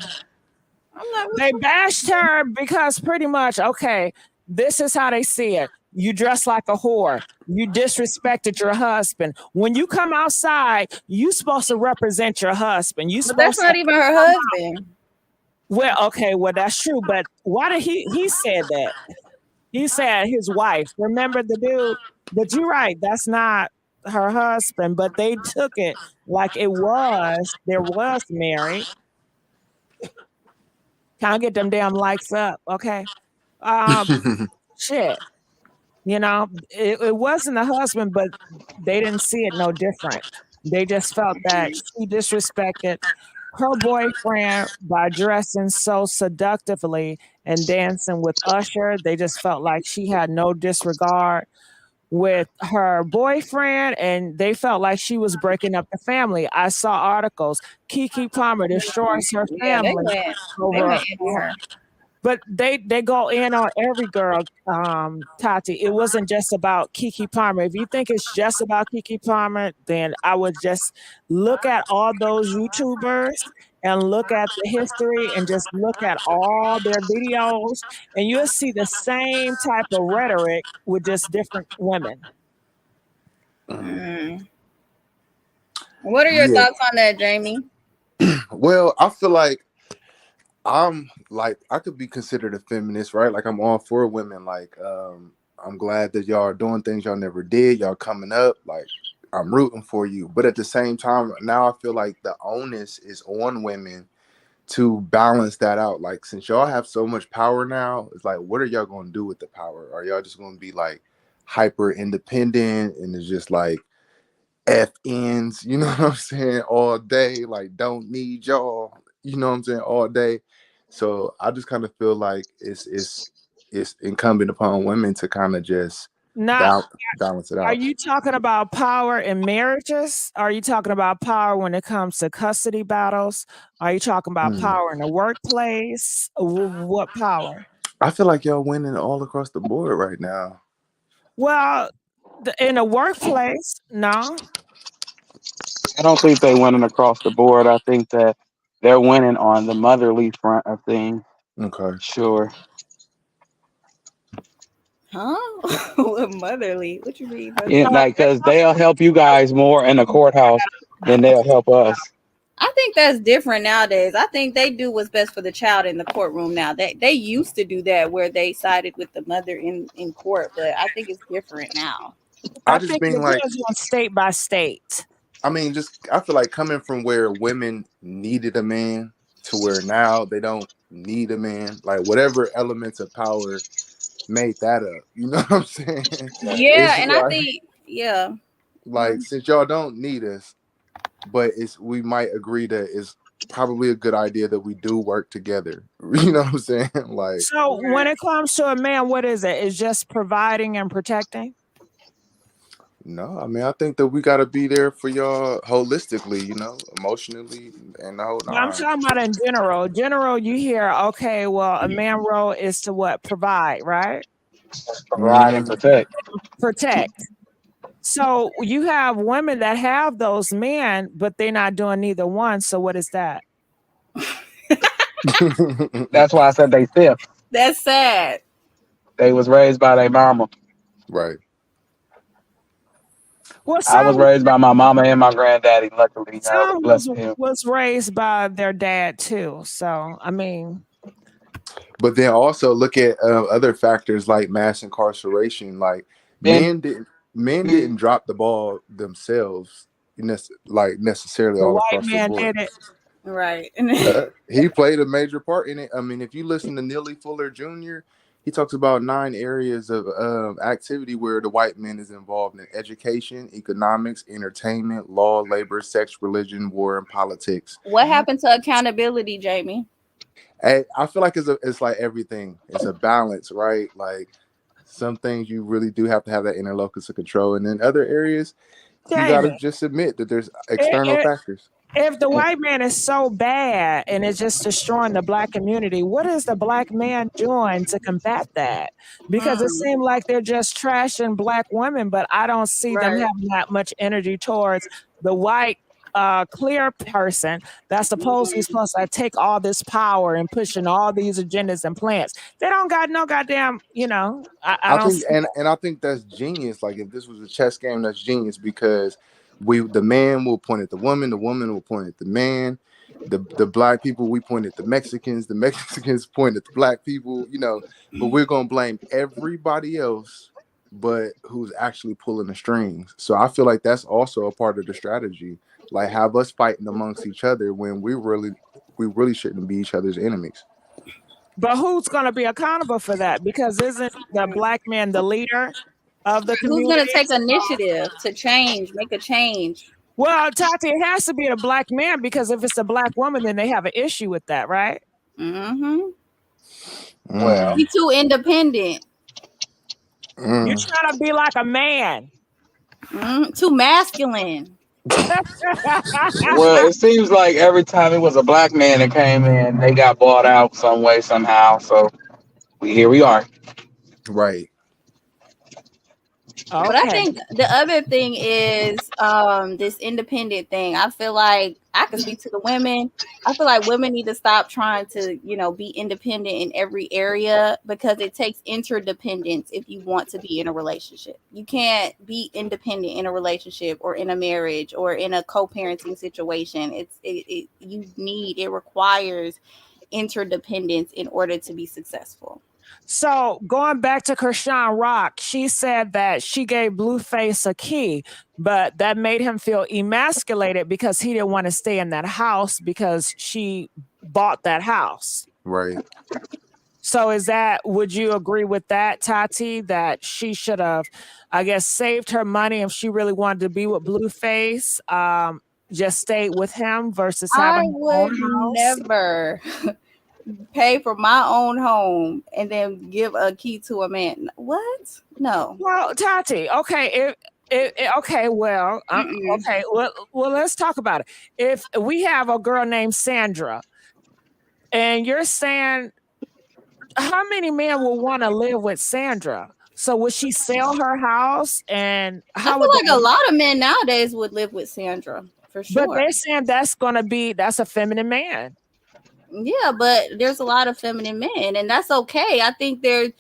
I'm like, they bashed her because pretty much, okay, this is how they see it. You dress like a whore. You disrespected your husband. When you come outside, you supposed to represent your husband. But that's not even her husband. Well, okay, well that's true. But why did he said that? He said his wife. Remember the dude? But you're right. That's not her husband. But they took it like it was. There was married. Can't get them damn likes up. Okay. Shit. You know, it wasn't a husband, but they didn't see it no different. They just felt that she disrespected her boyfriend by dressing so seductively and dancing with Usher. They just felt like she had no disregard with her boyfriend, and they felt like she was breaking up the family. I saw articles. Keke Palmer destroys her family. They went into her. But they go in on every girl, Tati. It wasn't just about Keke Palmer. If you think it's just about Keke Palmer, then I would just look at all those YouTubers and look at the history and just look at all their videos, and you'll see the same type of rhetoric with just different women. What are your thoughts on that, Jamie? Well, I feel like I could be considered a feminist, right? Like I'm all for women. Like I'm glad that y'all are doing things y'all never did. Y'all coming up. Like I'm rooting for you. But at the same time, now I feel like the onus is on women to balance that out. Like since y'all have so much power now, it's like, what are y'all gonna do with the power? Are y'all just gonna be like hyper independent and it's just like FNs, you know what I'm saying, all day? Like don't need y'all, you know what I'm saying, all day. So I just kind of feel like it's incumbent upon women to kind of just Not balance it Are out. you talking about power in marriages? Are you talking about power when it comes to custody battles? Are you talking about power in the workplace? What power? I feel like y'all winning all across the board right now. Well, in the workplace, no. I don't think they winning across the board. I think that they're winning on the motherly front of things. Okay. Sure. Huh? What motherly? What you mean? Yeah, like, because they'll help you guys more in the courthouse than they'll help us. I think that's different nowadays. I think they do what's best for the child in the courtroom now. They used to do that where they sided with the mother in court, but I think it's different now. I just think it being like, depends on state by state. I mean, I feel like coming from where women needed a man to where now they don't need a man, like whatever elements of power made that up. You know what I'm saying? Yeah, It's and I think like since y'all don't need us, but we might agree that it's probably a good idea that we do work together. You know what I'm saying? Like, so when it comes to a man, what is it? It's just providing and protecting? no, I mean, I think that we got to be there for y'all holistically, you know, emotionally and the whole No, I'm nine. talking about in general. General, you hear, okay, well, a man role is to what? Provide, right? Provide and protect. Protect. So you have women that have those men, but they're not doing neither one. So what is that? That's why I said they stiff. that's sad. They was raised by their mama. Right. Well, I was raised by my mama and my granddaddy. Luckily, I was some blessed with him. was raised by their dad too. So I mean, but then also look at other factors like mass incarceration. Like men didn't drop the ball themselves, necessarily the all white across the man board. did it. Right. He played a major part in it. I mean, if you listen to Neely Fuller Jr., he talks about 9 areas of activity where the white man is involved in: education, economics, entertainment, law, labor, sex, religion, war, and politics. What happened to accountability, Jamie? I feel like it's like everything. It's a balance, right? Like some things you really do have to have that inner locus of control, and then other areas you got to just admit that there's external factors. If the white man is so bad and it's just destroying the black community, what is the black man doing to combat that? Because it seems like they're just trashing black women, but I don't see them having that much energy towards the white clear person that's supposed to take all this power and pushing all these agendas and plans. They don't got no goddamn, I don't think and I think that's genius. Like if this was a chess game, that's genius because the man will point at the woman will point at the man, the black people we point at the Mexicans point at the black people, but we're gonna blame everybody else but who's actually pulling the strings. So I feel like that's also a part of the strategy. Like have us fighting amongst each other when we really shouldn't be each other's enemies. But who's going to be accountable for that? Because isn't the black man the leader of the community? Who's going to take initiative to make a change? Well, Tati, it has to be a black man because if it's a black woman, then they have an issue with that, right? Mm-hmm. Well, he's too independent. You're trying to be like a man. Too masculine. Well, it seems like every time it was a black man that came in, they got bought out some way, somehow. So here we are. Right. Okay. But I think the other thing is this independent thing. I feel like I can speak to the women. I feel like women need to stop trying to, be independent in every area because it takes interdependence if you want to be in a relationship. You can't be independent in a relationship or in a marriage or in a co-parenting situation. It requires interdependence in order to be successful. So going back to Chrisean Rock, she said that she gave Blueface a key, but that made him feel emasculated because he didn't want to stay in that house because she bought that house. Right. So would you agree with that, Tati, that she should have, I guess, saved her money if she really wanted to be with Blueface, just stayed with him versus having her own house? Never pay for my own home and then give a key to a man. What? No. Well, Tati, okay, okay, well, okay, well, let's talk about it. If we have a girl named Sandra, and you're saying, how many men will want to live with Sandra? So would she sell her house, and I how feel would like a lot of men nowadays would live with Sandra for sure. But they're saying that's a feminine man. Yeah, but there's a lot of feminine men, and that's okay. I think there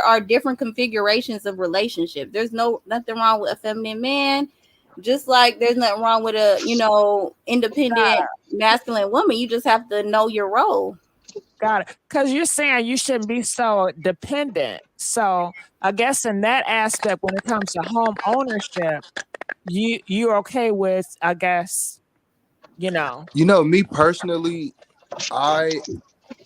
are different configurations of relationship. There's nothing wrong with a feminine man, just like there's nothing wrong with a independent masculine woman. You just have to know your role. Got it. Because you're saying you shouldn't be so dependent. So I guess in that aspect, when it comes to home ownership, you're okay with, I guess, Me personally,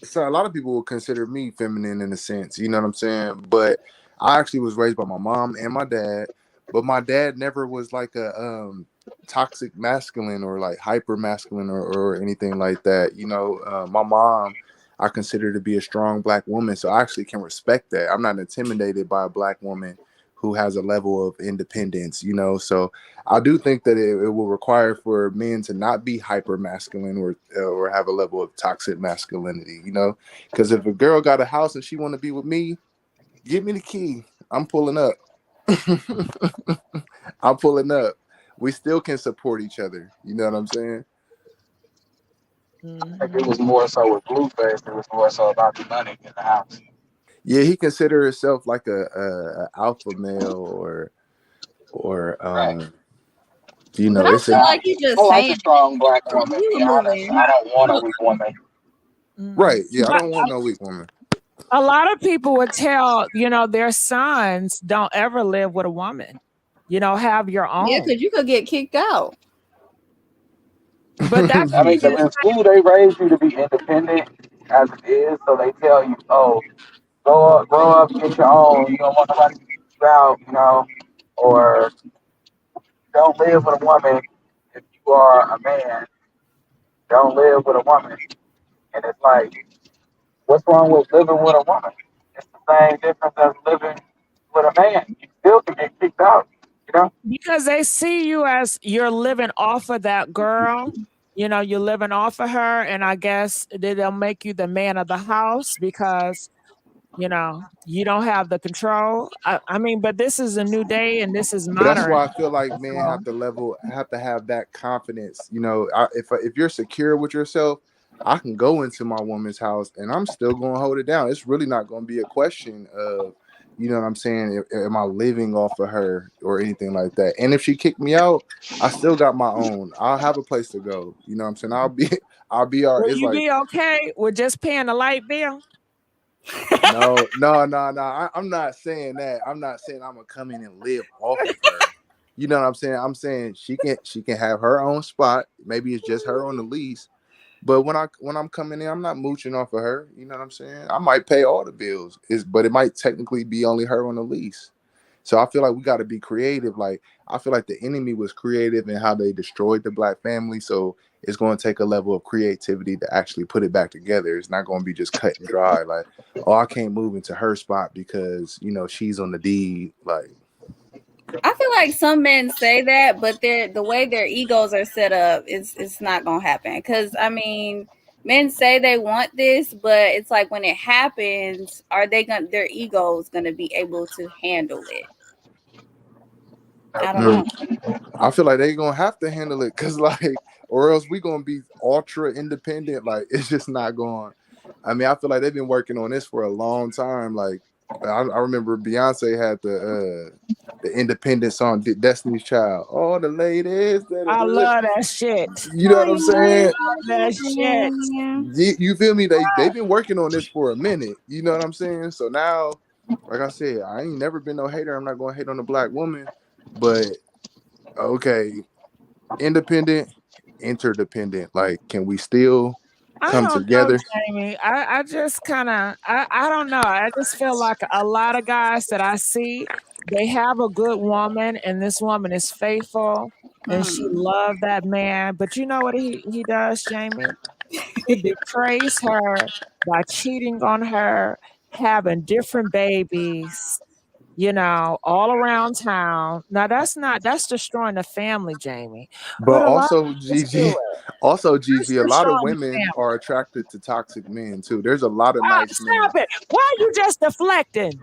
so a lot of people will consider me feminine in a sense, you know what I'm saying? But I actually was raised by my mom and my dad, but my dad never was like a toxic masculine or like hyper masculine or anything like that. My mom, I consider to be a strong Black woman, so I actually can respect that. I'm not intimidated by a Black woman who has a level of independence, so I do think that it will require for men to not be hyper masculine or have a level of toxic masculinity, because if a girl got a house and she want to be with me, give me the key. I'm pulling up. I'm pulling up. We still can support each other. You know what I'm saying? I think it was more so with Blueface. It was more so about the money in the house. Yeah, he considered himself like a alpha male or Right. But I feel like you just I like saying a strong Black woman. you To be honest, I don't want a weak woman. Right. Yeah, I don't want no weak woman. A lot of people would tell, their sons don't ever live with a woman. Have your own. Yeah, because you could get kicked out. But that's I mean, because in school they raise you to be independent as it is, so they tell you, oh, grow up, get your own. You don't want nobody to kick you out, or don't live with a woman if you are a man. Don't live with a woman, and it's like, what's wrong with living with a woman? It's the same difference as living with a man. You still can get kicked out, Because they see you as you're living off of that girl. You're living off of her, and I guess they'll make you the man of the house because, you don't have the control. I mean, but this is a new day and this is modern. But that's why I feel like men have to have that confidence. If you're secure with yourself, I can go into my woman's house and I'm still going to hold it down. It's really not going to be a question of, you know what I'm saying, am I living off of her or anything like that. And if she kicked me out, I still got my own. I'll have a place to go. You know what I'm saying? I'll be all right. Will you be okay with just paying the light bill? No. I'm not saying that. I'm not saying I'm gonna come in and live off of her. You know what I'm saying? I'm saying she can have her own spot. Maybe it's just her on the lease. But when I'm coming in, I'm not mooching off of her. You know what I'm saying? I might pay all the bills, but it might technically be only her on the lease. So I feel like we got to be creative. Like, I feel like the enemy was creative in how they destroyed the Black family. So it's going to take a level of creativity to actually put it back together. It's not going to be just cut and dry. Like, oh, I can't move into her spot because, she's on the deed. Like, I feel like some men say that, but the way their egos are set up it's not gonna happen. Because I mean, men say they want this, but it's like when it happens, their egos gonna be able to handle it? I don't know. I feel like they're gonna have to handle it because, or else we're gonna be ultra independent. Like, it's just not going. I mean, I feel like they've been working on this for a long time. Like, I remember Beyonce had the independent song Destiny's Child. Oh, the ladies. I love that shit. You know what I'm saying? That shit. You feel me? They've been working on this for a minute. You know what I'm saying? So now, like I said, I ain't never been no hater. I'm not gonna hate on a Black woman, but okay, independent, interdependent. Like, can we still come together? Jamie. I just kind of, I don't know. I just feel like a lot of guys that I see, they have a good woman and this woman is faithful and she loves that man. But you know what he does, Jamie? betrays her by cheating on her, having different babies, all around town. Now that's destroying the family, Jamie. But But a lot of also, us do Gigi, it. also It's Gigi, a lot of destroying the women family. are attracted to toxic men too. There's a lot of Ah, nice men. stop it. Why are you just deflecting?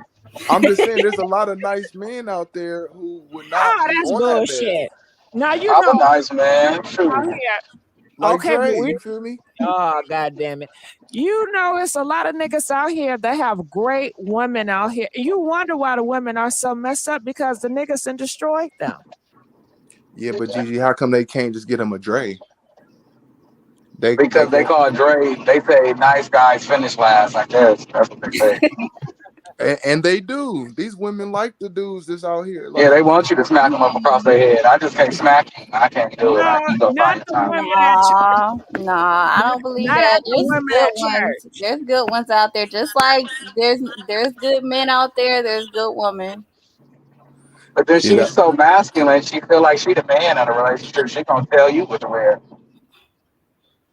I'm just saying, there's a lot of nice men out there who would not Ah, be that's on that mess. bullshit. Now I'm a nice man. out Shoot. here. Like Okay, but Dre, you feel me? oh god damn it. It's a lot of niggas out here that have great women out here. You wonder why the women are so messed up because the niggas done destroyed them. Yeah, but Gigi, how come they can't just get him a Dre? They Because they could, call Dre, they say nice guys finish last, I guess. That's what they say. and they do. These women like the dudes that's out here. Yeah, Like, they want you to smack them up across their head. I just can't smack you. I can't do it. No, You go not find your the time. women at church. Nah, I don't believe Not at that. the There's women good at ones. church. There's good ones out there. Just like there's good men out there. There's good women. But then you know, she's so masculine, she feel like she the man of the relationship. She gonna tell you what to wear.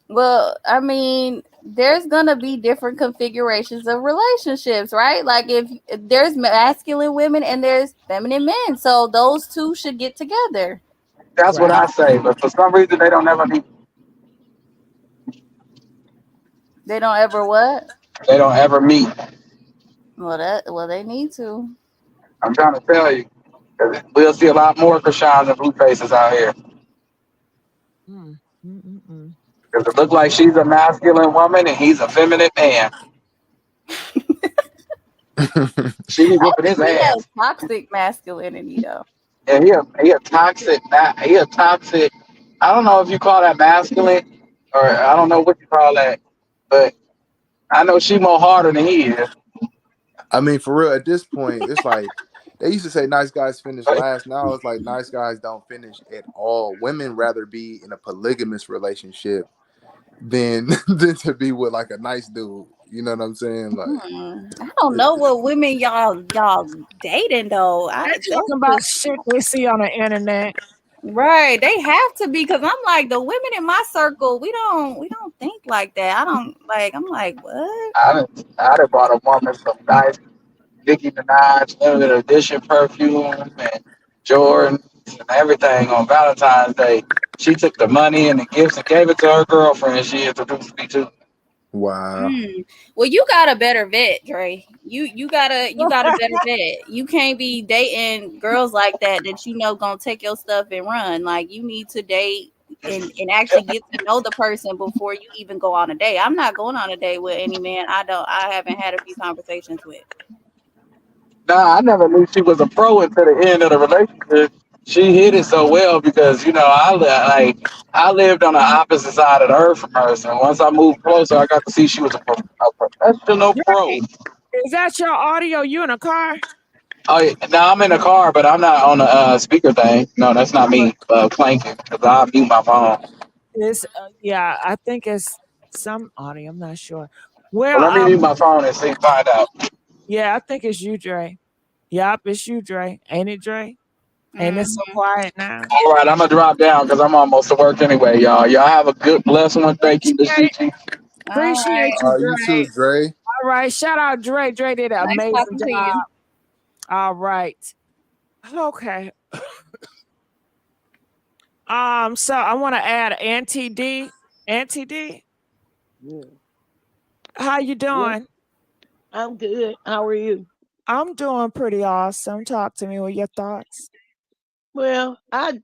Well, I mean, there's gonna be different configurations of relationships, right? Like if there's masculine women and there's feminine men, so those two should get together. That's what Right. I say. But for some reason, they don't ever meet. They don't ever what? They don't ever meet. Well they need to. I'm trying to tell you. 'Cause we'll see a lot more Chrisean and Bluefaces out here. Mm, mm, mm, mm. Because it looks like she's a masculine woman and he's a feminine man. She be I whooping his think he has ass. toxic masculinity though. Yeah, he a toxic. He a toxic. I don't know if you call that masculine or I don't know what you call that, but I know she more harder than he is. I mean, for real, at this point, it's like they used to say nice guys finish last. Now it's like nice guys don't finish at all. Women rather be in a polygamous relationship than than to be with like a nice dude. You know what I'm saying? Like, I don't know what women y'all dating though. They're That's talking about just shit we see on the internet. right. They have to be because I'm like the women in my circle. We don't think like that. I don't like. I'm like what? I done bought a woman some nice Nicki Minaj limited edition perfume and Jordan and everything on Valentine's Day. She took the money and the gifts and gave it to her girlfriend. She introduced me to. wow. Well, you got a better vet, Dre. You got a better vet. You can't be dating girls like that you know gonna take your stuff and run. Like you need to date and actually get to know the person before you even go on a date. I'm not going on a date with any man I haven't had a few conversations with. Nah, I never knew she was a pro until the end of the relationship. She hit it so well because I lived on the opposite side of the earth from her. So once I moved closer, I got to see she was a professional pro. Dre, is that your audio? You in a car? Oh, yeah. Now I'm in the car, but I'm not on the speaker thing. No, that's not me clanking because I mute my phone. It's yeah, I think it's some audio. I'm not sure. But Well, let me mute my phone and see, find out. yeah, I think it's you, Dre. Yup, it's you, Dre. Ain't it, Dre? Ain't it so quiet now? All right, I'm gonna drop down because I'm almost to work anyway, y'all. Y'all have a good, blessed one. Thank you, Miss Gigi. Appreciate you, You too, Dre. Dre. All right, shout out Dre. Dre did an Nice amazing talking to job. you. All right. Okay. So I want to add Auntie D. Auntie D, Yeah. how you doing? I'm good. How are you? I'm doing pretty awesome. Talk to me with your thoughts. Well, I've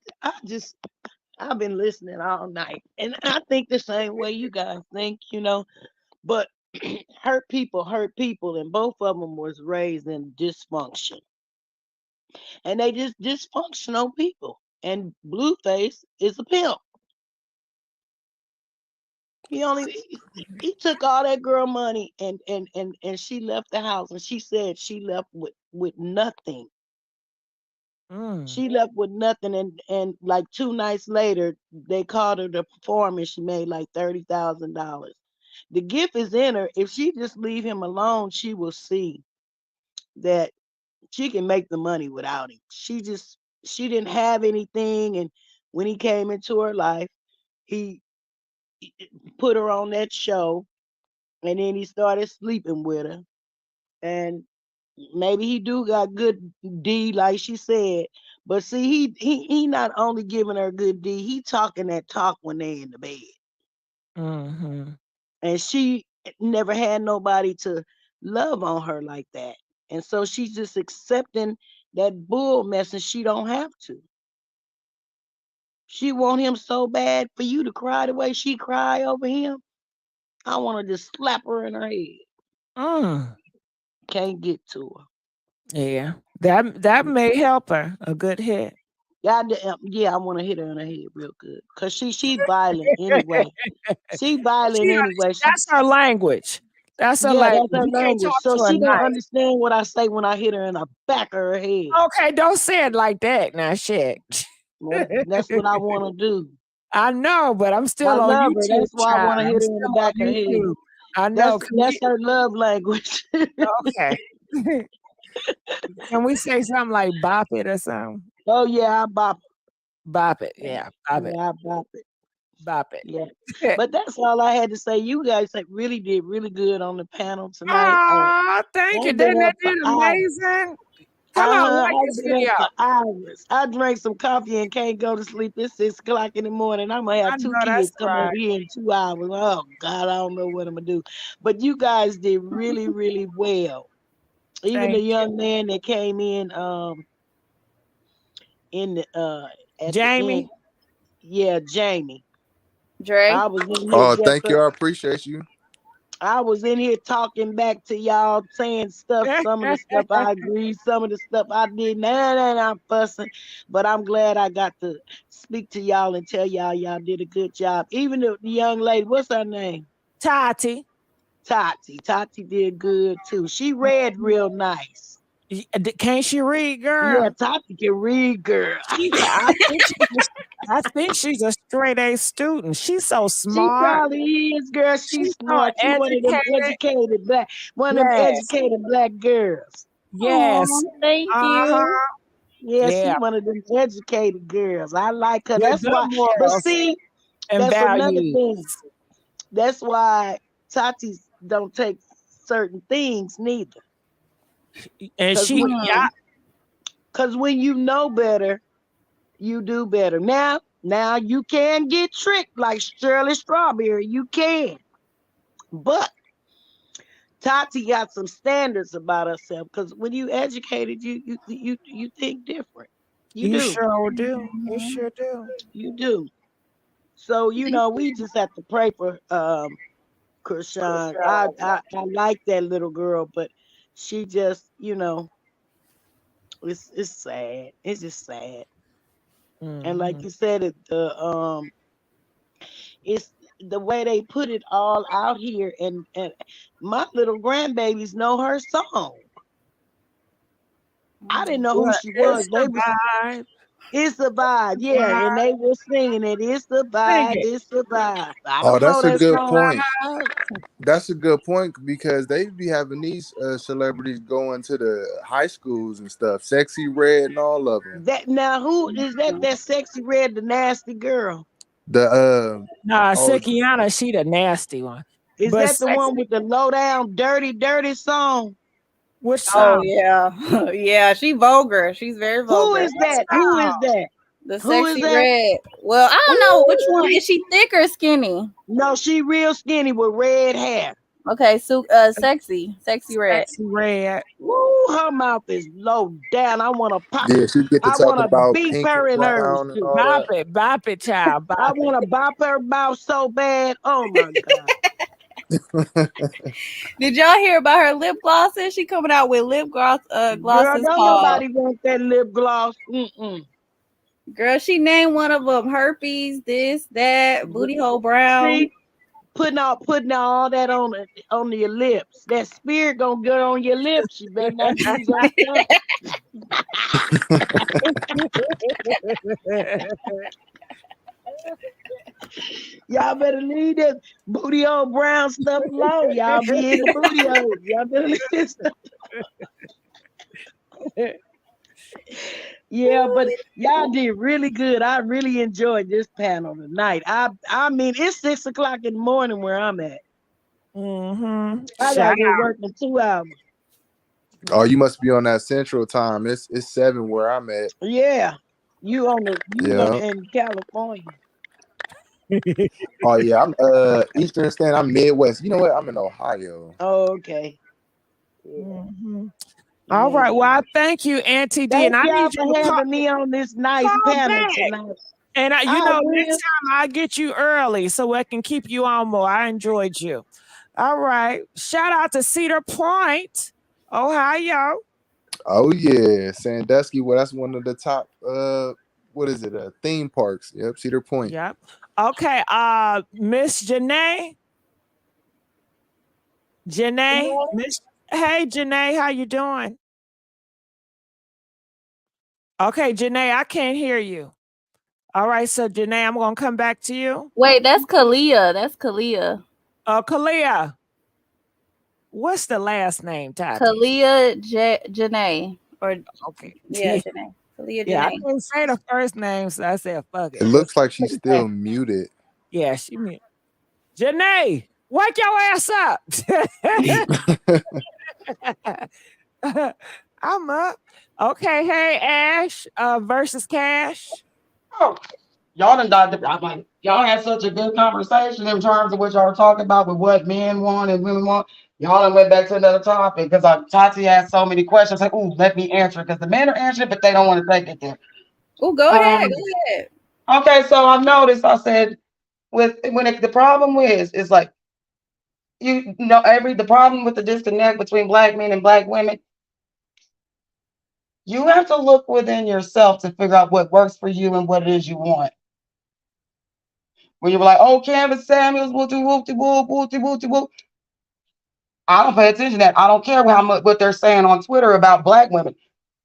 been listening all night, and I think the same way you guys think, But hurt people, and both of them was raised in dysfunction, and they just dysfunctional people. And Blueface is a pimp. He took all that girl money, and she left the house, and she said she left with nothing. She left with nothing, and like 2 nights later, they called her to perform, and she made like $30,000. The gift is in her. If she just leave him alone, she will see that she can make the money without him. She didn't have anything, and when he came into her life, he put her on that show, and then he started sleeping with her. And maybe he do got good D, like she said. But see, he not only giving her good D, he talking that talk when they in the bed. Mm-hmm. And she never had nobody to love on her like that. And so she's just accepting that bull mess, and she don't have to. She want him so bad for you to cry the way she cry over him. I want to just slap her in her head. Mm. Can't get to her. Yeah, that may help her. A good hit. Yeah, I want to hit her in her head real good. Cause she violent anyway. She violent anyway. That's her language. That's her Yeah, language. that's her You can't language. talk So to her she gonna nice. understand what I say when I hit her in the back of her head. Okay, don't say it like that. Now, shit. Well, that's what I want to do. I know, but I'm I still on love her. YouTube, That's why I want child. to I'm hit her in the still back on of her head. YouTube. I know. That's her love language. Okay. Can we say something like bop it or something? Oh yeah, I bop. Bop it. Yeah, bop it. Yeah, I bop it. Bop it. Yeah. But that's all I had to say. You guys really did really good on the panel tonight. Oh, thank you. I've been Didn't up it for did hours. amazing? Come on, like I've this been video. up for hours. I drank some coffee and can't go to sleep. It's 6 o'clock in the morning. I'm gonna I have 2 know that's kids come right. over here in 2 hours. Oh God, I don't know what I'm gonna do. But you guys did really, really well. Even the Thank young man that came in the at the Jamie. end. Yeah, Jamie. Dre. I was in here Oh, just thank you. I appreciate you. I was in here talking back to y'all, saying stuff. Some of the stuff I agree, some of the stuff I didn't. And I'm fussing, but I'm glad I got to speak to y'all and tell y'all did a good job. Even the young lady, what's her name? Tati. Tati did good too. She read real nice. Can't she read, girl? Yeah, Tati can read, girl. I think she's a straight A student. She's so She smart. probably is, girl. She's She's so smart. She one of them educated black girls. Yes. Thank you. Yeah, Yeah. she one of them educated girls. I like her. With That's good why. But morals see, and that's another values. thing. That's why Tati's don't take certain things neither. And Because when you know better, you do better. Now you can get tricked like Shirley Strawberry. You can. But Tati got some standards about herself. Because when you educated, you think different. You do. Sure do. You sure do. You do. So we just have to pray for Chrisean. I like that little girl, but she just it's sad. It's just sad. And like you said, it's the way they put it all out here, and my little grandbabies know her song. I didn't know who she was. It's the vibe, yeah, and they were singing it. It's the vibe, it's the vibe. I Oh, don't know that's a that good song. point. That's a good point because they be having these celebrities going to the high schools and stuff. Sexy Red and all of them. Who is that? That Sexy Red, the nasty girl. Crackiana, she the nasty one. Is that the one with the low down, dirty song? Which Oh song? yeah, yeah. She vulgar. She's very vulgar. Who is that? Who is that? The Who Sexy is that? Red. Well, I don't know which one. Is she thick or skinny? No, she real skinny with red hair. Okay, so Sexy Red. Sexy Red. Ooh, her mouth is low down. I want to pop. Yeah, she get to I talk want to about beat pink her and in hers brown and too. all that. Bop it, child. I want to bop her mouth so bad. Oh my god. Did y'all hear about her lip glosses? She coming out with lip glosses. Girl, don't nobody want that lip gloss. Girl, she named one of them herpes, this, that, booty hole brown. See, putting all that on your lips. That spirit gonna get on your lips. You better not use that. Y'all better leave that booty hole brown stuff alone. Y'all be in the booty hole. Y'all better leave this stuff. Yeah, but y'all did really good. I really enjoyed this panel tonight. I mean, it's 6 o'clock in the morning where I'm at. Mm-hmm. I gotta go work in 2 hours. Oh, you must be on that Central Time. It's 7 where I'm at. Yeah, you Yeah. in California. Oh yeah, I'm Eastern Standard. I'm Midwest. You know what? I'm in Ohio. Oh, okay. Mm-hmm. All right. Well, I thank you, Auntie D. And Thank I y'all need you for to having me on this nice call panel back. tonight. And I next will. time I get you early so I can keep you on more. I enjoyed you. All right. Shout out to Cedar Point, Ohio. Oh yeah, Sandusky. Well, that's one of the top. What is it? Theme parks. Yep, Cedar Point. Yep. Okay. Miss Janae. Miss. Hey, Janae, how you doing? Okay, Janae, I can't hear you. All right, so Janae, I'm gonna come back to you. Wait, that's Kalia. That's Kalia. Kalia. What's the last name, Tati? Kalia Janae. Or okay. Yeah, Janae. Kalia Yeah, I Janae. couldn't say the first name, so I said fuck it. It looks like she's still muted. Yeah, she muted. Janae, wake your ass up. I'm up. Okay, hey Ash, versus Cash. Oh, y'all done got I'm like, y'all had such a good conversation in terms of what y'all were talking about with what men want and women want. Y'all done went back to another topic because Tati asked so many questions. Like, ooh, let me answer it because the men are answering it, but they don't want to take it there. Oh, go ahead. Go ahead. Okay, so I noticed. I said, the problem is like the problem with the disconnect between black men and black women. You have to look within yourself to figure out what works for you and what it is you want. When you were like, oh, Canvas Samuels, wooty wooty woo, wooty wooty woo. I don't pay attention to that. I don't care how much what they're saying on Twitter about black women.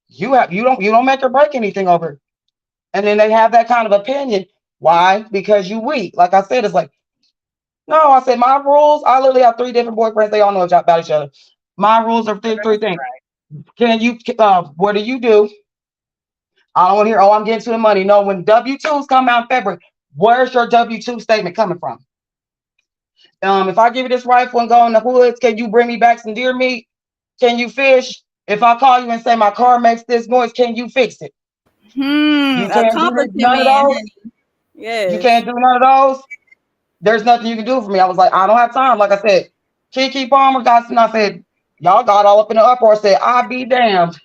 You don't make or break anything over it. And then they have that kind of opinion. Why? Because you weak. Like I said, it's like, no, I said my rules. I literally have 3 different boyfriends. They all know about each other. My rules are three things. Can you what do you do? I don't want to hear, oh, I'm getting to the money. No, when W-2s come out in February, where's your W-2 statement coming from? If I give you this rifle and go in the woods, can you bring me back some deer meat? Can you fish? If I call you and say my car makes this noise, can you fix it? You can't do none of those. Yes. You can't do none of those. There's nothing you can do for me. I was like, I don't have time. Like I said, Keke Palmer got some. I said, y'all got all up in the uproar. Said, I be damned.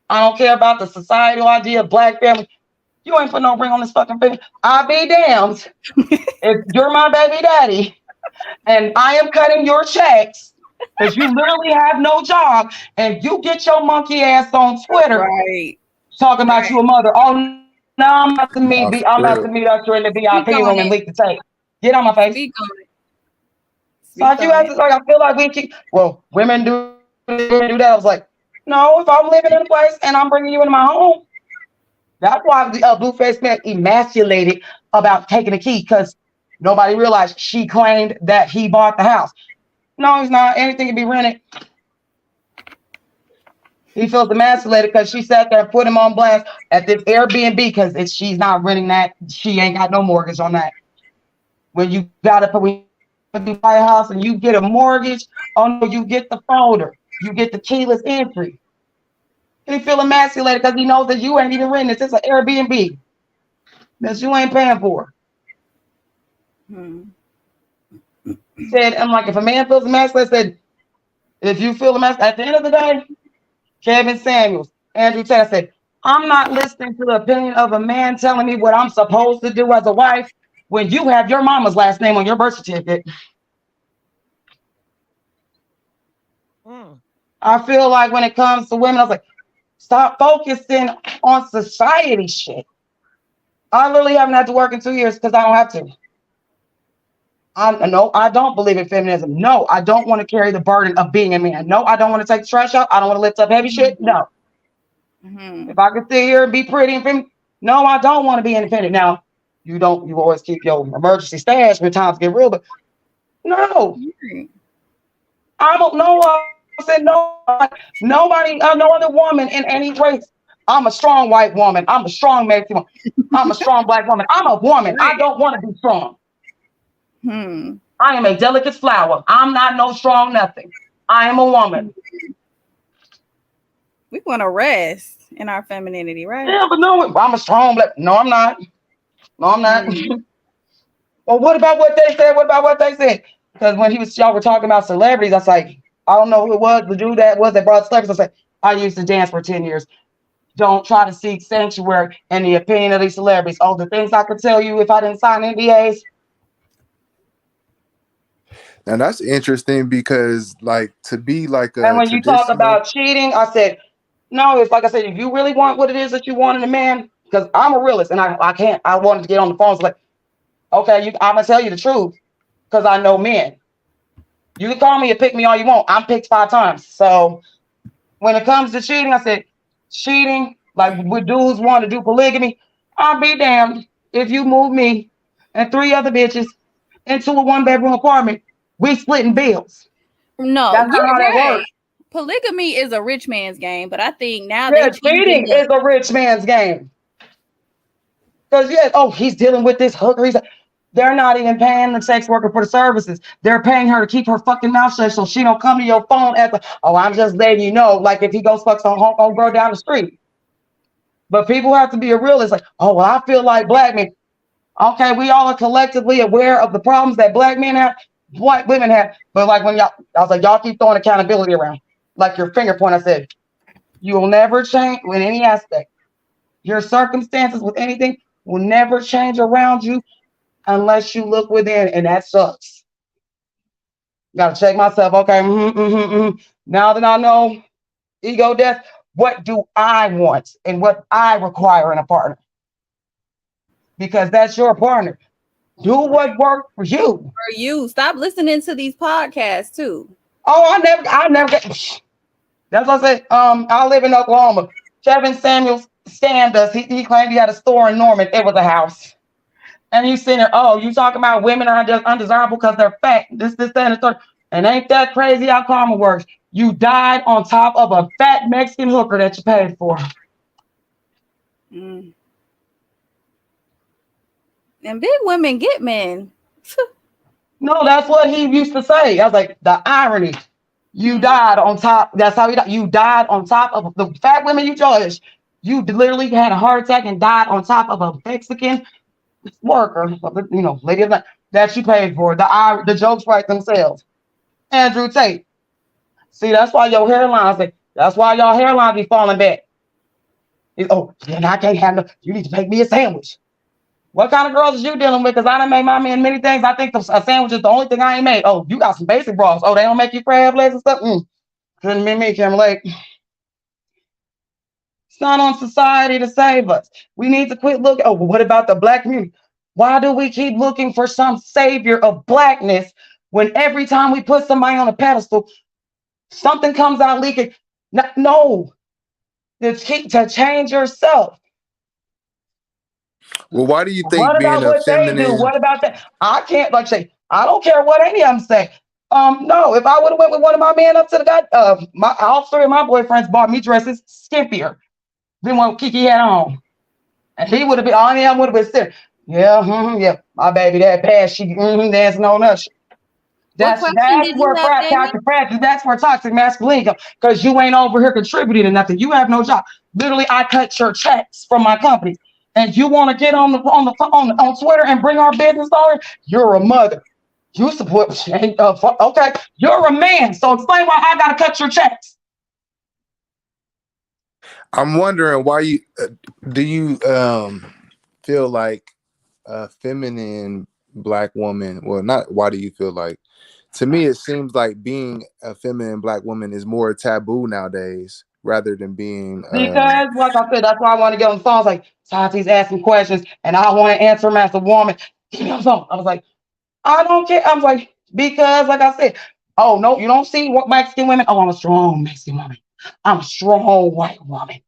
I don't care about the societal idea of black family. You ain't put no ring on this fucking thing. I be damned. If you're my baby daddy and I am cutting your checks because you literally have no job and you get your monkey ass on Twitter talking about you a mother. Oh, now I'm about to meet us in the VIP room and leak the tape. Get on my face. Speak on it. Like you have to, like I feel like we keep women do that. I was like, no, if I'm living in a place and I'm bringing you into my home, that's why the Blueface man emasculated about taking the key because nobody realized she claimed that he bought the house. No, he's not. Anything can be rented. He feels emasculated because she sat there and put him on blast at this Airbnb because she's not renting that. She ain't got no mortgage on that. When you got to buy a house and you get a mortgage, oh no, you get the folder. You get the keyless entry. He feel emasculated because he knows that you ain't even renting this. It's an Airbnb that you ain't paying for. Said, I'm like, if a man feels emasculated, said, if you feel emasculated, at the end of the day, Kevin Samuels, Andrew Tate said, I'm not listening to the opinion of a man telling me what I'm supposed to do as a wife when you have your mama's last name on your birth certificate. I feel like when it comes to women, I was like, stop focusing on society shit. I literally haven't had to work in 2 years because I don't have to. No, I don't believe in feminism. No, I don't want to carry the burden of being a man. No, I don't want to take the trash out. I don't want to lift up heavy shit. No. If I could sit here and be pretty and feminine, no, I don't want to be independent. Now, you always keep your emergency stash when times get real, but no. I don't know. I said no. Nobody, no other woman in any race I'm a strong white woman. I'm a strong Mexican woman. I'm a strong black woman. I'm a woman. I don't want to be strong. I am a delicate flower. I'm not no strong nothing. I am a woman. We want to rest in our femininity, right? Yeah, but no, I'm a strong black. No, I'm not. No, I'm not. Well, what about what they said? What about what they said? Because when y'all were talking about celebrities, I was like, I don't know who it was, the dude that brought celebrities. I said, I used to dance for 10 years. Don't try to seek sanctuary in the opinion of these celebrities. Oh, the things I could tell you if I didn't sign NDAs. Now that's interesting because, like, to be like And a when you talk traditional, about cheating, I said, no, it's like I said, if you really want what it is that you want in a man, because I'm a realist and I wanted to get on the phone. So like, okay, I'm gonna tell you the truth because I know men. You can call me and pick me all you want. I'm picked 5 times. So when it comes to cheating, I said, cheating, like with dudes want to do polygamy, I'll be damned if you move me and 3 other bitches into a 1-bedroom apartment, we splitting bills. No, That's not you're how that right. works. Polygamy is a rich man's game, but I think now Yeah, they're cheating is a rich man's game. Because he's dealing with this hooker. They're not even paying the sex worker for the services. They're paying her to keep her fucking mouth shut so she don't come to your phone at I'm just letting you know, like if he goes fuck some home girl down the street. But people have to be a realist, like, well, I feel like black men. Okay, we all are collectively aware of the problems that black men have, white women have. But like I was like, y'all keep throwing accountability around. Like your finger point, I said, you will never change in any aspect. Your circumstances with anything will never change around you unless you look within, and that sucks. Gotta check myself. Okay, now that I know ego death, what do I want and what I require in a partner? Because that's your partner. Do what works for you. For you, stop listening to these podcasts too. Oh, I never get. That's what I said. I live in Oklahoma. Kevin Samuels scammed us. He claimed he had a store in Norman. It was a house. And he's sitting there, you talking about women are just undesirable because they're fat. This, that, and the third. And ain't that crazy how karma works? You died on top of a fat Mexican hooker that you paid for. And big women get men. No, that's what he used to say. I was like, the irony. You died on top. That's how he died. You died on top of the fat women you judged. You literally had a heart attack and died on top of a Mexican worker, lady that you paid for. The jokes write themselves. Andrew Tate. See, that's why your hairlines. That's why y'all hairlines be falling back. And I can't have no. You need to make me a sandwich. What kind of girls is you dealing with? Because I done made my man many things. I think a sandwich is the only thing I ain't made. Oh, you got some basic bras. Oh, they don't make you crab legs and stuff. Couldn't be me, Kim Lake. It's not on society to save us. We need to quit looking. Oh, what about the black community? Why do we keep looking for some savior of blackness when every time we put somebody on a pedestal, something comes out leaking? No. To change yourself. Well, why do you think What being about a what they do? feminine? What about that? I can't say. I don't care what any of them say. No. If I would have went with one of my men up to the guy, all 3 of my boyfriends bought me dresses skimpier than what Keke had on, and he would have been. All of them would have been sitting. Yeah, my baby that bad. She dancing on us. That's where that's where toxic masculinity comes, because you ain't over here contributing to nothing. You have no job. Literally, I cut your checks from my company, and you want to get on Twitter and bring our business on? You're a mother. You support. Okay, you're a man. So explain why I gotta cut your checks. I'm wondering why do you feel like a feminine black woman? Well, not why do you feel like? To me, it seems like being a feminine black woman is more taboo nowadays rather than being. Because, like I said, that's why I want to get on the phone. I was like, Tati's asking questions, and I want to answer them as a woman. I was like, I don't care. I was like, because, like I said, no, you don't see what Mexican women. Oh, I'm a strong Mexican woman. I'm a strong white woman.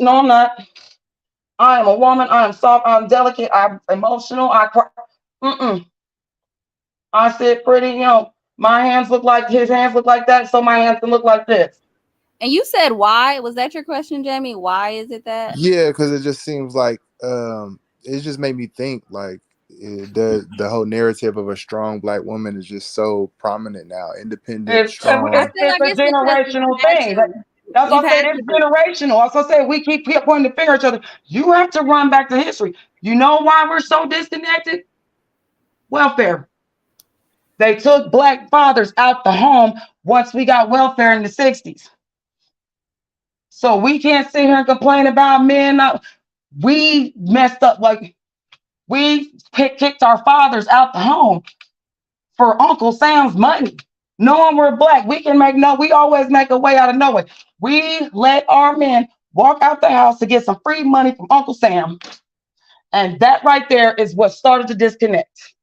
No, I'm not. I am a woman. I am soft. I'm delicate. I'm emotional. I cry. I said pretty, my hands look like his hands look like that, so my hands can look like this. And you said why? Was that your question, Jamie? Why is it that? Yeah, because it just seems like it just made me think like the whole narrative of a strong black woman is just so prominent now. Independent, I strong. feel like It's a it's because generational thing. That's we've what I had said. It's to. generational. That's what I said. We keep pointing the finger at each other. You have to run back to history. You know why we're so disconnected? Welfare. They took black fathers out the home once we got welfare in the 60s. So we can't sit here and complain about men. We messed up. Like we kicked our fathers out the home for Uncle Sam's money. Knowing we're black, we always make a way out of nowhere. We let our men walk out the house to get some free money from Uncle Sam. And that right there is what started the disconnect.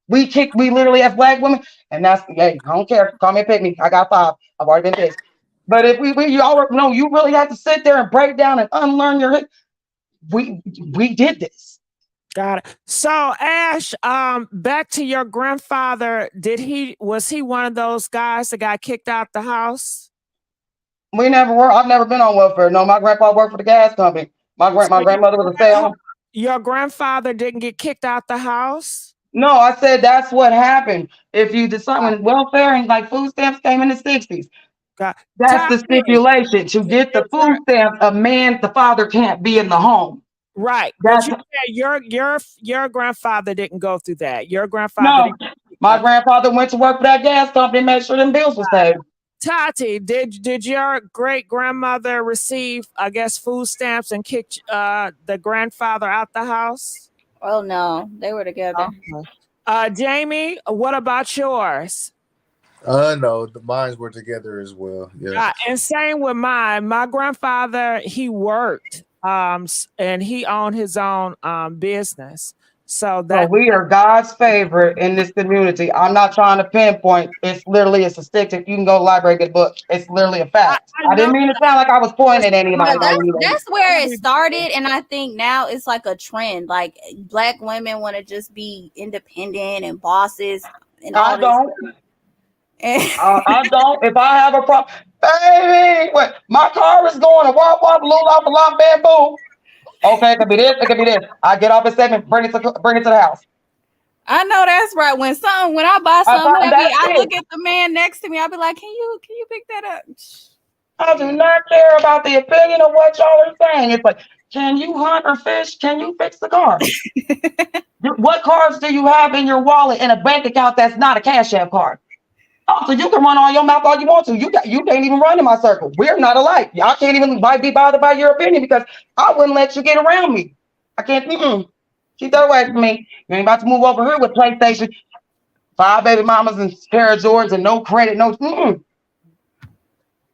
We literally as black women, and that's, hey, I don't care. Call me and pick me. I got 5. I've already been picked. But if you already know, you really have to sit there and break down and unlearn your, we did this. Got it. So Ash, back to your grandfather. Was he one of those guys that got kicked out the house? We never were. I've never been on welfare. No, my grandpa worked for the gas company. My grandmother was a stay-at-home. Your grandfather didn't get kicked out the house? No, I said that's what happened. If you decide when welfare and like food stamps came in the 60s, that's the stipulation. To get the food stamps, the father can't be in the home. Right. But you said your grandfather didn't go through that. Your grandfather. No, my grandfather went to work for that gas company and made sure them bills was paid. Tati, did your great grandmother receive, I guess, food stamps and kick the grandfather out the house? Oh no, they were together. Jamie, what about yours? No, the mines were together as well. Yeah. And same with mine. My grandfather, he worked, and he owned his own business. So we are God's favorite in this community. I'm not trying to pinpoint. It's literally a statistic. You can go to the library, get books. It's literally a fact. I didn't mean to sound like I was pointing at anybody. That's where it started, and I think now it's like a trend. Like black women want to just be independent and bosses. And all I don't. I don't. If I have a problem, baby, wait, my car is going to wop wop, loo off a lot bamboo. Okay, it could be this. It could be this. I get off at 7, bring it to the house. I know that's right. When I buy something heavy, I look at the man next to me. I'll be like, "Can you pick that up?" I do not care about the opinion of what y'all are saying. It's like, can you hunt or fish? Can you fix the car? What cards do you have in your wallet in a bank account that's not a Cash App card? Oh, so you can run all your mouth all you want to. You can't even run in my circle. We're not alike. Y'all can't even be bothered by your opinion because I wouldn't let you get around me. I can't. Keep that away from me. You ain't about to move over here with PlayStation, 5 baby mamas and pair of Jordans and no credit, no.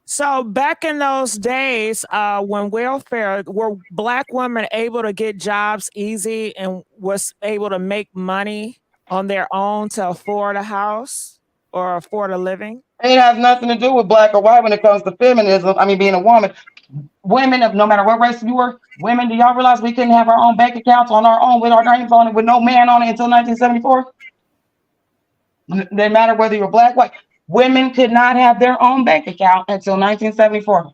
So back in those days, when welfare, were black women able to get jobs easy and was able to make money on their own to afford a house or afford a living? It has nothing to do with black or white when it comes to feminism. I mean, being a woman. Women of no matter what race you were, women, do y'all realize we couldn't have our own bank accounts on our own with our names on it with no man on it until 1974? Didn't matter whether you were black, white. Women could not have their own bank account until 1974.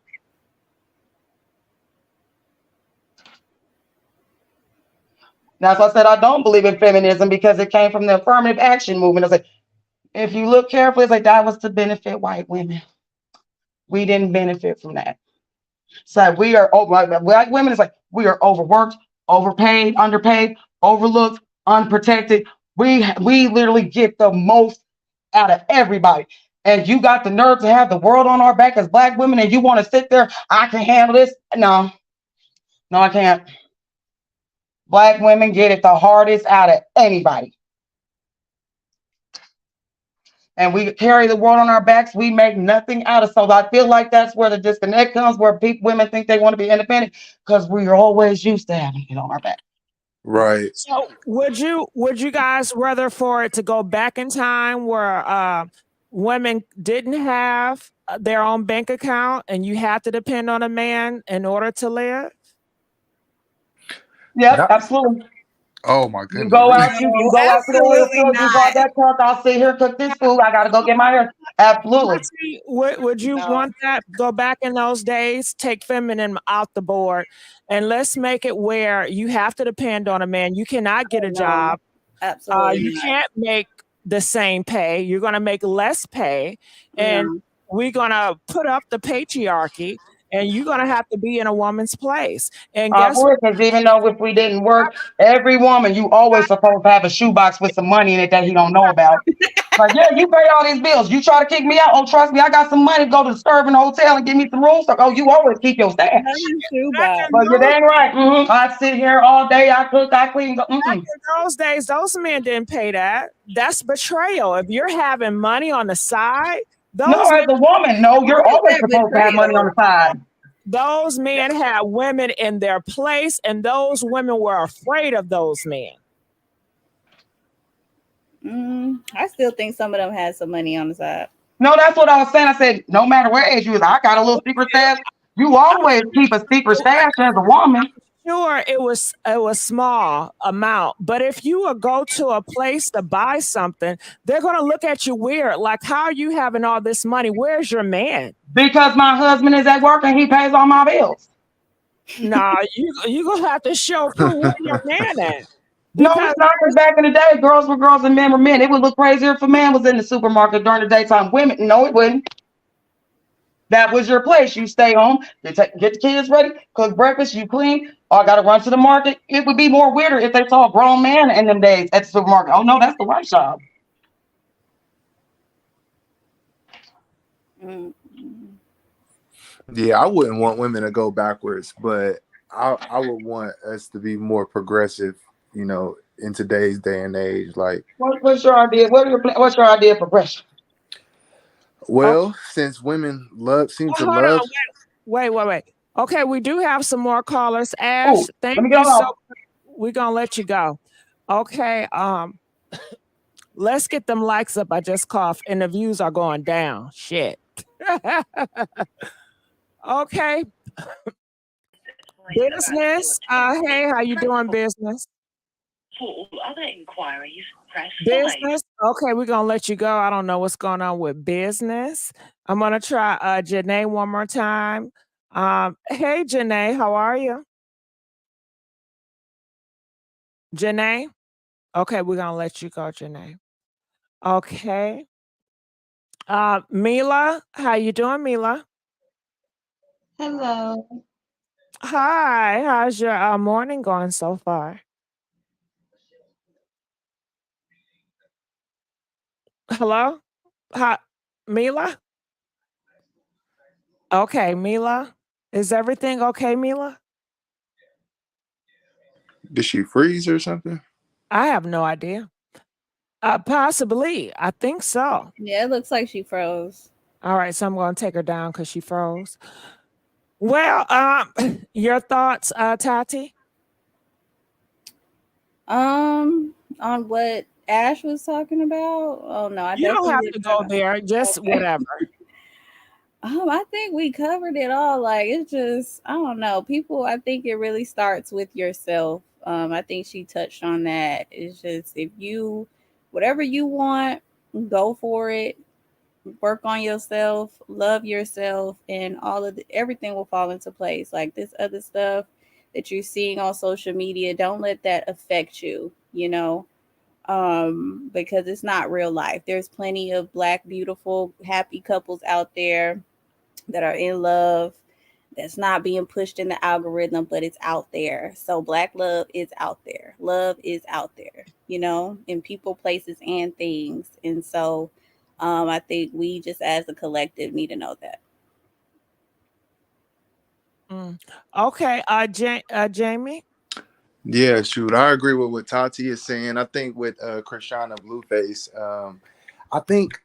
That's why I said I don't believe in feminism because it came from the affirmative action movement. It's like, if you look carefully, it's like that was to benefit white women. We didn't benefit from that. So we are black women. It's like we are overworked, overpaid, underpaid, overlooked, unprotected. We literally get the most out of everybody. And you got the nerve to have the world on our back as black women, and you want to sit there? I can handle this. No, I can't. Black women get it the hardest out of anybody. And we carry the world on our backs. We make nothing out of. So I feel like that's where the disconnect comes, where women think they want to be independent because we are always used to having it on our back. Right. So would you guys rather for it to go back in time where women didn't have their own bank account and you had to depend on a man in order to live? Yep, absolutely. Oh my goodness. You go out to the oil field, you bought that truck, I'll sit here, cook this food. I gotta go get my hair. Absolutely. Would you want that? Go back in those days, take feminine out the board, and let's make it where you have to depend on a man. You cannot get a job. Absolutely You not. can't make the same pay. You're going to make less pay, and No. we're going to put up the patriarchy, and you're going to have to be in a woman's place. And guess what? Because even though if we didn't work, every woman, you always supposed to have a shoebox with some money in it that he don't know about. Like, yeah, you pay all these bills. You try to kick me out. Oh, trust me, I got some money to go to the Skirvin Hotel and give me some room. So, oh, you always keep your stash. Not a shoebox. But you're dang right. I sit here all day. I cook, I clean. Back in those days, those men didn't pay that. That's betrayal. If you're having money on the side, No, as a woman, no, you're always supposed to have money on the side. Those men had women in their place, and those women were afraid of those men. I still think some of them had some money on the side. No, that's what I was saying. I said, no matter what age you is, I got a little secret stash. You always keep a secret stash as a woman. Sure, it was small amount, but if you would go to a place to buy something, they're gonna look at you weird. Like, how are you having all this money? Where's your man? Because my husband is at work and he pays all my bills. Nah, you gonna have to show proof where your man at. No, it's not, because back in the day, girls were girls and men were men. It would look crazier if a man was in the supermarket during the daytime. Women, no, it wouldn't. That was your place. You stay home, you get the kids ready, cook breakfast, you clean. Oh, I gotta run to the market. It would be more weirder if they saw a grown man in them days at the supermarket. Oh no, that's the white job. Yeah, I wouldn't want women to go backwards, but I would want us to be more progressive, you know, in today's day and age. Like, What's your idea? What's your idea of progression? well, since women seem to Hold love. on, wait. Okay, we do have some more callers. Ash, Ooh, thank let me you get on. so. We're gonna let you go. Okay, let's get them likes up. I just coughed, and the views are going down. Shit. Okay. Business. Hey, how you doing, business? For all other inquiries, press 5. Business. Okay, we're gonna let you go. I don't know what's going on with business. I'm gonna try Janae one more time. Hey Janae, how are you? Janae? Okay, we're gonna let you go, Janae. Okay. Mila, how you doing, Mila? Hello. Hi, how's your morning going so far? Hello? Hi, Mila? Okay, Mila. Is everything okay, Mila? Did she freeze or something? I have no idea. Possibly. I think so. Yeah, it looks like she froze. All right, so I'm going to take her down because she froze. Well, your thoughts, Tati? On what Ash was talking about? Oh no, I You don't definitely have didn't to go there. Just whatever. I think we covered it all. Like, it's just, I don't know. People, I think it really starts with yourself. I think she touched on that. It's just, if you, whatever you want, go for it. Work on yourself, love yourself, and everything will fall into place. Like, this other stuff that you're seeing on social media, don't let that affect you, because it's not real life. There's plenty of Black, beautiful, happy couples out there that are in love, that's not being pushed in the algorithm, but it's out there. So Black love is out there. Love is out there, in people, places, and things. And so I think we just as a collective need to know that. Okay, Jamie? Yeah, shoot, I agree with what Tati is saying. I think with Chrisean and Blueface, I think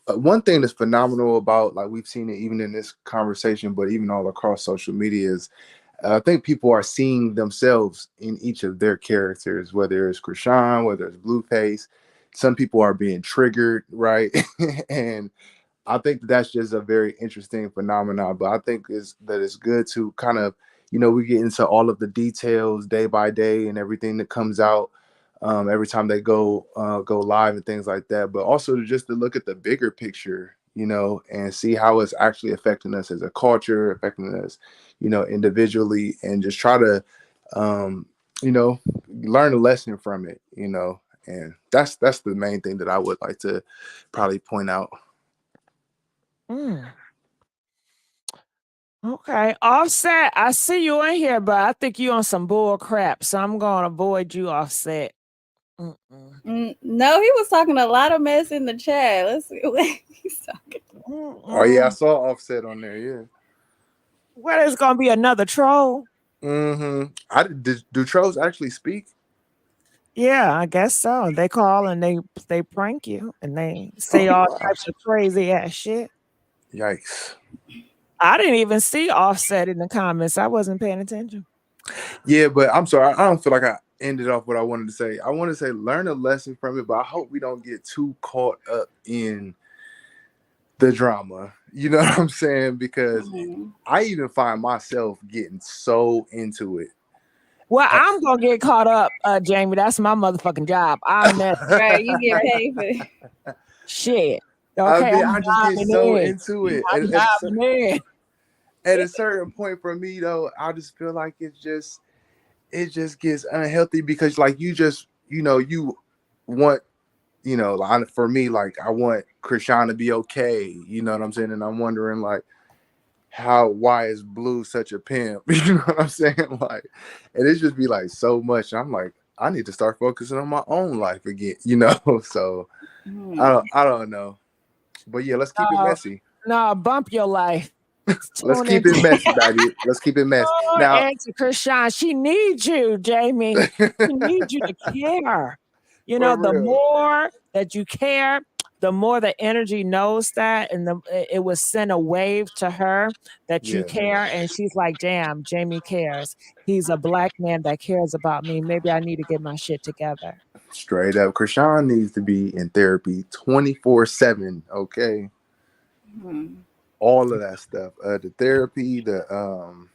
one thing that's phenomenal about, like, we've seen it even in this conversation, but even all across social media, is I think people are seeing themselves in each of their characters, whether it's Chrisean, whether it's Blueface. Some people are being triggered, right? And I think that's just a very interesting phenomenon. But I think it's good to kind of, we get into all of the details day by day and everything that comes out. every time they go live and things like that. But also just to look at the bigger picture, you know, and see how it's actually affecting us as a culture, affecting us, you know, individually, and just try to, you know, learn a lesson from it, you know. And that's the main thing that I would like to probably point out. Okay, Offset, I see you in here, but I think you on some bull crap, so I'm gonna avoid you, Offset. No, he was talking a lot of mess in the chat. Let's see what he's talking. Oh yeah, I saw Offset on there. Yeah. What is gonna be another troll? Do trolls actually speak? Yeah, I guess so. They call and they prank you and they say all types of crazy ass shit. Yikes. I didn't even see Offset in the comments. I wasn't paying attention. Yeah, but I'm sorry. I don't feel like I ended off what I wanted to say. I want to say learn a lesson from it, but I hope we don't get too caught up in the drama. You know what I'm saying? Because I even find myself getting so into it. Well, I'm gonna get caught up, Jamie. That's my motherfucking job. I'm that right. You get paid for it. Shit. Okay, I mean, I just get so into it. At a certain point for me, though, I just feel like it just gets unhealthy because, like, you just, you know, you want, you know, for me, like, I want Chrisean to be okay. You know what I'm saying? And I'm wondering, like, why is Blue such a pimp? You know what I'm saying? Like, and it just be like so much. I'm like, I need to start focusing on my own life again, you know? So I don't know. But yeah, let's keep it messy. No, bump your life. Let's keep it messy, baby. Let's keep it messy. Now, answer Chrisean. She needs you, Jamie. She needs you to care. You know, the more that you care, the more the energy knows that, and it will send a wave to her that you care. And she's like, damn, Jamie cares. He's a black man that cares about me. Maybe I need to get my shit together. Straight up, Chrisean needs to be in therapy 24/7. Okay. All of that stuff, the therapy, the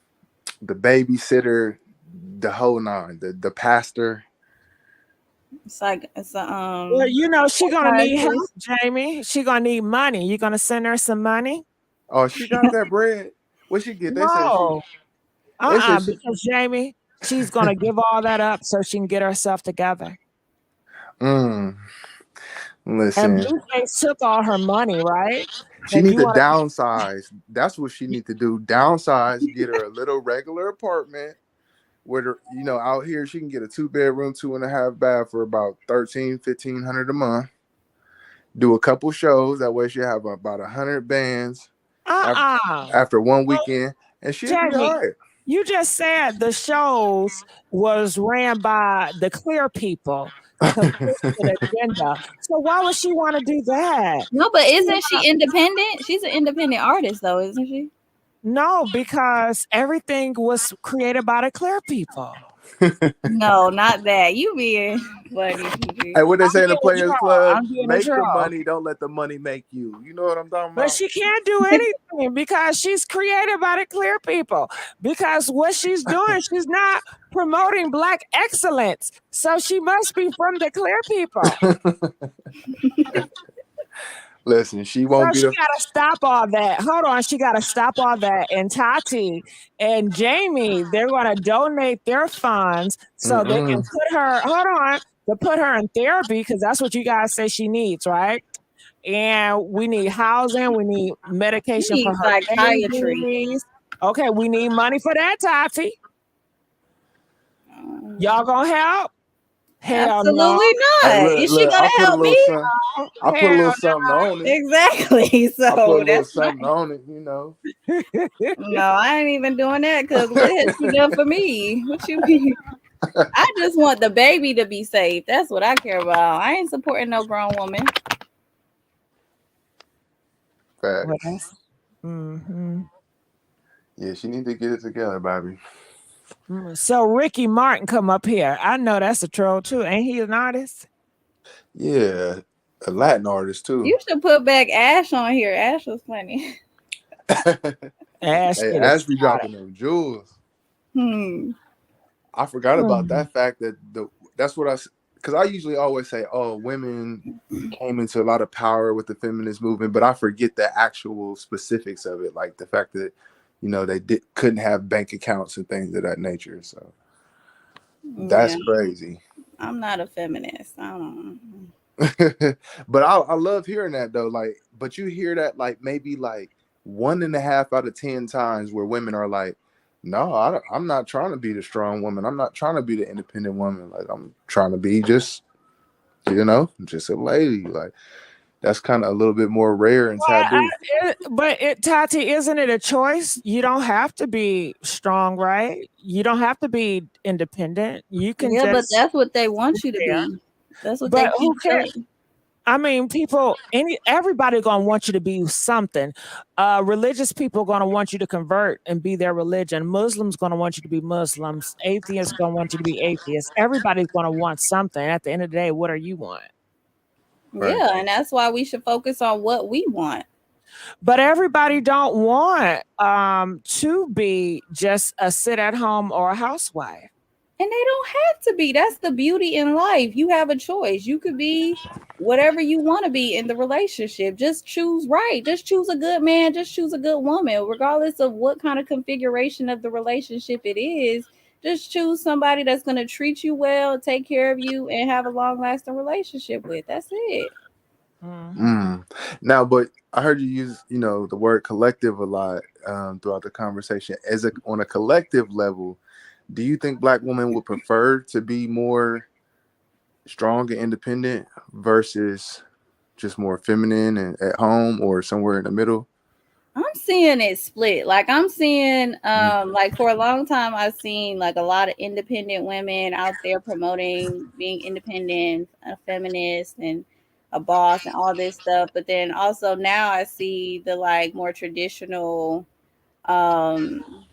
babysitter, the whole nine, the pastor. It's like it's a Well, you know, she gonna need help, Jamie. She gonna need money. You gonna send her some money? Oh, she got that bread. What she get? They said she. Because Jamie, she's gonna give all that up so she can get herself together. Listen. And Blueface took all her money, right? She need to downsize. That's what she need to do. Downsize, get her a little regular apartment where, you know, out here she can get a 2-bedroom, 2.5 bath for about $1,300-1,500 a month. Do a couple shows. That way she'll have about 100 bands after one weekend, and she'll be all right. You just said the shows was ran by the clear people. Agenda. So why would she want to do that? No, but isn't she independent? She's an independent artist, though, isn't she? No, because everything was created by the clear people. No, not that. You being funny. Hey, what they say in the Players Club? Make the money, don't let the money make you. You know what I'm talking about? But she can't do anything because she's created by the clear people. Because what she's doing, she's not promoting Black excellence. So she must be from the clear people. Listen, she won't be. She gotta stop all that. Hold on, she gotta stop all that. And Tati and Jamie, they're gonna donate their funds so they can put her. Hold on, to put her in therapy because that's what you guys say she needs, right? And we need housing, we need medication for her psychiatry. Okay, we need money for that, Tati. Y'all gonna help? Hell Absolutely no. not. Hey, look, Is she gonna help me? I put a little something on it. Exactly. So I put a little something on it, you know. No, I ain't even doing that because what has she done for me? What you mean? I just want the baby to be safe. That's what I care about. I ain't supporting no grown woman. Facts. Yeah, she need to get it together, baby. So Ricky Martin come up here. I know that's a troll too. Ain't he an artist? Yeah, a Latin artist too. You should put back Ash on here. Ash was funny. Ash be dropping them jewels. I forgot about that fact that that's what because I usually always say, oh, women came into a lot of power with the feminist movement, but I forget the actual specifics of it, like the fact that, you know, they couldn't have bank accounts and things of that nature. So that's Yeah, crazy. I'm not a feminist. I don't. But I love hearing that though. Like, but you hear that like maybe like 1.5 out of 10 times where women are like, no, I'm not trying to be the strong woman. I'm not trying to be the independent woman. Like, I'm trying to be just, you know, just a lady. Like, that's kind of a little bit more rare and taboo. Tati, isn't it a choice? You don't have to be strong, right? You don't have to be independent. You can Yeah, but just that's what they want be you to there. be. That's what they But who keep cares? saying. I mean, everybody gonna want you to be something. Religious people gonna want you to convert and be their religion. Muslims gonna want you to be Muslims. Atheists gonna want you to be atheists. Everybody's gonna want something. At the end of the day, what do you want? Right. Yeah, and that's why we should focus on what we want. But everybody don't want to be just a sit at home or a housewife. And they don't have to be. That's the beauty in life. You have a choice. You could be whatever you want to be in the relationship. Just choose right. Just choose a good man. Just choose a good woman, regardless of what kind of configuration of the relationship it is. Just choose somebody that's going to treat you well, take care of you, and have a long lasting relationship with. That's it. Now, but I heard you use, you know, the word collective a lot throughout the conversation. On a collective level, do you think Black women would prefer to be more strong and independent versus just more feminine and at home, or somewhere in the middle? I'm seeing it split. Like I'm seeing like for a long time I've seen like a lot of independent women out there promoting being independent, a feminist and a boss and all this stuff. But then also now I see the like more traditional um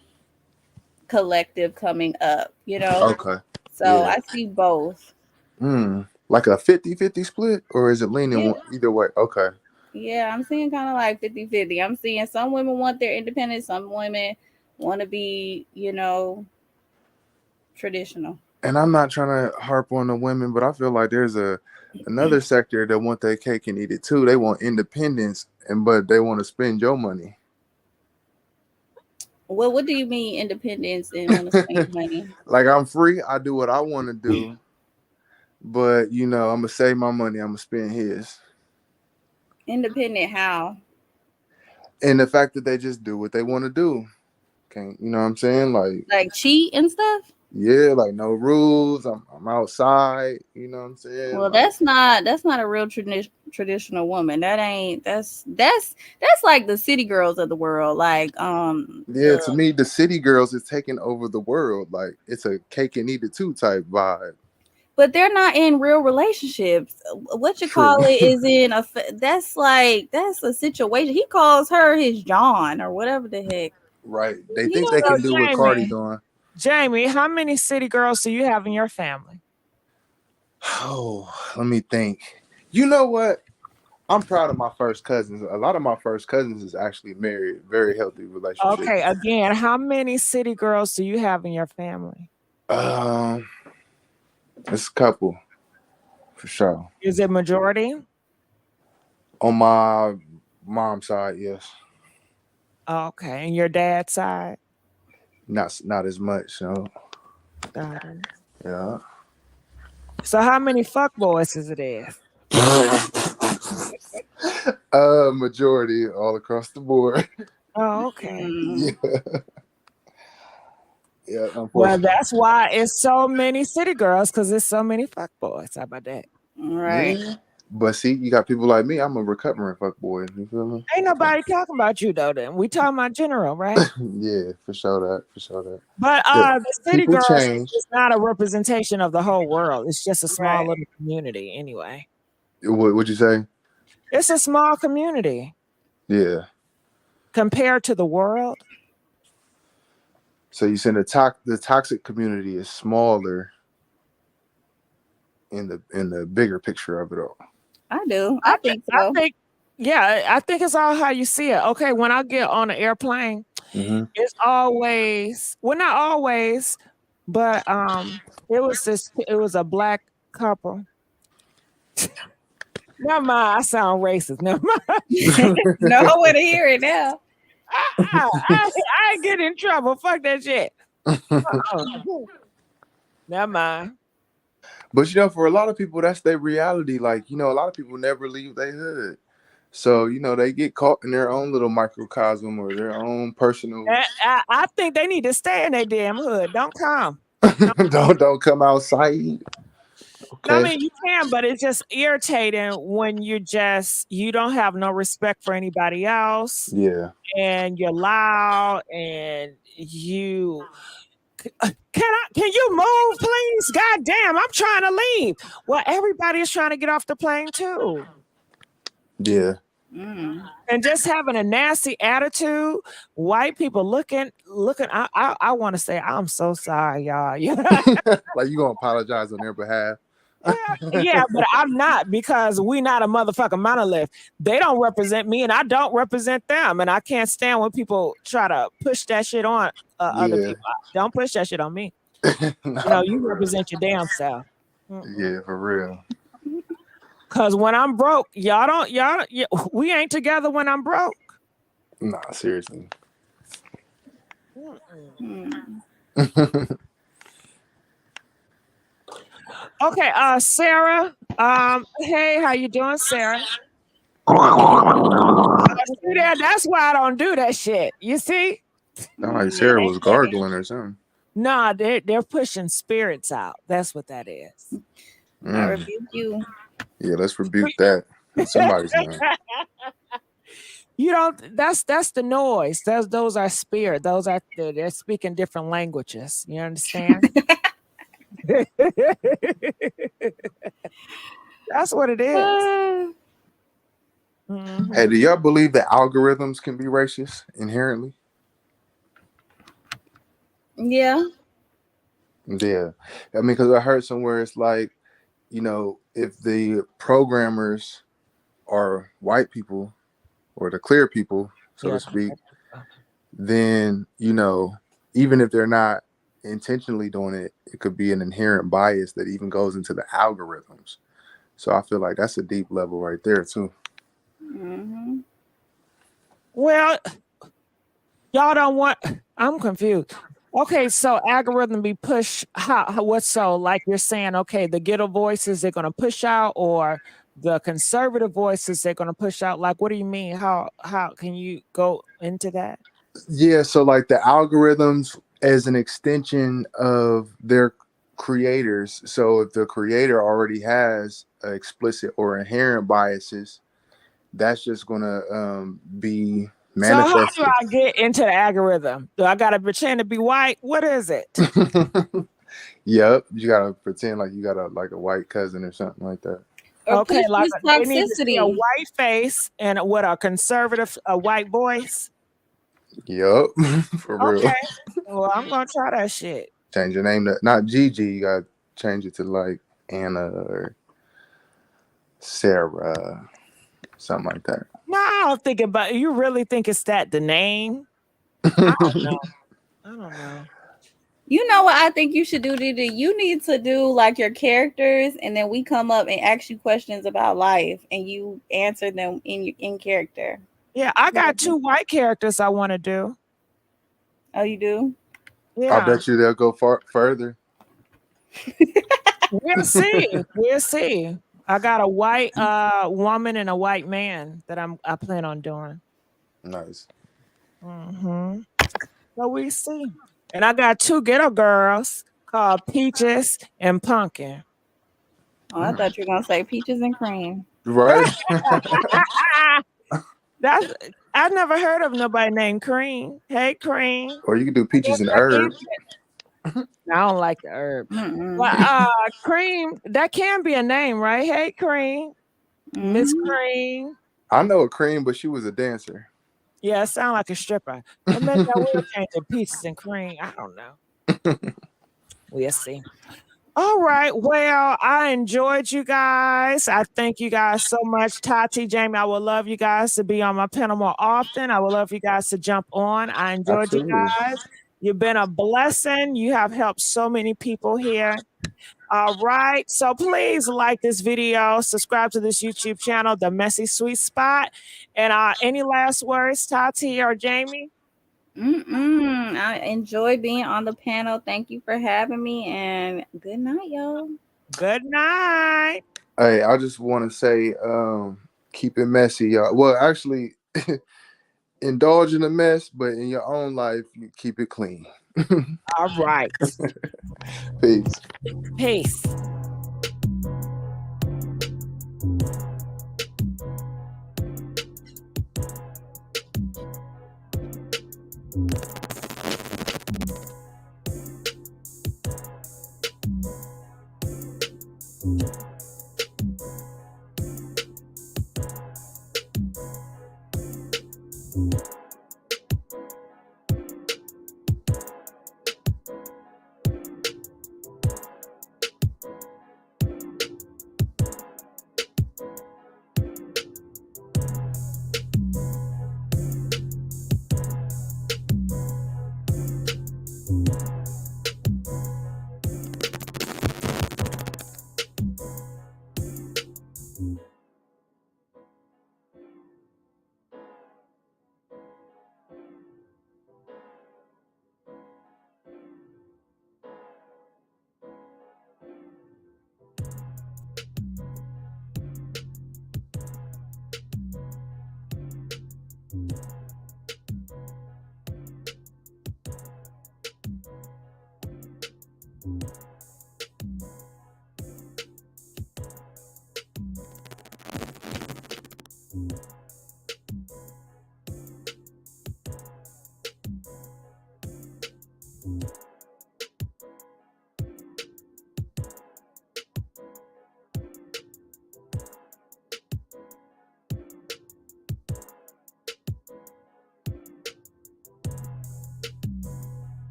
collective coming up, you know? Okay. So Yeah. I see both. Like a 50-50 split, or is it leaning Yeah. either way? Okay. Yeah, I'm seeing kind of like 50-50. I'm seeing some women want their independence, some women want to be, you know, traditional. And I'm not trying to harp on the women, but I feel like there's another sector that want their cake and eat it too. They want independence, but they want to spend your money. Well, what do you mean independence and want to spend your money? Like, I'm free, I do what I want to do, but you know, I'm gonna save my money, I'm gonna spend his. Independent how? And the fact that they just do what they want to do. Can't, you know what I'm saying? Like cheat and stuff? Yeah, like no rules. I'm outside. You know what I'm saying? Well, Like, that's not a real traditional woman. That ain't that's like the city girls of the world. Like yeah, to me, the city girls is taking over the world. Like, it's a cake and eat it too type vibe. but they're not in real relationships. What you True. call it is in a that's a situation. He calls her his John or whatever the heck. Right. They You think don't they So can do what Cardi Jamie, doing. Jamie, how many city girls do you have in your family? Oh, let me think. You know what? I'm proud of my first cousins. A lot of my first cousins is actually married, very healthy relationship. Okay, again, how many city girls do you have in your family? It's a couple for sure. Is it majority? On my mom's side, yes. Okay, and your dad's side? Not as much, so Got it. yeah. So how many fuck boys is it is? Majority all across the board. Oh, okay. Yeah. Yeah, Well, unfortunately. that's why it's so many city girls, because there's so many fuck boys. How about that? Right. Yeah. But see, you got people like me. I'm a recovering fuck boy. You feel me? Ain't nobody talking about you though. Then we talking about general, right? Yeah, for sure that. For sure that. But But the city people girls change. is not a representation of the whole world. It's just a small Right. little community anyway. What'd you say? It's a small community Yeah. compared to the world. So you saying the toxic community is smaller in the bigger picture of it all. I do. I think so. I think it's all how you see it. Okay, when I get on an airplane, it's always, well, not always, but it was a black couple. Never mind. I sound racist. Never mind. Nowhere to hear it now. I ain't get in trouble. Fuck that shit. Never mind. But you know, for a lot of people, that's their reality. Like, you know, a lot of people never leave their hood. So, you know, they get caught in their own little microcosm or their own personal. I think they need to stay in their damn hood. Don't come. don't come outside. Okay. No, I mean, you can, but it's just irritating when you don't have no respect for anybody else. Yeah. And you're loud and you can you move, please? God damn, I'm trying to leave. Well, everybody is trying to get off the plane too. Yeah. And just having a nasty attitude, white people looking. I want to say, I'm so sorry, y'all. Like you gonna apologize on their behalf. Yeah, but I'm not, because we not a motherfucking monolith. They don't represent me and I don't represent them. And I can't stand when people try to push that shit on other people. Don't push that shit on me. No, you represent your damn self. Yeah, for real. Cause when I'm broke, we ain't together when I'm broke. Nah, seriously. Okay, Sarah. Hey, how you doing, Sarah? That's why I don't do that shit. You see? Sound like Sarah was gargling or something. Nah, they're pushing spirits out. That's what that is. I rebuke you. Yeah, let's rebuke that. Somebody's name. You don't. That's the noise. Those are spirit. They're speaking different languages. You understand? That's what it is. Hey, do y'all believe that algorithms can be racist inherently? Yeah. Yeah. I mean, because I heard somewhere it's like, you know, if the programmers are white people or the clear people, so to speak, then, you know, even if they're not intentionally doing it, it could be an inherent bias that even goes into the algorithms. So I feel like that's a deep level right there too. Well, y'all don't want. I'm confused. Okay, so algorithm be pushed. What so? Like you're saying, okay, the ghetto voices they're gonna push out, or the conservative voices they're gonna push out. Like, what do you mean? How can you go into that? Yeah, so like the algorithms as an extension of their creators. So if the creator already has explicit or inherent biases, that's just gonna be manifested. So how do I get into the algorithm? Do I gotta pretend to be white? What is it? Yep, you gotta pretend like you got a white cousin or something like that. Okay, like they need to see a white face and a conservative white voice. Yep, for real. Okay, well I'm gonna try that shit. Change your name to not Gigi. You gotta change it to like Anna or Sarah, something like that. No, I don't think about it. You really think it's the name? I don't know. I don't know. You know what I think you should do, Didi? You need to do like your characters, and then we come up and ask you questions about life, and you answer them in character. Yeah, I got 2 white characters I want to do. Oh, you do? Yeah. I bet you they'll go further. We'll see. We'll see. I got a white woman and a white man that I plan on doing. Nice. So we see. And I got 2 ghetto girls called Peaches and Pumpkin. Oh, I thought you were gonna say Peaches and Cream. Right. I've never heard of nobody named Cream. Hey, Cream. Or you can do Peaches and Herb. I don't like the herb. Well, Cream, that can be a name, right? Hey, Cream. Miss Cream. I know a Cream, but she was a dancer. Yeah, it sounds like a stripper. But maybe I will change to Peaches and Cream. I don't know. We'll see. All right. Well, I enjoyed you guys. I thank you guys so much. Tati, Jamie, I would love you guys to be on my panel more often. I would love you guys to jump on. I enjoyed you guys. You've been a blessing. You have helped so many people here. All right. So please like this video, subscribe to this YouTube channel, The Messy Sweet Spot. And any last words, Tati or Jamie? I enjoy being on the panel. Thank you for having me, and good night, y'all. Good night. Hey, I just want to say, keep it messy, y'all. Well, actually, indulge in the mess, but in your own life, you keep it clean. All right. Peace. Peace.